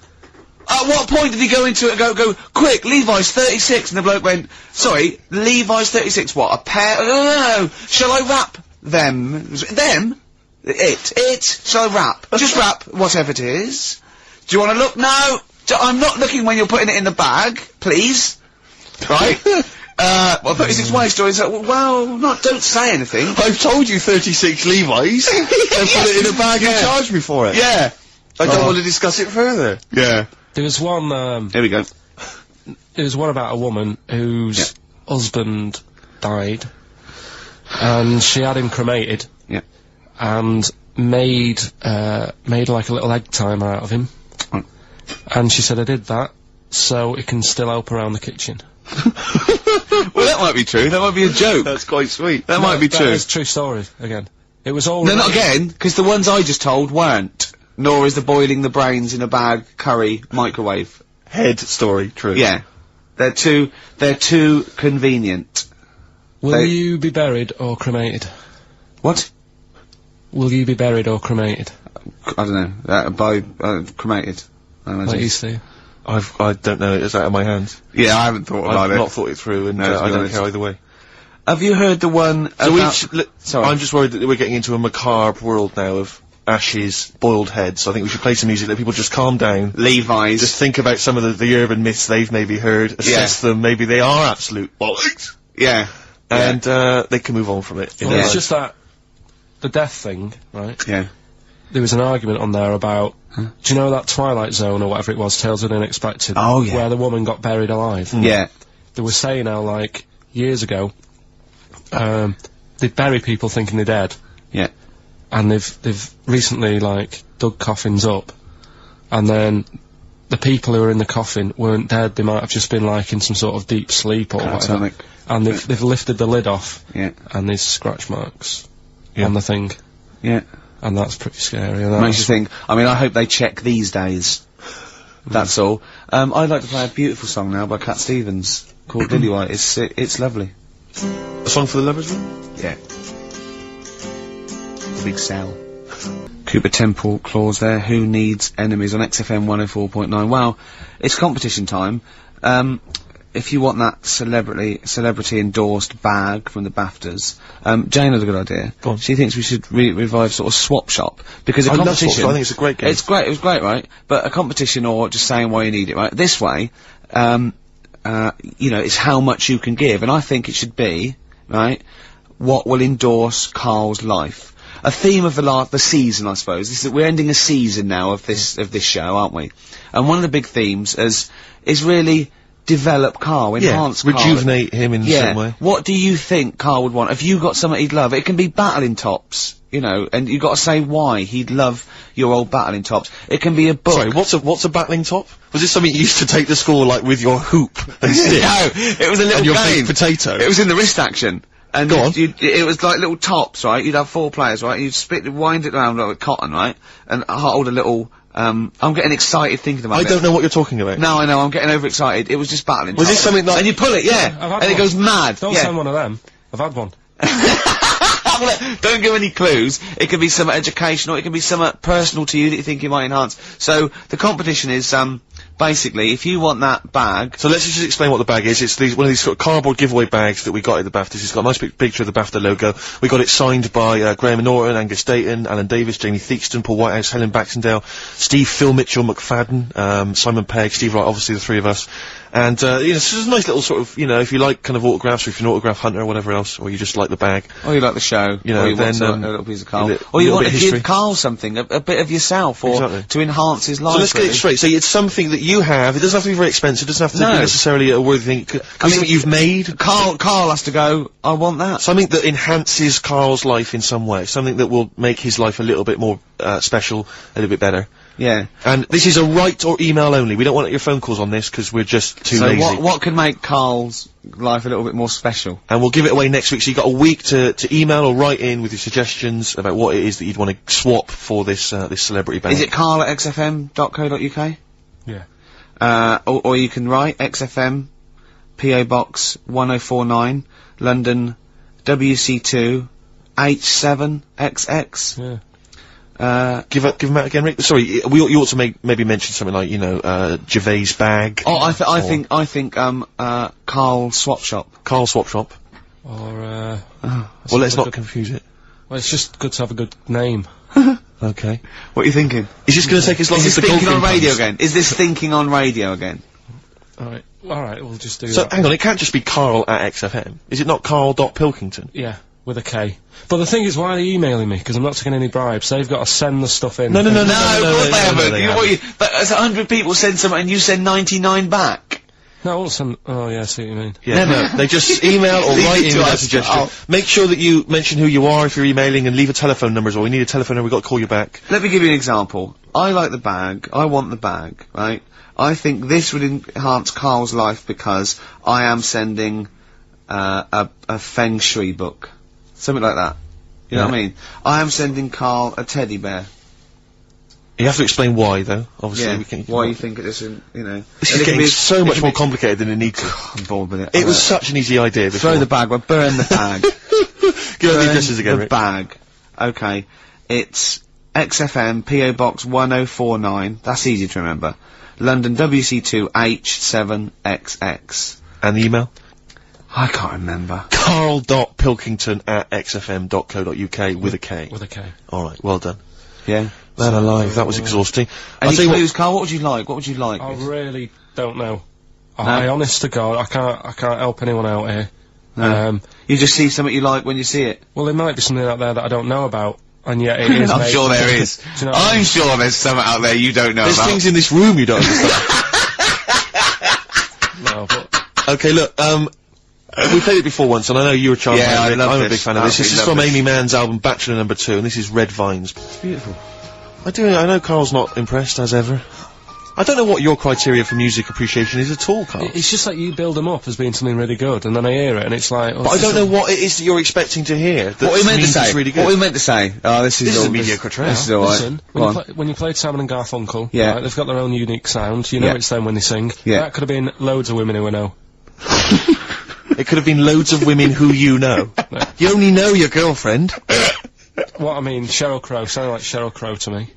At what point did he go into it and go, quick, Levi's 36, and the bloke went, sorry, Levi's 36, what, a pair? No, shall I wrap them? Them? It, shall I wrap? Just wrap whatever it is. Do you want to look? No, I'm not looking when you're putting it in the bag, please. Right? Well, 36 way story, so, well, don't say anything. I've told you 36 Levi's, and put it in a bag and charged me for it. Yeah. I don't want to discuss it further. Yeah. There was one, Here we go. there was one about a woman whose husband died, and she had him cremated. Yeah. And made like a little egg timer out of him. Mm. And she said, I did that, so it can still help around the kitchen. Well, that might be true, that might be a joke. That's quite sweet. That might be That true. is true story, again. It was all... No, not again, because the ones I just told weren't. Nor is the boiling the brains in a bag curry microwave. Head story, true. Yeah. They're too convenient. Will you be buried or cremated? What? Will you be buried or cremated? I don't know. Cremated. I imagine. Like you see. I don't know, it's out of my hands. Yeah, I haven't thought about I've it. not thought it through, and No, to be I don't honest. care either way. Have you heard the one So about... Sorry. I'm just worried that we're getting into a macabre world now of ashes, boiled heads. I think we should play some music, let people just calm down. Levi's. Just think about some of the urban myths they've maybe heard, assess them, maybe they are absolute bollocks, Yeah. and they can move on from it. Well, it's just that, the death thing, right? Yeah. There was an argument on there about, do you know that Twilight Zone or whatever it was, Tales of the Unexpected? Oh, yeah. Where the woman got buried alive. Yeah. They were saying how, like, years ago, they'd bury people thinking they're dead. Yeah. And they've recently, like, dug coffins up, and then the people who were in the coffin weren't dead, they might have just been, like, in some sort of deep sleep or whatever. Catatonic. And they've lifted the lid off, Yeah. and there's scratch marks Yeah. on the thing, Yeah. and that's pretty scary. And Makes you think. I mean, I hope they check these days. That's all. I'd like to play a beautiful song now by Cat Stevens called Lillywhite. It's lovely. A song for the lovers room? Yeah. The big cell. Cooper Temple Clause there. Who needs enemies on XFM 104.9? Well, it's competition time. if you want that celebrity endorsed bag from the BAFTAs, Jane had a good idea. Go on. She thinks we should revive sort of swap shop, because a I love competition. Swap Shop, I think it's a great game. It's great. It was great, right? But a competition, or just saying why you need it, right? This way, you know, it's how much you can give, and I think it should be, right, what will endorse Karl's life. A theme of the season, I suppose. This is, we're ending a season now of this show, aren't we? And one of the big themes is really develop Karl, enhance Karl. Rejuvenate him in some way. What do you think Karl would want? Have you got something he'd love? It can be battling tops, you know, and you've got to say why he'd love your old battling tops. It can be a book. Sorry, what's a battling top? Was this something you used to take to school, like, with your hoop and stick? No, it was a little and your game. baked potato? It was in the wrist action. And Go on. it was like little tops, right? You'd have 4 players, right? You'd wind it around like with cotton, right? And hold a little, I'm getting excited thinking about it. I don't know what you're talking about. No, I know, I'm getting overexcited. It was just battling. Was this something like... And you pull it, yeah. I've had And it one. goes mad. Don't yeah. send one of them. I've had one. Don't give any clues. It can be some educational, it can be some personal to you that you think you might enhance. So, the competition is, basically, if you want that bag... So let's just explain what the bag is. It's one of these sort of cardboard giveaway bags that we got at the BAFTAs. It's got a nice big picture of the BAFTA logo. We got it signed by Graham Norton, Angus Dayton, Alan Davis, Jamie Theakston, Paul Whitehouse, Helen Baxendale, Steve Phil Mitchell McFadden, Simon Pegg, Steve Wright, obviously the 3 of us. And, you know, it's just a nice little sort of, you know, if you like kind of autographs, or if you're an autograph hunter or whatever else, or you just like the bag. Or you like the show, you know, or you then, want a little piece of Karl. a Or you little want bit to of history. give Karl something, a bit of yourself, or Exactly. to enhance his life. So let's get really. it straight. So it's something that you have. It doesn't have to be very expensive. It doesn't have to No. be necessarily a worthy thing. Could be something you've made. Karl has to go, I want that. Something that enhances Karl's life in some way. Something that will make his life a little bit more special, a little bit better. Yeah. And this is a write or email only. We don't want your phone calls on this because we're just too So lazy. what could make Karl's life a little bit more special? And we'll give it away next week. So you've got a week to email or write in with your suggestions about what it is that you'd want to swap for this this celebrity band. Is it karl@xfm.co.uk? Yeah. Or you can write XFM, PO Box 1049, London, WC2, H7XX. Yeah. Give him out again, Rick. Sorry, you ought to maybe mention something like, you know, Gervais bag. Oh, I think Karl Swap Shop. Karl Swap Shop. Or, Well, let's not confuse it. well, it's just good to have a good name. Okay. What are you thinking? Is this going to take as long Is as this the thinking on golfing radio puns? again? Is this thinking on radio again? Alright, we'll just do So, that. hang on, it can't just be Karl@XFM. Is it not Karl.Pilkington? Yeah, with a K. But the thing is, why are they emailing me? Because I'm not taking any bribes. They've got to send the stuff in. No, Of course they no, haven't. they You know what but as 100 people send something and you send 99 back. No, I won't send... Oh, yeah, I see what you mean. Yeah, no, they just email or Leave write it in to with a us. suggestion. Oh. Make sure that you mention who you are if you're emailing and leave a telephone number as well. We need a telephone number, we've got to call you back. Let me give you an example. I like the bag. I want the bag, right? I think this would enhance Karl's life because I am sending a Feng Shui book. Something like that. You know what I mean? I am sending Karl a teddy bear. You have to explain why, though. Obviously, Yeah. we can. Why you think it is, you know. This And is it can getting be- so it much can more be- complicated than it needs to. I'm bored with it. It was such an easy idea before. Throw the bag, well, burn the bag. Give us the Burn addresses again, the Rick. bag. Okay. It's XFM, PO Box 1049. That's easy to remember. London WC2 H7XX. And the email? I can't remember. Karl.Pilkington@xfm.co.uk with a K. With a K. Alright, well done. Yeah. Man alive, that was exhausting. Any tell you clues, Karl? What would you like? What would you like? I really don't know. I honest to God, I can't help anyone out here. No. You just see something you like when you see it. Well, there might be something out there that I don't know about, and yet it is. I'm made- sure there is. Do you know what I I'm mean? sure there's something out there you don't know There's about. things in this room you don't understand. No, but Okay, look, we played it before once, and I know you're a child Yeah, fan, I Rick. love I'm a this. big fan of this. This is Absolutely from love this. Amy Mann's album Bachelor No. 2, and this is Red Vines. It's beautiful. I know Karl's not impressed, as ever. I don't know what your criteria for music appreciation is at all, Karl. it's just like you build them up as being something really good, and then I hear it, and it's like. Oh, But I it's don't just know what it is that you're expecting to hear. What we meant to means say? It's really good. What we meant to say? Oh, this is This is all a mediocre track. This is alright. Listen, Go on. when you played Simon and Garfunkel, Yeah. right, they've got their own unique sound. You know Yeah. it's them when they sing. Yeah. That could have been loads of women who I know. It could have been loads of women who you know. You only know your girlfriend. What I mean, Sheryl Crow sounded like Sheryl Crow to me.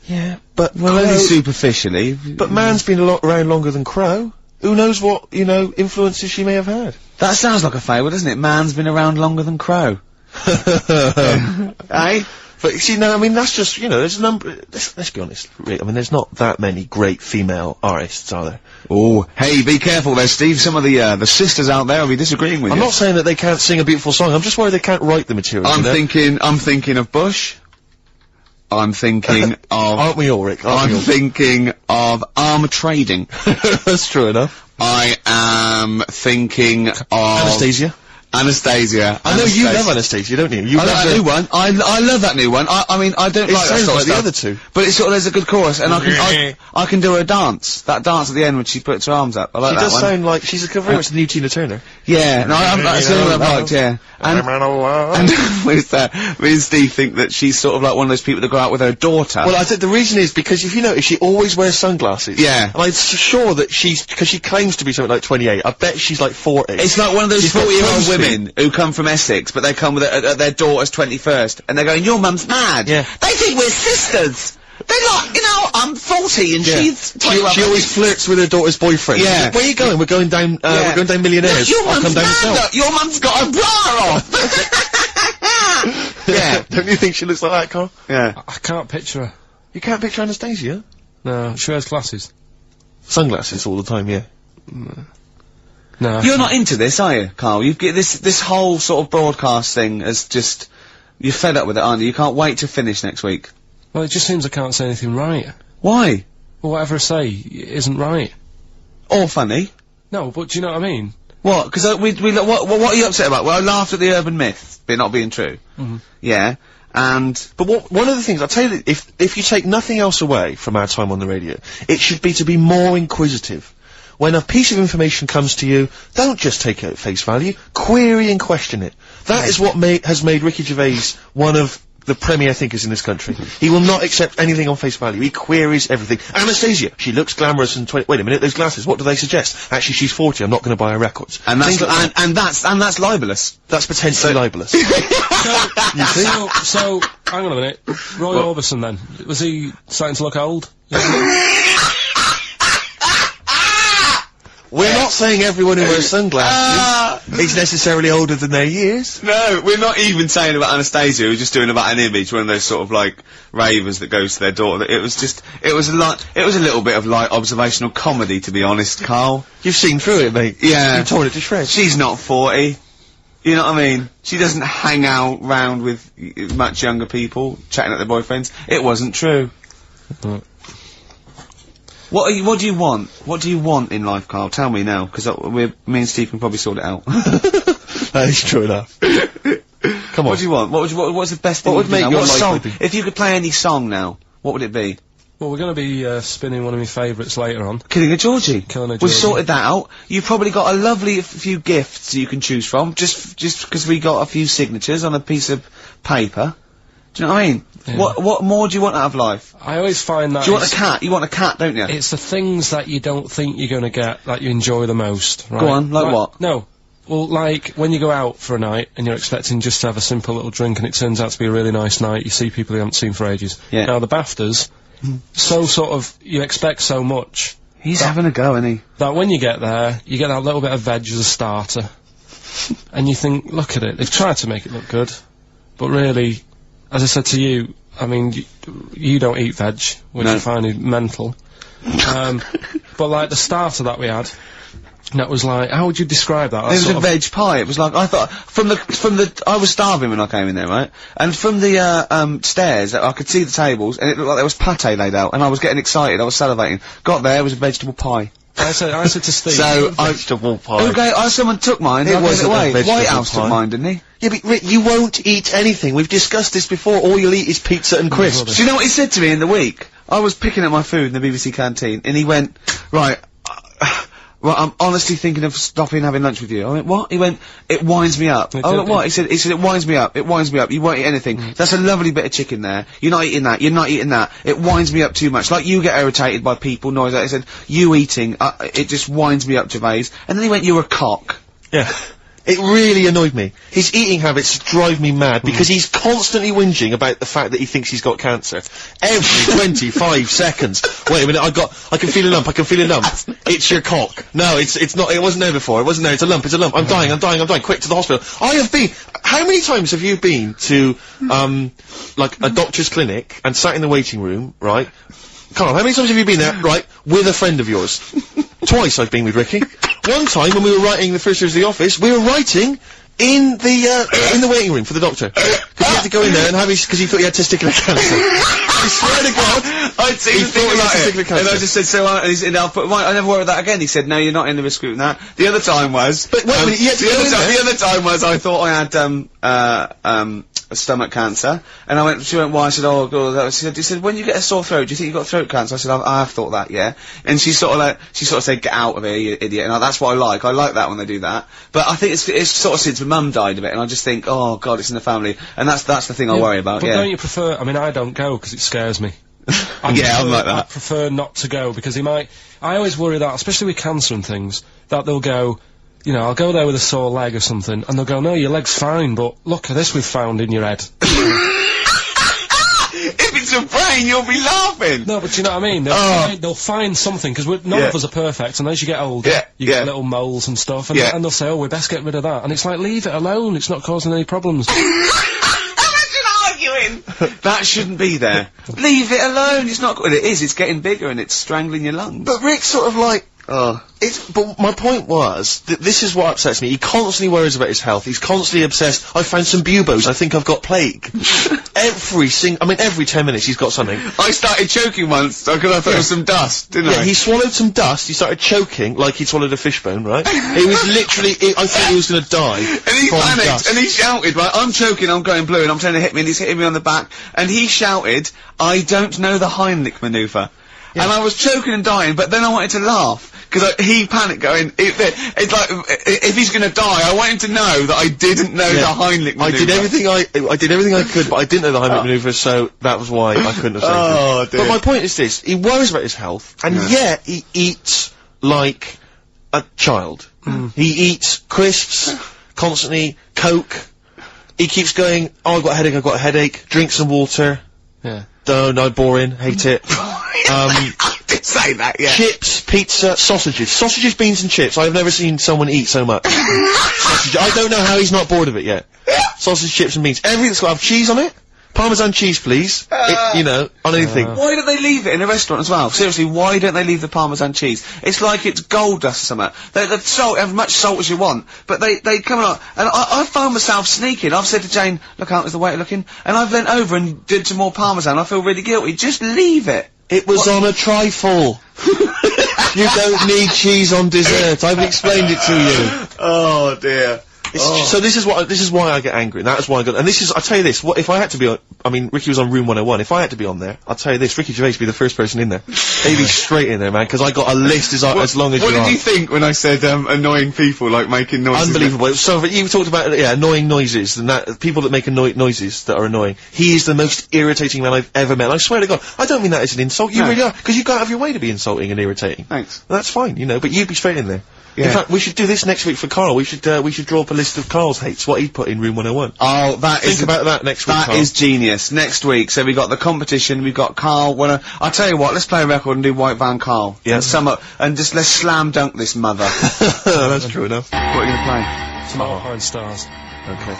Yeah, but Well, only superficially. but man's been around longer than Crow. who knows what, you know, influences she may have had. That sounds like a fable, doesn't it? Man's been around longer than Crow. Eh? But, you know, I mean, that's just, you know, there's a number, let's be honest, really, I mean, there's not that many great female artists, are there? Oh, hey, be careful there, Steve. Some of the sisters out there will be disagreeing with I'm you. not saying that they can't sing a beautiful song, I'm just worried they can't write the material, I'm you know? thinking of Bush. I'm thinking of... Aren't we all, Rick? Aren't I'm we all? thinking of arm trading. That's true enough. I am thinking of... Anastasia. Anastasia. I know you love Anastasia, don't you? You I love that new one. I love that new one. I mean, I don't It like that sounds sort like of the stuff, other two. but it's sort of, there's a good chorus, and I can do her dance. That dance at the end when she puts her arms up. I like She that does one. sound like, she's very much the new Tina Turner. Yeah, no, that's the one I've liked, yeah. And me and Steve think that she's sort of like one of those people that go out with her daughter. Well, I think the reason is because if you notice, she always wears sunglasses. Yeah. And I'm sure that because she claims to be something like 28, I bet she's like 40. It's like one of those She's got 40-year-old clothes women who come from Essex, but they come with their daughter's 21st, and they're going, your mum's mad. Yeah. They think we're sisters. They're like, you know, I'm 40 and she's 21. She always flirts with her daughter's boyfriend. Yeah. Where are you going? We're going down, we're going down Millionaires. Your I'll mum's come down mad, myself. look, your mum's got a bra on. Yeah. Don't you think she looks like that, Carl? Yeah. I can't picture her. You can't picture Anastasia? No, she wears glasses. Sunglasses all the time, yeah. No. You're not into this, are you, Carl? You get this whole sort of broadcast thing as just, you're fed up with it, aren't you? You can't wait to finish next week. Well, it just seems I can't say anything right. Why? Well, whatever I say isn't right. Or funny. No, but do you know what I mean? What? Because what are you upset about? Well, I laughed at the urban myth, but not being true. Mm-hmm. Yeah, and But one of the things, I'll tell you, that if you take nothing else away from our time on the radio, it should be to be more inquisitive. When a piece of information comes to you, don't just take it at face value, query and question it. That is what has made Ricky Gervais one of the premier thinkers in this country. He will not accept anything on face value. He queries everything. Anastasia, she looks glamorous and wait a minute, those glasses, what do they suggest? Actually, she's 40, I'm not going to buy her records. and that's Things like that. and that's libelous. That's potentially libelous. You see? So, hang on a minute. Roy Orbison then, was he starting to look old? We're not saying everyone who wears sunglasses is necessarily older than their years. No, we're not even saying about Anastasia. We're just doing about an image, one of those sort of like ravers that goes to their daughter. It was a little bit of light observational comedy, to be honest, Carl. You've seen through it, mate. Yeah. You've torn it to shreds. She's not 40. You know what I mean? She doesn't hang out round with much younger people, chatting at their boyfriends. It wasn't true. What do you want? What do you want in life, Carl? Tell me now, because me and Steve can probably sort it out. That is true enough. Come on. What do you want? What's the best thing? What would make your life song? happy? If you could play any song now, what would it be? Well, we're going to be spinning one of my favourites later on. Killing a Georgie. Killing a We've Georgie. sorted that out. You've probably got a lovely few gifts you can choose from, just because we got a few signatures on a piece of paper. Do you know what I mean? Yeah. What more do you want out of life? I always find that Do you want a cat? You want a cat, don't you? it's the things that you don't think you're going to get that you enjoy the most, right? Go on, like what? No. Well, like, when you go out for a night and you're expecting just to have a simple little drink and it turns out to be a really nice night, you see people you haven't seen for ages. Yeah. Now, the BAFTAs, so sort of, you expect so much He's having a go, isn't he? that when you get there, you get that little bit of veg as a starter. And you think, look at it, they've tried to make it look good, but really, as I said to you, I mean, you don't eat veg, which No. I find mental. But like the starter that we had, that was like, how would you describe that? It was a veg pie. It was like, I thought, I was starving when I came in there, right? And from the, stairs, I could see the tables, and it looked like there was pate laid out, and I was getting excited, I was salivating. Got there, it was a vegetable pie. I said to Steve, So, Vegetable pie. someone took mine, It I gave wasn't it a away. vegetable White House pie. took mine, didn't he? Yeah, but Rick, you won't eat anything. We've discussed this before. All you'll eat is pizza and crisps. Do you know what he said to me in the week? I was picking up my food in the BBC canteen, and he went, right, I'm honestly thinking of stopping having lunch with you. I went, what? He went, it winds me up. I went, what? He said, it winds me up. It winds me up. You won't eat anything. That's a lovely bit of chicken there. You're not eating that. You're not eating that. It winds me up too much. Like you get irritated by people, noise. He said, you eating, it just winds me up, Gervais. And then he went, you're a cock. Yeah. It really annoyed me. His eating habits drive me mad because he's constantly whinging about the fact that he thinks he's got cancer. Every 25 seconds. Wait a minute, I can feel a lump, It's your cock. No, it's not, it wasn't there before, it's a lump. I'm dying, quick to the hospital. How many times have you been to, like a doctor's clinic and sat in the waiting room, right? Carl, how many times have you been there, right, with a friend of yours? Twice I've been with Ricky. One time when we were writing the first years of the office, we were writing in the waiting room for the doctor. Because he had to go in there and have because he thought he had testicular cancer. I swear to God, I'd seen the thing about it. And I just said, I never worry about that again. He said, no, you're not in the risk group now. The other time was... But wait a minute, the other time was I thought I had, stomach cancer, and she went, why? I said, oh god. She said, when you get a sore throat, do you think you got throat cancer? I said, I have thought that, yeah. And she sort of said, get out of here, you idiot. And that's what I like that when they do that. But I think it's sort of since my mum died of it, and I just think, oh god, it's in the family, and that's the thing I worry about. But don't you prefer? I mean, I don't go because it scares me. I'm like that. I prefer not to go because I always worry that, especially with cancer and things, that they'll go. You know, I'll go there with a sore leg or something, and they'll go, no, your leg's fine, but look at this we've found in your head. If it's a brain, you'll be laughing! No, but you know what I mean? They'll find something, because none of us are perfect, and as you get older, you get little moles and stuff, and they'll say, oh, we best get rid of that. And it's like, leave it alone, it's not causing any problems. Imagine arguing! That shouldn't be there. Leave it alone, it's not... Well, it is, it's getting bigger, and it's strangling your lungs. But Rick's sort of like... but my point was that this is what upsets me. He constantly worries about his health. He's constantly obsessed. I found some buboes. I think I've got plague. every 10 minutes he's got something. I started choking once because I thought it was some dust, didn't I? Yeah, he swallowed some dust. He started choking like he'd swallowed a fishbone, right? It was literally, I thought he was gonna die. And he panicked dust. and he shouted, right, I'm choking, I'm going blue, and I'm trying to hit me, and he's hitting me on the back, and he shouted, I don't know the Heimlich manoeuvre. Yeah. And I was choking and dying, but then I wanted to laugh. Because he panicked going, it's like, if he's gonna die, I want him to know that I didn't know the Heimlich manoeuvre. I did everything I could, but I didn't know the Heimlich manoeuvre, so that was why I couldn't have saved him. Dear. But my point is this, he worries about his health, and yet he eats like a child. He eats crisps, constantly, Coke. He keeps going, oh, I've got a headache, drink some water. Yeah. No, boring, hate it. I did say that, yeah. Chips, pizza, sausages, beans and chips. I've never seen someone eat so much. Sausage. I don't know how he's not bored of it yet. Sausage, chips and beans. Everything that's got to have cheese on it. Parmesan cheese, please. You know, on anything. Why don't they leave it in a restaurant as well? Seriously, why don't they leave the Parmesan cheese? It's like it's gold dust or something. The salt, have as much salt as you want, but they come on, and I found myself sneaking. I've said to Jane, look out, is the waiter looking? And I've leant over and did some more Parmesan. I feel really guilty. Just leave it. It was on a trifle. You don't need cheese on dessert. I've explained it to you. Oh dear. So this is why I get angry, and that's why I'll tell you this, if I had to be on, I mean, Ricky was on Room 101, if I had to be on there, I'll tell you this, Ricky Gervais would be the first person in there. He'd be straight in there, man, because I got a list as long as you are. What did you think when I said, annoying people, like making noises? Unbelievable. So, you talked about, annoying noises, and people that make noises that are annoying. He is the most irritating man I've ever met, and I swear to God, I don't mean that as an insult, you really are, because you go out of your way to be insulting and irritating. Thanks. That's fine, you know, but you'd be straight in there. Yeah. In fact, we should do this next week for Karl. We should draw up a list of Karl's hates, what he'd put in Room 101. Oh, Think about that next week, That Karl. is genius. Next week, so we got the competition, we've got Karl, I'll tell you what, let's play a record and do White Van Karl. Yeah. And just let's slam dunk this mother. That's true enough. What are you gonna play? Some Alpine Stars. Okay.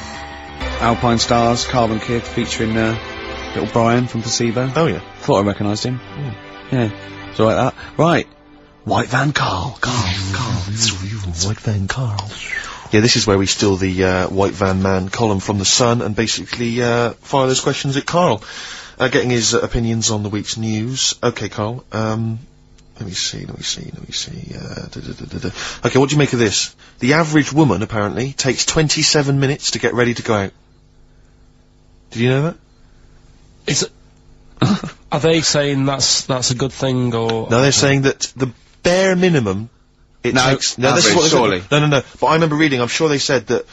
Alpine Stars, Carbon Kid, featuring, little Brian from Placebo. Oh yeah. Thought I recognised him. Yeah. So like that. Right. White Van Karl. White Van Karl. Yeah, this is where we steal the White Van Man column from The Sun and basically fire those questions at Karl, getting his opinions on the week's news. Okay, Karl. Let me see. Okay, what do you make of this? The average woman apparently takes 27 minutes to get ready to go out. Did you know that? Are they saying that's a good thing, or? No, they're saying that the bare minimum takes... No, this is what surely. No. But I remember reading, I'm sure they said that,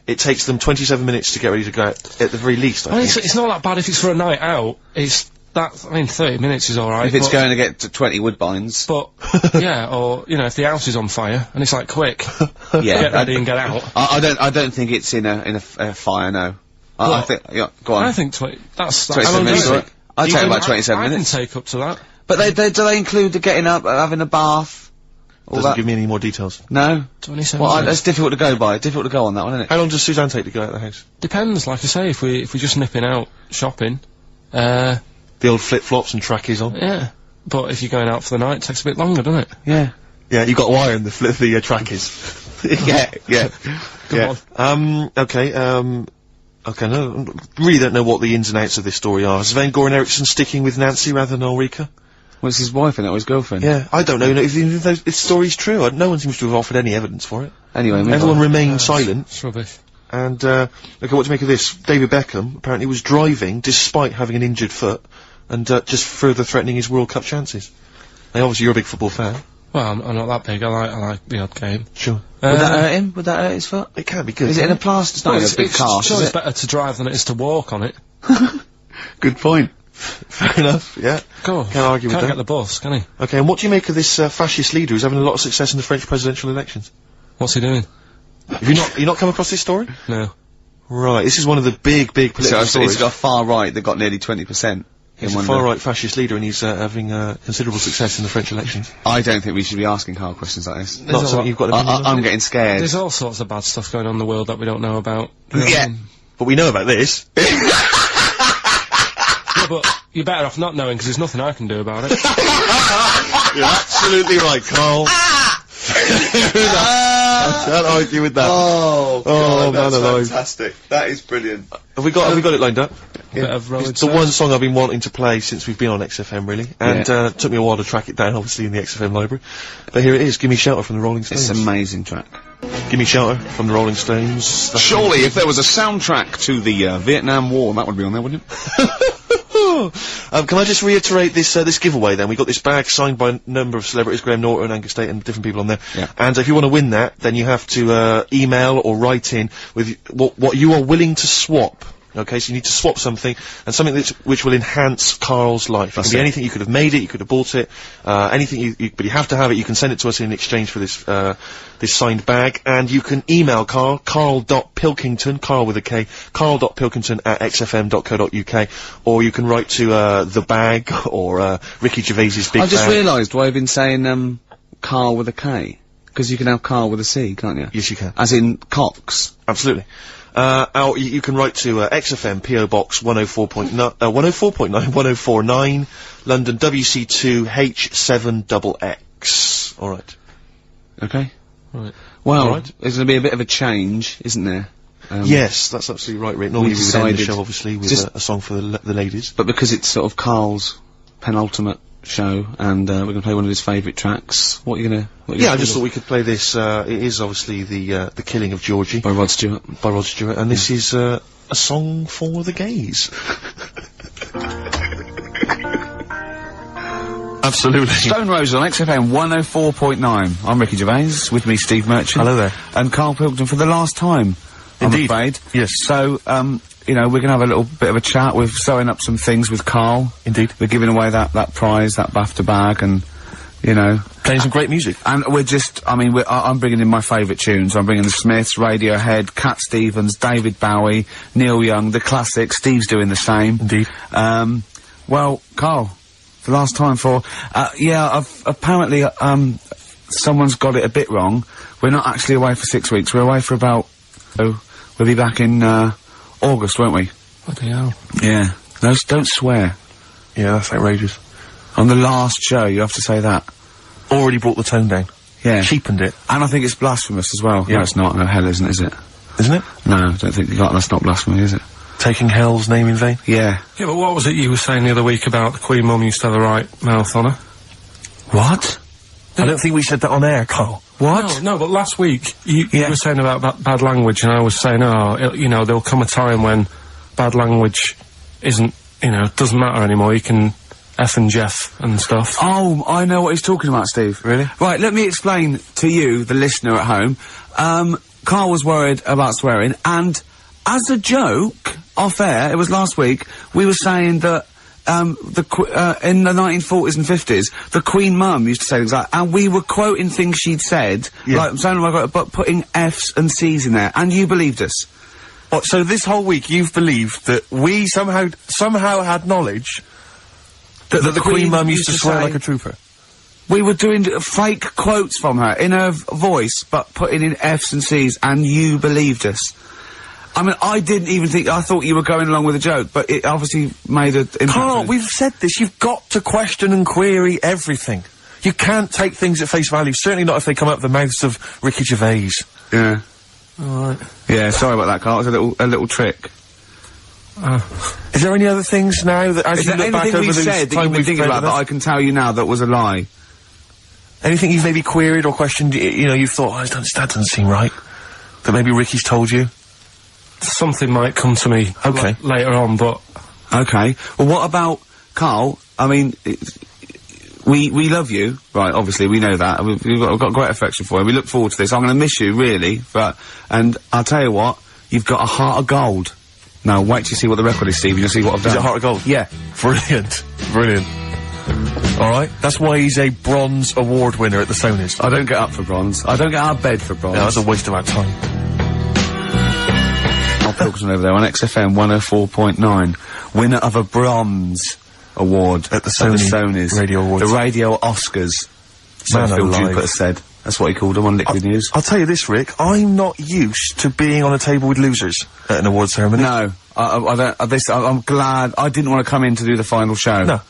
it takes them 27 minutes to get ready to go out, at the very least, I think. It's not that bad if it's for a night out. It's I mean, 30 minutes is alright. If it's going to get to 20 woodbines. But, yeah, or, you know, if the house is on fire, and it's like, quick. Yeah. Get ready and get out. I don't think it's in a fire, no. I think, yeah, go on. I think that's 27 minutes, right? I'd take about 27 minutes. I can take up to that. But do they include the getting up, having a bath? Doesn't give me any more details. No? 27 Well, minutes. that's difficult to go by. Difficult to go on that one, isn't it? How long does Suzanne take to go out of the house? Depends, like I say, if we're just nipping out shopping, The old flip-flops and trackies on? yeah. But if you're going out for the night, it takes a bit longer, doesn't it? Yeah. Yeah, you got wire in the trackies. yeah. Go on. Okay, no, really don't know what the ins and outs of this story are. Is Sven Goran Eriksson sticking with Nancy rather than Ulrika? Well, it's his wife and not his girlfriend. Yeah, I don't know if this story's true. No one seems to have offered any evidence for it. Anyway, Everyone remained silent. It's rubbish. And, look at what to make of this. David Beckham apparently was driving despite having an injured foot and, just further threatening his World Cup chances. Now, obviously you're a big football fan. Well, I'm not that big. I like the odd game. Sure. Would that hurt him? Would that hurt his foot? It can be good. Is it in a plaster? It's not in a big cast, Sure, is it's it? better to drive than it is to walk on it. Good point. Fair enough, yeah. Go on. Can't argue with Can't that. get the bus, can he? Okay, and what do you make of this, fascist leader who's having a lot of success in the French presidential elections? What's he doing? Have you not come across this story? No. Right, this is one of the big political stories. He's got far right that got nearly 20%. He's a far-right fascist leader and he's, having, considerable success in the French elections. I don't think we should be asking Carl questions like this. Not something you've got to I'm getting scared. There's all sorts of bad stuff going on in the world that we don't know about. Yeah. But we know about this. Yeah, but you're better off not knowing because there's nothing I can do about it. You're absolutely right, Carl. I can't argue with that. Oh, God, man alive. fantastic. That is brilliant. Have we got it lined up? Bit of Rolling It's the one song I've been wanting to play since we've been on XFM, really. And, it took me a while to track it down, obviously, in the XFM library. But here it is, Give Me Shelter from the Rolling Stones. It's an amazing track. Give Me Shelter from the Rolling Stones. That's Surely, if there was a soundtrack to the Vietnam War, that would be on there, wouldn't it? Can I just reiterate this giveaway then? We got this bag signed by a number of celebrities, Graham Norton, Angus Tate and different people on there. Yeah. And if you want to win that, then you have to, email or write in with what you are willing to swap. Okay, so you need to swap something, and something which will enhance Carl's life. It can be anything. You could have made it, you could have bought it, anything but you have to have it. You can send it to us in exchange for this, this signed bag, and you can email Carl, Karl.Pilkington, Carl with a K, Karl.Pilkington@xfm.co.uk, or you can write to, The Bag, or, Ricky Gervais's Big I just Bag. realised why I've been saying, Carl with a K. Because you can have Carl with a C, can't you? Yes, you can. As in Cox. Absolutely. You can write to, XFM PO Box 104.9, London WC2 H7XX. Alright. Okay. Right. Well, Alright. there's going to be a bit of a change, isn't there? Yes, that's absolutely right, Rick. Normally we would end the decided show, obviously, with just- a song for the ladies. But because it's sort of Carl's penultimate show, and we're going to play one of his favourite tracks, what are you going to... Yeah, I just thought we could play this, it is obviously the killing of Georgie. By Rod Stewart. By Rod Stewart, and this is, a song for the gays. Absolutely. Stone Roses on XFM 104.9. I'm Ricky Gervais, with me Steve Merchant. Hello there. And Karl Pilkington for the last time, Indeed. I'm afraid. Yes. So, you know, we're going to have a little bit of a chat. We're sewing up some things with Karl. Indeed. We're giving away that prize, that BAFTA bag, and, you know... Playing some great music. And we're just, I mean, I'm bringing in my favourite tunes. I'm bringing the Smiths, Radiohead, Cat Stevens, David Bowie, Neil Young, the classics. Steve's doing the same. Indeed. Well, Karl, the last time for, apparently, someone's got it a bit wrong. We're not actually away for 6 weeks. We're away for about, we'll be back in, August, won't we? Bloody hell. Yeah. No, don't swear. Yeah, that's outrageous. On the last show, you have to say that. Already brought the tone down. Yeah. Cheapened it. And I think it's blasphemous as well. Yeah. No, it's not. No, hell isn't, is it? Isn't it? No, I don't think that's not blasphemy, is it? Taking hell's name in vain. Yeah. Yeah, but what was it you were saying the other week about the Queen Mum used to have the right mouth on her? What? I don't think we said that on air, Carl. What? No, but last week you were saying about bad language, and I was saying, you know, there'll come a time when bad language isn't, you know, doesn't matter anymore. You can F and Jeff and stuff. Oh, I know what he's talking about, Steve. Really? Right, let me explain to you, the listener at home. Carl was worried about swearing, and as a joke, off air, it was last week, we were saying that in the 1940s and 50s, the Queen Mum used to say things like, and we were quoting things she'd said, like, but putting F's and C's in there, and you believed us. What, so this whole week you've believed that we somehow had knowledge that the Queen Mum used to swear like a trooper? We were doing fake quotes from her in her voice, but putting in F's and C's, and you believed us. I mean, I didn't even think, I thought you were going along with a joke, but it obviously made an impact. Carl, we've said this, you've got to question and query everything. You can't take things at face value, certainly not if they come out of the mouths of Ricky Gervais. Yeah. Alright. Yeah, sorry about that, Carl, it was a little trick. Is there any other things now that, as you look back over this said that you've been thinking about that I can tell you now that was a lie? Anything you've maybe queried or questioned, you know, you've thought, oh, that doesn't seem right, that maybe Ricky's told you? Something might come to me later on, but... Okay. Well, what about, Carl, I mean, we love you, right, obviously, we know that, we've got great affection for you, we look forward to this, I'm gonna miss you, really, and I'll tell you what, you've got a heart of gold. Now, wait till you see what the record is, Steve, and you'll see what I've done. Is it heart of gold? Yeah. Brilliant. Brilliant. Alright, that's why he's a bronze award winner at the Sonys. I don't get up for bronze. I don't get out of bed for bronze. No, that's a waste of our time. Karl Pilkington over there on XFM 104.9. Winner of a bronze award at the Sonys Radio Awards. The Radio Oscars. So Phil Jupiter said. That's what he called them on Liquid News. I'll tell you this, Rick, I'm not used to being on a table with losers at an award ceremony. No, I'm glad I didn't want to come in to do the final show. No.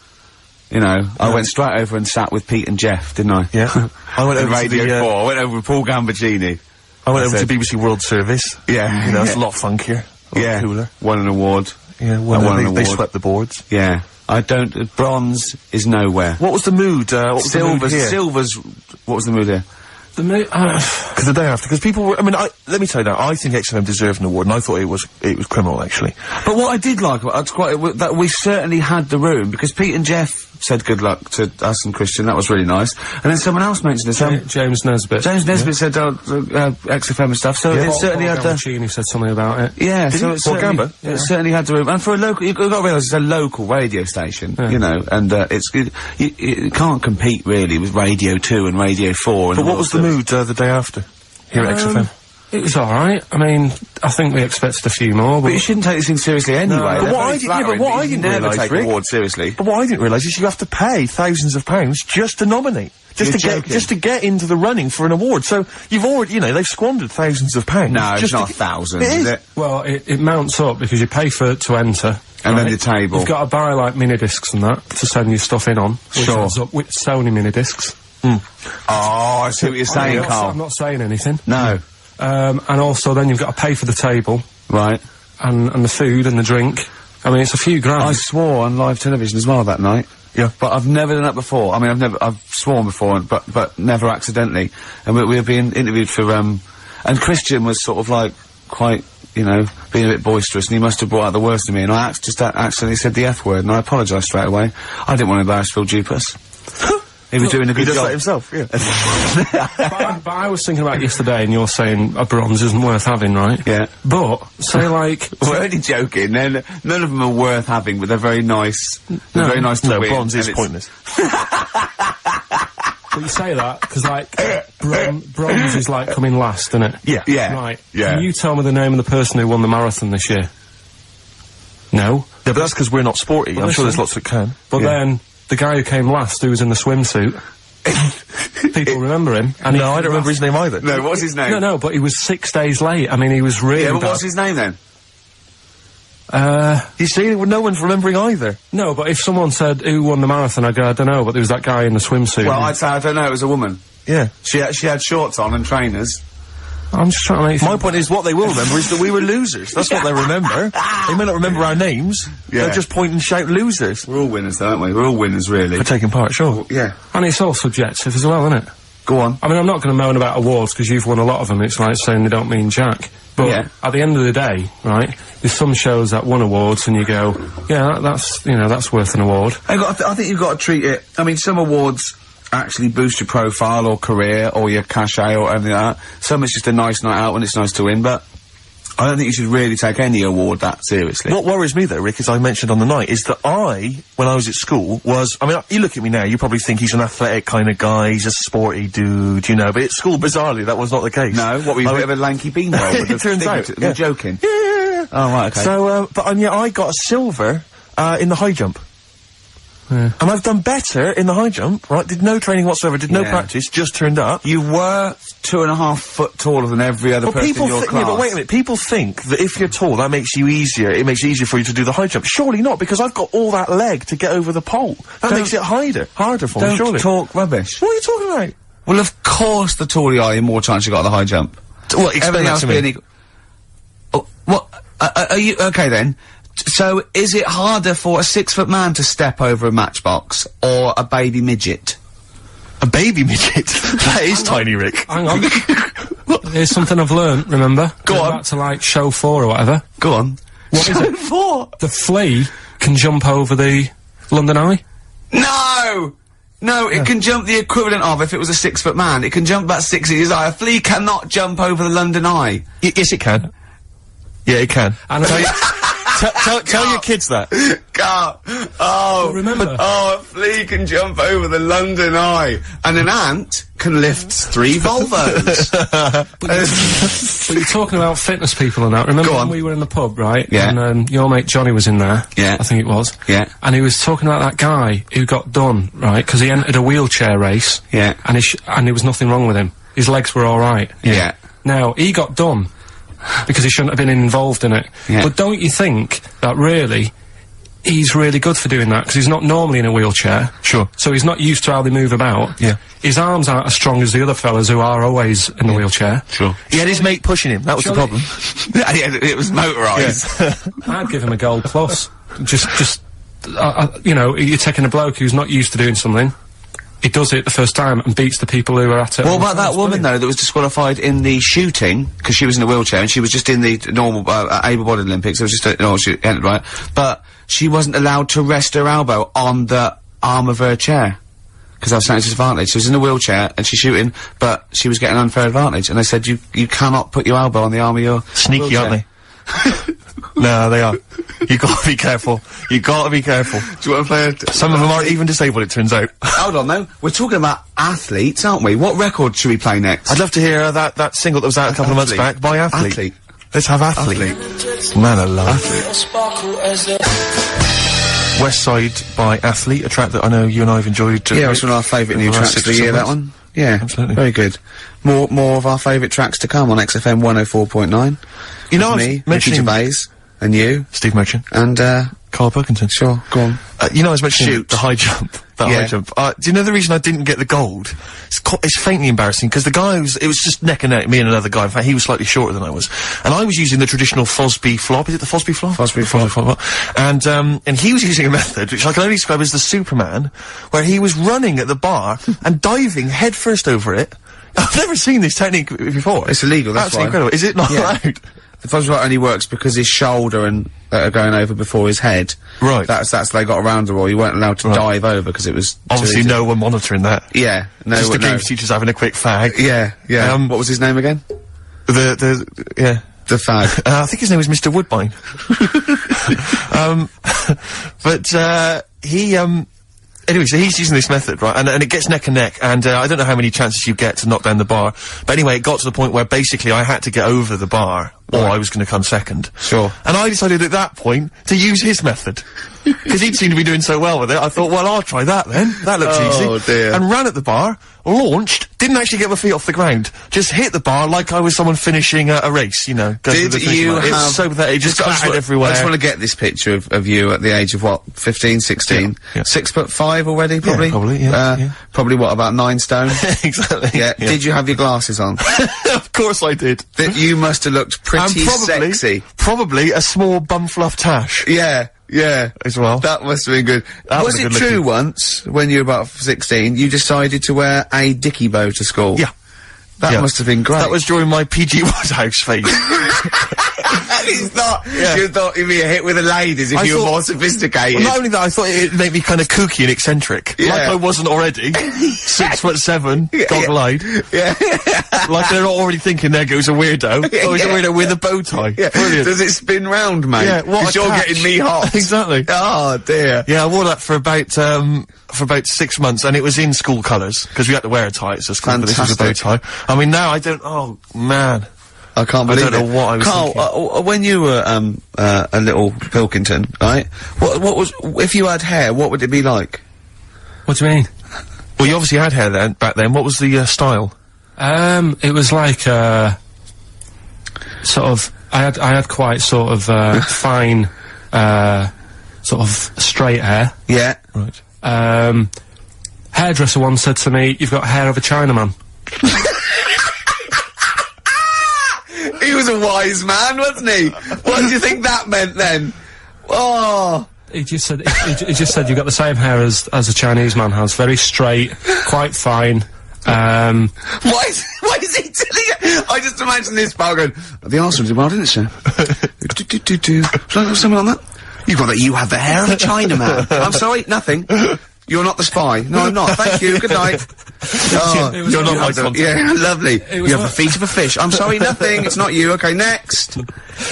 You know, I went straight over and sat with Pete and Jeff, didn't I? Yeah. I went over Radio to 4. I went over with Paul Gambaccini. I went over to BBC World Service. Yeah. You know, it's a lot funkier. A lot cooler. Won an award. Yeah, they swept the boards. Yeah. Bronze is nowhere. What was the mood? Silver's, what was the mood here? The mood, because the day after, because people were, I mean, let me tell you that, I think XFM deserved an award, and I thought it was criminal, actually. But what I did like about it, that we certainly had the room, because Pete and Jeff said good luck to us and Christian, that was really nice. And then someone else mentioned it, James Nesbitt. James Nesbitt said, XFM and stuff, so it certainly had the... Gambaccini said something about it. Yeah, so it certainly had the room. And for a local, you've got to realise it's a local radio station, you know, and it can't compete really with Radio 2 and Radio 4 and But what was the mood the day after, here at XFM? It was alright. I mean, I think we expected a few more, but... you shouldn't take these things seriously anyway. But what I didn't realise, take awards seriously. But what I didn't realise is you have to pay thousands of pounds just to nominate. Just to get into the running for an award. So, you've already, you know, they've squandered thousands of pounds. No, it's not thousands, is it? Well, it mounts up because you pay to enter. And then the table. You've got to buy, like, mini-discs and that to send your stuff in on. Sure. Which up with Sony mini-discs. Oh, I see what you're saying, Carl. I'm not saying anything. No. And also then you've got to pay for the table. Right. And the food and the drink. I mean, it's a few grand. I swore on live television as well that night. Yeah. But I've never done that before. I mean, I've sworn before, but never accidentally. And we were being interviewed for, and Christian was sort of like, quite, you know, being a bit boisterous, and he must have brought out the worst in me, and I just accidentally said the F word, and I apologised straight away. I didn't want to embarrass Phil Dupas. He was doing a good job. He does that himself, yeah. but I was thinking about yesterday, and you're saying a bronze isn't worth having, right? Yeah. But, say like... We're only joking, none of them are worth having, but they're very nice. They're very nice to win. No, bronze is pointless. But you say that, because, like, bronze is, like, coming last, isn't it? Yeah. Yeah. Right. Yeah. Can you tell me the name of the person who won the marathon this year? No? Yeah, but that's because we're not sporty. I'm sure there's lots that can. But then... The guy who came last, who was in the swimsuit, people remember him. And no, I don't remember his name either. No, what's his name? No, but he was 6 days late. I mean, he was really Yeah, but bad. what's his name then? You see, no one's remembering either. No, but if someone said, who won the marathon, I'd go, I don't know, but there was that guy in the swimsuit. Well, I'd say, I don't know, it was a woman. Yeah. She had shorts on and trainers. I'm just trying to make... My point is, what they will remember is that we were losers. That's what they remember. They may not remember our names. Yeah. They'll just point and shout losers. We're all winners, aren't we? We're all winners, really. For taking part, sure. Yeah. And it's all subjective as well, isn't it? Go on. I mean, I'm not going to moan about awards, because you've won a lot of them. It's like saying they don't mean jack. But at the end of the day, right, there's some shows that won awards, and you go, yeah, that's, you know, that's worth an award. I think you've got to treat it... I mean, some awards actually boost your profile or career or your cachet or anything like that. Some it's just a nice night out and it's nice to win, but I don't think you should really take any award that seriously. What worries me though, Rick, as I mentioned on the night, is that when I was at school, I mean, you look at me now, you probably think he's an athletic kind of guy, he's a sporty dude, you know, but at school, bizarrely, that was not the case. No, what, were you a bit of a lanky beanbag? It turns out. You're joking? Yeah. Oh, right, okay. So, I got a silver, in the high jump. Yeah. And I've done better in the high jump, right? Did no training whatsoever, did no practice, just turned up. You were 2.5 foot taller than every other person in your class. Yeah, but wait a minute, people think that if you're tall, that makes you easier, it makes it easier for you to do the high jump. Surely not, because I've got all that leg to get over the pole. That makes it harder for me, surely. Don't talk rubbish. What are you talking about? Well, of course the taller you are, the more chance you got at the high jump. Well, explain that to me. Oh, what? Are you... Okay, then. So, is it harder for a 6-foot man to step over a matchbox, or a baby midget? A baby midget? That is tiny, Rick. Hang on. Here's something I've learned, remember? Go on. Back to, like, show 4 or whatever. Go on. What is it? 4? The flea can jump over the London Eye? No! No, it can jump the equivalent of, if it was a 6-foot man, it can jump about 6 inches high. A flea cannot jump over the London Eye. Yes, it can. Yeah, it can. And Tell your kids that. Carl. Oh, remember. Oh, a flea can jump over the London Eye, and an ant can lift 3 Volvos. But you're talking about fitness people and that. Remember when we were in the pub, right? Yeah. And your mate Johnny was in there. Yeah. I think it was. Yeah. And he was talking about that guy who got done, right? Because he entered a wheelchair race. Yeah. And there was nothing wrong with him. His legs were all right. Yeah. Now, he got done because he shouldn't have been involved in it. Yeah. But don't you think that really he's really good for doing that, because he's not normally in a wheelchair. Sure. So he's not used to how they move about. Yeah. His arms aren't as strong as the other fellas who are always in the wheelchair. Sure. He had his mate pushing him, that was the problem. Yeah, it was motorised. I'd give him a gold plus. You know, you're taking a bloke who's not used to doing something. He does it the first time and beats the people who are at it. What about that woman, though, that was disqualified in the shooting, because she was in a wheelchair, and she was just in the normal, able-bodied Olympics, it was just she entered, right? But she wasn't allowed to rest her elbow on the arm of her chair, because that was something disadvantage. She was in a wheelchair, and she's shooting, but she was getting unfair advantage, and they said, you cannot put your elbow on the arm of your Sneaky, wheelchair. aren't they? No, they are. You gotta be careful. You gotta be careful. Do you want to play Some of them aren't even disabled, it turns out. Hold on, though. We're talking about athletes, aren't we? What record should we play next? I'd love to hear that single that was out a couple of months back by Athlete. Let's have Athlete. Man alive. West Side by Athlete, a track that I know you and I have enjoyed. Yeah, it's one of our favourite new tracks of the year, that one. Yeah, absolutely. Very good. More of our favourite tracks to come on XFM 104.9. You know, me, Ricky Gervais, and you. Steve Merchant. And, Karl Pilkington. Sure, go on. You know, I was mentioning the high jump. High jump. Do you know the reason I didn't get the gold? It's faintly embarrassing, because the guy it was just neck and neck, me and another guy. In fact, he was slightly shorter than I was. And I was using the traditional Fosby flop. Is it the Fosby flop? Fosby flop. And he was using a method, which I can only describe as the Superman, where he was running at the bar and diving headfirst over it. I've never seen this technique before. It's illegal, that's absolutely incredible. Is it not allowed? The Fosby flop only works because his shoulder and are going over before his head. Right. That's they got around the rule. You weren't allowed to dive over because it was obviously no one monitoring that. Yeah, no. Just the games teachers having a quick fag. Yeah, yeah. What was his name again? The fag. I think his name was Mr. Woodbine. Anyway, so he's using this method, right, and it gets neck and neck, and I don't know how many chances you get to knock down the bar, but anyway, it got to the point where basically I had to get over the bar, or I was gonna come second. Sure. And I decided at that point to use his method. Because he'd seemed to be doing so well with it, I thought, well, I'll try that then. That looks easy. Oh, dear. And ran at the bar, launched, didn't actually get my feet off the ground, just hit the bar like I was someone finishing a race, you know. Did you have... It was so pathetic, it just clattered everywhere. I just want to get this picture of you at the age of, what, 15, 16? Yeah. 6'5" already, probably? Yeah, probably, yeah. Probably, what, about 9 stone? Exactly. Yeah. Did you have your glasses on? Of course I did. You must have looked pretty sexy. Probably a small bum fluff tash. Yeah. Yeah, as well. That must have been good. Was it true once, when you were about 16, you decided to wear a dicky bow to school? Yeah. That must have been great. That was during my PG Woodhouse phase. He's not. You thought he'd be a hit with the ladies if you were more sophisticated. Well, not only that, I thought it'd make me kind of kooky and eccentric. Yeah. Like I wasn't already. 6'7", goggle-eyed. Yeah. Like they're not already thinking there goes a weirdo. Oh, he's a weirdo with a bow tie. Yeah. Brilliant. Does it spin round, mate? Yeah, what a you're catch. getting me hot. Exactly. Oh, dear. Yeah, I wore that for about 6 months, and it was in school colours, because we had to wear a tie at school, but this was a bow tie. I mean, now I don't, oh, man. I can't believe I don't know what I was Carl, when you were, a little Pilkington, right? What was, if you had hair, what would it be like? What do you mean? Well, you obviously had hair then, back then. What was the, style? It was like, sort of, I had quite sort of, fine, sort of straight hair. Yeah. Right. Hairdresser once said to me, "You've got hair of a Chinaman." He was a wise man, wasn't he? What do you think that meant then? Oh. He just said, he just said you've got the same hair as a Chinese man has. Very straight, quite fine. Why is he telling you? I just imagine this bar going, the Arsenal did well, didn't it, sir? Should I have something on that? You have the hair of a Chinaman. I'm sorry, nothing. You're not the spy. No, I'm not. Thank you. Good night. Oh, you're not my contact. Yeah, lovely. You have the feet of a fish. I'm sorry, nothing. It's not you. Okay, next.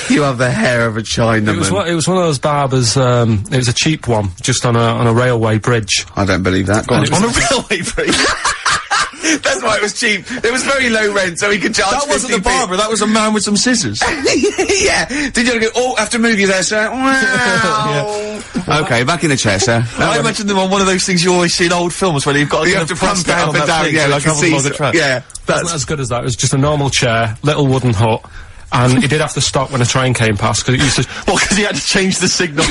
You have the hair of a Chinaman. It was one of those barbers. It was a cheap one, just on a railway bridge. I don't believe that. Go on. On a railway bridge? That's why it was cheap. It was very low rent, so he could charge. That wasn't the barber. That was a man with some scissors. Yeah. Did you go? Oh, have to move you there, sir. Wow. Okay, back in the chair, sir. I imagine them on one of those things you always see in old films where you've got you have to press down up and down. Yeah, like a seesaw. Yeah, that's not as good as that. It was just a normal chair, little wooden hut, and he did have to stop when a train came past because it used to. Well, because he had to change the signal.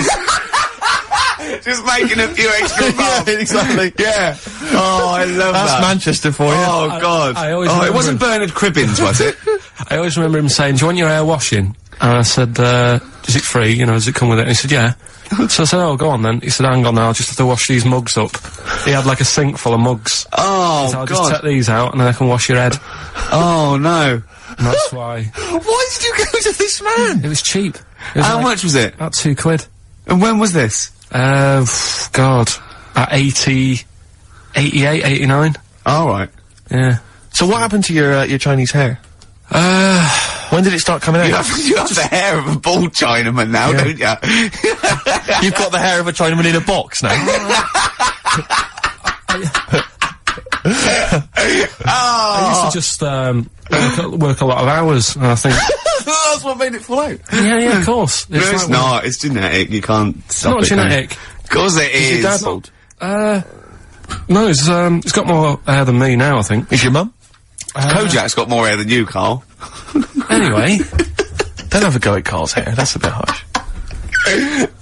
Just making a few extra bucks. Yeah, exactly. Yeah. Oh, I love that. That's Manchester for you. Oh, God. It wasn't Bernard Cribbins, was it? I always remember him saying, "Do you want your hair washing?" And I said, "Is it free? You know, does it come with it?" And he said, "Yeah." So I said, "Oh, go on then." He said, "Hang on now, I'll just have to wash these mugs up." He had like a sink full of mugs. Oh, so I'll God. just take these out and then I can wash your head. Oh, no. And that's why. Why did you go to this man? It was cheap. It was How much was it? About £2. And when was this? God. At 88, 89. All right. Yeah. So what happened to your Chinese hair? When did it start coming out? You have the hair of a bald Chinaman now, don't you? You've got the hair of a Chinaman in a box now. I used to just work a lot of hours, and I think that's what made it fall out. yeah, of course. No, it's not. It's genetic. You can't stop Not it. genetic. Of course it is. Is your dad bald? No, he's got more hair than me now, I think. Is your mum? Kojak's got more hair than you, Carl. Anyway. Don't have a go at Carl's hair. That's a bit harsh.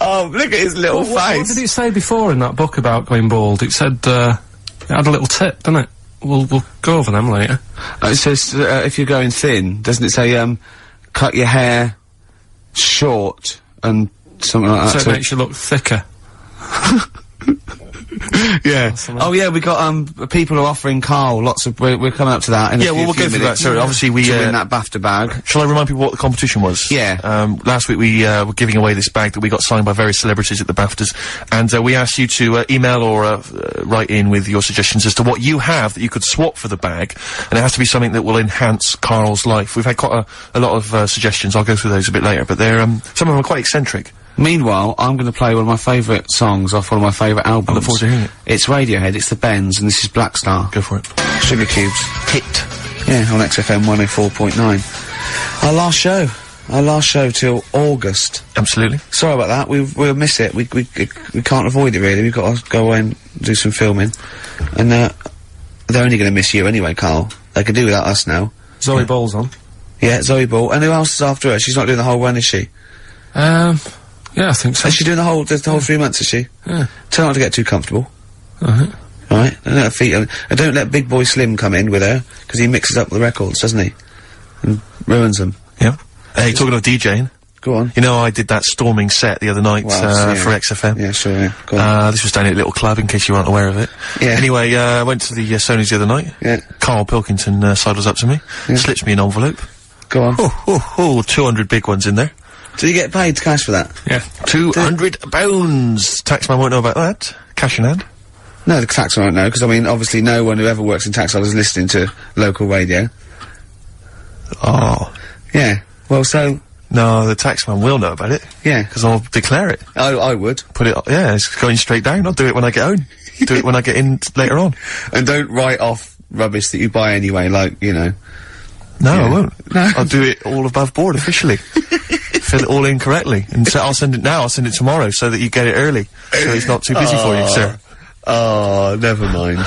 Oh, look at his little face. What did it say before in that book about going bald? It said, it had a little tip, didn't it? We'll go over them later. It says, if you're going thin, doesn't it say, cut your hair short and something like that? So it makes you look thicker. Yeah. Oh yeah, we got people are offering Carl lots of. We're coming up to that. In yeah, well, we'll go through that. So obviously we to win that BAFTA bag. Shall I remind people what the competition was? Yeah. Last week we were giving away this bag that we got signed by various celebrities at the BAFTAs, and we asked you to email or write in with your suggestions as to what you have that you could swap for the bag, and it has to be something that will enhance Carl's life. We've had quite a lot of suggestions. I'll go through those a bit later, but they're some of them are quite eccentric. Meanwhile, I'm going to play one of my favourite songs off one of my favourite albums. I look forward to hearing it. It's Radiohead, it's the Bends, and this is Black Star. Go for it. Sugar Cubes. Hit. Yeah, on XFM 104.9. Our last show till August. Absolutely. Sorry about that, we'll miss it. We can't avoid it really, we've got to go away and do some filming. And, they're only going to miss you anyway, Carl. They can do without us now. Zoe Ball's on. Yeah, Zoe Ball. And who else is after her? She's not doing the whole run, is she? Yeah, I think so. Is she doing the whole 3 months, is she? Yeah. Try not to get too comfortable. Alright. Right? And let her feet, and don't let Big Boy Slim come in with her, because he mixes up the records, doesn't he? And ruins them. Yeah. Hey, talking of DJing. Go on. You know, I did that storming set the other night, Well, for XFM. Yeah, sure, yeah. Go on. This was down at a little club, in case you weren't aware of it. Yeah. Anyway, I went to the Sony's the other night. Yeah. Karl Pilkington, sidles up to me, slips me an envelope. Go on. 200 big ones in there. Do you get paid cash for that? Yeah. £200. Taxman won't know about that. Cash in hand. No, the taxman won't know, because I mean, obviously no one who ever works in tax is listening to local radio. Oh. Yeah. Well, so... No, the taxman will know about it. Yeah. Because I'll declare it. I would. Put it, yeah, it's going straight down. I'll do it when I get home. Do it when I get in later on. And don't write off rubbish that you buy anyway, like, you know. No, Yeah. I won't. No. I'll do it all above board officially. Fill it all in correctly. And so I'll send it now, I'll send it tomorrow so that you get it early. So it's not too busy for you, sir. Oh, never mind.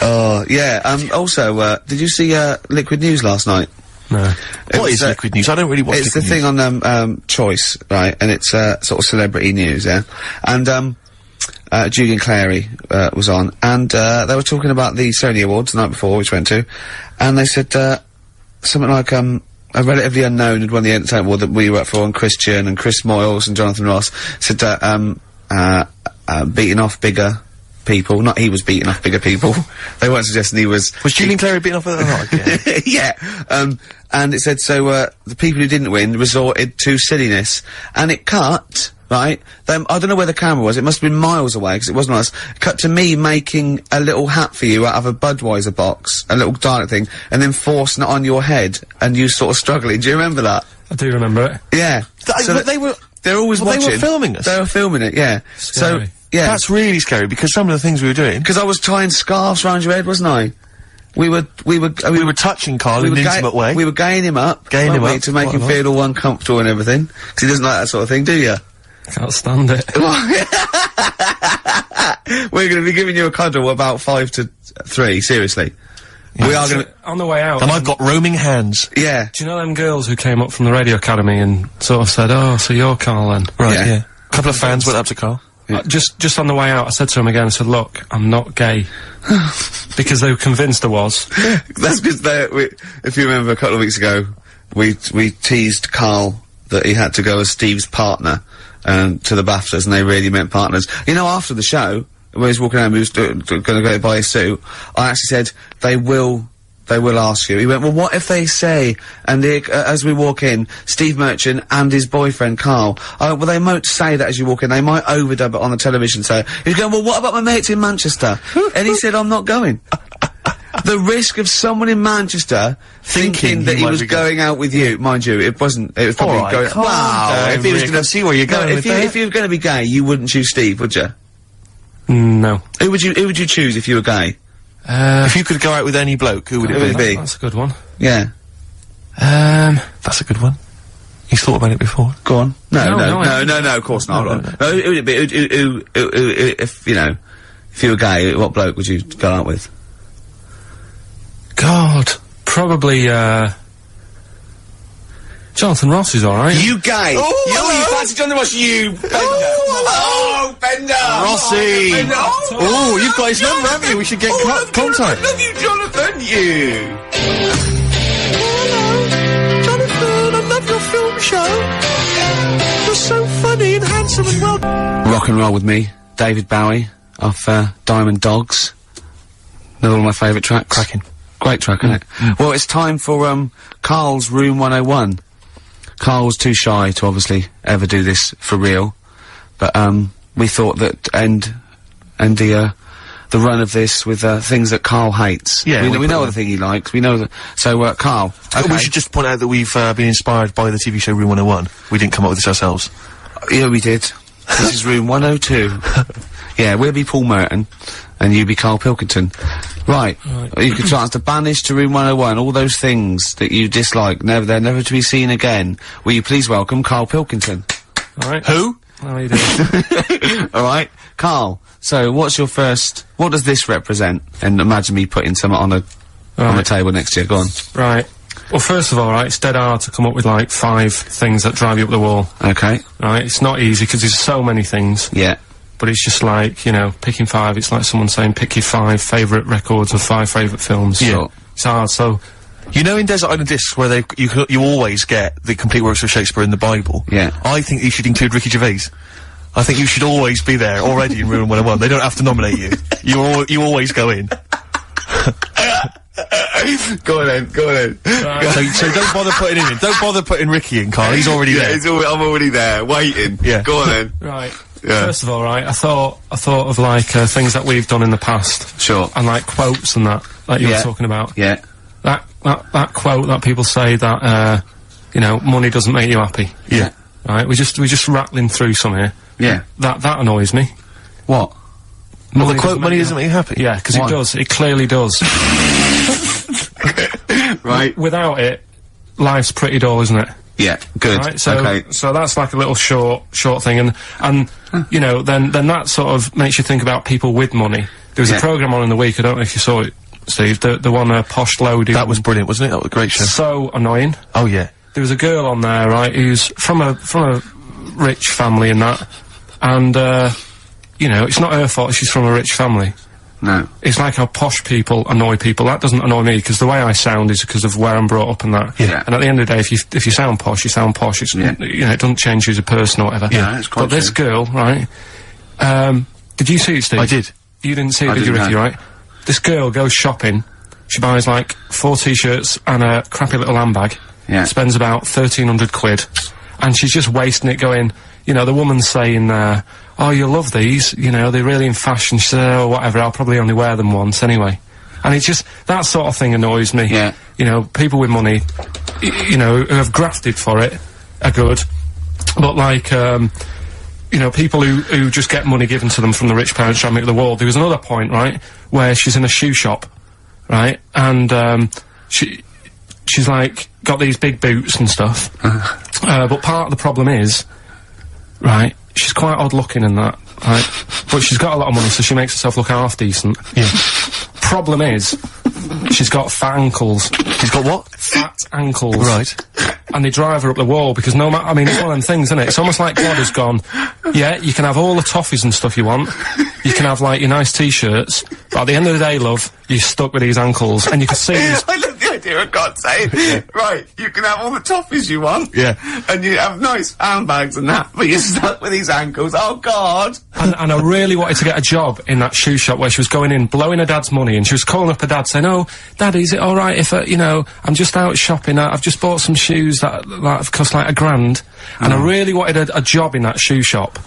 Oh, yeah, also, did you see, Liquid News last night? No. What is Liquid News? I don't really watch It's the Liquid thing News. on, Choice, right, and it's, sort of celebrity news, yeah? And, Julian Clary, was on, and, they were talking about the Sony Awards the night before, which we went to, and they said, something like, a relatively unknown had won the entertainment award that we worked for, and Christian and Chris Moyles and Jonathan Ross said that, beating off bigger people, not he was beating off bigger people. They weren't suggesting he was... Was Julian Clary beating off at the Yeah, and it said, so, the people who didn't win resorted to silliness, and it cut, right, I don't know where the camera was, it must have been miles away, because it wasn't us, it cut to me making a little hat for you out of a Budweiser box, a little Dalek thing, and then forcing it on your head, and you sort of struggling. Do you remember that? I do remember it. Yeah. But They're always well, watching. they were filming us. They were filming it, yeah. Scary. So, yeah. That's really scary, because some of the things we were doing... Because I was tying scarves around your head, wasn't I? We were touching Carl in an intimate way. We were gaying him up. Gaying him weren't we, up to make quite him a lot. feel all uncomfortable and everything. Because he doesn't like that sort of thing, do you? Can't stand it. We're going to be giving you a cuddle about 5 to 3, seriously. We are going to... On the way out. And I've got roaming hands. Yeah. Do you know them girls who came up from the radio academy and sort of said, "Oh, so you're Carl then?" Right, Yeah. yeah. A couple of fans went up to Carl. Just on the way out, I said to him again, I said, "Look, I'm not gay." Because they were convinced I was. That's because if you remember a couple of weeks ago, we teased Carl that he had to go as Steve's partner, to the BAFTAs, and they really meant partners. You know, after the show, when he was walking home, he was gonna go buy his suit, I actually said, they will ask you. He went, well, what if they say, and as we walk in, Steve Merchant and his boyfriend, Carl, well, they won't say that as you walk in, they might overdub it on the television, so he's going, well, what about my mates in Manchester? And he said, I'm not going. The risk of someone in Manchester thinking that he was going out with you, mind you, it was probably Alright, going, calm wow, down, if he was Rick, gonna I see where you're going with if that. you were gonna be gay, you wouldn't choose Steve, would you? No. Who would you choose if you were gay? If you could go out with any bloke, who would Who would it it be? be? That's a good one. Yeah. That's a good one. He's thought about it before. Go on. No, No, of course not. Hold on. Who would it be? Who, if, you know, if you were gay, what bloke would you go out with? God, probably, Jonathan Ross is alright. You gay! You fancy Jonathan Ross, you Bender! Oh, Bender! Rossi! Bender. Oh, you've got his number, haven't you? We should get contact. Love you, Jonathan, you! Jonathan, I love your film show. You're so funny and handsome and well... Rock and roll with me, David Bowie, off, Diamond Dogs. Another one of my favourite tracks. Cracking. Great track, isn't it? Well, it's time for, Carl's Room 101. Carl was too shy to obviously ever do this for real, but we thought that end the run of this with things that Carl hates. Yeah, we know the thing he likes. We know that. So Carl, okay. We should just point out that we've been inspired by the TV show Room 101. We didn't come up with this ourselves. Yeah, we did. This is Room 102. Yeah, we'll be Paul Merton, and you be Karl Pilkington. Right. You could chance to banish to Room 101 all those things that you dislike, they're never to be seen again. Will you please welcome Karl Pilkington? Alright. Who? How are you doing? Alright, Carl, so what does this represent? And imagine me putting something on the table next to you, go on. Right. Well, first of all, right, it's dead hard to come up with, like, 5 things that drive you up the wall. Okay. Right? It's not easy, because there's so many things. Yeah. But it's just like, you know, picking 5, it's like someone saying, pick your 5 favourite records or 5 favourite films. Yeah. It's hard, so... You know in Desert Island Discs where you always get the complete works of Shakespeare in the Bible? Yeah. I think you should include Ricky Gervais. I think you should always be there already in Room 101. They don't have to nominate you. You always go in. Go on then, go on then. So don't bother putting him in. Don't bother putting Ricky in, Carl. He's already there. I'm already there, waiting. Yeah. Go on then. Right. Yeah. First of all, right, I thought of like things that we've done in the past. Sure. And like quotes and that you were talking about. Yeah. That quote that people say that you know, money doesn't make you happy. Yeah. Right. We're just rattling through some here. Yeah. That annoys me. What? Well, the quote, money doesn't make you happy? Yeah, because it does. It clearly does. Right. Without it, life's pretty dull, isn't it? Yeah, good. Right, so okay. so that's like a little short thing, and you know, then that sort of makes you think about people with money. There was a programme on in the week, I don't know if you saw it, Steve, the one Posh Loaded. That was brilliant, wasn't it? That was a great show. So annoying. Oh yeah. There was a girl on there, right, who's from a rich family and that, and you know, it's not her fault she's from a rich family. No. It's like how posh people annoy people. That doesn't annoy me, because the way I sound is because of where I'm brought up and that. Yeah. And at the end of the day, if you sound posh, you sound posh. It's, you know, it doesn't change you as a person or whatever. Yeah, it's quite But this girl, right, did you see it, Steve? I did. You didn't see it, I did you, didn't Ricky, know. right? This girl goes shopping, she buys like 4 t-shirts and a crappy little handbag. Yeah. Spends about 1,300 quid. And she's just wasting it going, you know, the woman's saying, oh, you'll love these, you know, they're really in fashion. She said, oh, whatever, I'll probably only wear them once anyway. And it's just, that sort of thing annoys me. Yeah. You know, people with money, you know, who have grafted for it are good. But like, you know, people who just get money given to them from the rich parents trying to make the world. There was another point, right, where she's in a shoe shop, right, and, she's like, got these big boots and stuff. But part of the problem is, right, she's quite odd looking in that, right? But she's got a lot of money, so she makes herself look half decent. Yeah. Problem is, she's got fat ankles. She's got what? Fat ankles. Right. And they drive her up the wall, because no matter, I mean, it's one of them things, isn't it? It's almost like God has gone, yeah, you can have all the toffees and stuff you want, you can have, like, your nice t-shirts, but at the end of the day, love, you're stuck with these ankles, and you can see these... I love the idea of God saying, right, you can have all the toffees you want. Yeah. And you have nice handbags and that, but you're stuck with these ankles. Oh, God. And I really wanted to get a job in that shoe shop where she was going in, blowing her dad's money, and she was calling up her dad saying, oh, Daddy, is it alright if, you know, I'm just out shopping, I've just bought some shoes that have cost like £1,000, and I really wanted a job in that shoe shop.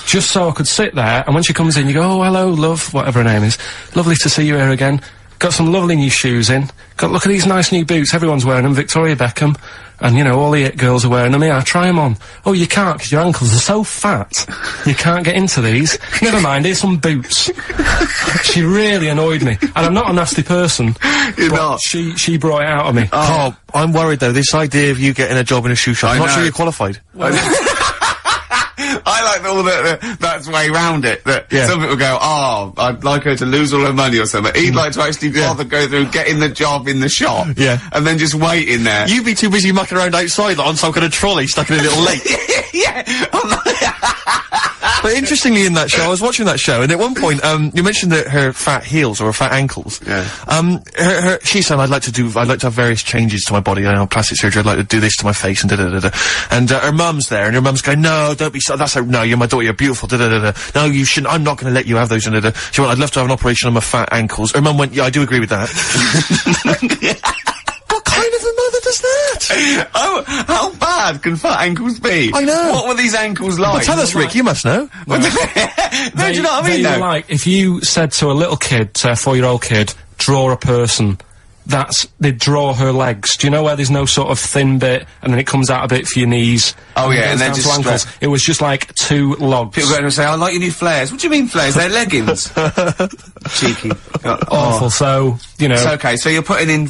Just so I could sit there, and when she comes in, you go, oh, hello, love, whatever her name is. Lovely to see you here again. Got some lovely new shoes in. Look at these nice new boots, everyone's wearing them, Victoria Beckham. And, you know, all the it girls are wearing them. Yeah, try them on. Oh, you can't, because your ankles are so fat. You can't get into these. Never mind, here's some boots. She really annoyed me. And I'm not a nasty person. You're but not. She brought it out of me. Oh, I'm worried though, this idea of you getting a job in a shoe shop, I'm not know. sure you're qualified. I like all that's way round it. That some people go, oh, I'd like her to lose all her money or something. He'd like to actually bother go through getting the job in the shop. Yeah. And then just wait in there. You'd be too busy mucking around outside like, on some kind of trolley stuck in a little lake. Yeah. But interestingly in that show, I was watching that show, and at one point, you mentioned that her fat heels or her fat ankles. Yeah. She said, I'd like to have various changes to my body, you know, plastic surgery, I'd like to do this to my face, and da-da-da-da. And, her mum's there, and her mum's going, no, don't be so, no, you're my daughter, you're beautiful, da-da-da-da. No, you shouldn't, I'm not gonna let you have those, and da-da. She went, I'd love to have an operation on my fat ankles. Her mum went, yeah, I do agree with that. What kind of a mother does that? Oh, how bad can fat ankles be? I know. What were these ankles like? Well, tell us, Rick, you must know. No, do you know what I mean, They though? were like, if you said to a little kid, say a 4-year-old kid, draw a person, they'd draw her legs. Do you know where there's no sort of thin bit, and then it comes out a bit for your knees? Oh, yeah, and then goes just down to ankles. It was just like 2 logs. People go and say, I like your new flares. What do you mean flares? They're leggings. Cheeky. Awful, so, you know. So, okay, so you're putting in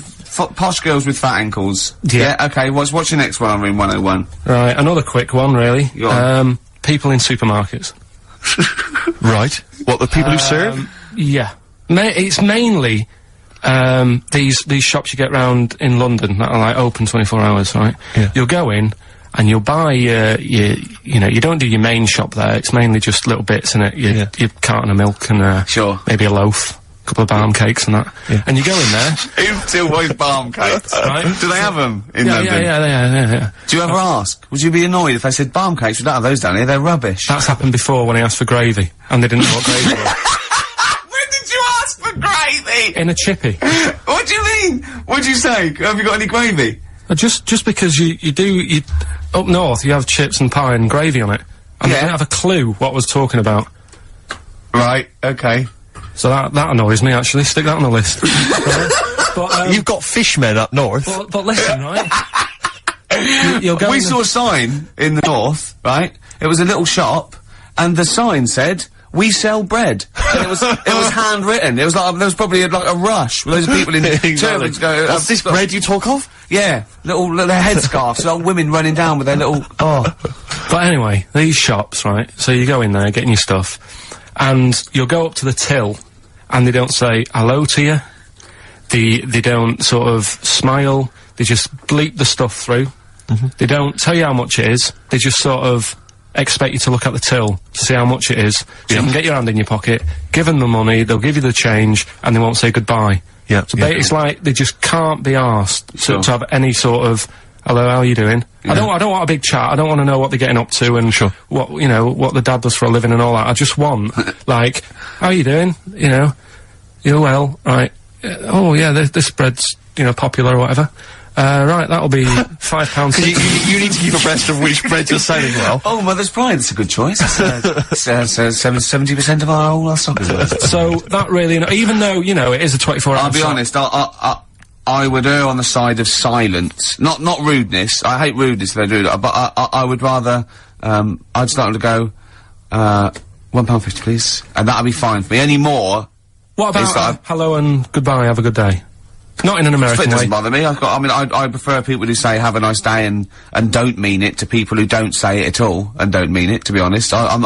posh girls with fat ankles. Yeah. Okay, what's your next one on Room 101? Right, another quick one, really. Go on. People in supermarkets. Right. What, the people who serve? Yeah. It's mainly, these shops you get round in London that are like open 24 hours, right? Yeah. You'll go in and you'll buy you know, you don't do your main shop there, it's mainly just little bits in it, your carton of milk and, Sure. maybe a loaf, a couple of balm cakes and that. Yeah. And you go in there. Who still buys balm cakes? Right. Do they have them in London? Yeah. Do you ever ask? Would you be annoyed if I said balm cakes? We don't have those down here, they're rubbish. That's happened before when I asked for gravy, and they didn't know what gravy was. When did you ask for gravy? In a chippy. What do you mean? say? Have you got any gravy? Just because you up north you have chips and pie and gravy on it. And I didn't have a clue what I was talking about. Right, okay. So that annoys me, actually. Stick that on the list. But, You've got fishmen up north. but listen, right? You'll go We saw a sign in the north, right? It was a little shop, and the sign said, "We sell bread." And it was handwritten. It was like, there was probably like a rush with loads of people in turbans going, What's this bread you talk of? Yeah, little headscarves, little women running down with their little, But anyway, these shops, right? So you go in there, getting your stuff, and you'll go up to the till, and they don't say hello to you. They don't sort of smile. They just bleep the stuff through. They don't tell you how much it is. They just sort of expect you to look at the till to see how much it is. So you can get your hand in your pocket, give them the money, they'll give you the change, and they won't say goodbye. Yeah. So it's like they just can't be asked to have any sort of, hello, how are you doing? I don't want a big chat. I don't want to know what they're getting up to and what, you know, what the dad does for a living and all that. I just want, like, how are you doing? You know, you're well, right. Oh yeah, this bread's, you know, popular or whatever. Right, that'll be £5. You need to keep abreast of which bread you're selling well. Oh, Mother's Pride, that's a good choice. It's 70% of our stock is worth. So that really, even though, you know, it is a 24-hour I'll be honest, I would err on the side of silence. Not rudeness. I hate rudeness if they do that, but I would rather, I'd start to go, £1.50 please, and that'd be fine for me. Any more. What about hello and goodbye, have a good day? Not in an American It doesn't way. bother me. I prefer people who say have a nice day and don't mean it to people who don't say it at all and don't mean it, to be honest. I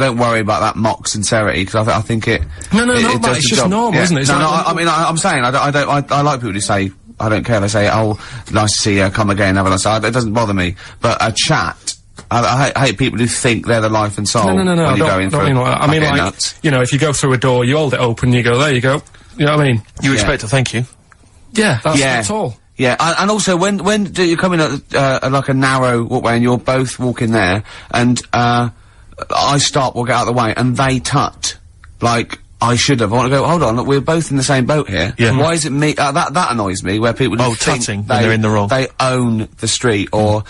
don't worry about that mock sincerity, because I think it... No, it but does it's the just job. normal, isn't it? It's I'm saying, I like people who say, I don't care, they say, oh, nice to see you, come again, have a nice day. It doesn't bother me. But a chat, I hate people who think they're the life and soul when you're going through. I mean, like, nuts. you know, if you go through a door, you hold it open, you go, there you go. You know what I mean? You expect a thank you. Yeah, that's all. Yeah, and also when do you come in at like a narrow walkway and you're both walking there, and I stop, we'll get out of the way, and they tut, like I should have. I want to go, hold on, look, we're both in the same boat here. Yeah. Why is it me? That annoys me, where people think tutting when they're in the wrong. They own the street, or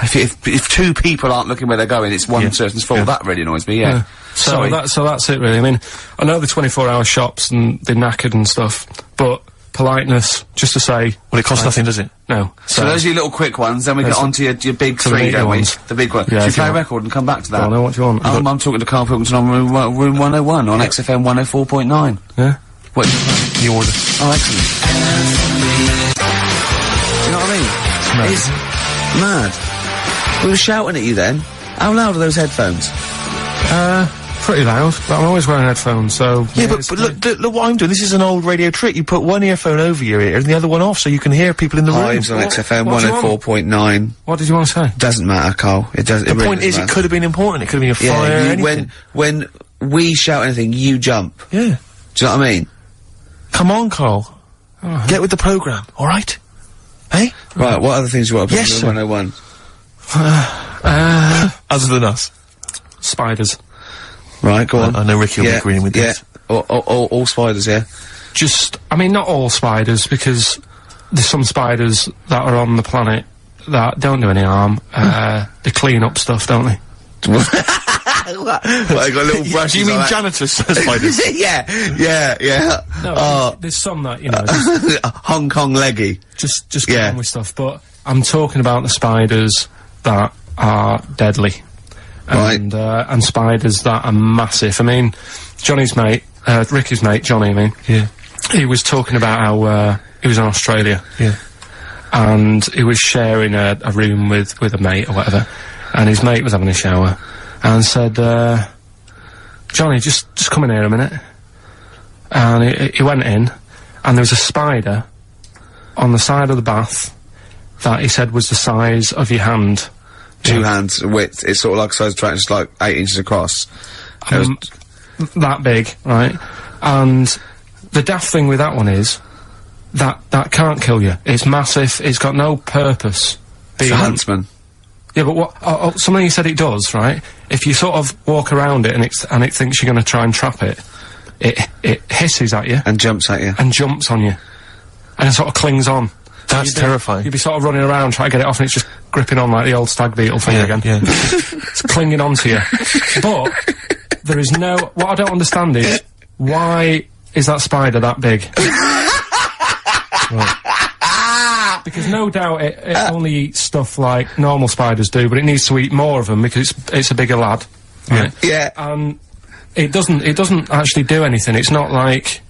if two people aren't looking where they're going, it's one person's fault. That really annoys me. Yeah. So that's it really. I mean, I know the 24-hour shops and they're knackered and stuff, but politeness, just to say... Well, it costs nothing, does it? No. So those are your little quick ones, then we get on to your big three, don't we? The big one. Yeah, Should we play a record and come back to that? I know what you want. I'm talking to Karl Pilkington on room 101 on XFM 104.9. Yeah? What do you want? The order. Oh, excellent. Do you know what I mean? It's mad. We were shouting at you then. How loud are those headphones? Pretty loud, but I'm always wearing headphones, so... Yeah, but look what I'm doing. This is an old radio trick. You put one earphone over your ear and the other one off so you can hear people in the room. Hives on XFM 104.9. What did you want to say? Doesn't matter, Carl. It doesn't. The point is, it could have been important. It could have been a fire, anything. When we shout anything, you jump. Yeah. Do you know what I mean? Come on, Carl. Get with the programme, alright? Hey? Right, what other things you want to put Yes, in 101? Other than us. Spiders. Right, go on. I know Ricky will be agreeing with this. All spiders, yeah? I mean, not all spiders, because there's some spiders that are on the planet that don't do any harm. They clean up stuff, don't they? What, they got little brushes. Do you mean like janitors spiders? yeah. No, there's some that, you know, Hong Kong leggy. just get on with stuff, but I'm talking about the spiders that are deadly. And spiders that are massive. I mean, Johnny's mate, Ricky's mate, Johnny, I mean. Yeah. He was talking about how, he was in Australia. Yeah. And he was sharing a room with a mate or whatever. And his mate was having a shower. And said, Johnny, just come in here a minute. And he went in, and there was a spider on the side of the bath that he said was the size of your hand. 2 hands width. It's sort of like a size track, just like 8 inches across. That big, right? And the daft thing with that one is that can't kill you. It's massive. It's got no purpose. It's a huntsman. Yeah, but what? Something you said it does, right? If you sort of walk around it and it thinks you're going to try and trap it, it hisses at you and jumps at you and jumps on you. and it sort of clings on. That's terrifying. You'd be sort of running around trying to get it off, and it's just gripping on like the old stag beetle thing again. Yeah. It's clinging onto you. But there is no. What I don't understand is why is that spider that big? Because no doubt it only eats stuff like normal spiders do, but it needs to eat more of them because it's a bigger lad. Right? Yeah. And it doesn't actually do anything. It's not like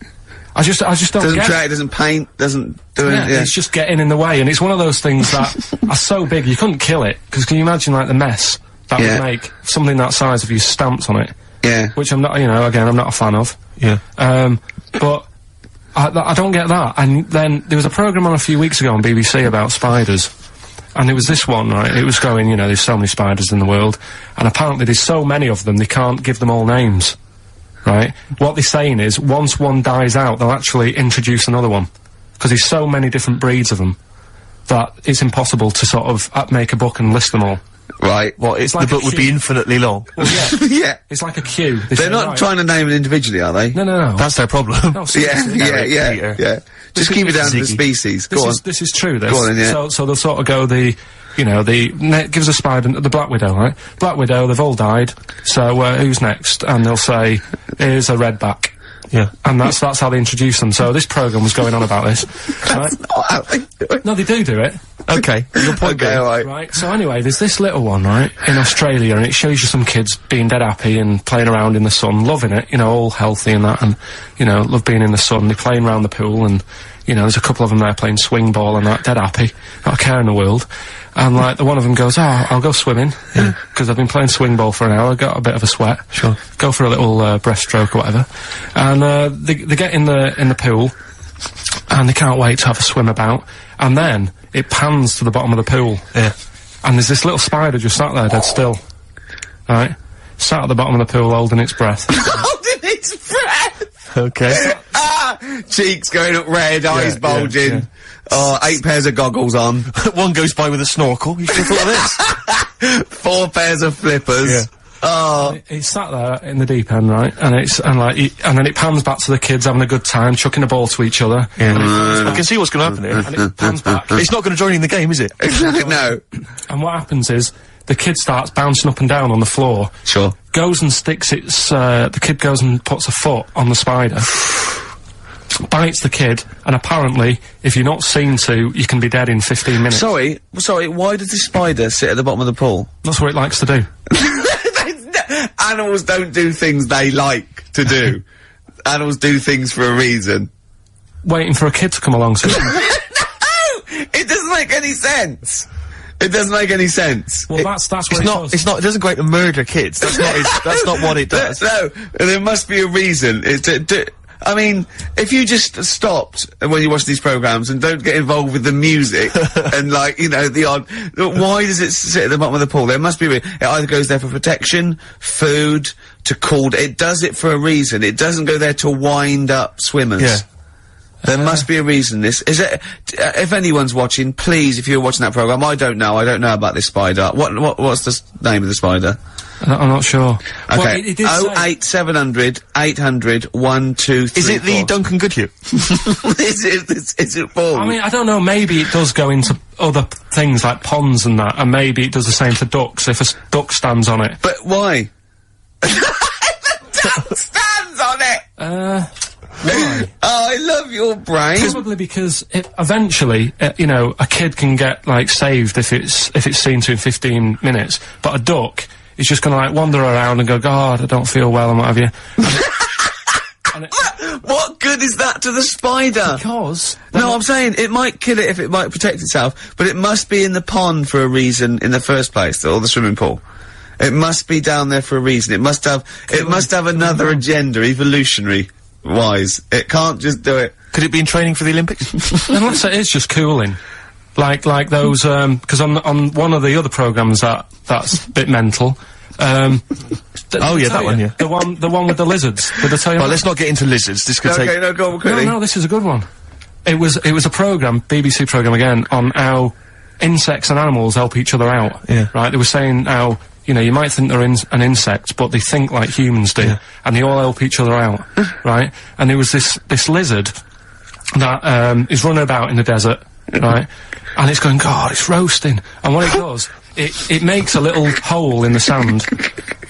I just don't Doesn't get try, doesn't paint, doesn't do anything. it's just getting in the way, and it's one of those things that are so big you couldn't kill it, because can you imagine like the mess that would make something that size if you stamped on it? Yeah. Which I'm not, again, I'm not a fan of. Yeah. But I don't get that. And then there was a programme on a few weeks ago on BBC about spiders, and there was this one, right, it was going, there's so many spiders in the world, and apparently there's so many of them they can't give them all names. Right? What they're saying is, once one dies out, they'll actually introduce another one. Because there's so many different breeds of them that it's impossible to sort of make a book and list them all. Right. Well, It's like the a book would be queue. infinitely long. Well, yeah. Yeah. It's like a queue. They're not trying to name it individually, are they? No. That's their problem. No, Yeah, seriously. yeah. Just keep it down to the Ziggy. species. Go on. This is true, this. Go on then, yeah. So they'll sort of go gives a spider, the Black Widow, right? Black Widow, they've all died, so who's next? And they'll say, here's a redback. Yeah. And that's how they introduce them. So this programme was going on about this. Right? Oh, how they do it. No, they do it. Okay. Your point Okay, being. alright. Right, so anyway, there's this little one, right, in Australia, and it shows you some kids being dead happy and playing around in the sun, loving it, all healthy and that, and, love being in the sun. They're playing around the pool, and, there's a couple of them there playing swing ball and that, dead happy, not a care in the world. And, like, one of them goes, I'll go swimming, because I've been playing swing ball for an hour, got a bit of a sweat. Sure. Go for a little, breaststroke or whatever. And, they get in the pool, and they can't wait to have a swim about, and then it pans to the bottom of the pool. Yeah. And there's this little spider just sat there dead still. Right? Sat at the bottom of the pool holding its breath. Holding its breath! Okay. Cheeks going up red, eyes bulging. yeah. Oh, 8 pairs of goggles on. One goes by with a snorkel. You should have thought of this. 4 pairs of flippers. Yeah. Oh. It's sat there in the deep end, right? And then it pans back to the kids having a good time, chucking a ball to each other. Yeah. I can see what's going to happen here. And it pans back. It's not going to join in the game, is it? No. And what happens is, the kid starts bouncing up and down on the floor. Sure. Goes and sticks the kid goes and puts a foot on the spider. Bites the kid, and apparently, if you're not seen to, you can be dead in 15 minutes. Sorry, why does the spider sit at the bottom of the pool? That's what it likes to do. Animals don't do things they like to do. Animals do things for a reason. Waiting for a kid to come along, so... No! It doesn't make any sense. It doesn't make any sense. Well, that's what it does. It doesn't go out to murder kids. That's not what it does. No, there must be a reason. I mean, if you just stopped when you watch these programs and don't get involved with the music and the odd, why does it sit at the bottom of the pool? There must be it either goes there for protection, food, to cool. It does it for a reason. It doesn't go there to wind up swimmers. Yeah. There must be a reason. This is it. If anyone's watching, please, if you're watching that program, I don't know about this spider. What's the name of the spider? I'm not sure. Okay. Well, it did say- 08700 800 123. Is it the Duncan Goodhue? Is it for? I mean, I don't know, maybe it does go into other things like ponds and that, and maybe it does the same for ducks if a duck stands on it. But why? The duck stands on it! Why? Oh, I love your brain. Probably because eventually, a kid can get, saved if it's seen to in 15 minutes, but a duck is just gonna, wander around and go, God, I don't feel well and what have you. What good is that to the spider? Because... No, I'm saying it might kill it if it might protect itself, but it must be in the pond for a reason in the first place, or the swimming pool. It must be down there for a reason. It must have another agenda, evolutionary-wise. It can't just do it. Could it be in training for the Olympics? Unless it is just cooling. Like those, because on one of the other programmes that's a bit mental, Oh yeah, that one, yeah. The one with the lizards. Did I tell you? Well, let's not get into lizards. This could take... Okay, no, go on, quickly. No, this is a good one. It was a programme, BBC programme again, on how insects and animals help each other out. Yeah. Right? They were saying how, you might think they're an insect, but they think like humans do. Yeah. And they all help each other out. Right? And there was this lizard that is running about in the desert, right? And it's going, God, it's roasting. And what it does, it makes a little hole in the sand,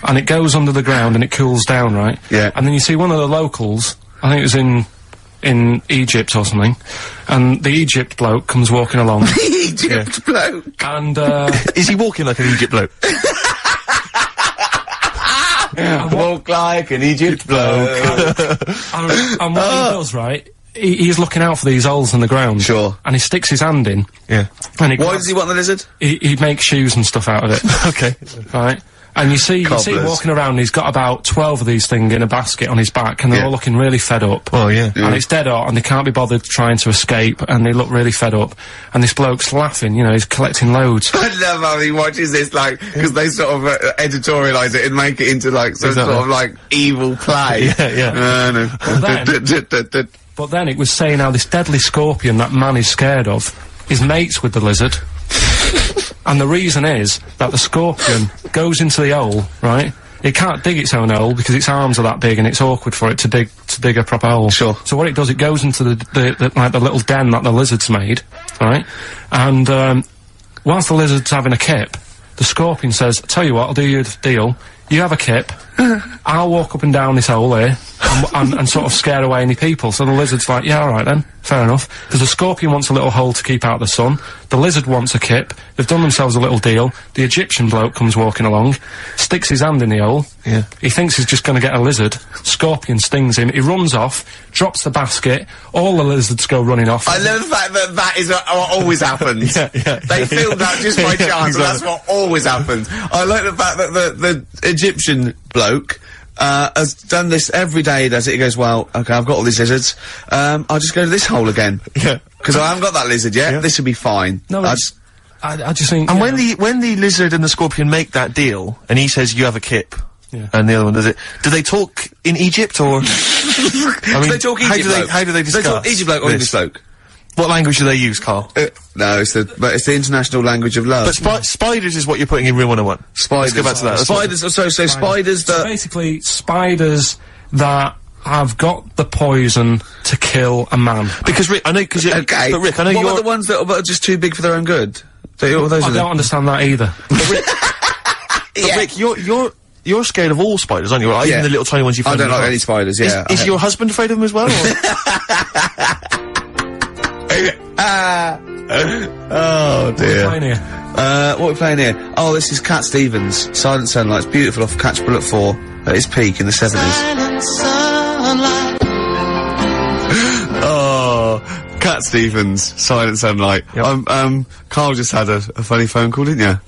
and it goes under the ground and it cools down, right? Yeah. And then you see one of the locals, I think it was in Egypt or something, and the Egypt bloke comes walking along. Egypt bloke. And, Is he walking like an Egypt bloke? Walk like an Egypt bloke. and what he does, right, he's looking out for these holes in the ground. Sure. And he sticks his hand in. Yeah. And Why does he want the lizard? he makes shoes and stuff out of it. Okay. Right? And you see Cobblers. walking around, he's got about 12 of these things in a basket on his back, and they're Yeah. all looking really fed up. Well, yeah. And it's dead hot, and they can't be bothered trying to escape, and they look really fed up. And this bloke's laughing, you know, he's collecting loads. I love how he watches this, like, because they sort of editorialise it and make it into, like, some Exactly. sort of, like, evil play. Yeah. But then it was saying how this deadly scorpion that man is scared of is mates with the lizard. And the reason is that the scorpion goes into the hole, right? It can't dig its own hole because its arms are that big and it's awkward for it to dig a proper hole. Sure. So what it does, it goes into the little den that the lizard's made, right? And whilst the lizard's having a kip, the scorpion says, "Tell you what, I'll do you a deal. You have a kip, I'll walk up and down this hole here and sort of scare away any people." So the lizard's like, "Yeah, alright then, fair enough." Because the scorpion wants a little hole to keep out the sun, the lizard wants a kip, they've done themselves a little deal, the Egyptian bloke comes walking along, sticks his hand in the hole, Yeah. he thinks he's just gonna get a lizard, scorpion stings him, he runs off, drops the basket, all the lizards go running off. I love the fact that that is what always happens. Yeah. They filmed that just by Yeah, chance, and that's exactly. what always happens. I like the fact that the Egyptian bloke has done this every day. He does it. He goes, "Well, okay, I've got all these lizards. I'll just go to this hole again. Yeah. Because I haven't got that lizard yet. Yeah. This will be fine." No, I it's, I just think... And you know, when the lizard and the scorpion make that deal, and he says you have a kip, Yeah. and the other one does it, do they talk in Egypt or? I mean, they talk how Egypt do they bloke. how do they discuss? They talk Egypt bloke or this? English bloke. What language do they use, Carl? No, it's the international language of love. But spiders is what you're putting in Room 101. Spiders. Let's go back to that. That's Spiders. So spiders So that. basically, spiders that have got the poison to kill a man. Because Rick, I know, because Okay. but Rick, I know what you're. about the ones that are just too big for their own good? Those I are the. don't understand that either. But Rick, you're scared of all spiders, aren't you? Or Yeah. even the little tiny ones you I find. don't in your like house? any spiders. Yeah. Is your husband afraid of them as well? Oh dear. Playing here. What are we playing here? Oh, this is Cat Stevens. Silent Sunlight. It's beautiful off Catch Bullet 4 at its peak in the 70s. Oh, Cat Stevens. Silent Sunlight. Yep. Carl just had a funny phone call, didn't you?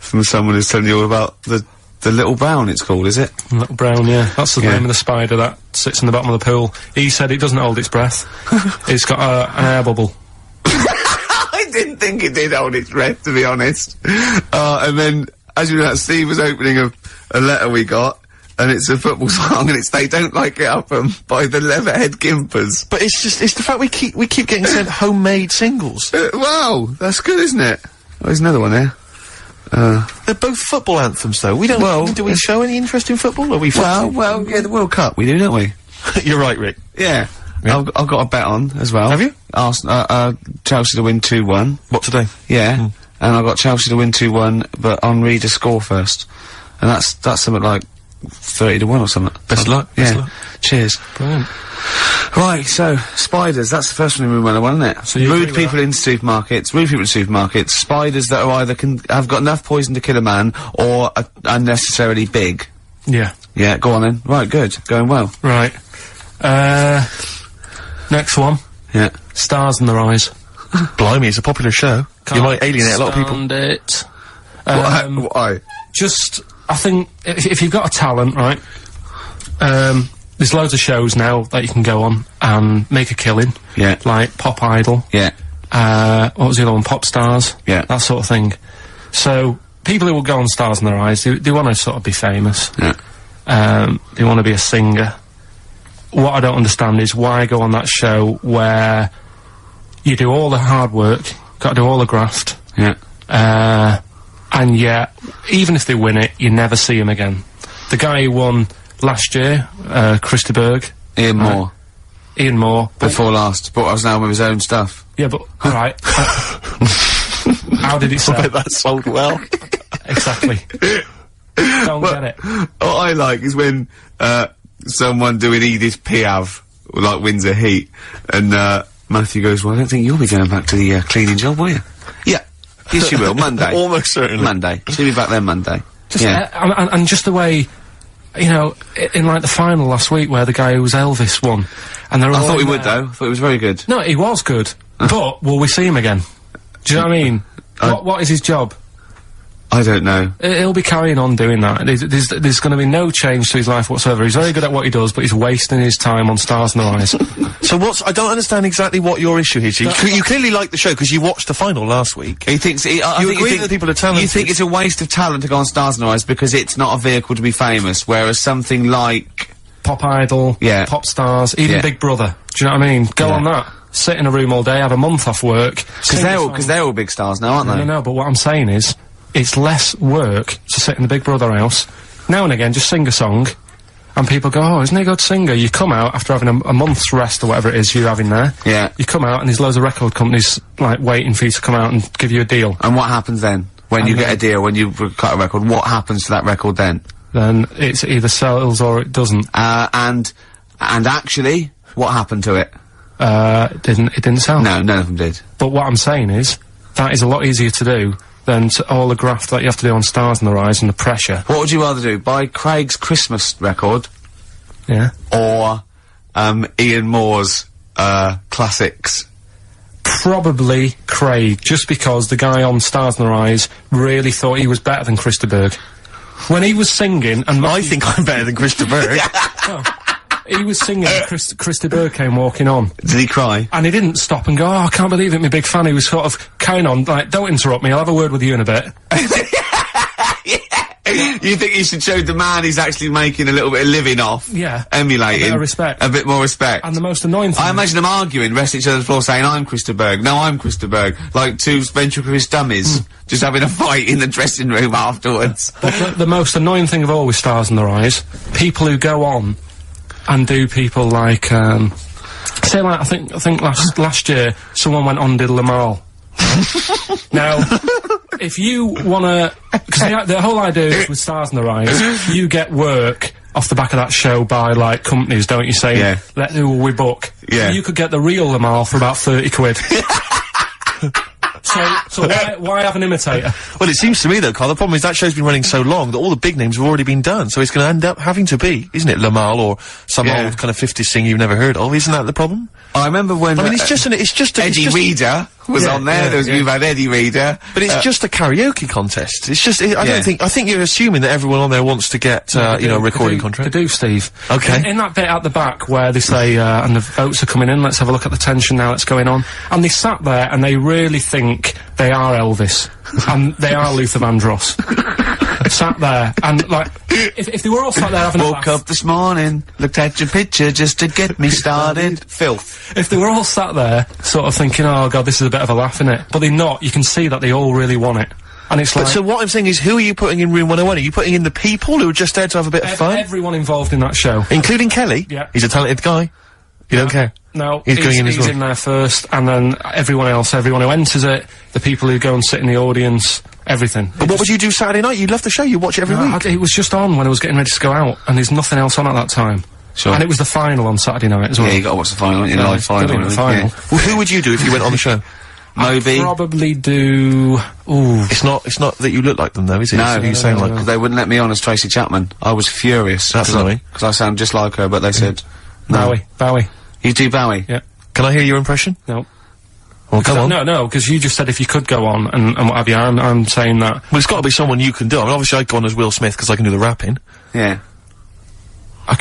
From someone who's telling you all about the little brown, it's called, is it? Little brown, yeah. That's the Yeah. name of the spider that sits in the bottom of the pool. He said it doesn't hold its breath. It's got an air bubble. I didn't think it did hold its breath, to be honest. And then, as you know, Steve was opening a letter we got, and it's a football song, and it's They Don't Like It Up by the Leatherhead Gimpers. But it's the fact we keep getting sent homemade singles. Wow, that's good, isn't it? Oh, there's another one there. They're both football anthems, though. We don't. Well, do we show any interest in football? Are we? Well, yeah, the World Cup we do, don't we? You're right, Rick. Yeah. I've got a bet on as well. Have you? Chelsea to win 2-1. What today? Yeah. And I've got Chelsea to win 2-1, but Henri to score first. And that's something like 30-1 or something. Best of luck. Yeah. Best of luck. Cheers. Brilliant. Right, so, spiders, that's the first one in room 101, isn't it? So you rude agree with people in supermarkets, spiders that are either have got enough poison to kill a man, or are unnecessarily big. Yeah. Yeah, go on then. Right, good. Going well. Right. Next one. Yeah. Stars in Their Eyes. Blimey, it's a popular show. You might alienate a lot of people. Stand it. Why? Just, I think, if you've got a talent, right, there's loads of shows now that you can go on and make a killing. Yeah. Like Pop Idol. Yeah. What was the other one? Pop Stars. Yeah. That sort of thing. So, people who will go on Stars in Their Eyes, they want to sort of be famous. Yeah. They want to be a singer. What I don't understand is why go on that show where you do all the hard work, got to do all the graft, Yeah. and yet, even if they win it, you never see him again. The guy who won last year, Christy Berg, Ian Moore. Ian Moore. Before last. Brought us now with his own stuff. Yeah, but, alright. How did it I sell? bet that sold well. Exactly. Don't get it. What I like is when, someone doing Edith Piaf, like, wins a heat, and, Matthew goes, well, I don't think you'll be going back to the, cleaning job, will you? Yeah. Yes, you will. Monday. Almost certainly. Monday. She'll be back there Monday. Just, yeah. and just the way, you know, in like the final last week where the guy who was Elvis won, and they're all I thought he in would, there. though. I thought he was very good. No, he was good. But, will we see him again? Do you know what I mean? What is his job? I don't know. He'll be carrying on doing that. There's going to be no change to his life whatsoever. He's very good at what he does, but he's wasting his time on Stars in the Rise. So I don't understand exactly what your issue is. You clearly like the show because you watched the final last week. He thinks, I You think agree think that people are talented. You think it's a waste of talent to go on Stars in the Rise because it's not a vehicle to be famous, whereas something like... Pop Idol, Yeah. Pop Stars, even Yeah. Big Brother. Do you know what I mean? Go on that. Sit in a room all day, have a month off work. Because they're all big stars now, aren't they? No, but what I'm saying is, it's less work to sit in the Big Brother house. Now and again, just sing a song, and people go, oh, isn't he a good singer? You come out after having a month's rest or whatever it is you're having there. Yeah. You come out and there's loads of record companies, like, waiting for you to come out and give you a deal. And what happens then? When you get a deal, when you cut a record, what happens to that record then? Then it's either sells or it doesn't. And actually, what happened to it? It didn't sell. No, none of them did. But what I'm saying is, that is a lot easier to do than all the graft that you have to do on Stars in the Rise and the pressure. What would you rather do? Buy Craig's Christmas record Yeah. or, Ian Moore's, classics? Probably Craig, just because the guy on Stars in the Rise really thought he was better than Chris de Burgh. When he was singing, and I think I'm better than Chris de Burgh. he was singing, and Chris de Burgh came walking on. Did he cry? And he didn't stop and go, oh, I can't believe it, my big fan. He was sort of carrying on, like, don't interrupt me, I'll have a word with you in a bit. You think you should show the man he's actually making a little bit of living off? Yeah. Emulating. A bit of respect. A bit more respect. And the most annoying thing... I imagine them arguing, resting each other's floor saying, I'm Chris de Burgh, no, I'm Chris de Burgh. Like two ventriloquist dummies, just having a fight in the dressing room afterwards. But the most annoying thing of all with Stars in the Rise, people who go on and do people like, say like, I think last year, someone went on and did Lamal. Now, if you wanna, because the whole idea is with Stars in the Rise, you get work off the back of that show by, like, companies, don't you, saying, Yeah. who will we book? Yeah. So you could get the real Lamal for about 30 quid. So why have an imitator? Well, it seems to me, though, Carl, the problem is that show's been running so long that all the big names have already been done, so it's gonna end up having to be, isn't it, Lamal or some Yeah. old kind of 50s singer you've never heard of? Isn't that the problem? I remember when... I mean, it's just Eddie Reader was Yeah, on there. yeah, There was yeah. you've had Eddie Reader. But it's just a karaoke contest. It's just, I Yeah. think you're assuming that everyone on there wants to get, you know, a recording contract. They do, Steve. Okay. In that bit at the back where they say, and the votes are coming in, let's have a look at the tension now that's going on. And they sat there and they really think they are Elvis. And they are Luther Vandross. Sat there, and like, if they were all sat there having a Woke laugh, up this morning, looked at your picture just to get me started. Filth. if they were all sat there, sort of thinking, oh god, this is a bit of a laugh, innit? But they're not, you can see that they all really want it. And it's But like, so what I'm saying is, who are you putting in room 101? Are you putting in the people who are just there to have a bit of fun? everyone involved in that show. Including Kelly? Yeah. He's a talented guy. You don't care? No, He's going in as well. in there first, and then everyone else, everyone who enters it, the people who go and sit in the audience, everything. But what would you do Saturday night? You'd love the show, you watch it every week. It was just on when I was getting ready to go out, and there's nothing else on at that time. Sure. And it was the final on Saturday night as well. Yeah, you gotta watch the final, aren't you? Yeah, Live final. brilliant, the really. final. Well, who would you do if you went on the show? Moby. Probably do... Ooh. It's not that you look like them though, is it? No, It's who you sound like. because they wouldn't let me on as Tracy Chapman. I was furious. That's annoying. Because I sound just like her, but they said, no. Bowie. You do Bowie? Yeah. Can I hear your impression? No. Well, come on. No, because you just said if you could go on and what have you. I'm saying that. Well, it's got to be someone you can do. I mean, obviously I'd go on as Will Smith because I can do the rapping. Yeah. I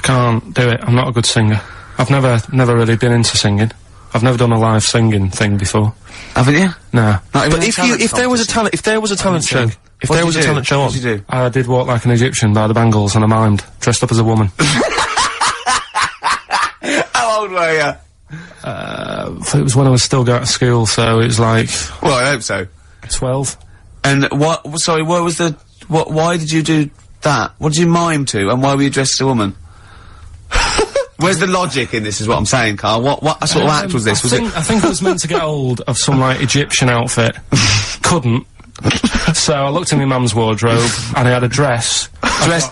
can't do it. I'm not a good singer. I've never really been into singing. I've never done a live singing thing before. Haven't you? Nah. Not even But a if there was a competition? talent show, if there was a talent show on, What did you do? I did Walk Like an Egyptian by the Bangles and I mimed, dressed up as a woman. How old were you? It was when I was still going to school, so it was like Well, I hope so. 12. And what, sorry, what was the, why did you do that? What did you mime to, and why were you dressed as a woman? Where's the logic in this is what I'm saying, Carl. What sort of act was this? I think I was meant to get hold of some, like, Egyptian outfit. Couldn't. So I looked in my mum's wardrobe, and I had a dress.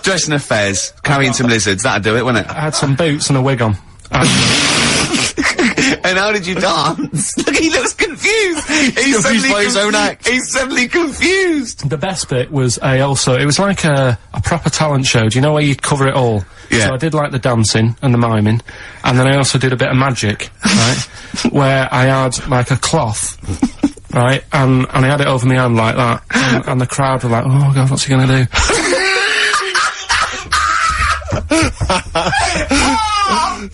Dress in a fez, carrying some lizards, that'd do it, wouldn't it? I had some boots and a wig on. And how did you dance? Look, he looks confused! He's confused by his own act. He's suddenly confused! The best bit was it was like a proper talent show. Do you know where you'd cover it all? Yeah. So I did like the dancing and the miming, and then I also did a bit of magic, right? Where I had like a cloth, right? And I had it over my hand like that, and the crowd were like, oh god, what's he gonna do?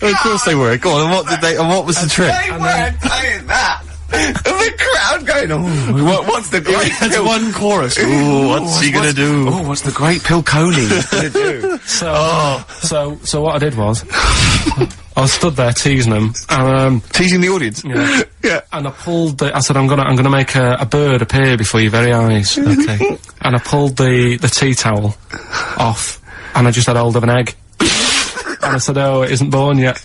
Of course they were. Go on, and what was the trick? They weren't saying that! The crowd going, oh, what's the great That's one chorus. Ooh, what's he gonna do? Oh, what's the great Pilkington gonna do? So what I did was, I was stood there teasing them, and Teasing the audience? yeah, Yeah. and I pulled I said, I'm gonna make a bird appear before your very eyes. Okay. And I pulled the tea towel off, and I just had hold of an egg. And I said, oh, it isn't born yet.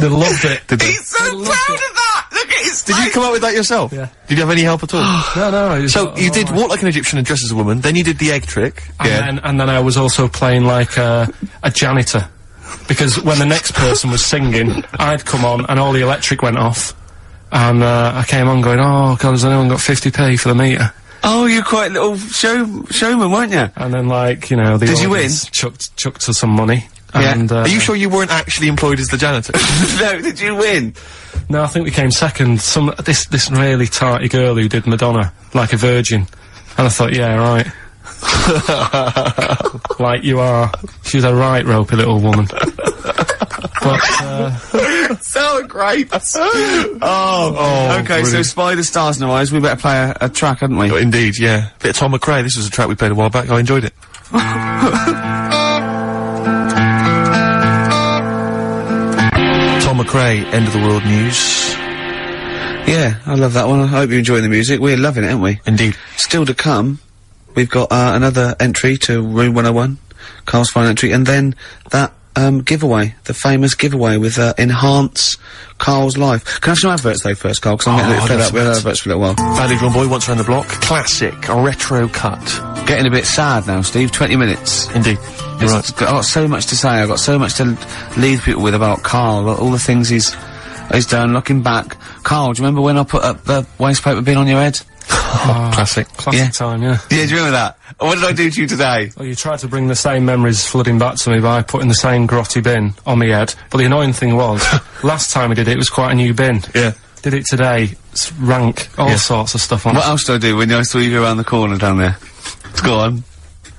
They loved it. He's so proud of that! Look at his Did you come up with that yourself? Yeah. Did you have any help at all? No. So you did walk like an Egyptian and dress as a woman, then you did the egg trick. And then I was also playing like a janitor. Because when the next person was singing, I'd come on and all the electric went off. And I came on going, oh god, has anyone got 50p for the meter? Oh, you're quite a little showman, weren't you? And then, like, you know, the Did you win? audience chucked us some money. Yeah. And, Are you sure you weren't actually employed as the janitor? No, did you win? No, I think we came second. This really tarty girl who did Madonna, like a virgin. And I thought, yeah, right. Like you are. She's a right ropey little woman. But, So great! Okay, brilliant. so Spider Stars in our eyes, we better play a track, hadn't we? Indeed, yeah. Bit of Tom McRae. This was a track we played a while back. I enjoyed it. Tom McRae, End of the World News. Yeah, I love that one. I hope you're enjoying the music. We're loving it, aren't we? Indeed. Still to come, we've got another entry to Room 101, Carl's final entry, and then that giveaway, the famous giveaway with Enhance Carl's Life. Can I have some adverts though first, Carl? Because I'm getting a bit fed up with adverts for a little while. Valued One Boy, Once Around the Block. Classic, a retro cut. Getting a bit sad now, Steve. 20 minutes. Indeed. You're right. I've got so much to say. I've got so much to leave people with about Carl. All the things he's done. Looking back, Carl, do you remember when I put up the waste paper bin on your head? Classic. classic time, yeah. Yeah, do you remember that? What did I do to you today? Well, you tried to bring the same memories flooding back to me by putting the same grotty bin on my head. But the annoying thing was, last time I did it, it was quite a new bin. Yeah. Did it today, it's rank, all sorts of stuff on What it. else did I do when I saw you go around the corner down there? Go on.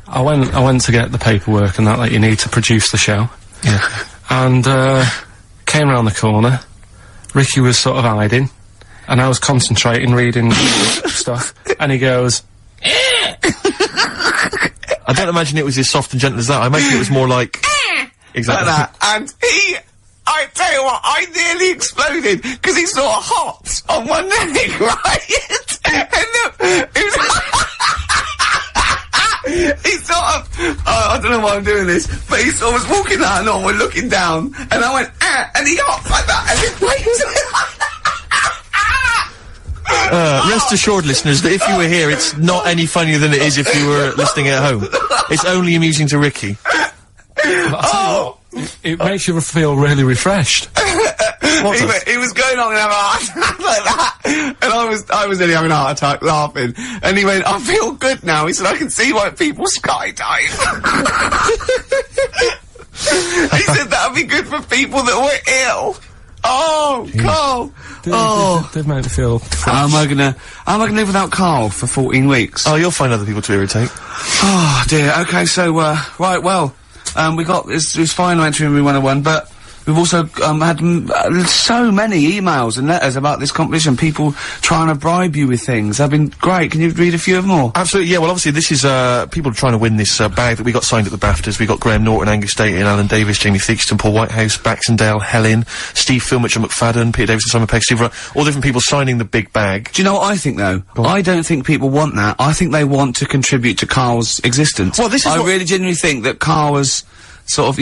I went to get the paperwork and that you need to produce the show. Yeah. And, came round the corner. Ricky was sort of hiding. And I was concentrating, reading stuff. And he goes, I don't imagine it was as soft and gentle as that. I imagine it was more like... Exactly. Like that. And I tell you what, I nearly exploded because he sort of hopped on one leg, right? And it was he sort of, I don't know why I'm doing this, but he sort of was walking down and we're looking down, and I went, and he hopped like that, and his legs. Rest assured, listeners, that if you were here, it's not any funnier than it is if you were listening at home. It's only amusing to Ricky. Oh! it makes you feel really refreshed. He was going on and having a heart attack like that, and I was nearly having a heart attack laughing, and he went, I feel good now. He said, I can see why people skydive. He said that would be good for people that were ill. Oh, Carl. They've made me feel How am I gonna live without Carl for 14 weeks? Oh, you'll find other people to irritate. Oh dear. Okay, so right, well, we got this final entry in Room 101, but we've also had so many emails and letters about this competition. People trying to bribe you with things. They've been great. Can you read a few of them all? Absolutely, yeah. Well, obviously, this is people trying to win this bag that we got signed at the BAFTAs. We got Graham Norton, Angus Dayton, Alan Davis, Jamie Theakston, Paul Whitehouse, Baxendale, Helen, Steve Filmich and McFadden, Peter Davis and Simon Pegg, Steve Wright, all different people signing the big bag. Do you know what I think though? I don't think people want that. I think they want to contribute to Carl's existence. Well, this is I what- really genuinely think that Carl was sort of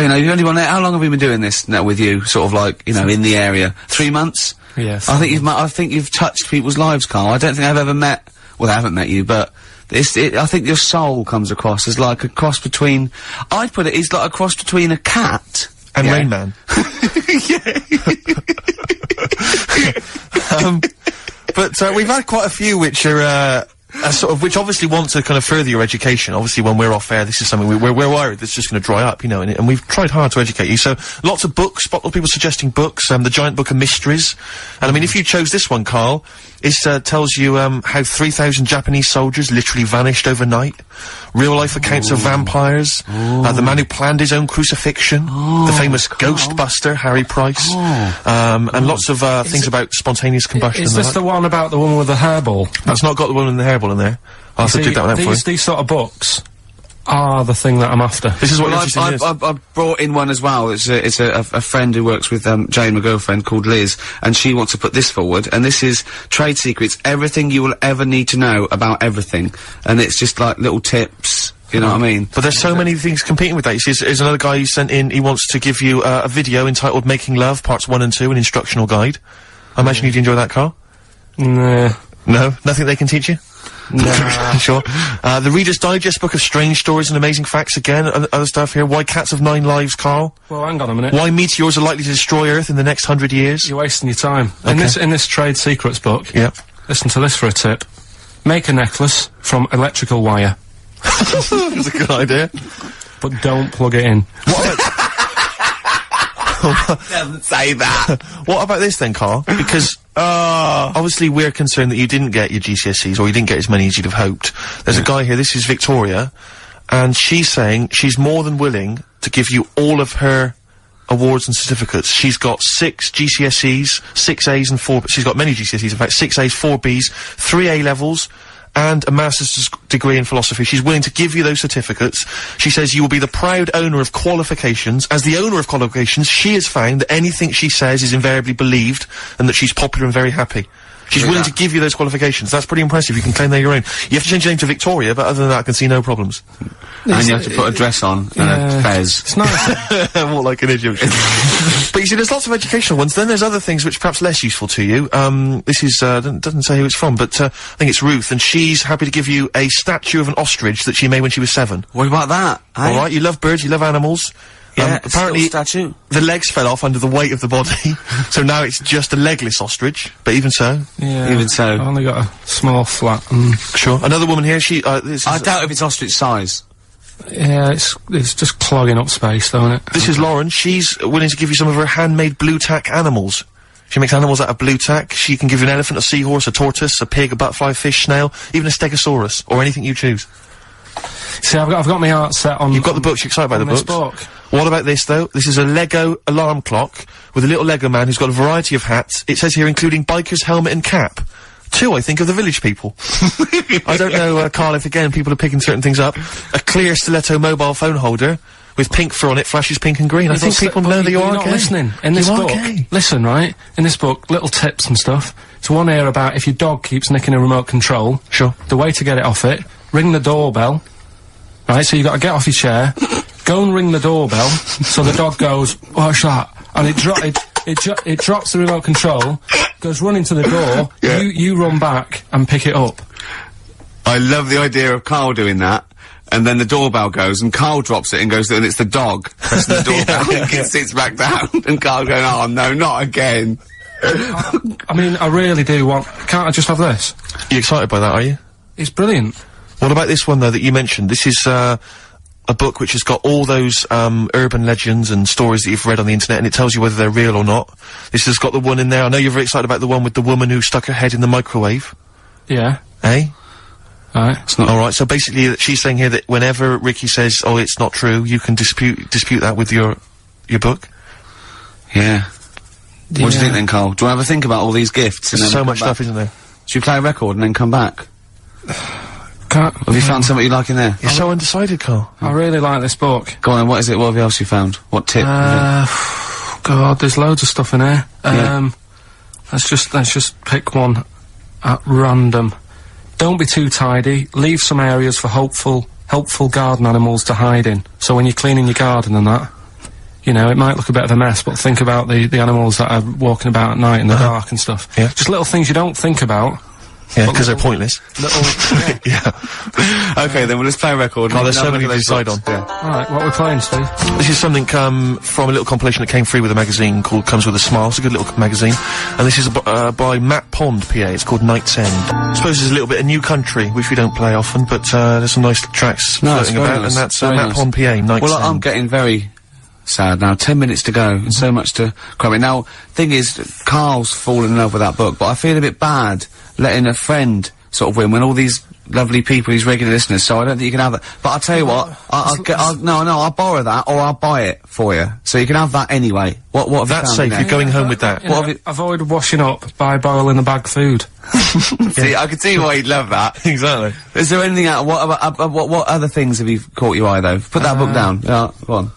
you know, you've only been there, how long have we been doing this now with you, sort of like, you know, in the area? 3 months? Yeah. I think you've touched people's lives, Carl. I don't think I've ever met, well, I haven't met you, but I think your soul comes across as like a cross between, I'd put it, it's like a cross between a cat and Rain Man. But we've had quite a few which are sort of, which obviously want to kind of further your education. Obviously, when we're off air, this is something we're worried that's just going to dry up, you know, and we've tried hard to educate you. So, lots of books, lots of people suggesting books, the Giant Book of Mysteries. And I mean, if you chose this one, Carl, it tells you, how 3,000 Japanese soldiers literally vanished overnight. Real-life accounts of vampires. The man who planned his own crucifixion. The famous Ghostbuster, Harry Price. And lots of, things about spontaneous combustion. Is this the one about the woman with the hairball? That's not got the one with the hairball in there. I'll have to dig that one out for you. These sort of books are the thing that I'm after. This is what interesting is. I've brought in one as well. It's a friend who works with Jane, my girlfriend, called Liz, and she wants to put this forward. And this is Trade Secrets, everything you will ever need to know about everything. And it's just like little tips. You know what I mean? But there's so many things competing with that. You see, there's another guy who sent in, he wants to give you a video entitled Making Love, Parts 1 and 2, an instructional guide. I imagine you'd enjoy that, Carl? Nah. No? Nothing they can teach you? Nah. Sure. The Reader's Digest book of strange stories and amazing facts again, other stuff here. Why cats have 9 lives, Carl? Well, hang on a minute. Why meteors are likely to destroy Earth in the next 100 years? You're wasting your time. Okay. In this Trade Secrets book, Yep. listen to this for a tip. Make a necklace from electrical wire. That's a good idea. But don't plug it in. Doesn't say that. What about this then, Carl? Because, obviously we're concerned that you didn't get your GCSEs, or you didn't get as many as you'd have hoped. There's a guy here, this is Victoria, and she's saying she's more than willing to give you all of her awards and certificates. She's got 6 GCSEs, 6 A's and 4, she's got many GCSEs, in fact, 6 A's, 4 B's, 3 A-levels, and a master's degree in philosophy. She's willing to give you those certificates. She says you will be the proud owner of qualifications. As the owner of qualifications, she has found that anything she says is invariably believed, and that she's popular and very happy. She's willing to give you those qualifications. That's pretty impressive. You can claim they're your own. You have to change your name to Victoria, but other than that, I can see no problems. And you have to put a dress on and a fez. It's nice. More like an Egyptian. But you see, there's lots of educational ones. Then there's other things which perhaps less useful to you. This is, doesn't say who it's from, but, I think it's Ruth, and she's happy to give you a statue of an ostrich that she made when she was 7. What about that? Alright, you love birds, you love animals. Yeah, apparently statue. the legs fell off under the weight of the body, so now it's just a legless ostrich, but even so. Yeah. Even so. I've only got a small flat. Sure. Another woman here, she, this is I doubt if it's ostrich size. Yeah, it's just clogging up space, though, isn't it? This is Lauren. She's willing to give you some of her handmade blue tack animals. She makes animals out of blue tack. She can give you an elephant, a seahorse, a tortoise, a pig, a butterfly, fish, snail, even a stegosaurus, or anything you choose. See, I've got my art set on. You've got the books, you're excited by the books. Book. What about this, though? This is a Lego alarm clock with a little Lego man who's got a variety of hats. It says here, including biker's helmet and cap. 2, I think, of the village people. I don't know, Carl, if again people are picking certain things up. A clear stiletto mobile phone holder with pink fur on it, flashes pink and green. I think people know that you are not gay. listening. In this book, listen, right? In this book, little tips and stuff. There's one here about if your dog keeps nicking a remote control. Sure. The way to get it off it, ring the doorbell. Right, so you got to get off your chair, go and ring the doorbell, so the dog goes, what's that? And it drops the remote control, goes running to the door, you run back and pick it up. I love the idea of Carl doing that, and then the doorbell goes, and Carl drops it and goes, and it's the dog pressing the doorbell, and sits back down, and Carl going, oh no, not again. I mean, I really do want, can't I just have this? You excited by that, are you? It's brilliant. What about this one, though, that you mentioned? This is, a book which has got all those, urban legends and stories that you've read on the internet, and it tells you whether they're real or not. This has got the one in there, I know you're very excited about the one with the woman who stuck her head in the microwave. Yeah. Eh? Alright. Alright, so basically, she's saying here that whenever Ricky says, oh, it's not true, you can dispute that with your book? Yeah. What do you think then, Carl? Do you want to have a think about all these gifts? There's so much stuff, isn't there? Should we play a record and then come back? Can't. Have you found something you like in there? You're so undecided, Carl. I really like this book. Go on, what is it? What else you found? What tip? God, there's loads of stuff in here. Let's just pick one at random. Don't be too tidy. Leave some areas for helpful garden animals to hide in. So when you're cleaning your garden and that, you know, it might look a bit of a mess, but think about the animals that are walking about at night in the dark and stuff. Yeah. Just little things you don't think about. Yeah, because they're pointless. Yeah. Okay, then we'll just play a record. Oh, there's so many to decide on. Yeah. Alright, what are we playing, Steve? This is something from a little compilation that came free with a magazine called Comes With a Smile. It's a good little magazine. And this is by Matt Pond, PA. It's called Night's End. I suppose there's a little bit of New Country, which we don't play often, but there's some nice tracks floating about, and that's Matt Pond, PA, Night's Well, End. I'm getting very sad now. 10 minutes to go, and so much to cram in. Now, thing is, Carl's fallen in love with that book, but I feel a bit bad letting a friend sort of win when all these lovely people, these regular listeners, so I don't think you can have that. But I'll tell you what, I'll borrow that, or I'll buy it for you. So you can have that anyway. What have you That's found safe, in there? you're going home with that. You know, avoid washing up by boiling the bag food. See, I can see why you'd love that. Exactly. Is there anything out, what other things have you caught your eye though? Put that book down. Yeah, go on.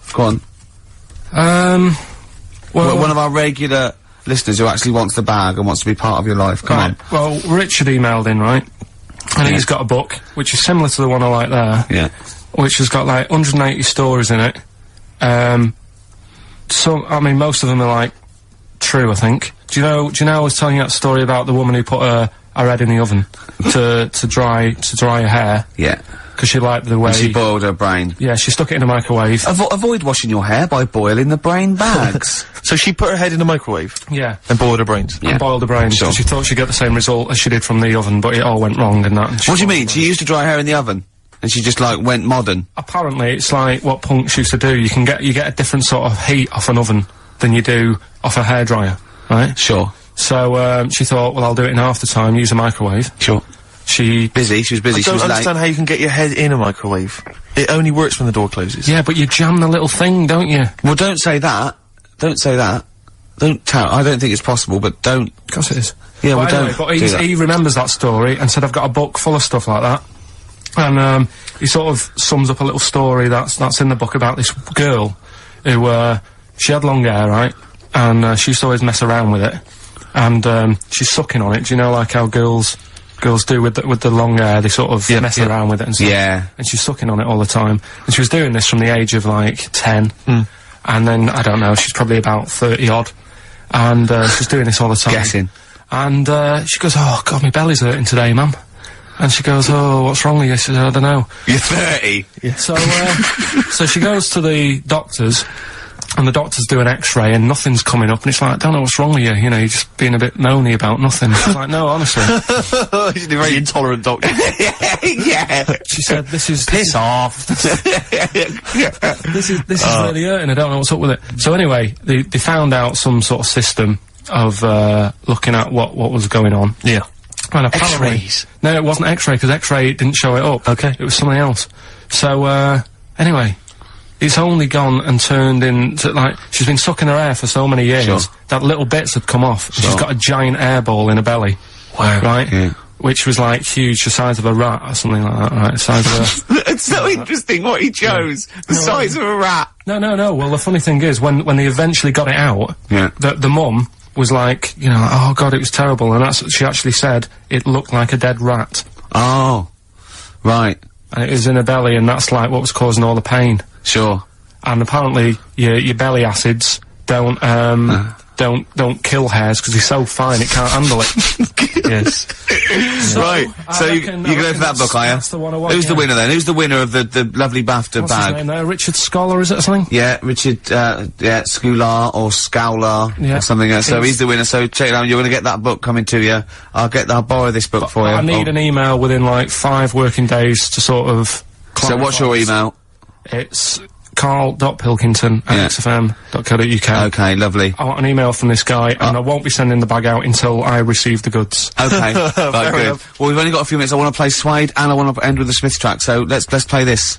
Well, One of our regular listeners who actually wants the bag and wants to be part of your life. Come on. Well, Richard emailed in, right? And he's got a book, which is similar to the one I like there. Yeah. Which has got like 180 stories in it. I mean, most of them are like true, I think. Do you know I was telling you that story about the woman who put her head in the oven to dry her hair? Yeah. Because she liked the way... And she boiled her brain. Yeah, she stuck it in a microwave. Avoid washing your hair by boiling the brain bags. So she put her head in the microwave Yeah. and boiled her brains. And boiled the brains, Sure. because she thought she'd get the same result as she did from the oven, but it all went wrong and that. And What do you mean? She used to dry hair in the oven? And she just, like, went modern? Apparently, it's like what punks used to do. You get a different sort of heat off an oven than you do off a hairdryer, right? Sure. So, she thought, well, I'll do it in half the time, use a microwave. Sure. She She was busy, I she don't was late. understand how you can get your head in a microwave. It only works when the door closes. Yeah, but you jam the little thing, don't you? Well, don't say that. Don't say that. Don't tell. I don't think it's possible, but don't. Of course it is. Yeah, well, anyway, don't but do that. he remembers that story and said, I've got a book full of stuff like that. And, he sort of sums up a little story that's in the book about this girl who, she had long hair, right? And, she used to always mess around with it. And, she's sucking on it. Do you know, like how girls do with the long hair, they sort of mess around with it and stuff. Yeah. And she's sucking on it all the time. And she was doing this from the age of, like, 10. And then, I don't know, she's probably about 30-odd. And, she's doing this all the time. Guessing. And, she goes, oh, God, my belly's hurting today, Mum. And she goes, oh, what's wrong with you? She said, I don't know. You're 30. Yeah. So, so she goes to the doctors, and the doctors do an x-ray, and nothing's coming up, and it's like, I don't know what's wrong with you, you know, you're just being a bit moany about nothing. She's like, no, honestly. He's a very intolerant doctor. Yeah. She said, this is... Piss off. This is really hurting, I don't know what's up with it. So anyway, they found out some sort of system of, looking at what was going on. Yeah. And apparently... X-rays? No, it wasn't X-ray, because X-ray didn't show it up. Okay. It was something else. So, anyway, it's only gone and turned into, like, she's been sucking her hair for so many years Sure. that little bits had come off. Sure. She's got a giant air ball in her belly. Wow. Right? Yeah. Which was, like, huge, the size of a rat or something like that, right? The size of a... It's so interesting what he chose. The size of a rat. No. Well, the funny thing is, when they eventually got it out, Yeah. the mum was like, you know, oh God, it was terrible, and that's what she actually said. It looked like a dead rat. Oh. Right. And it was in her belly, and that's like what was causing all the pain. Sure. And apparently, your belly acids don't kill hairs because they're so fine it can't handle it. Yes. Right. So you reckon- go I for reckon that book, are you? that's the one I want, Who's the yeah. winner then? Who's the winner of the lovely BAFTA What's his bag? name there? Richard Scholar, is it or something? Yeah, Richard, Scular or Scowler Yeah. or something. So He's- he's the winner. So check it out. You're going to get that book coming to you. I'll borrow this book for you. I need an email within like 5 working days to sort of... So what's your email? It's carl.pilkington@xfm.co.uk. Okay, lovely. I want an email from this guy, and I won't be sending the bag out until I receive the goods. Okay, right, good. enough. Well, we've only got a few minutes. I want to play Suede and I want to end with the Smith track. So let's play this.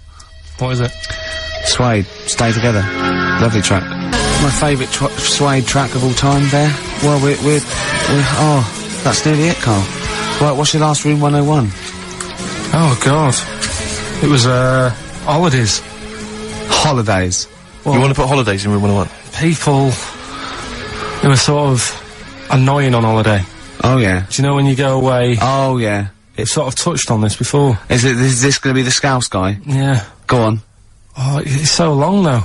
What is it? Suede, Stay Together. Lovely track. My favourite Suede track of all time there. Well, oh, that's nearly it, Carl. Right, what's your last Room 101? Oh, God. It was, holidays. Holidays. You want to put holidays in room 101? People who were sort of annoying on holiday. Oh, yeah. Do you know when you go away? Oh, yeah. It's sort of touched on this before. Is this going to be the Scouse guy? Yeah. Go on. Oh, it's so long, though.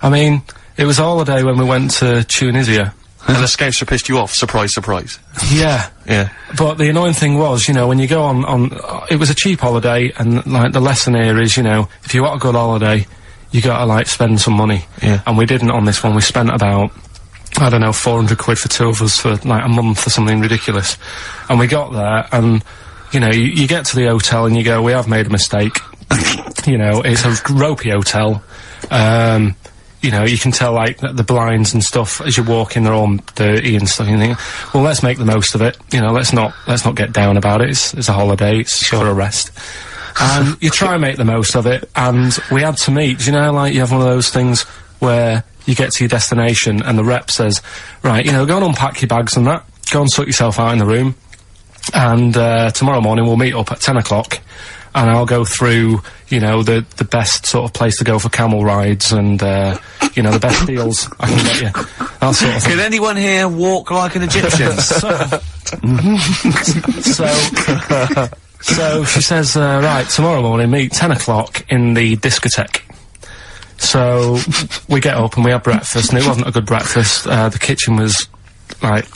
I mean, It was a holiday when we went to Tunisia. And the scouser pissed you off. Surprise, surprise. Yeah. Yeah. But the annoying thing was, you know, when you go on, it was a cheap holiday, and, like, the lesson here is, you know, if you want a good holiday, you gotta, like, spend some money. Yeah. And we didn't on this one. We spent about, I don't know, 400 quid for 2 of us for, like, a month or something ridiculous. And we got there, and, you know, you get to the hotel and you go, we have made a mistake. You know, it's a ropey hotel. You know, you can tell, like, the blinds and stuff as you walk in, they're all dirty and stuff, and you think, well, let's make the most of it. You know, let's not get down about it. It's a holiday, it's for a rest. And you try and make the most of it, and we had to meet, you know, like, you have one of those things where you get to your destination and the rep says, right, you know, go and unpack your bags and that, go and sort yourself out in the room, and tomorrow morning we'll meet up at 10 o'clock, and I'll go through, you know, the best sort of place to go for camel rides, and, you know, the best deals I can get you, that sort of thing. Can anyone here walk like an Egyptian? So she says, right, tomorrow morning, meet 10 o'clock in the discotheque. So we get up and we have breakfast, and it wasn't a good breakfast. The kitchen was, like,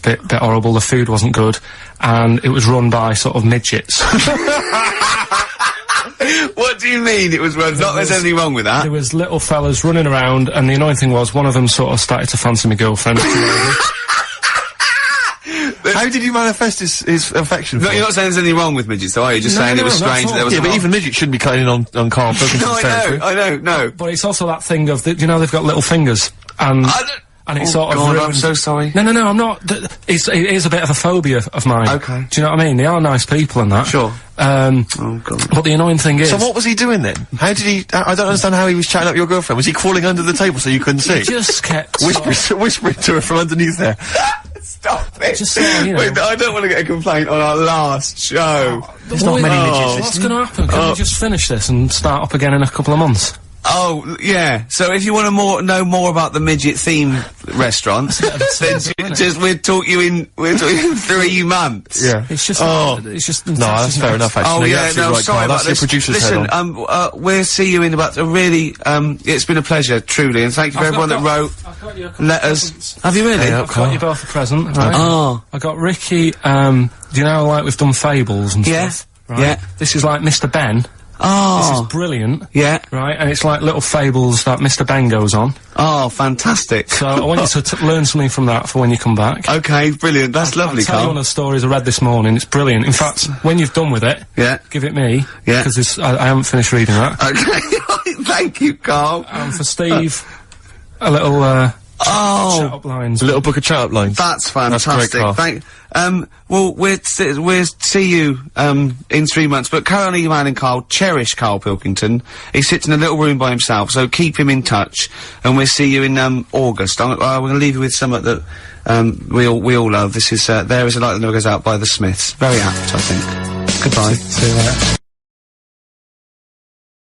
bit horrible, the food wasn't good, and it was run by sort of midgets. What do you mean it was run? Not there's anything wrong with that. There was little fellas running around, and the annoying thing was, one of them sort of started to fancy my girlfriend. How did you manifest his affection for No, you're not saying there's anything wrong with midgets, though, are you? Just saying it was not strange at that there was Yeah, but even midgets shouldn't be cutting in on Karl Pilkington's territory. I know, no. But it's also that thing of, you know, they've got little fingers, and it sort of God, I'm ruins- so sorry. No, I'm not. It is a bit of a phobia of mine. Okay. Do you know what I mean? They are nice people and that. Sure. Oh, God. But the annoying thing is... So what was he doing then? How did he... I don't understand how he was chatting up your girlfriend. Was he crawling under the table so you couldn't see? He just kept... Whispering to her from underneath there. Stop it. Just so, you know. Wait, I don't want to get a complaint on our last show. There's not many midgets What's going to happen? Can we just finish this and start up again in a couple of months? Oh, yeah. So if you want to know more about the midget theme restaurants, then we'll talk you in 3 months. Yeah. It's just... It's just... No, that's fair enough, actually. Oh, You're yeah, absolutely no, right, sorry Karl. about That's your this. producer's head Listen, on. we'll see you in about a really, it's been a pleasure, truly, and thank you for everyone that wrote I've got you a couple of letters. presents. Have you really? Yeah. I've got you both a present, right? Oh. I got Ricky, do you know, like, we've done fables and Yeah. stuff? Right? Yeah. This is like Mr. Ben. Oh. This is brilliant. Yeah. Right, and it's like little fables that Mr. Ben goes on. Oh, fantastic. So I want you to learn something from that for when you come back. Okay, brilliant. That's lovely, I'll tell you one Karl. of the stories I read this morning. It's brilliant. In fact, when you've done with it, Yeah. give it me. Yeah. Because I haven't finished reading that. Okay. Thank you, Karl. And for Steve, a little, chat up lines. A little book of chat-up lines. That's That's fantastic. great, Karl. Well, we'll see you, in 3 months, but currently emailing Karl, cherish Karl Pilkington. He sits in a little room by himself, so keep him in touch, and we'll see you in, August. We're gonna leave you with something that, we all love. This is, There Is a Light That Never Goes Out by the Smiths. Very apt, I think. Goodbye. See you later.